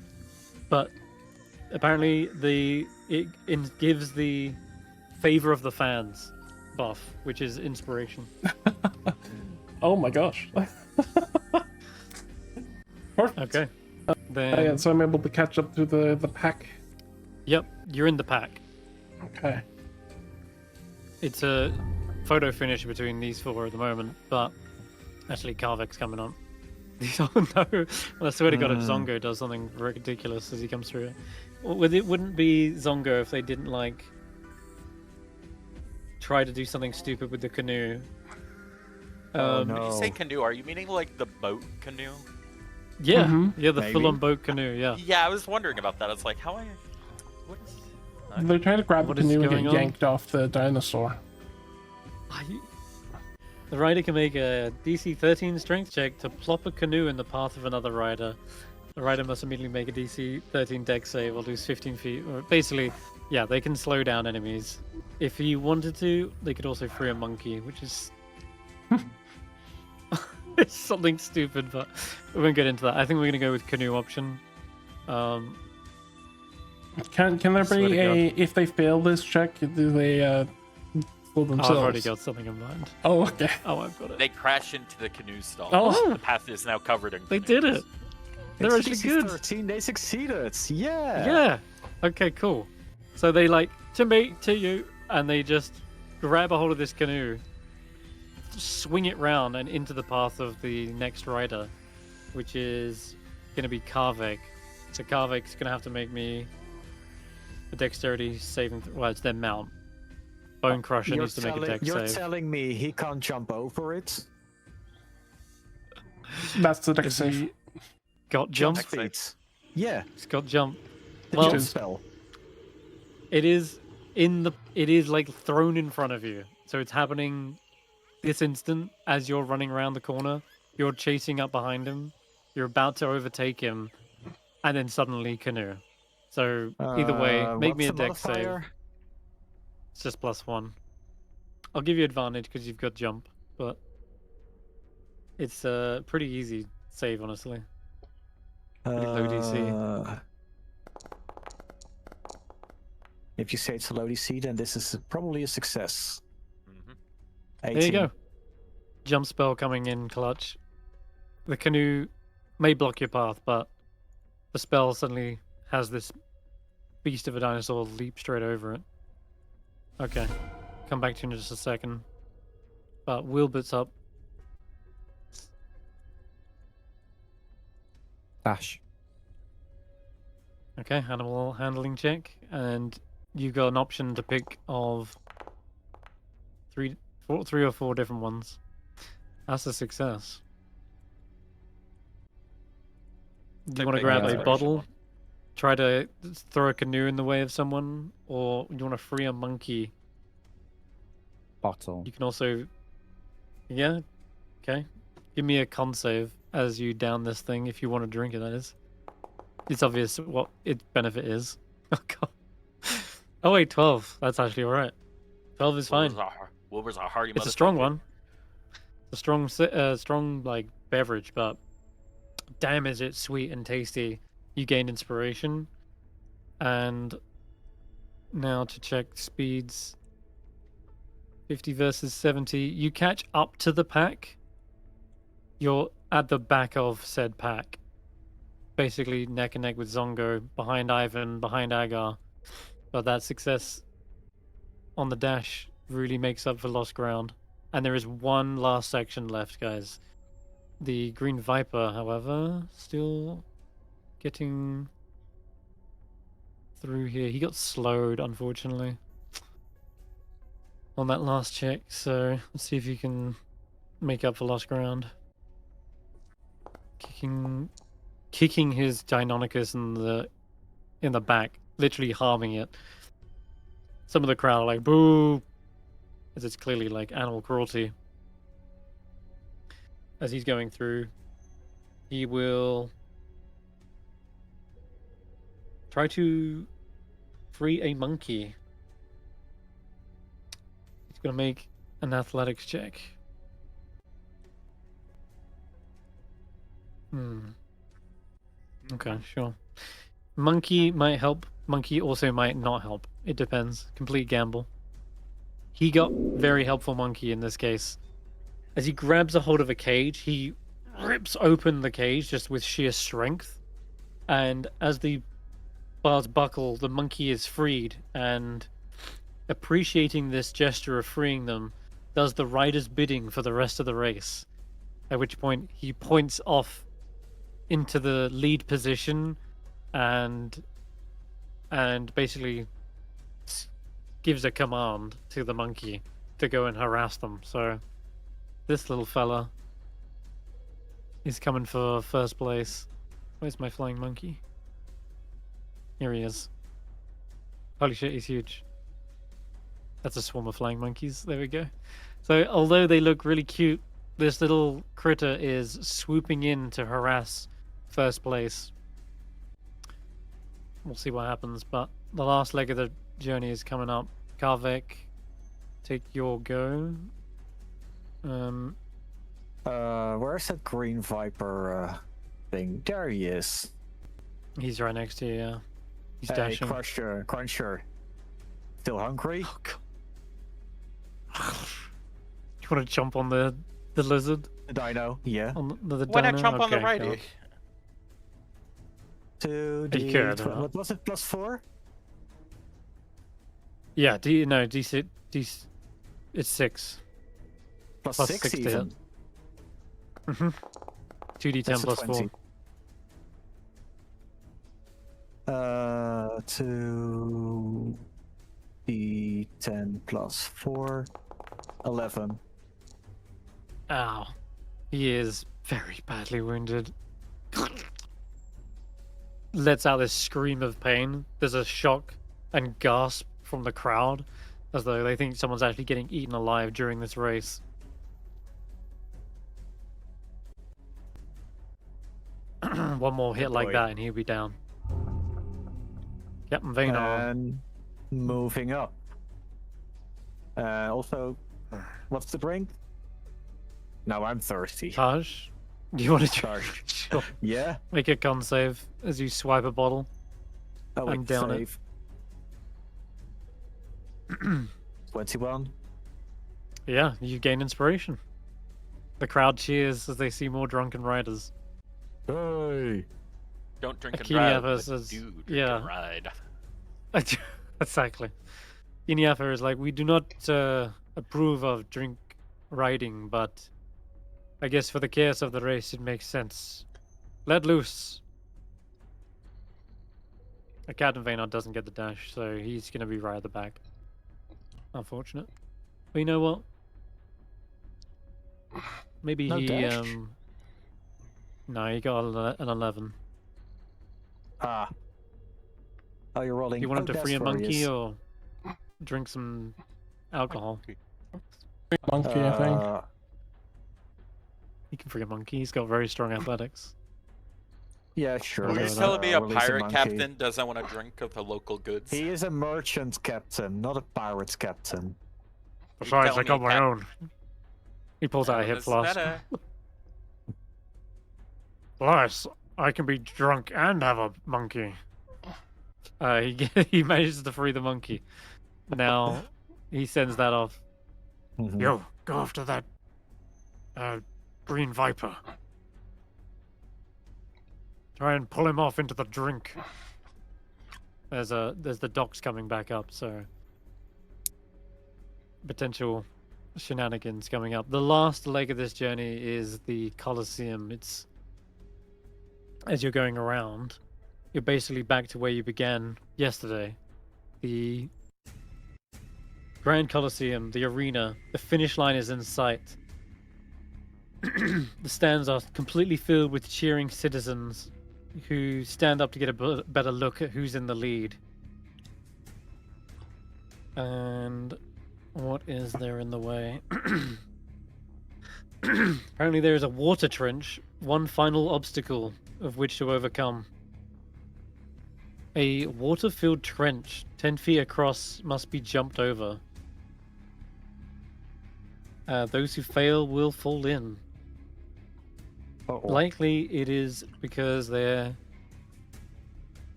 But apparently, it gives the favor of the fans buff, which is inspiration. Oh my gosh. Perfect. Okay. Yeah, Then, so I'm able to catch up to the pack. yep, you're in the pack. Okay. It's a photo finish between these four at the moment, but actually Karvik's coming on. Oh no! I swear to God, if Zongo does something ridiculous as he comes through, it wouldn't be Zongo if they didn't like try to do something stupid with the canoe. Oh, When you say no. canoe, are you meaning like the boat canoe? Yeah, Mhm. yeah, the Maybe. full-on boat canoe. Yeah. Yeah, I was wondering about that. It's like, how I... What is... They're trying to grab What the is canoe and going get on? yanked off the dinosaur. The rider can make a DC 13 strength check to plop a canoe in the path of another rider. The rider must immediately make a DC 13 dex save or lose 15 feet. Or basically, yeah, they can slow down enemies. If you wanted to, they could also free a monkey, which is it's something stupid, but we won't get into that. I think we're gonna go with canoe option. Can there Swear be to a if they fail this check, do they fool I've themselves? already got something in mind. Oh, okay. Oh, I've got it. They crash into the canoe stall. Oh. The path is now covered in They canoes. did it. They're It's actually DC good. 13, they succeeded. Yeah. Yeah. Okay, cool. So they like to me, to you, and they just grab a hold of this canoe, swing it round and into the path of the next rider, which is going to be Karvik. So Karvik's going to have to make me a dexterity saving. Well, it's their mount. Bone Crusher needs to make a dex You're save. telling me he can't jump over it? That's the dex Is save. he got jump? Dex save. Speed. Yeah, He's got jump. the Well, jump spell. It is it is like thrown in front of you. So it's happening this instant as you're running around the corner. You're chasing up behind him. You're about to overtake him, and then suddenly canoe. So either way, make me a What's the dex save. modifier? It's just +1. I'll give you advantage because you've got jump, but it's a pretty easy save, honestly. Pretty low DC. If you say it's a low DC, then this is probably a success. Mhm. 18. There you go. Jump spell coming in clutch. The canoe may block your path, but the spell suddenly has this beast of a dinosaur leap straight over it. Okay. Come back to you in just a second. But Willbert's up. Dash. Okay, animal handling check. And you got an option to pick of three or four different ones. That's a success. Do you want to pick grab the a inspiration bottle, one. try to throw a canoe in the way of someone, or you want to free a monkey? Bottle. You can also, yeah, okay. Give me a con save as you down this thing if you want to drink it. That is, it's obvious what its benefit is. Oh god. Oh wait, 12. That's actually all right. 12 is fine. Wilbur's a hearty It's a strong motherfucker. one. It's a strong like beverage, but damn, is it sweet and tasty. You gained inspiration, and now to check speeds. 50 versus 70. You catch up to the pack. You're at the back of said pack. Basically neck and neck with Zongo, behind Ivan, behind Agar. But that success on the dash really makes up for lost ground. And there is one last section left, guys. The Green Viper, however, still getting through here. He got slowed, unfortunately, on that last check. So let's see if he can make up for lost ground. Kicking his Deinonychus in the back, literally harming it. Some of the crowd are like, boo, as it's clearly like animal cruelty. As he's going through, he will try to free a monkey. He's going to make an athletics check. Okay, sure. Monkey might help. Monkey also might not help. It depends. Complete gamble. He got very helpful monkey in this case. As he grabs a hold of a cage, he rips open the cage just with sheer strength. And as the bars buckle, the monkey is freed and appreciating this gesture of freeing them, does the rider's bidding for the rest of the race. At which point he points off into the lead position and basically gives a command to the monkey to go and harass them. So this little fella is coming for first place. Where's my flying monkey? Here he is. Holy shit, he's huge. That's a swarm of flying monkeys. There we go. So although they look really cute, this little critter is swooping in to harass first place. We'll see what happens, but the last leg of the journey is coming up. Karvek, take your go. Where's that green viper thing? There he is. He's right next to you, yeah. He's Hey, dashing. Cruncher. Still hungry? Oh, God. You want to jump on the lizard? The dino, yeah. On the Why not dino? jump on the Okay, righty? cool. To You could, what was it? +4? Yeah, D6. It's 6. Plus Plus 6 6 to hit. even. 2d10 That's a plus 4. 20. To D10 plus 4. 11. Ow. He is very badly wounded. Lets out this scream of pain. There's a shock and gasp from the crowd as though they think someone's actually getting eaten alive during this race. One more hit like boy. that and he'll be down. Captain Vaynor. And moving up. Also, what's the drink? Now I'm thirsty. Taj, do you want to try? Taj. Sure. Yeah? Make a con save as you swipe a bottle. Oh, I'm wait, down it. save. 21. Yeah, you gain inspiration. The crowd cheers as they see more drunken riders. Hey! Don't drink and Akinia drive, but versus- do drink yeah. and ride. Exactly. Iniafa is like, we do not approve of drink riding, but I guess for the chaos of the race, it makes sense. Let loose. Captain Vaynor doesn't get the dash, so he's going to be right at the back. Unfortunate. But you know what? Maybe No he... dash? No, he got an 11. Ah. Oh, you're rolling. Do you want him to that's free a where he monkey is. or drink some alcohol? Monkey, I think. He can free a monkey. He's got very strong athletics. Yeah, sure. We'll Are go you with telling that. me a Release pirate monkey. captain doesn't want to drink of the local goods? He is a merchant captain, not a pirates captain. Besides, I telling got me my Cap- own. He pulls out a hip This flask. meta. Plus, I can be drunk and have a monkey. He manages to free the monkey. Now, he sends that off. Mhm. Yo, go after that green viper. Try and pull him off into the drink. There's the docks coming back up, so potential shenanigans coming up. The last leg of this journey is the Colosseum. It's as you're going around, you're basically back to where you began yesterday. The Grand Colosseum, the arena, the finish line is in sight. The stands are completely filled with cheering citizens who stand up to get a better look at who's in the lead. And what is there in the way? Apparently there is a water trench, one final obstacle of which to overcome. A water-filled trench, 10 feet across, must be jumped over. Those who fail will fall in. Uh-oh. Likely it is because they're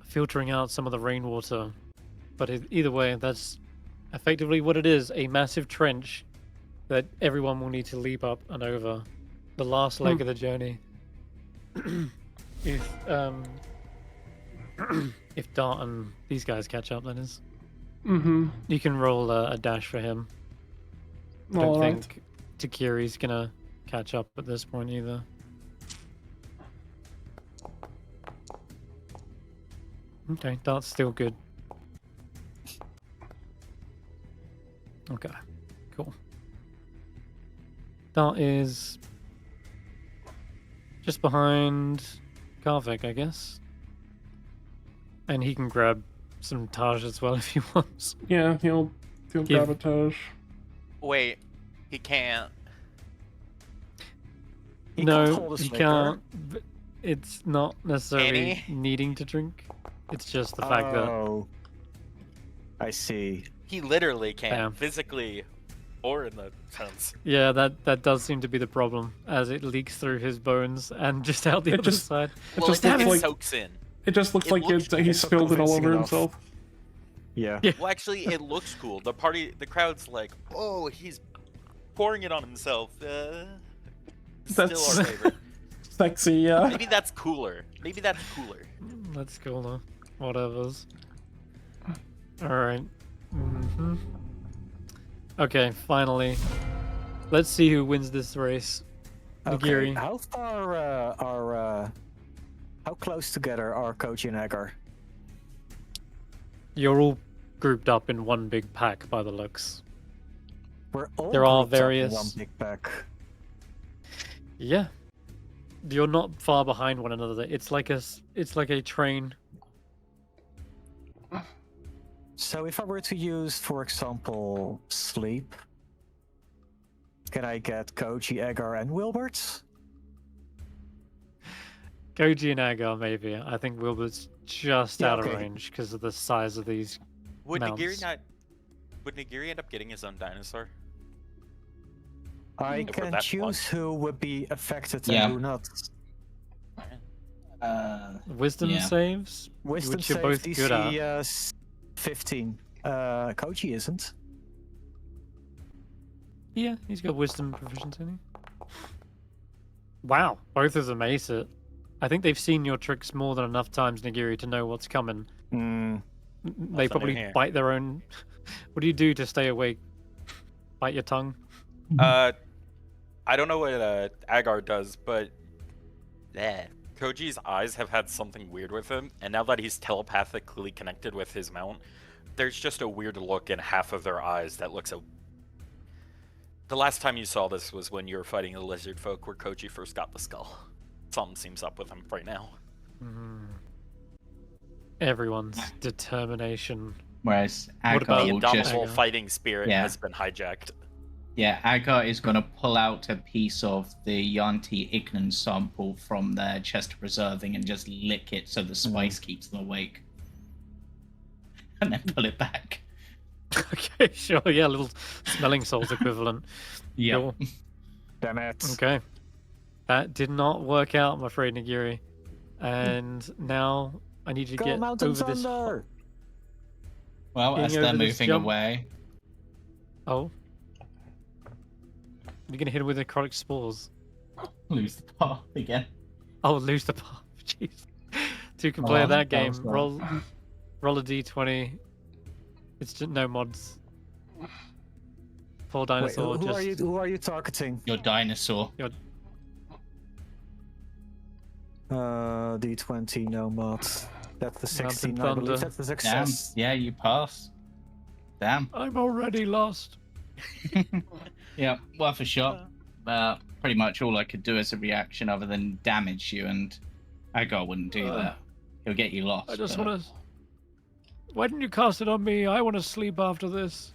filtering out some of the rainwater. But either way, that's effectively what it is, a massive trench that everyone will need to leap up and over. The last leg of the journey. If Dart and these guys catch up, that is. Mm-hmm. You can roll a dash for him. I All don't right. think Takiri's gonna catch up at this point either. Okay, that's still good. Okay, cool. That is just behind Karvik, I guess. And he can grab some Taj as well if he wants. Yeah, he'll Give- grab a Taj. Wait, he can't. He can't No, hold his he liquor. can't. It's not necessarily Can he? needing to drink. It's just the fact that Oh, I see. He literally can't, Damn. physically or in the sense. yeah, that does seem to be the problem as it leaks through his bones and just out the It other just- side. Well, just it looks like- soaks in. It just looks It like looks he it's not spilled it all convincing over enough. himself. Yeah. Yeah. Well, actually, it looks cool. The crowd's like, oh, he's pouring it on himself. Still That's- our favorite. Sexy, yeah. Maybe that's cooler. Maybe that's cooler. That's cool though. Whatever's. Alright. Mm-hmm. Okay, finally. Let's see who wins this race. Okay. Nagiri. How far how close together are Koji and Agar? You're all grouped up in one big pack by the looks. We're all There are grouped up in various- one big pack. Yeah. You're not far behind one another. It's like a train. So if I were to use, for example, sleep, can I get Koji, Agar, and Willbert? Koji and Agar, maybe. I think Wilbert's just Yeah, out of okay. range because of the size of these. Would Mounts. Nagiri end up getting his own dinosaur? I For can that choose one. who would be affected Yeah. and who not. Wisdom Yeah. saves, Wisdom which you're save both DC good at. 15. Koji isn't. Yeah, he's got wisdom proficiency. hasn't he? Wow, both of them ace it. I think they've seen your tricks more than enough times, Nagiri, to know what's coming. Mm, They Nothing new probably here. bite their own. What do you do to stay awake? Bite your tongue? I don't know what Agar does, but Koji's eyes have had something weird with him, and now that he's telepathically connected with his mount, there's just a weird look in half of their eyes that looks. The last time you saw this was when you were fighting the lizard folk, where Koji first got the skull. Something seems up with him right now. Everyone's determination. Whereas What about Agar The will just indomitable Agar? fighting spirit Yeah. has been hijacked. Yeah, Agar is going to pull out a piece of the Yanti Ignan sample from their chest of preserving and just lick it so the spice keeps them awake. And then pull it back. Okay, sure. Yeah, a little smelling salts equivalent. Yeah. Cool. damn it. Okay. That did not work out, I'm afraid, Nagiri. And now I need you to Go get Mountain over this. Thunder! Well, Being as they're over this moving jump. away, Oh. You're gonna hit him with necrotic spores. lose the path again. Oh, lose the path. Jeez. Two can play Oh, that that game. was right. Roll a d20. It's just no mods. Full Wait, dinosaur. who are you targeting? Your dinosaur. D20, no mods. That's the Mountain 16, I Thunder. believe that's the Damn. success. Yeah, you pass. Damn. I'm already lost. Yeah, worth a shot. Pretty much all I could do as a reaction other than damage you, and Agar wouldn't do that. He'll get you lost. I just but- want to. Why didn't you cast it on me? I want to sleep after this.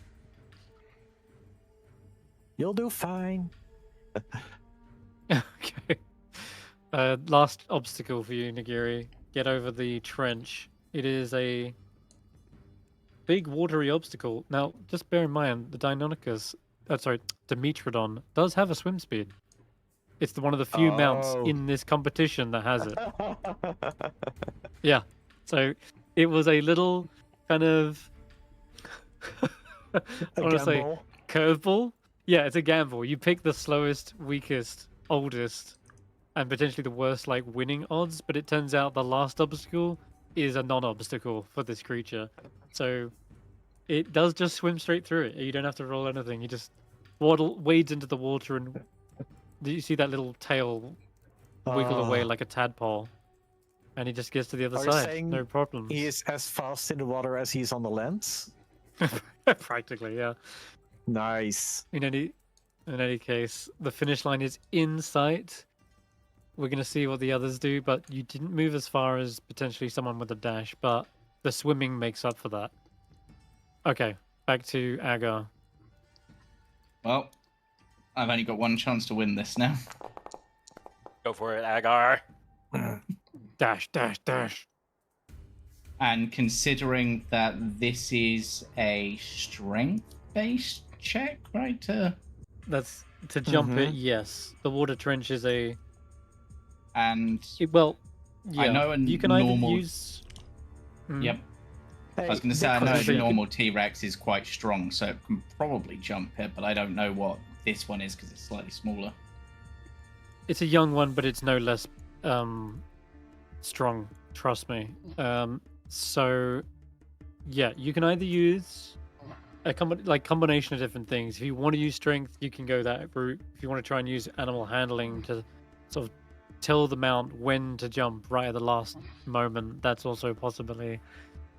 You'll do fine. Okay. Last obstacle for you, Nagiri. Get over the trench. It is a big watery obstacle. Now, just bear in mind, the Dimetrodon does have a swim speed. It's one of the few mounts Oh. in this competition that has it. Yeah. So it was a little kind of I want to say gamble. curveball. Yeah, it's a gamble. You pick the slowest, weakest, oldest, and potentially the worst like winning odds, but it turns out the last obstacle is a non-obstacle for this creature. So it does just swim straight through it. You don't have to roll anything. You just wades into the water, and do you see that little tail wiggle away like a tadpole? And he just gets to the other Are you side. saying No problems. He is as fast in the water as he's on the land. Practically, yeah. Nice. In any case, the finish line is in sight. We're gonna see what the others do, but you didn't move as far as potentially someone with a dash, but the swimming makes up for that. Okay, back to Agar. Well, I've only got one chance to win this now. Go for it, Agar. Dash, dash, dash. And considering that this is a strength-based check, right? That's to jump it. Yes, the water trench is a. And Well, yeah. I know you can normal... either use. Yep. Hey, I was going to say, I know because a you can- normal T-Rex is quite strong, so it can probably jump it, but I don't know what this one is because it's slightly smaller. It's a young one, but it's no less strong. Trust me. So, yeah, you can either use a combination of different things. If you want to use strength, you can go that route. If you want to try and use animal handling to sort of tell the mount when to jump right at the last moment, that's also a possibility.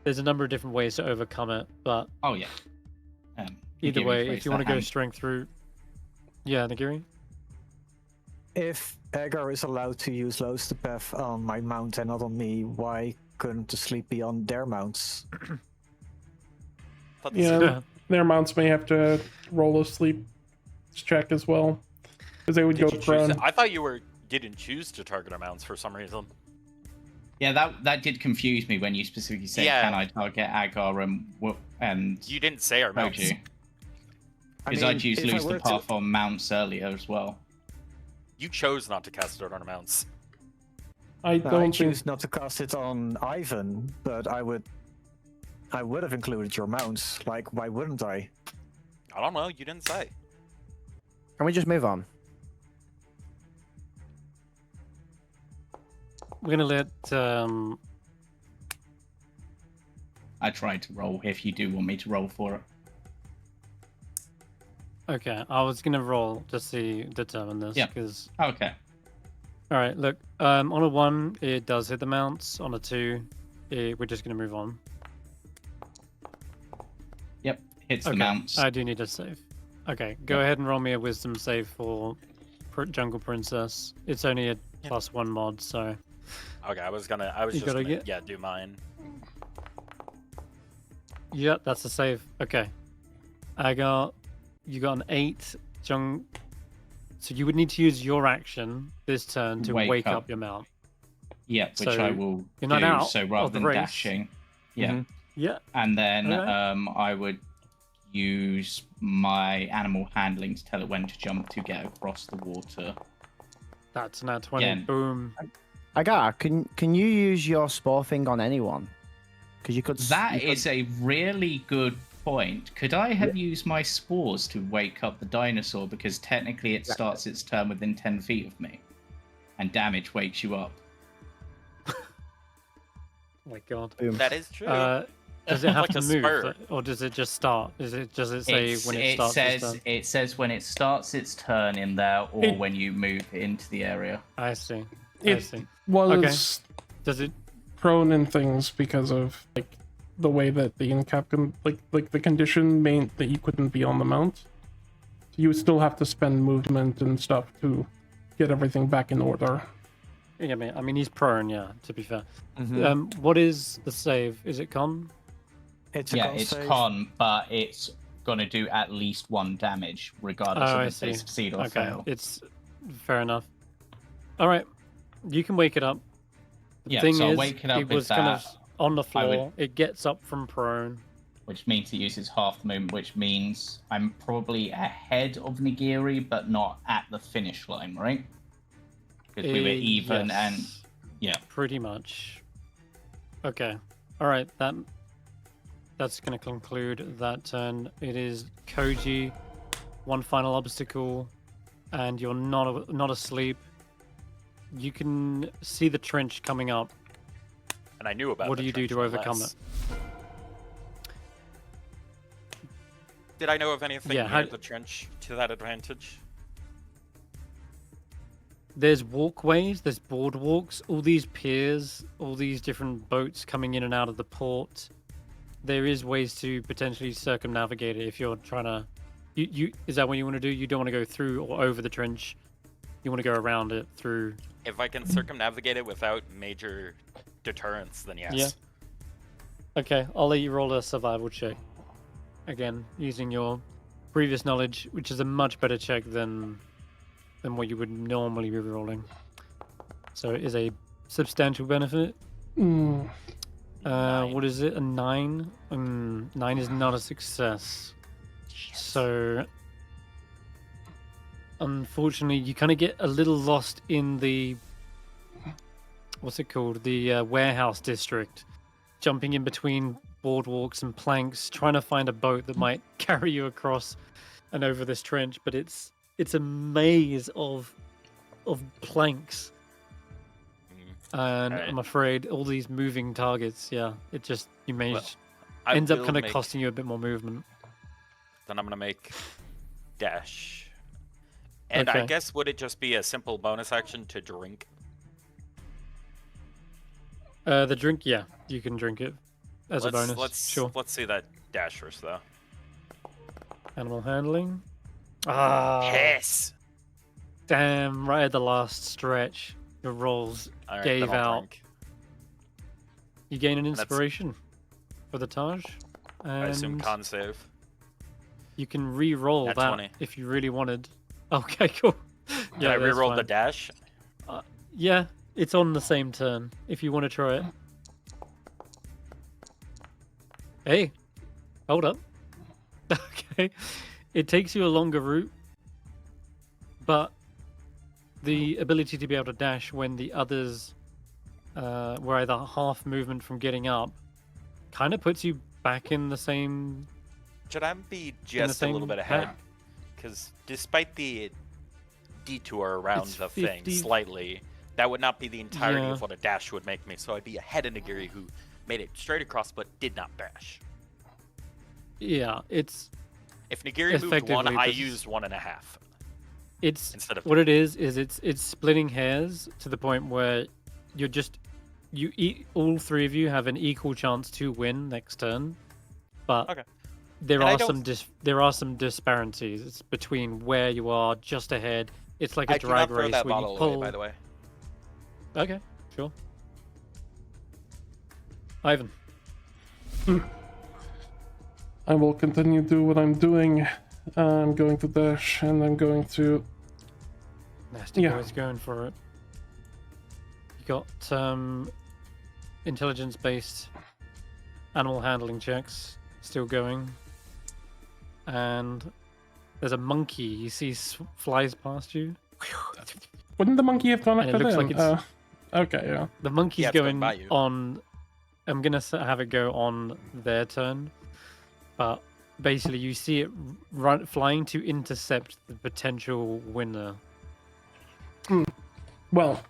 There's a number of different ways to overcome it, but Oh, yeah. either Nagiri way, phrased if you want to that go hand. strength route, yeah, Nagiri. If Agar is allowed to use low step on my mount and not on me, why couldn't the sleep be on their mounts? Thought this Yeah, their mounts may have to roll a sleep check as well, because they would Did go you choose prone. I thought you didn't choose to target our mounts for some reason. Yeah, that did confuse me when you specifically said, Yeah. can I target Agar and You didn't say our mounts. Koji? I Because mean, I'd use if I lose were the to- path on mounts earlier as well. You chose not to cast it on our mounts. I I don't think. choose not to cast it on Ivan, but I would have included your mounts. Like, why wouldn't I? I don't know. You didn't say. Can we just move on? We're gonna let I tried to roll if you do want me to roll for it. Okay, I was gonna roll just to determine this. Yeah. Because Okay. all right, look, on a 1 it does hit the mounts. On a 2, we're just gonna move on. Yep. Hits the Okay, mounts. I do need a save. Okay, go ahead and roll me a Wisdom save for Jungle Princess. It's only a +1 mod, so Okay, I was You just gotta gonna get- do mine. yeah, that's a save. Okay, Agar, you got an 8. So you would need to use your action this turn to Wake wake up. up your mount. Yep, which so I will you're not do. out So of rather the than race. dashing, yeah, Mhm. Yeah. and then Okay. I would use my animal handling to tell it when to jump to get across the water. That's now 20. Again. Boom. Agar, can you use your spore thing on anyone? Because you could. That you could- is a really good point. Could I have used my spores to wake up the dinosaur? Because technically it starts its turn within 10 feet of me. And damage wakes you up. Oh my god. Boom. That is true. Does it have Like to a move, spur. or does it just start? Does it say when it starts? It says when it starts its turn in there, or It- when you move into the area. I see. I It see. was Does it? prone in things because of like the way that the in-cap like the condition meant that you couldn't be on the mount. So you would still have to spend movement and stuff to get everything back in order. Yeah, I mean he's prone. Yeah, to be fair. Mhm. What is the save? Is it con? It's a Yeah, con it's save. con, but it's gonna do at least 1 damage, regardless Oh, I of if they see. succeed or Okay, fail. it's fair enough. All right, you can wake it up. The Yeah, thing so I'll is, wake it up with was kind of that. on the I would- floor. It gets up from prone. Which means it uses half the movement, which means I'm probably ahead of Nagiri, but not at the finish line, right? Because we were even, Yes, and yeah. pretty much. Okay, all right. That's going to conclude that turn. It is Koji, one final obstacle, and you're not asleep. You can see the trench coming up. and I knew about What do the you do trench to overcome nonetheless. it? Did I know of anything Yeah, near how- the trench to that advantage? There's walkways, there's boardwalks, all these piers, all these different boats coming in and out of the port. There is ways to potentially circumnavigate it if you're trying to. You is that what you want to do? You don't want to go through or over the trench. You want to go around it through. If I can circumnavigate it without major deterrence, then yes. Yeah. Okay, I'll let you roll a survival check. Again, using your previous knowledge, which is a much better check than what you would normally be rolling. So it is a substantial benefit. Mm. What is it? A 9? 9 is not a success. So, unfortunately, you kind of get a little lost in the what's it called? The warehouse district, jumping in between boardwalks and planks, trying to find a boat that might carry you across and over this trench. But it's a maze of planks. And Alright. I'm afraid all these moving targets, yeah, it just Well, I ends up will kind of make- costing you a bit more movement. Then I'm gonna make dash. And I Okay. guess would it just be a simple bonus action to drink? The drink, yeah, you can drink it as a bonus. Let's Sure. let's see that dash first though. Animal handling. Ah, Yes. damn! Right at the last stretch, your rolls All right, gave then I'll out. drink. You gain an That's- inspiration for the Taj, I assume and con save. you can re-roll Nat that 20. if you really wanted. Okay, cool. Did I that's reroll the fine. dash? Yeah, it's on the same turn. If you want to try it. Hey, hold up. Okay, it takes you a longer route, but the ability to be able to dash when the others were either half movement from getting up kind of puts you back in the same. Should I be just a little same bit ahead? path. Because despite the detour around It's the thing 50 slightly, that would not be the entirety Yeah. of what a dash would make me. So I'd be ahead of Nagiri, who made it straight across but did not dash. Yeah, it's If Nagiri moved one, Effectively, I this- used 1.5 it's instead of what it is it's splitting hairs to the point where all three of you have an equal chance to win next turn, but Okay. there And I are don't- there are some disparities. It's between where you are just ahead. It's like a I do drag not throw race that where bottle you pull. away, by the way. Okay, sure. Ivan. I will continue to do what I'm doing. I'm going to dash, and I'm going to. Nasty Yeah. boy's going for it. You got intelligence-based animal handling checks still going, and there's a monkey you see flies past you. Wouldn't the monkey have gone And it after looks them? like it's- Okay, yeah. The monkey's Yeah, it's going going by you. on. I'm gonna have it go on their turn, but basically you see it flying to intercept the potential winner. Well,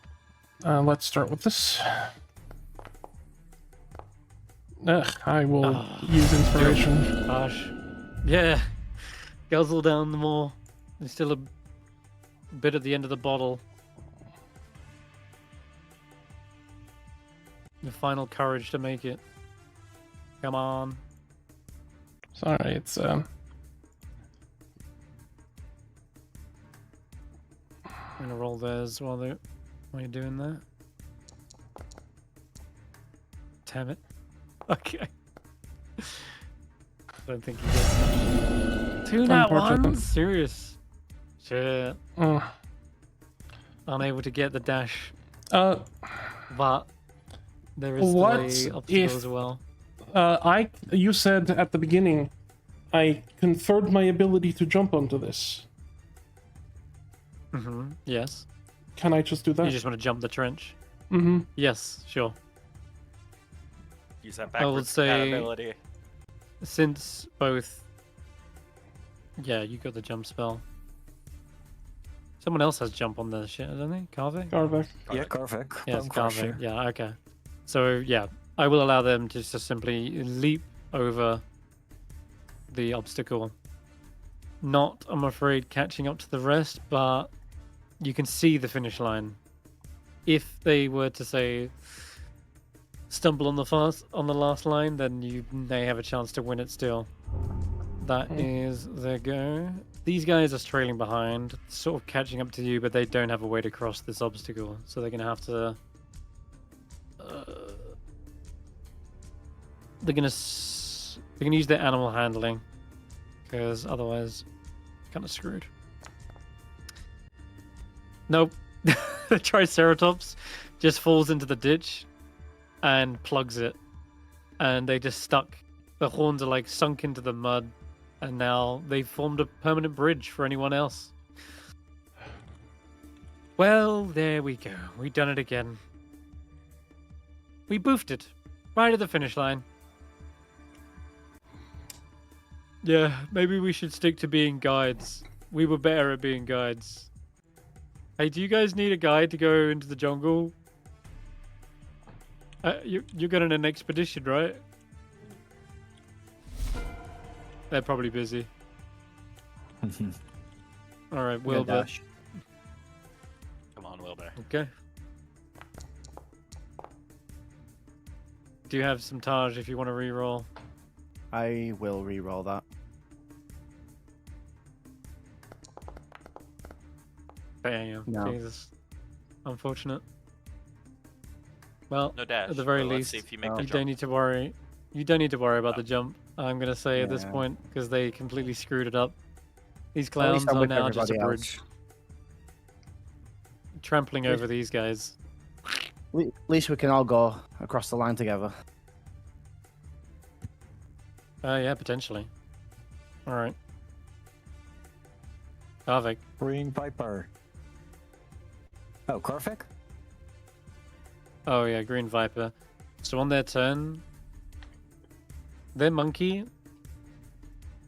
let's start with this. I will use inspiration. Gosh, yeah, guzzle down the more. There's still a bit at the end of the bottle. The final courage to make it. Come on. Sorry, it's I'm gonna roll theirs while you're doing that. Damn it. Okay. Don't think you get two nat Unfortunate. ones. Serious. Shit. uh, Unable to get the dash, uh, but there is What delay obstacle if- as well. you said at the beginning, I conferred my ability to jump onto this. Yes. Can I just do You that? just want to jump the trench. Mm-hmm. Yes, sure. Use that I would backwards say- compatibility. Since both. Yeah, you got the jump spell. Someone else has jump on the shit, hasn't they? Carve? Garvek. Yeah, Karvik. Yes, Bone Carve. Crusher. Yeah, okay. So, yeah, I will allow them to just simply leap over the obstacle not, I'm afraid, catching up to the rest, but you can see the finish line. If they were to say stumble on the last line, then you may have a chance to win it still. That is their go. These guys are trailing behind, sort of catching up to you, but they don't have a way to cross this obstacle, so they're gonna have to. They're gonna use their animal handling, because otherwise, kind of screwed. Nope. The Triceratops just falls into the ditch and plugs it, and they just stuck. The horns are like sunk into the mud, and now they've formed a permanent bridge for anyone else. Well, there we go. We've done it again. We boofed it right at the finish line. Yeah, maybe we should stick to being guides. We were better at being guides. Hey, do you guys need a guide to go into the jungle? You're going on an expedition, right? They're probably busy. All right, Willbert. Come on, Willbert. Okay. Do you have some Taj if you want to re-roll? I will re-roll that. Damn, No. Jesus. Unfortunate. Well, No dash. at the very but let's least, see if you make you the you jump. don't need to worry. You don't need to worry about the jump. I'm gonna say at this Yeah. point because they completely screwed it up. These At clowns least I'm are with now just a everybody bridge, else. trampling over these guys. At least we can all go across the line together. Yeah, potentially. All right. Karvik. Green Viper. Oh, Karvik? Oh yeah, Green Viper. So on their turn, their monkey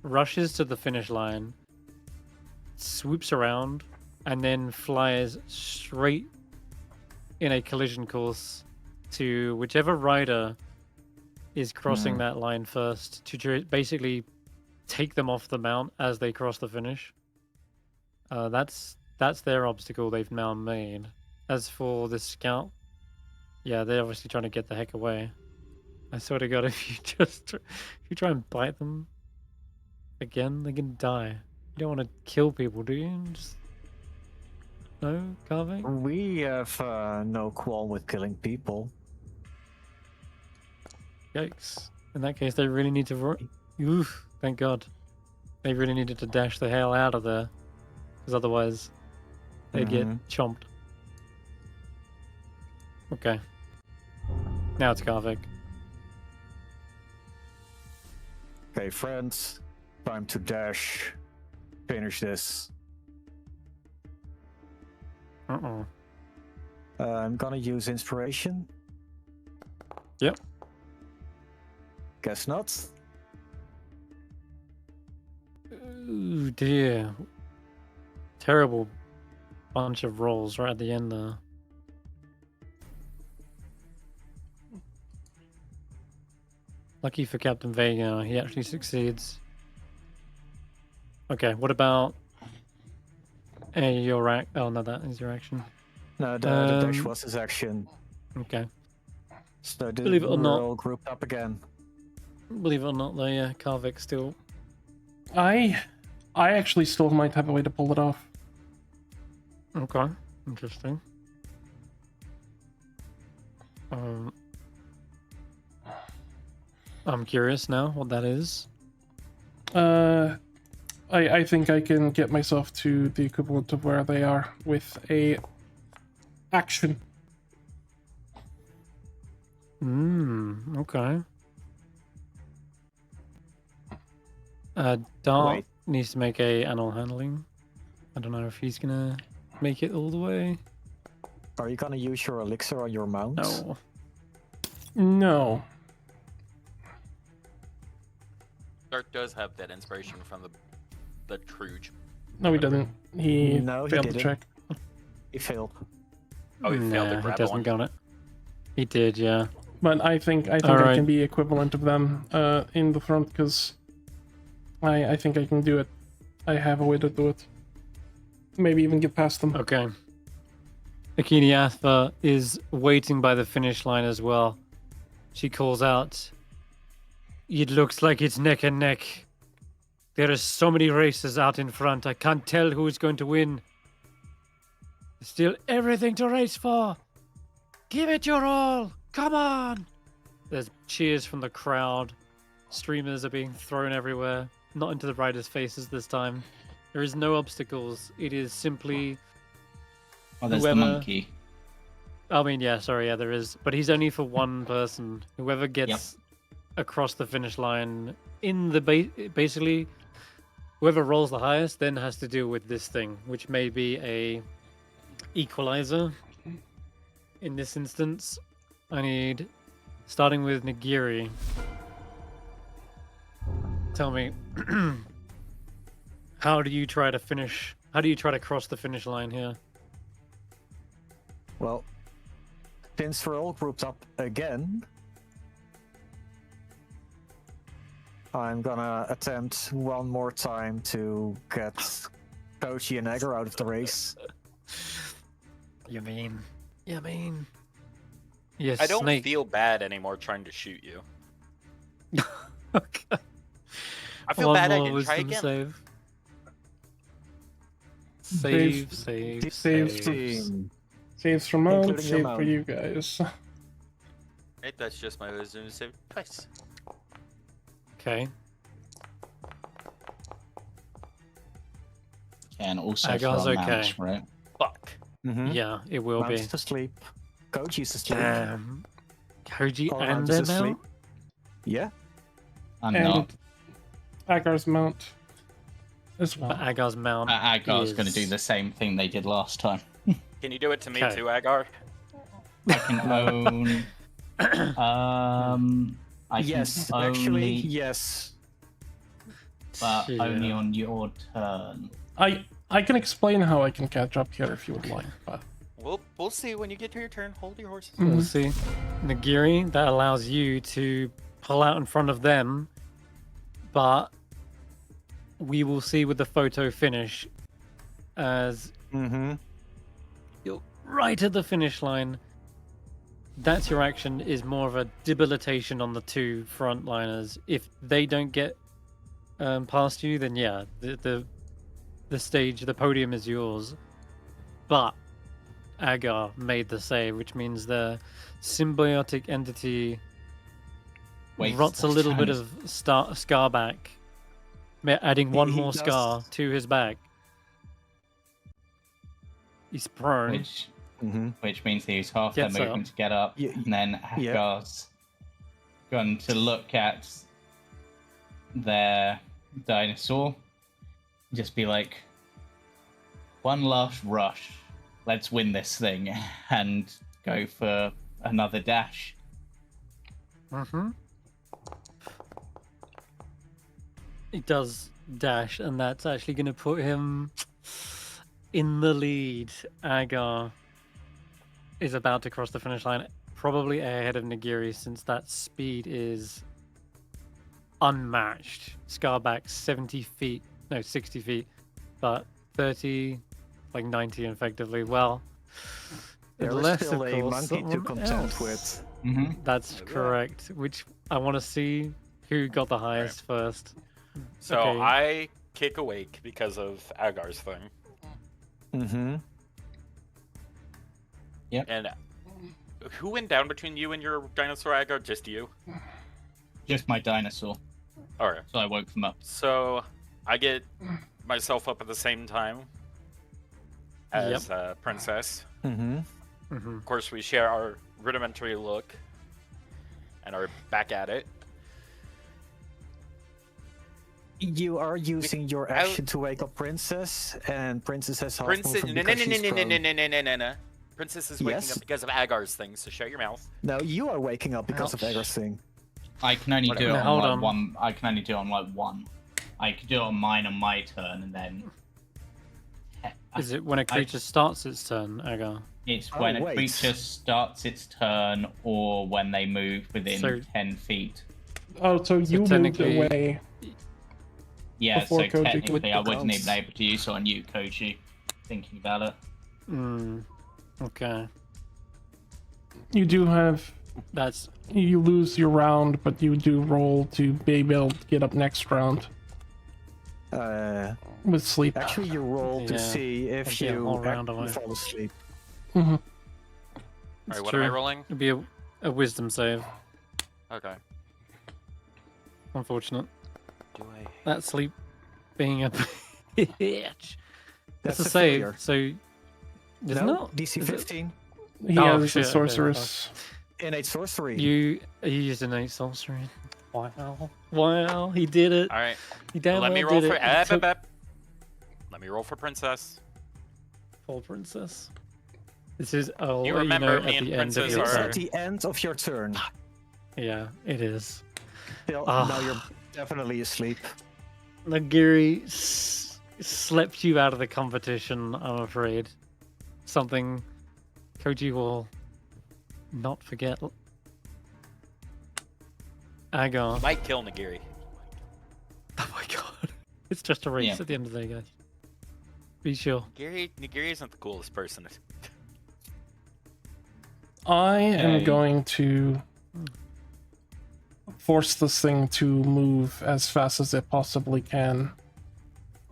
rushes to the finish line, swoops around, and then flies straight in a collision course to whichever rider is crossing that line first to basically take them off the mount as they cross the finish. That's their obstacle they've now made. As for the scout, yeah, they're obviously trying to get the heck away. I swear to God, if you try and bite them again, they're gonna die. You don't want to kill people, do you? Just... No, Karvik? We have no qualm with killing people. Yikes. In that case, they really need to... Oof, thank God. They really needed to dash the hell out of there. Because otherwise, they'd get chomped. Okay. Now it's Karvik. Okay, friends. Time to dash. Finish this. Uh-oh. I'm gonna use inspiration. Yep. Guess not. Ooh, dear. Terrible bunch of rolls right at the end there. Lucky for Captain Vega, he actually succeeds. Okay, what about your act? Oh no, that is your action. No, the dash was his action. Okay. So Believe it or we're not- all grouped up again. Believe it or not, though, yeah, Karvik still. I actually still might have a way to pull it off. Okay, interesting. I'm curious now what that is. I think I can get myself to the equivalent of where they are with a action. Okay. Dart Wait. needs to make a animal handling. I don't know if he's gonna make it all the way. Are you gonna use your elixir on your mount? No. No. Dark does have that inspiration from the Truge. No, he doesn't. He No, he failed the didn't. check. He failed. Oh, he failed to Nah, grab he doesn't one. got it. He did, yeah. But I think I Alright. can be equivalent of them in the front because I think I can do it I have a way to do it. Maybe even get past them. Okay. Akini Atha is waiting by the finish line as well. She calls out, "It looks like it's neck and neck. There are so many races out in front. I can't tell who's going to win. There's still everything to race for. Give it your all. Come on." There's cheers from the crowd. Streamers are being thrown everywhere. Not into the riders' faces this time. There is no obstacles. It is simply... Oh, there's whoever... the monkey. I mean, yeah, sorry, yeah, there is. But he's only for one person. Whoever gets across the finish line in the basically, whoever rolls the highest then has to deal with this thing, which may be a equalizer. In this instance, I need, starting with Nagiri. Tell me, how do you try to finish? How do you try to cross the finish line here? Well, since we're all grouped up again, I'm gonna attempt one more time to get Koji and Agar out of the race. You mean? Yes, I don't Snake. feel bad anymore trying to shoot you. Okay. I feel One bad I more didn't try wisdom again. Save. Team. Saves for Mount, Including your save mount. for you guys. Right, that's just my wisdom save twice. Okay. And also Agar's for our okay. mounts, right? Fuck. Mm-hmm. Yeah, it will Mount's be. to sleep. Koji's asleep. Koji All and Mount is their asleep. mount? Yeah. I'm And not. Agar's Mount as well. But Agar's mount. Agar's going to is- do the same thing they did last time. Can you do it to me Okay. too, Agar? I can own. I Yes, can actually, only, yes. but only Yeah. on your turn. I can explain how I can catch up here if you would like, but We'll see when you get to your turn. Hold your horses. We'll see. Nagiri, that allows you to pull out in front of them, but we will see with the photo finish as Mm-hmm. you're right at the finish line. That's your action, is more of a debilitation on the two frontliners. If they don't get past you, then yeah, the stage, the podium is yours. But Agar made the save, which means the symbiotic entity Wait, rots a little bit of scar back, adding one He more does- scar to his back. He's prone. which means they use half their Gets up. movement to get up, Yeah, and then yeah. Agar's going to look at their dinosaur, just be like, one last rush, let's win this thing, and go for another dash. Mm-hmm. He does dash, and that's actually going to put him in the lead. Agar is about to cross the finish line, probably ahead of Nagiri, since that speed is unmatched. Scarback 70 feet, no, 60 feet, but 30, like 90 effectively. Well, There is unless, still of a course, monkey to someone contend else. with. Mm-hmm. That's correct. Which I want to see who got the highest first. So Okay. I kick awake because of Agar's thing. Mm-hmm. And who went down between you and your dinosaur, Agar? Just you? Just my dinosaur, Alright. so I woke them up. So I get myself up at the same time as Princess. Mm-hmm. Mm-hmm. Of course, we share our rudimentary look and are back at it. You are using your I- action to wake up Princess, and Princess has half Princess, movement no, because she's prone. no. Princess is waking Yes? up because of Agar's thing, so shut your mouth. No, you are waking up because of Ouch. Agar's thing. I can only do it Now, on hold like on. one. I can only do it on like one. I could do it on mine on my turn, and then Is it when a creature starts its turn, Agar? it's Oh, when a wait. creature starts its turn or when they move within So- 10 feet. oh, so you moved technically- away. Yeah, Before so Koji could technically I wasn't bounce. even able to use it on you, Koji, thinking about it. Okay. You do have. That's You lose your round, but you do roll to be able to get up next round with sleep. Actually, you roll to Yeah. see if I'd be a whole you round actually away. fall asleep. Mhm. All it's right, what true. am I rolling? It'd be a wisdom save. Okay. Unfortunate. Do I? That sleep being a bitch. That's That's a a save. failure. So there's No, not DC is it- 15. He Oh, has shit, a okay, sorceress. Innate sorcery. You used innate sorcery. Wow. Wow. He did it. All right. He damn Let well me roll did for. it. He took Let me roll for princess. full princess. This is You remember me at and the end of princess your It's are- turn. at the end of your turn. Yeah, it is. Still, Ah. now you're definitely asleep. Nagiri slept you out of the competition, I'm afraid. Something Koji will not forget. Agar. Might kill Nagiri. Oh my god. It's just a race Yeah. at the end of the day, guys. Be sure. Nagiri isn't the coolest person. I am Okay. going to force this thing to move as fast as it possibly can,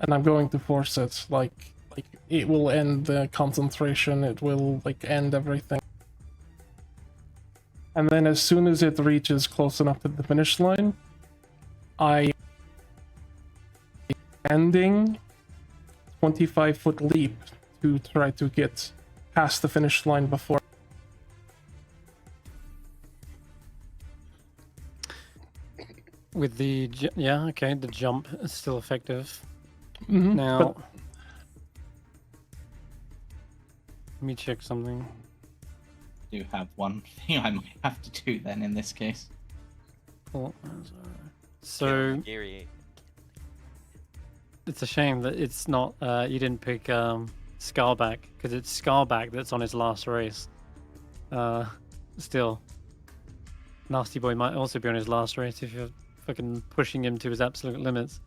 and I'm going to force it like it will end the concentration. It will like end everything, and then as soon as it reaches close enough to the finish line, I ending 25-foot leap to try to get past the finish line before. With the yeah, okay, the jump is still effective. Mhm, Now, but- let me check something. Do have one thing I might have to do then in this case. Oh, so Nagiri. it's a shame that it's not. You didn't pick Scarback because it's Scarback that's on his last race. Still, Nasty Boy might also be on his last race if you're fucking pushing him to his absolute limits.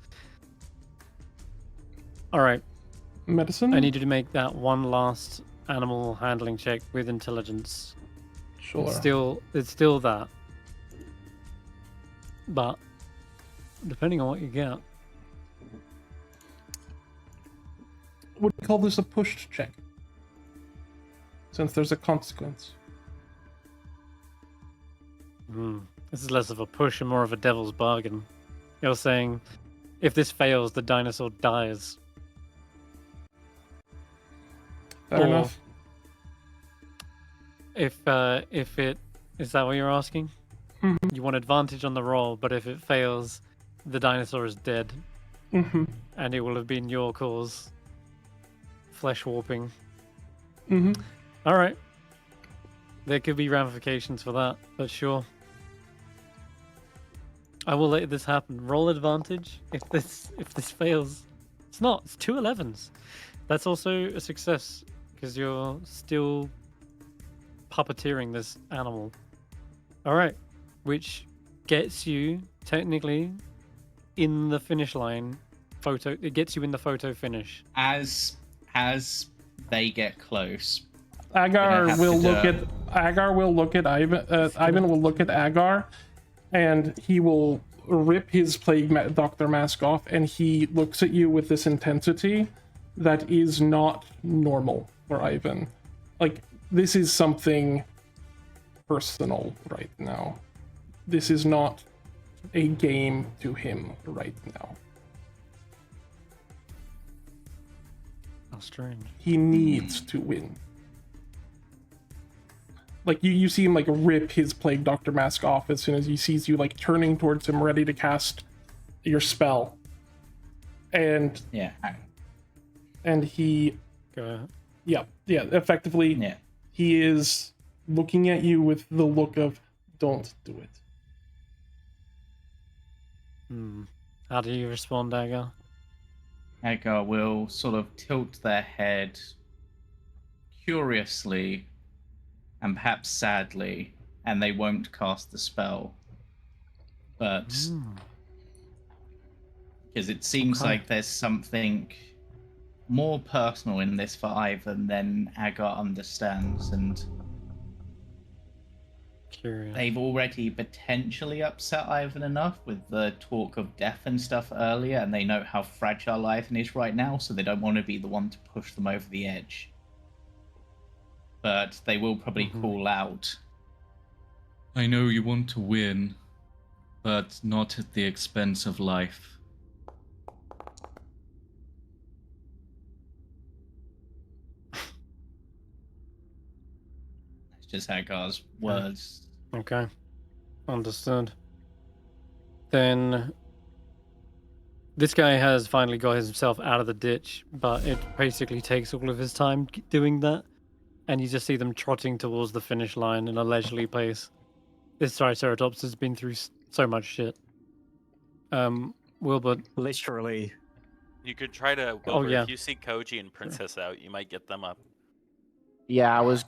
All right, Medicine? I need you to make that one last animal handling check with intelligence. Sure. It's still that, but depending on what you get. Would we call this a pushed check? Since there's a consequence. This is less of a push and more of a devil's bargain. You're saying, if this fails, the dinosaur dies. Fair Or- enough. If it is that what you're asking? Mhm. You want advantage on the roll, but if it fails, the dinosaur is dead, Mm-hmm. and it will have been your cause. Flesh warping. Mm-hmm. All right. There could be ramifications for that, but sure. I will let this happen. Roll advantage if this fails. It's 2 11s. That's also a success because you're still puppeteering this animal. All right, which gets you technically in the finish line. It gets you in the photo finish. As they get close, Agar have will to look do at Agar will look at Ivan. Ivan will look at Agar, and he will rip his doctor mask off, and he looks at you with this intensity that is not normal for Ivan. Like, this is something personal right now. This is not a game to him right now. How strange. He needs to win. Like, you see him, like, rip his Plague Doctor mask off as soon as he sees you, like, turning towards him, ready to cast your spell. And yeah, he, Go ahead. yeah, effectively, yeah. he is looking at you with the look of, don't do it. How do you respond, Agar? Agar will sort of tilt their head curiously and perhaps sadly, and they won't cast the spell. But Because it seems Okay. like there's something more personal in this for Ivan than Agar understands, and Curious. they've already potentially upset Ivan enough with the talk of death and stuff earlier, and they know how fragile Ivan is right now, so they don't want to be the one to push them over the edge. But they will probably call out, I know you want to win, but not at the expense of life. it's just Agar's words. Okay. Understood. Then this guy has finally got himself out of the ditch, but it basically takes all of his time doing that. And you just see them trotting towards the finish line in a leisurely pace. This Triceratops has been through so much shit. Wilbert, Literally. You could try to. Oh, Wilbert, yeah. If you see Koji and Princess out, you might get them up. Yeah, I was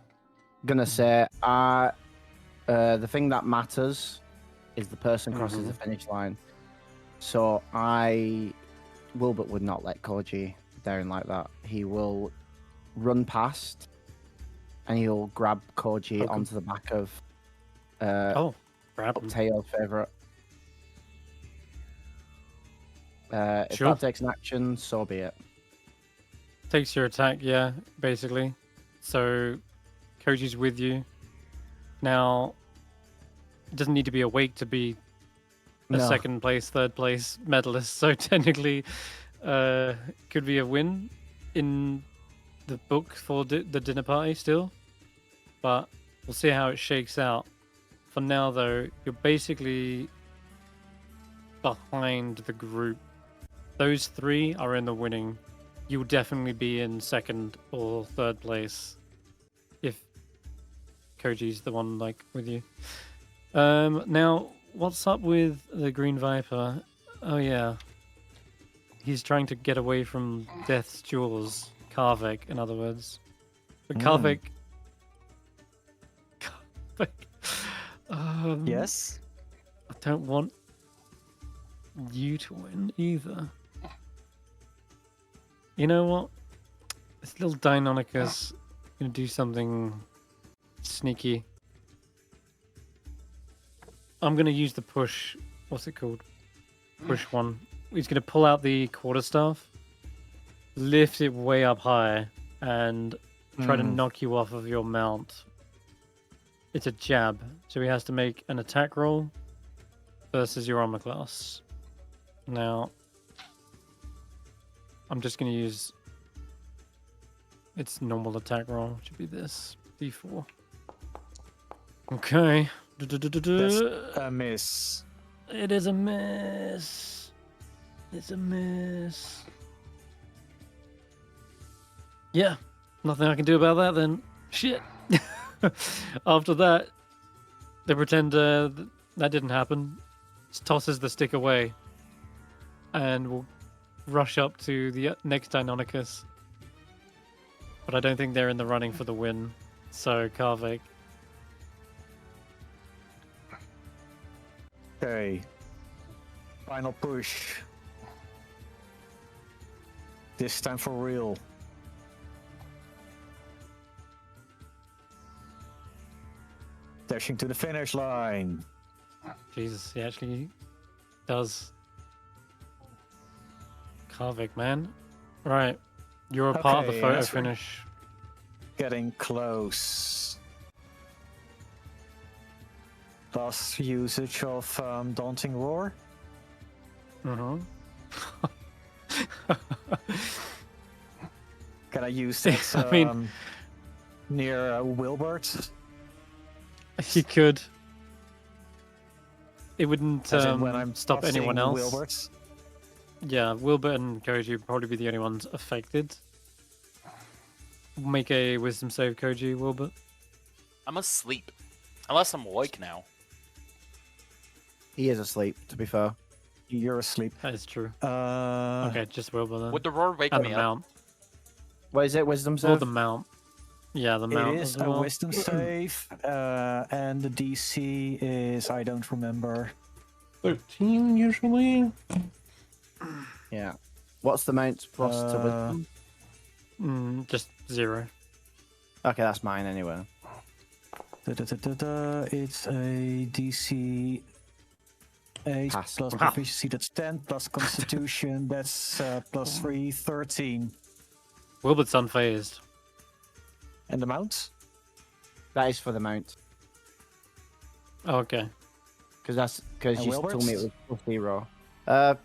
gonna say, the thing that matters is the person crosses the finish line. So Wilbert would not let Koji down like that. He will run past, and he'll grab Koji Okay. onto the back of grab him. Tail's favorite. If Sure. that takes an action, so be it. Takes your attack, yeah, basically. So Koji's with you. Now, it doesn't need to be awake to be a No. second place, third place medalist. So technically, could be a win in the book for the dinner party still. But we'll see how it shakes out. For now, though, you're basically behind the group. Those three are in the winning. You'll definitely be in second or third place if Koji's the one like with you. Now, what's up with the Green Viper? Oh yeah, he's trying to get away from Death's jaws. Karvik, in other words. But Karvik. Yes? I don't want you to win either. You know what? This little Deinonychus gonna do something sneaky. I'm gonna use the push. What's it called? Push one. He's gonna pull out the quarterstaff, lift it way up high, and try to knock you off of your mount. It's a jab, so he has to make an attack roll versus your armor class. Now, I'm just going to use its normal attack roll, which would be this, D4. Okay. That's a miss. It is a miss. It's a miss. Yeah, nothing I can do about that then. Shit. After that, they pretend that didn't happen. Just tosses the stick away. And will rush up to the next Deinonychus. But I don't think they're in the running for the win. So, Karvik. Okay. Final push. This time for real. Dashing to the finish line. Jesus, he actually does. Karvik, man. Right. You're a part of the Okay, photo that's finish. Getting close. Last usage of Daunting Roar. Mm-hmm. Can I use that I mean- near Willbert? You could. It wouldn't As in when I'm stop anyone else. Willbert's? Yeah, Wilbert and Koji would probably be the only ones affected. Make a wisdom save, Koji, Wilbert. I'm asleep. Unless I'm awake now. He is asleep, to be fair. You're asleep. That is true. Okay. Okay, just Wilbert then. Would the roar wake And me the up? mount. What is it? Wisdom Or save? the mount. Yeah, the mount It is as a well. wisdom save, and the DC is, I don't remember. 13 usually. Yeah. What's the mount plus to wisdom? Just 0. Okay, that's mine anyway. It's a DC 8 Pass. plus proficiency, that's 10, plus constitution, that's plus 3, 13. Wilbert's unfazed. And the mount? That is for the mount. Oh, okay. Because And you told me it Wilbert's? was plus 0.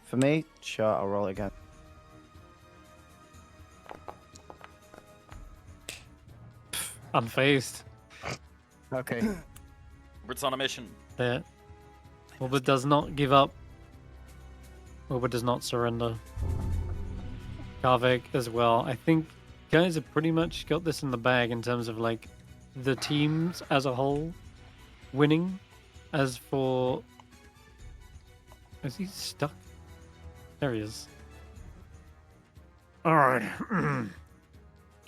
For me, sure, I'll roll it again. Unfazed. Okay. Robert's on a mission. There. Wilbert does not give up. Wilbert does not surrender. Karvik as well. I think guys have pretty much got this in the bag in terms of like the teams as a whole winning. As for... Is he stuck? There he is. Alright.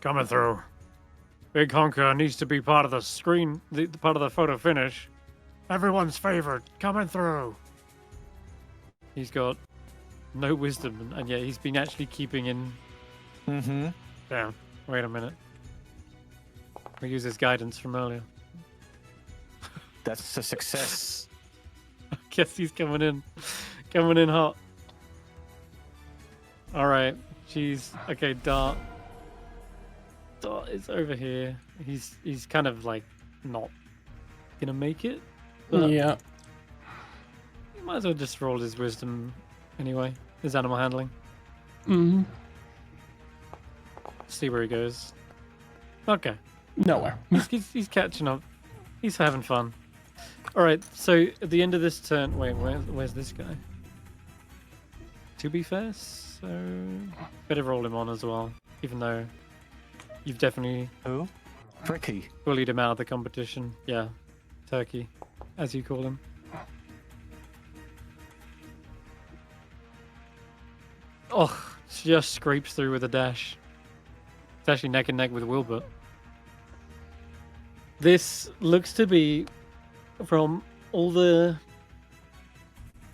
Coming through. Big Honker needs to be part of the screen, the part of the photo finish. Everyone's favorite, coming through. He's got no wisdom, and yet he's been actually keeping in. Mm-hmm. Damn. Wait a minute. We use his guidance from earlier. That's a success. I guess he's coming in hot. All right. Jeez. Okay, Dart. Dart is over here. He's kind of like not gonna make it. But Yeah. he might as well just roll his wisdom anyway. His animal handling. Mm-hmm. See where he goes. Okay. Nowhere. He's catching up. He's having fun. All right. So at the end of this turn, wait, where's this guy? To be fair, so better roll him on as well. Even though you've definitely Who? Tricky. bullied him out of the competition. Yeah, Turkey, as you call him. Oh, just scrapes through with a dash. It's actually neck and neck with Wilbert. This looks to be from all the...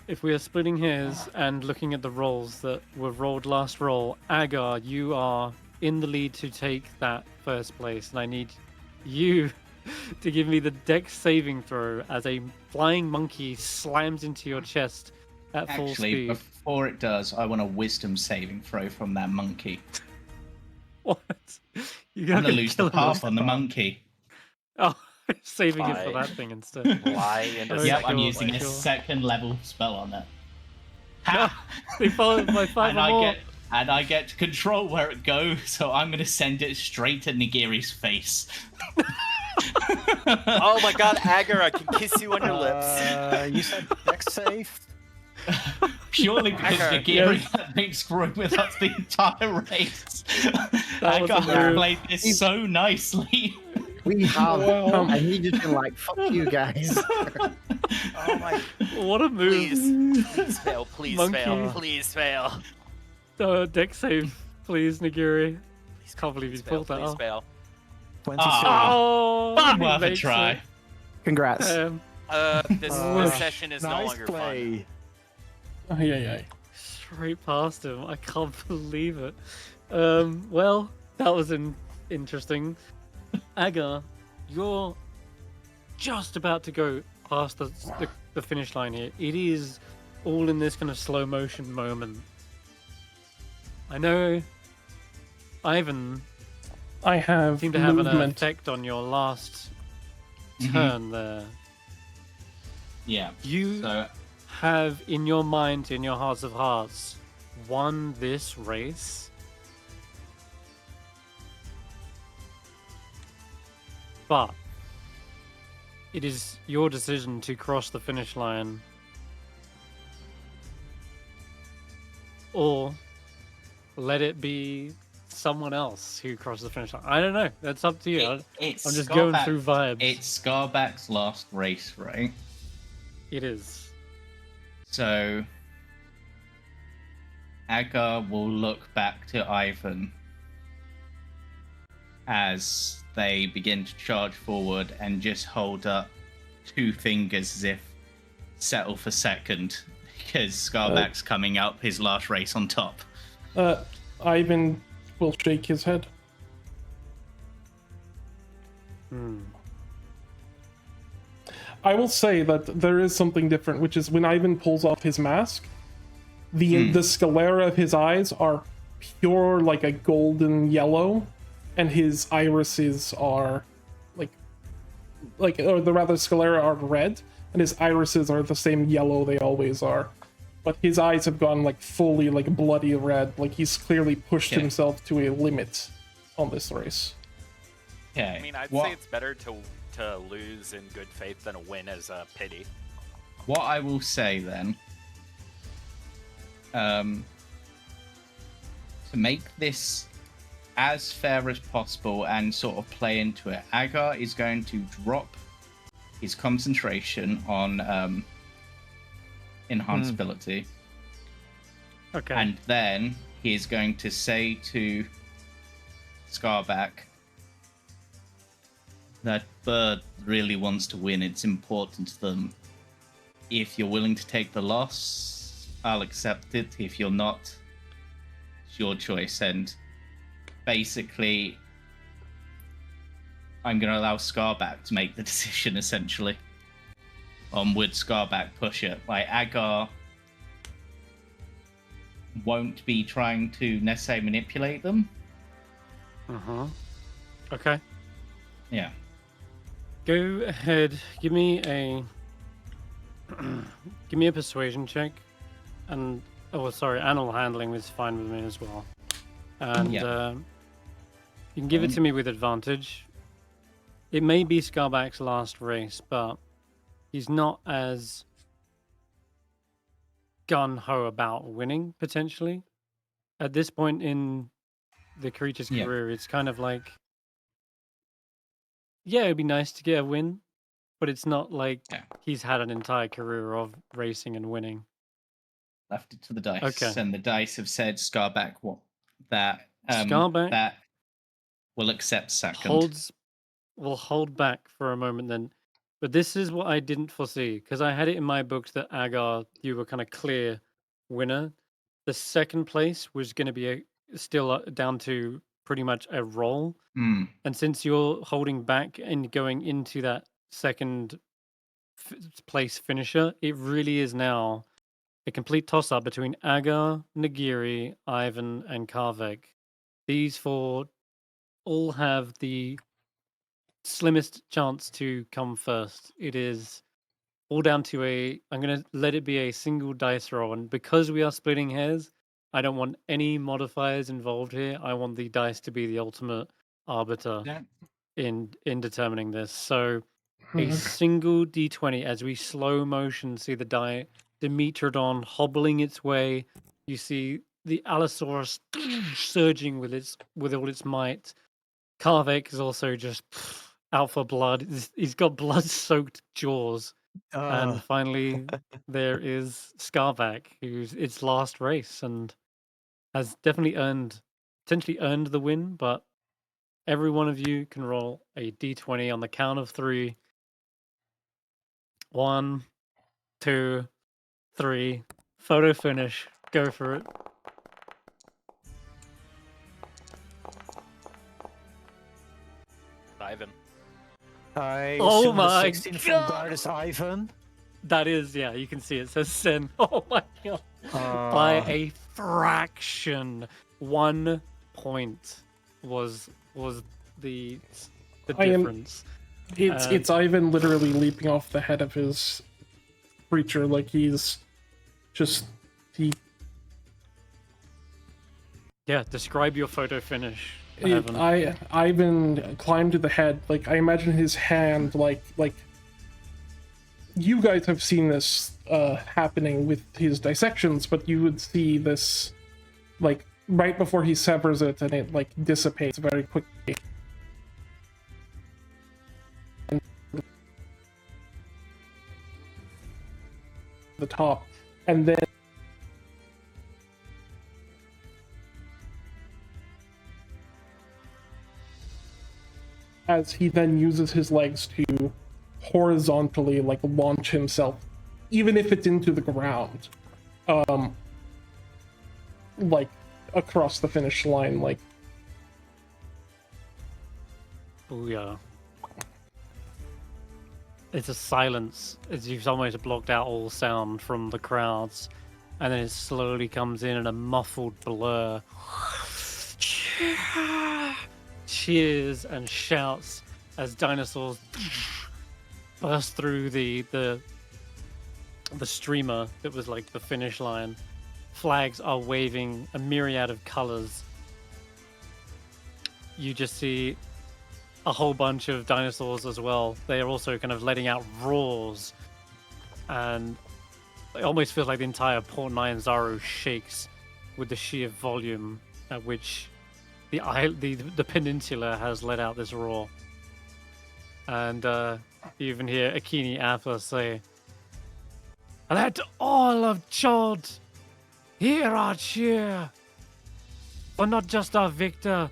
If we are splitting hairs and looking at the rolls that were rolled last roll, Agar, you are in the lead to take that first place, and I need you to give me the dex saving throw as a flying monkey slams into your chest at full Actually, speed. before it does, I want a wisdom saving throw from that monkey. What? You're I'm gonna gonna lose kill the him. path on the monkey. Oh, saving it for Fine. that thing instead. Fly into Oh, Yep, yeah, I'm cool, using a cool. second level spell on it. They followed by 5 and or more. I get to control where it goes, so I'm gonna send it straight to Nagiri's face. Oh my god, Agar, I can kiss you on your lips. You said dex save? Purely because Agar. Nagiri Yes. has been screwing with us the entire race. That was a Agar move. played this so nicely. We have, Wow. and he just been like, "Fuck you guys." Oh my, What a move. please fail, please Monkey. fail, please fail. Deck save, please, Nagiri. Please Can't believe please you pulled fail, that please off. fail. 27. Oh, he Worth a makes try. it. Congrats. This Uh, session is no nice longer play. Ay. Straight past him. I can't believe it. Well, that was interesting. Agar, you're just about to go past the finish line here. It is all in this kind of slow motion moment. I know Ivan I have seemed to have an movement. effect on your last Mhm. turn there. Yeah. You So have in your mind, in your hearts of hearts, won this race. But it is your decision to cross the finish line or let it be someone else who crosses the finish line. I don't know. That's up to you. I'm it's just going Scarback- through vibes. It's Scarback's last race, right? It is. So Agar will look back to Ivan as they begin to charge forward and just hold up two fingers as if settle for second. because Scarback's coming up his last race on top. Ivan will shake his head. I will say that there is something different, which is when Ivan pulls off his mask, the sclera of his eyes are pure, like a golden yellow, and his irises are or the rather sclera are red, and his irises are the same yellow they always are. But his eyes have gone like fully like bloody red, like he's clearly pushed himself to a limit on this race. Okay. I mean, I'd say it's better to lose in good faith than win as a pity. What I will say then, to make this as fair as possible and sort of play into it, Agar is going to drop his concentration on enhanceability. Okay. And then he is going to say to Scarback that Bird really wants to win. It's important to them. If you're willing to take the loss, I'll accept it. If you're not, it's your choice. And basically, I'm going to allow Scarback to make the decision, essentially. Would Scarback push it? Like, Agar won't be trying to necessarily manipulate them. Okay. Yeah. Go ahead. Give me a persuasion check, and animal handling was fine with me as well. And you can give it to me with advantage. It may be Scarback's last race, but he's not as gung-ho about winning, potentially. At this point in the creature's career, it's kind of like, yeah, it'd be nice to get a win, but it's not like he's had an entire career of racing and winning. Left it to the dice, Okay. and the dice have said Scarback that will accept second. Will hold back for a moment then. But this is what I didn't foresee, because I had it in my books that Agar, you were kind of clear winner. The second place was going to be still down to pretty much a roll. And since you're holding back and going into that second place finisher, it really is now a complete toss-up between Agar, Nagiri, Ivan, and Karvek. These four all have the slimmest chance to come first. It is all down to I'm going to let it be a single dice roll. And because we are splitting hairs, I don't want any modifiers involved here. I want the dice to be the ultimate arbiter in determining this. So a single d20 as we slow motion see the Dimetrodon hobbling its way. You see the Allosaurus surging with all its might. Karvek is also just out for blood. He's got blood-soaked jaws. And finally, there is Scarback, who's its last race and has definitely potentially earned the win, but every one of you can roll a d20 on the count of 3. 1, 2, 3. Photo finish. Go for it. Ivan. I Oh assume the my 16 from God. guard is Ivan. That is, yeah, you can see it says Sin. Oh my god. By a fraction. 1 point was the difference. It's Ivan literally leaping off the head of his creature, like he's just Yeah, describe your photo finish. Ivan climbed to the head. Like, I imagine his hand, like you guys have seen this happening with his dissections, but you would see this, like, right before he severs it, and it, like, dissipates very quickly. The top, and then as he then uses his legs to horizontally, like, launch himself, even if it's into the ground, like across the finish line, like. Booyah. It's a silence as you've almost blocked out all sound from the crowds, and then it slowly comes in a muffled blur. Cheers and shouts as dinosaurs burst through the streamer that was like the finish line. Flags are waving a myriad of colors. You just see a whole bunch of dinosaurs as well. They are also kind of letting out roars, and it almost feels like the entire Port Nyanzaru shakes with the sheer volume at which the peninsula has let out this roar. And you even hear Akini Appa say, "Let all of Chod hear our cheer, for not just our victor,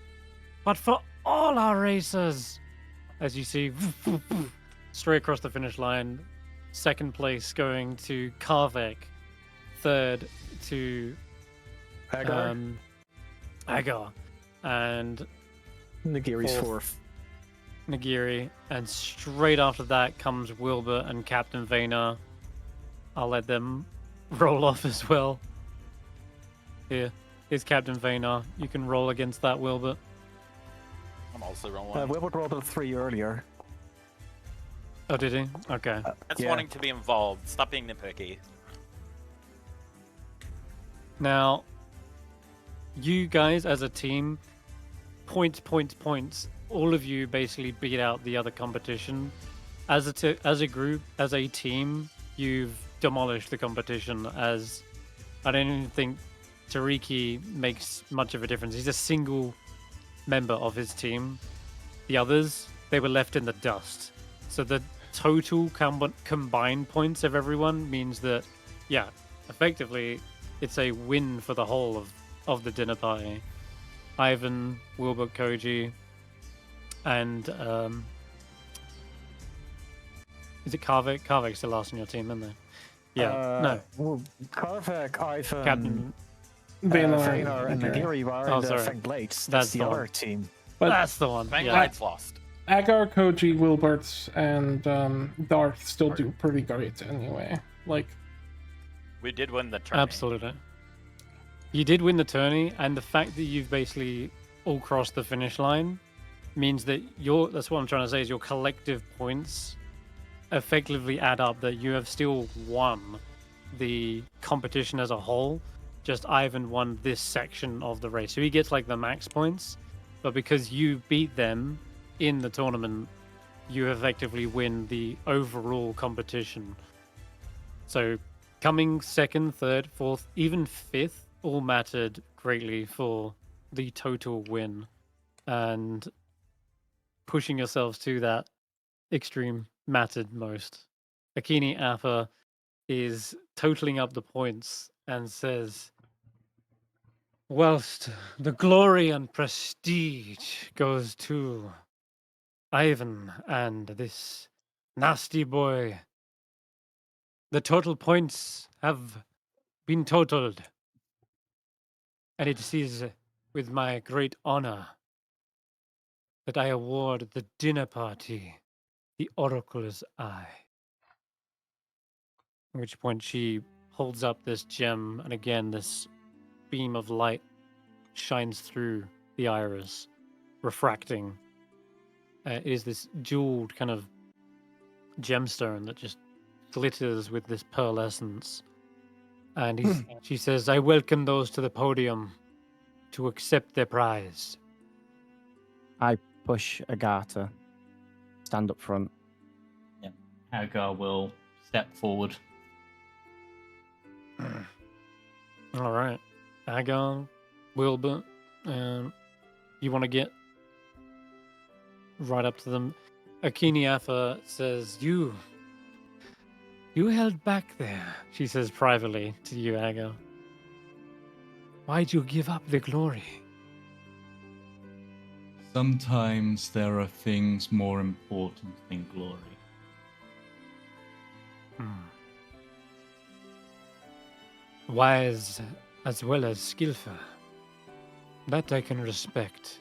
but for all our racers." As you see, straight across the finish line, second place going to Karvek, third to Agar. Agar, and Nagiri's fourth. Nagiri, and straight after that comes Willbert and Captain Vayner. I'll let them roll off as well. Here's Captain Vayner. You can roll against that, Willbert. I'm also rolling. Wilbert rolled a 3 earlier. Oh, did he? Okay. That's yeah. wanting to be involved. Stop being nitpicky. Now, you guys as a team, points. All of you basically beat out the other competition. As a group, as a team, you've demolished the competition. As I don't even think Tariki makes much of a difference. He's a single member of his team. The others, they were left in the dust. So the total combined points of everyone means that, yeah, effectively, it's a win for the whole of the dinner party. Ivan, Willbert, Koji, and is it Karvek? Karvek's the last on your team, isn't there? Yeah, no. Karvek, Ivan, Captain Vayner, and Nagiri were Oh, the sorry. Fang Blades. That's That's the the other one. team. But That's the one. Fang Yeah. Blades lost. Agar, Koji, Wilbert, and Darth still do pretty great anyway. Like, We did win the tourney. Absolutely. You did win the tourney, and the fact that you've basically all crossed the finish line means that that's what I'm trying to say, is your collective points effectively add up, that you have still won the competition as a whole. Just Ivan won this section of the race. So he gets like the max points, but because you beat them in the tournament, you effectively win the overall competition. So coming second, third, fourth, even fifth all mattered greatly for the total win, and pushing yourselves to that extreme mattered most. Akini Appa is totaling up the points and says, "Whilst the glory and prestige goes to Ivan and this nasty boy, the total points have been totaled, and it is with my great honor that I award the dinner party the Oracle's Eye." At which point she holds up this gem, and again this beam of light shines through the iris, refracting. It is this jeweled kind of gemstone that just glitters with this pearlescence. And she says, "I welcome those to the podium to accept their prize." I push Agar to stand up front. Agar will step forward. All right. Agar, Willbert, you want to get right up to them. Akini Appa says, You held back there," she says privately to you, Agar. "Why'd you give up the glory?" Sometimes there are things more important than glory. wise as well as skillful. That I can respect.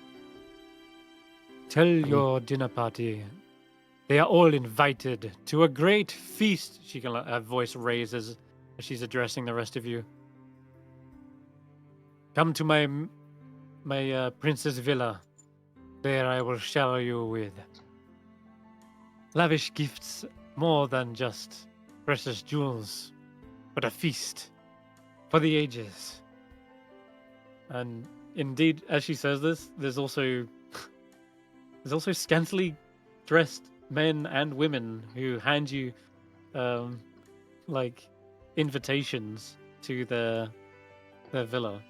Tell your dinner party they are all invited to a great feast. Her voice raises as she's addressing the rest of you. Come to my princess villa. There I will shower you with lavish gifts, more than just precious jewels, but a feast for the ages. And indeed, as she says this, there's also scantily dressed men and women who hand you like invitations to their villa.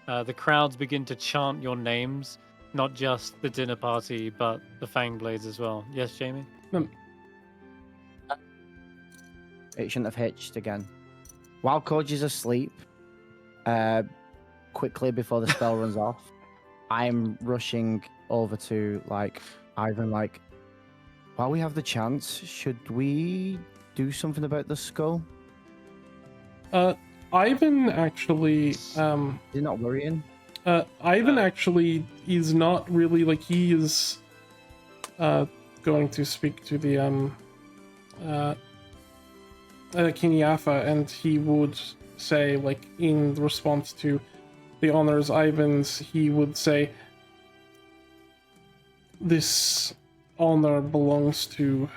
The crowds begin to chant your names, not just the dinner party, but the Fangblades as well. Yes, Jamey? It shouldn't have hitched again. While Koji's asleep, quickly before the spell runs off, I'm rushing over to Ivan, while we have the chance, should we do something about the skull? Ivan actually You're not worrying? Ivan actually is not really he is going to speak to the Kinyafa, and he would say, in response to the honors Ivan's, he would say, this honor belongs to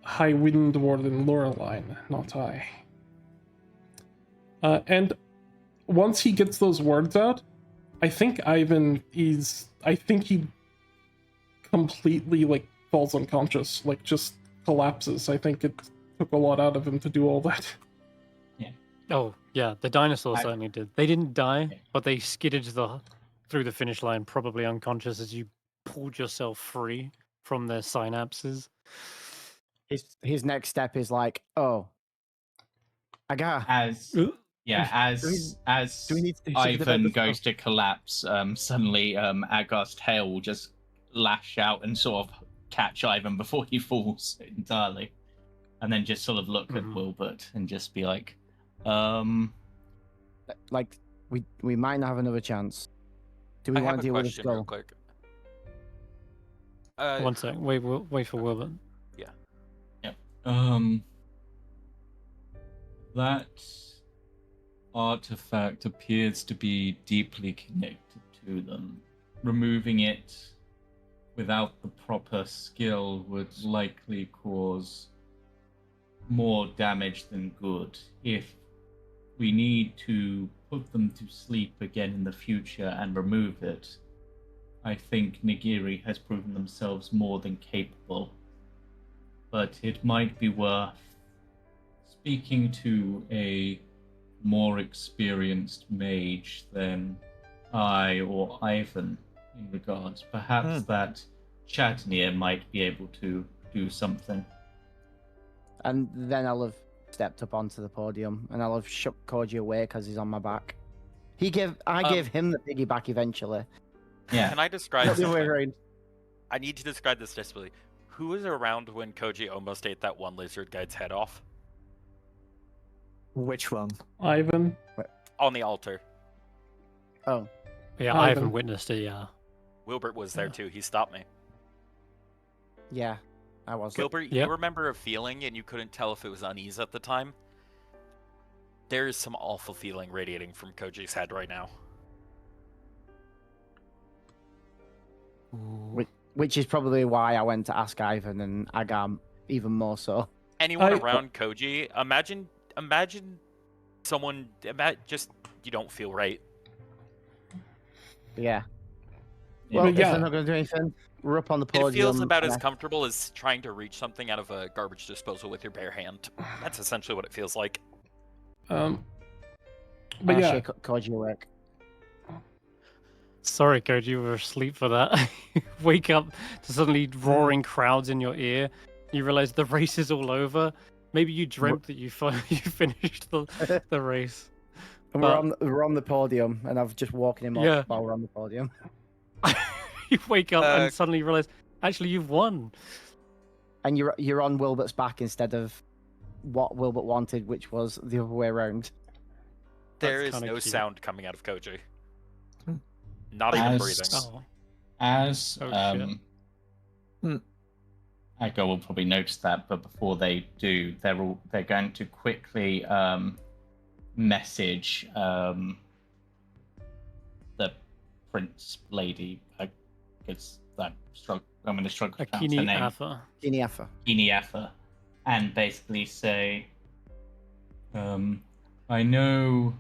High Wind Warden Loreline, not I. And once he gets those words out, I think he completely falls unconscious, just collapses. I think it took a lot out of him to do all that. Yeah. Oh, yeah, the dinosaurs certainly did. They didn't die, Yeah. but they skidded through the finish line, probably unconscious as you pulled yourself free from their synapses. His next step is Agar. As Do we need to do something about Ivan this goes to collapse, suddenly Agar's tail will just lash out and sort of catch Ivan before he falls entirely, and then just sort of look at Willbert and just be we might not have another chance. Do we I want have to a deal with the question real skull? quick. One sec. Wait for Wilbert. That artifact appears to be deeply connected to them. Removing it without the proper skill would likely cause more damage than good. If we need to put them to sleep again in the future and remove it, I think Nagiri has proven themselves more than capable. But it might be worth speaking to a more experienced mage than I or Ivan in regards. Perhaps that Chatnir might be able to do something. And then I'll have stepped up onto the podium and I'll have shook Koji away because he's on my back. I gave him the piggyback eventually. Yeah. Can I describe Not the other way something? around. I need to describe this desperately. Who was around when Koji almost ate that one lizard guide's head off? Which one? Ivan. On the altar. Oh. Yeah, I Ivan. haven't witnessed it, yeah. Wilbert was there too. He stopped me. Yeah, I was. Wilbert, Yep. you remember a feeling and you couldn't tell if it was unease at the time? There is some awful feeling radiating from Koji's head right now. Which is probably why I went to ask Ivan and Agar even more so. Anyone I- around Koji, imagine someone, just, you don't feel right. Yeah. Yeah. Well, But if yeah. they're not going to do anything, we're up on the podium. It feels about and as comfortable as trying to reach something out of a garbage disposal with your bare hand. That's essentially what it feels like. But I yeah, shake Koji awake. Sorry, Koji, you were asleep for that. Wake up to suddenly roaring crowds in your ear. You realize the race is all over. Maybe you dreamt that you finished the race. And we're on the podium, and I've just walking him Yeah. off while we're on the podium. You wake up and suddenly realize, actually, you've won. And you're on Wilbert's back instead of what Wilbert wanted, which was the other way around. There That's is kinda no cute. sound coming out of Koji. Hmm. Not even As- breathing. Oh, As Oh, shit. Agar will probably notice that, but before they do, they're going to quickly message the prince lady. I'm going to struggle to pronounce her Akini name. Afa. Iniafa. Iniafa, and basically say, I know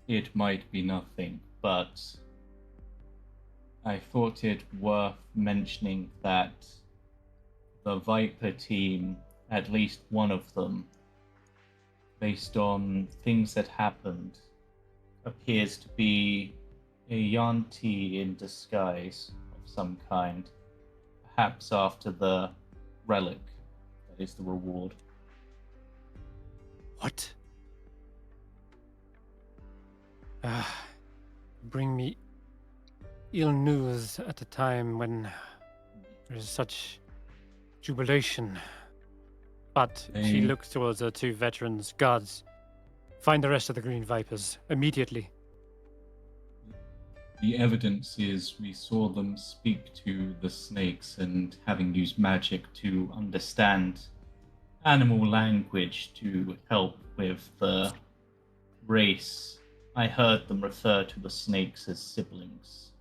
it might be nothing, but I thought it worth mentioning that the Viper team, at least one of them, based on things that happened, appears to be a Yanti in disguise of some kind, perhaps after the relic that is the reward. What? Bring me ill news at a time when there's such jubilation. But she Hey. looks towards her two veterans. Guards, find the rest of the Green Vipers immediately. The evidence is we saw them speak to the snakes and having used magic to understand animal language to help with the race. I heard them refer to the snakes as siblings.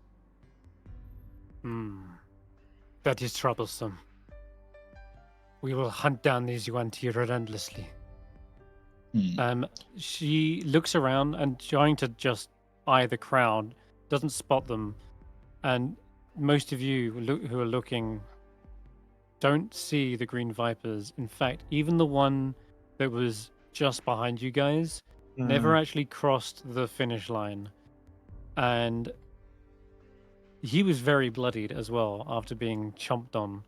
That is troublesome. We will hunt down these Yuan-Ti relentlessly. She looks around and trying to just eye the crowd, doesn't spot them, and most of you who are looking don't see the Green Vipers. In fact, even the one that was just behind you guys never actually crossed the finish line, and he was very bloodied as well after being chomped on.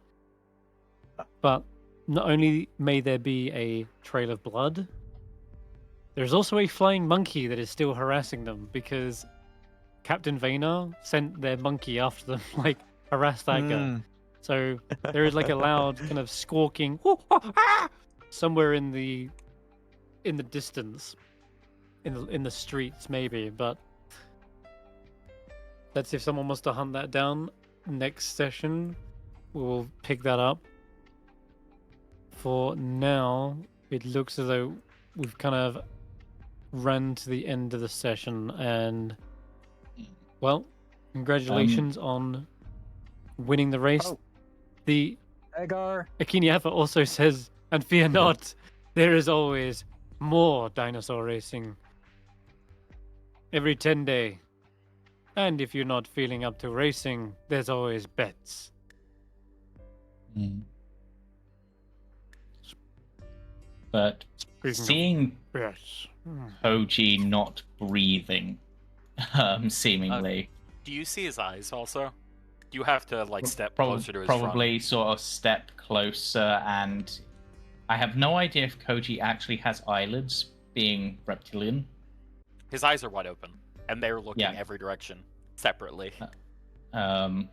But not only may there be a trail of blood, there's also a flying monkey that is still harassing them because Captain Vayner sent their monkey after them, like harassed Agar. So there is like a loud kind of squawking somewhere in the distance, in the streets maybe. But let's see if someone wants to hunt that down. Next session, we'll pick that up. For now, it looks as though we've kind of run to the end of the session, and well, congratulations on winning the race. Oh. The Agar. Akini Afa also says, and fear not, there is always more dinosaur racing every 10 day. And if you're not feeling up to racing, there's always bets. But Speaking of seeing bets. Koji not breathing, seemingly. Do you see his eyes also? Do you have to like step Prob- closer to his probably sort of step closer, and I have no idea if Koji actually has eyelids, being reptilian. front? His eyes are wide open, and they're looking Yeah. every direction separately. Mm-mm.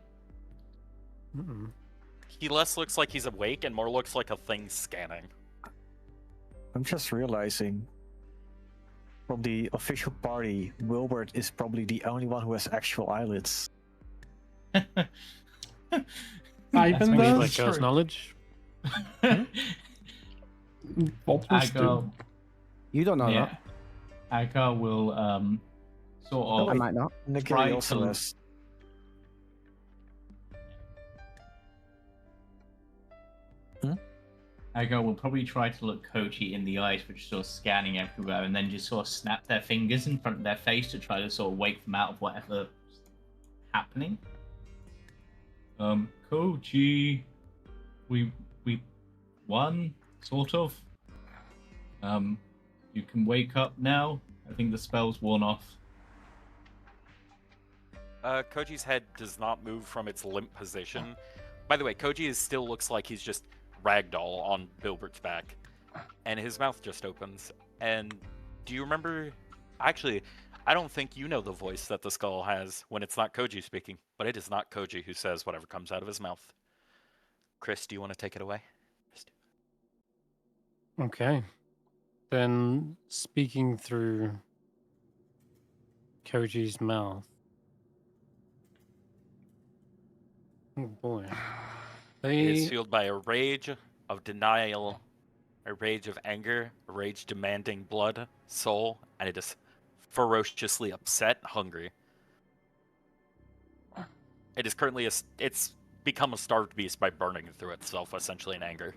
He less looks like he's awake and more looks like a thing scanning. I'm just realizing from the official party, Willbert is probably the only one who has actual eyelids. Ivan Maybe does? like girls' knowledge. Vultures Agar, do. You don't know yeah, Agar will sort that. I of might not. Nagiri Try also to- has. Agar will probably try to look Koji in the eyes, which is sort of scanning everywhere, and then just sort of snap their fingers in front of their face to try to sort of wake them out of whatever's happening. Koji, we won, sort of. You can wake up now. I think the spell's worn off. Koji's head does not move from its limp position. By the way, Koji still looks like he's just ragdoll on Willbert's back, and his mouth just opens. And do you remember? Actually, I don't think you know the voice that the skull has when it's not Koji speaking, but it is not Koji who says whatever comes out of his mouth. Chris, do you want to take it away? Okay. Then speaking through Koji's mouth. Oh boy. He is They fueled by a rage of denial, a rage of anger, a rage demanding blood, soul, and it is ferociously upset, hungry. It is currently it's become a starved beast by burning through itself, essentially in anger.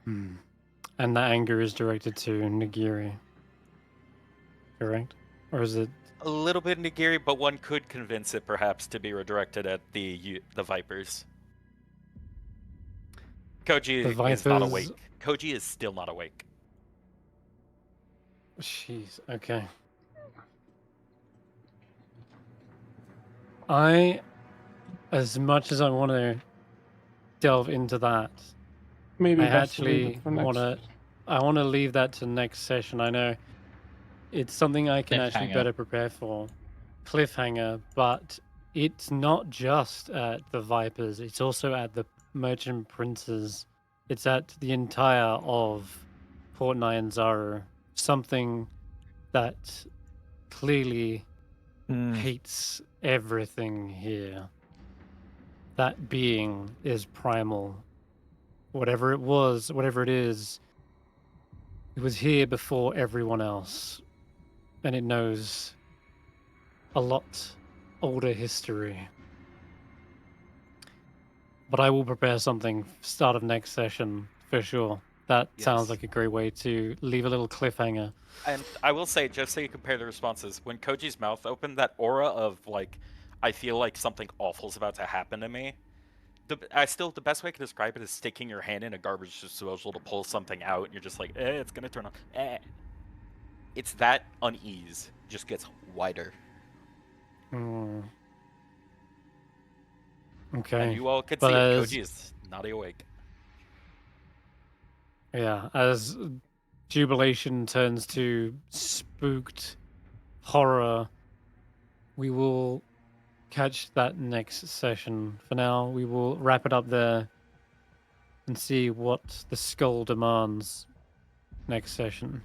And that anger is directed to Nagiri. Correct? Or is it A little bit Nagiri, but one could convince it perhaps to be redirected at the Vipers. Koji the Vipers? is not awake. Koji is still not awake. Jeez, okay. As much as I want to delve into that, Maybe I best to leave actually it for next. want to leave that to next session. I know it's something I can actually Cliffhanger. better prepare for. Cliffhanger, but it's not just at the Vipers, it's also at the Merchant Princes. It's at the entire of Port Nyanzaru. Something that clearly hates everything here. That being is primal. Whatever it was, whatever it is, it was here before everyone else. And it knows a lot older history. But I will prepare something start of next session for sure. That sounds Yes. like a great way to leave a little cliffhanger. And I will say, just so you compare the responses, when Koji's mouth opened, that aura of like, I feel like something awful's about to happen to me. The best way I can describe it is sticking your hand in a garbage disposal to pull something out, and you're just like, it's gonna turn on. It's that unease just gets wider. Hmm. And Okay. you all could But see it. as- Koji is not awake. Yeah, as jubilation turns to spooked horror, we will catch that next session. For now, we will wrap it up there and see what the skull demands next session.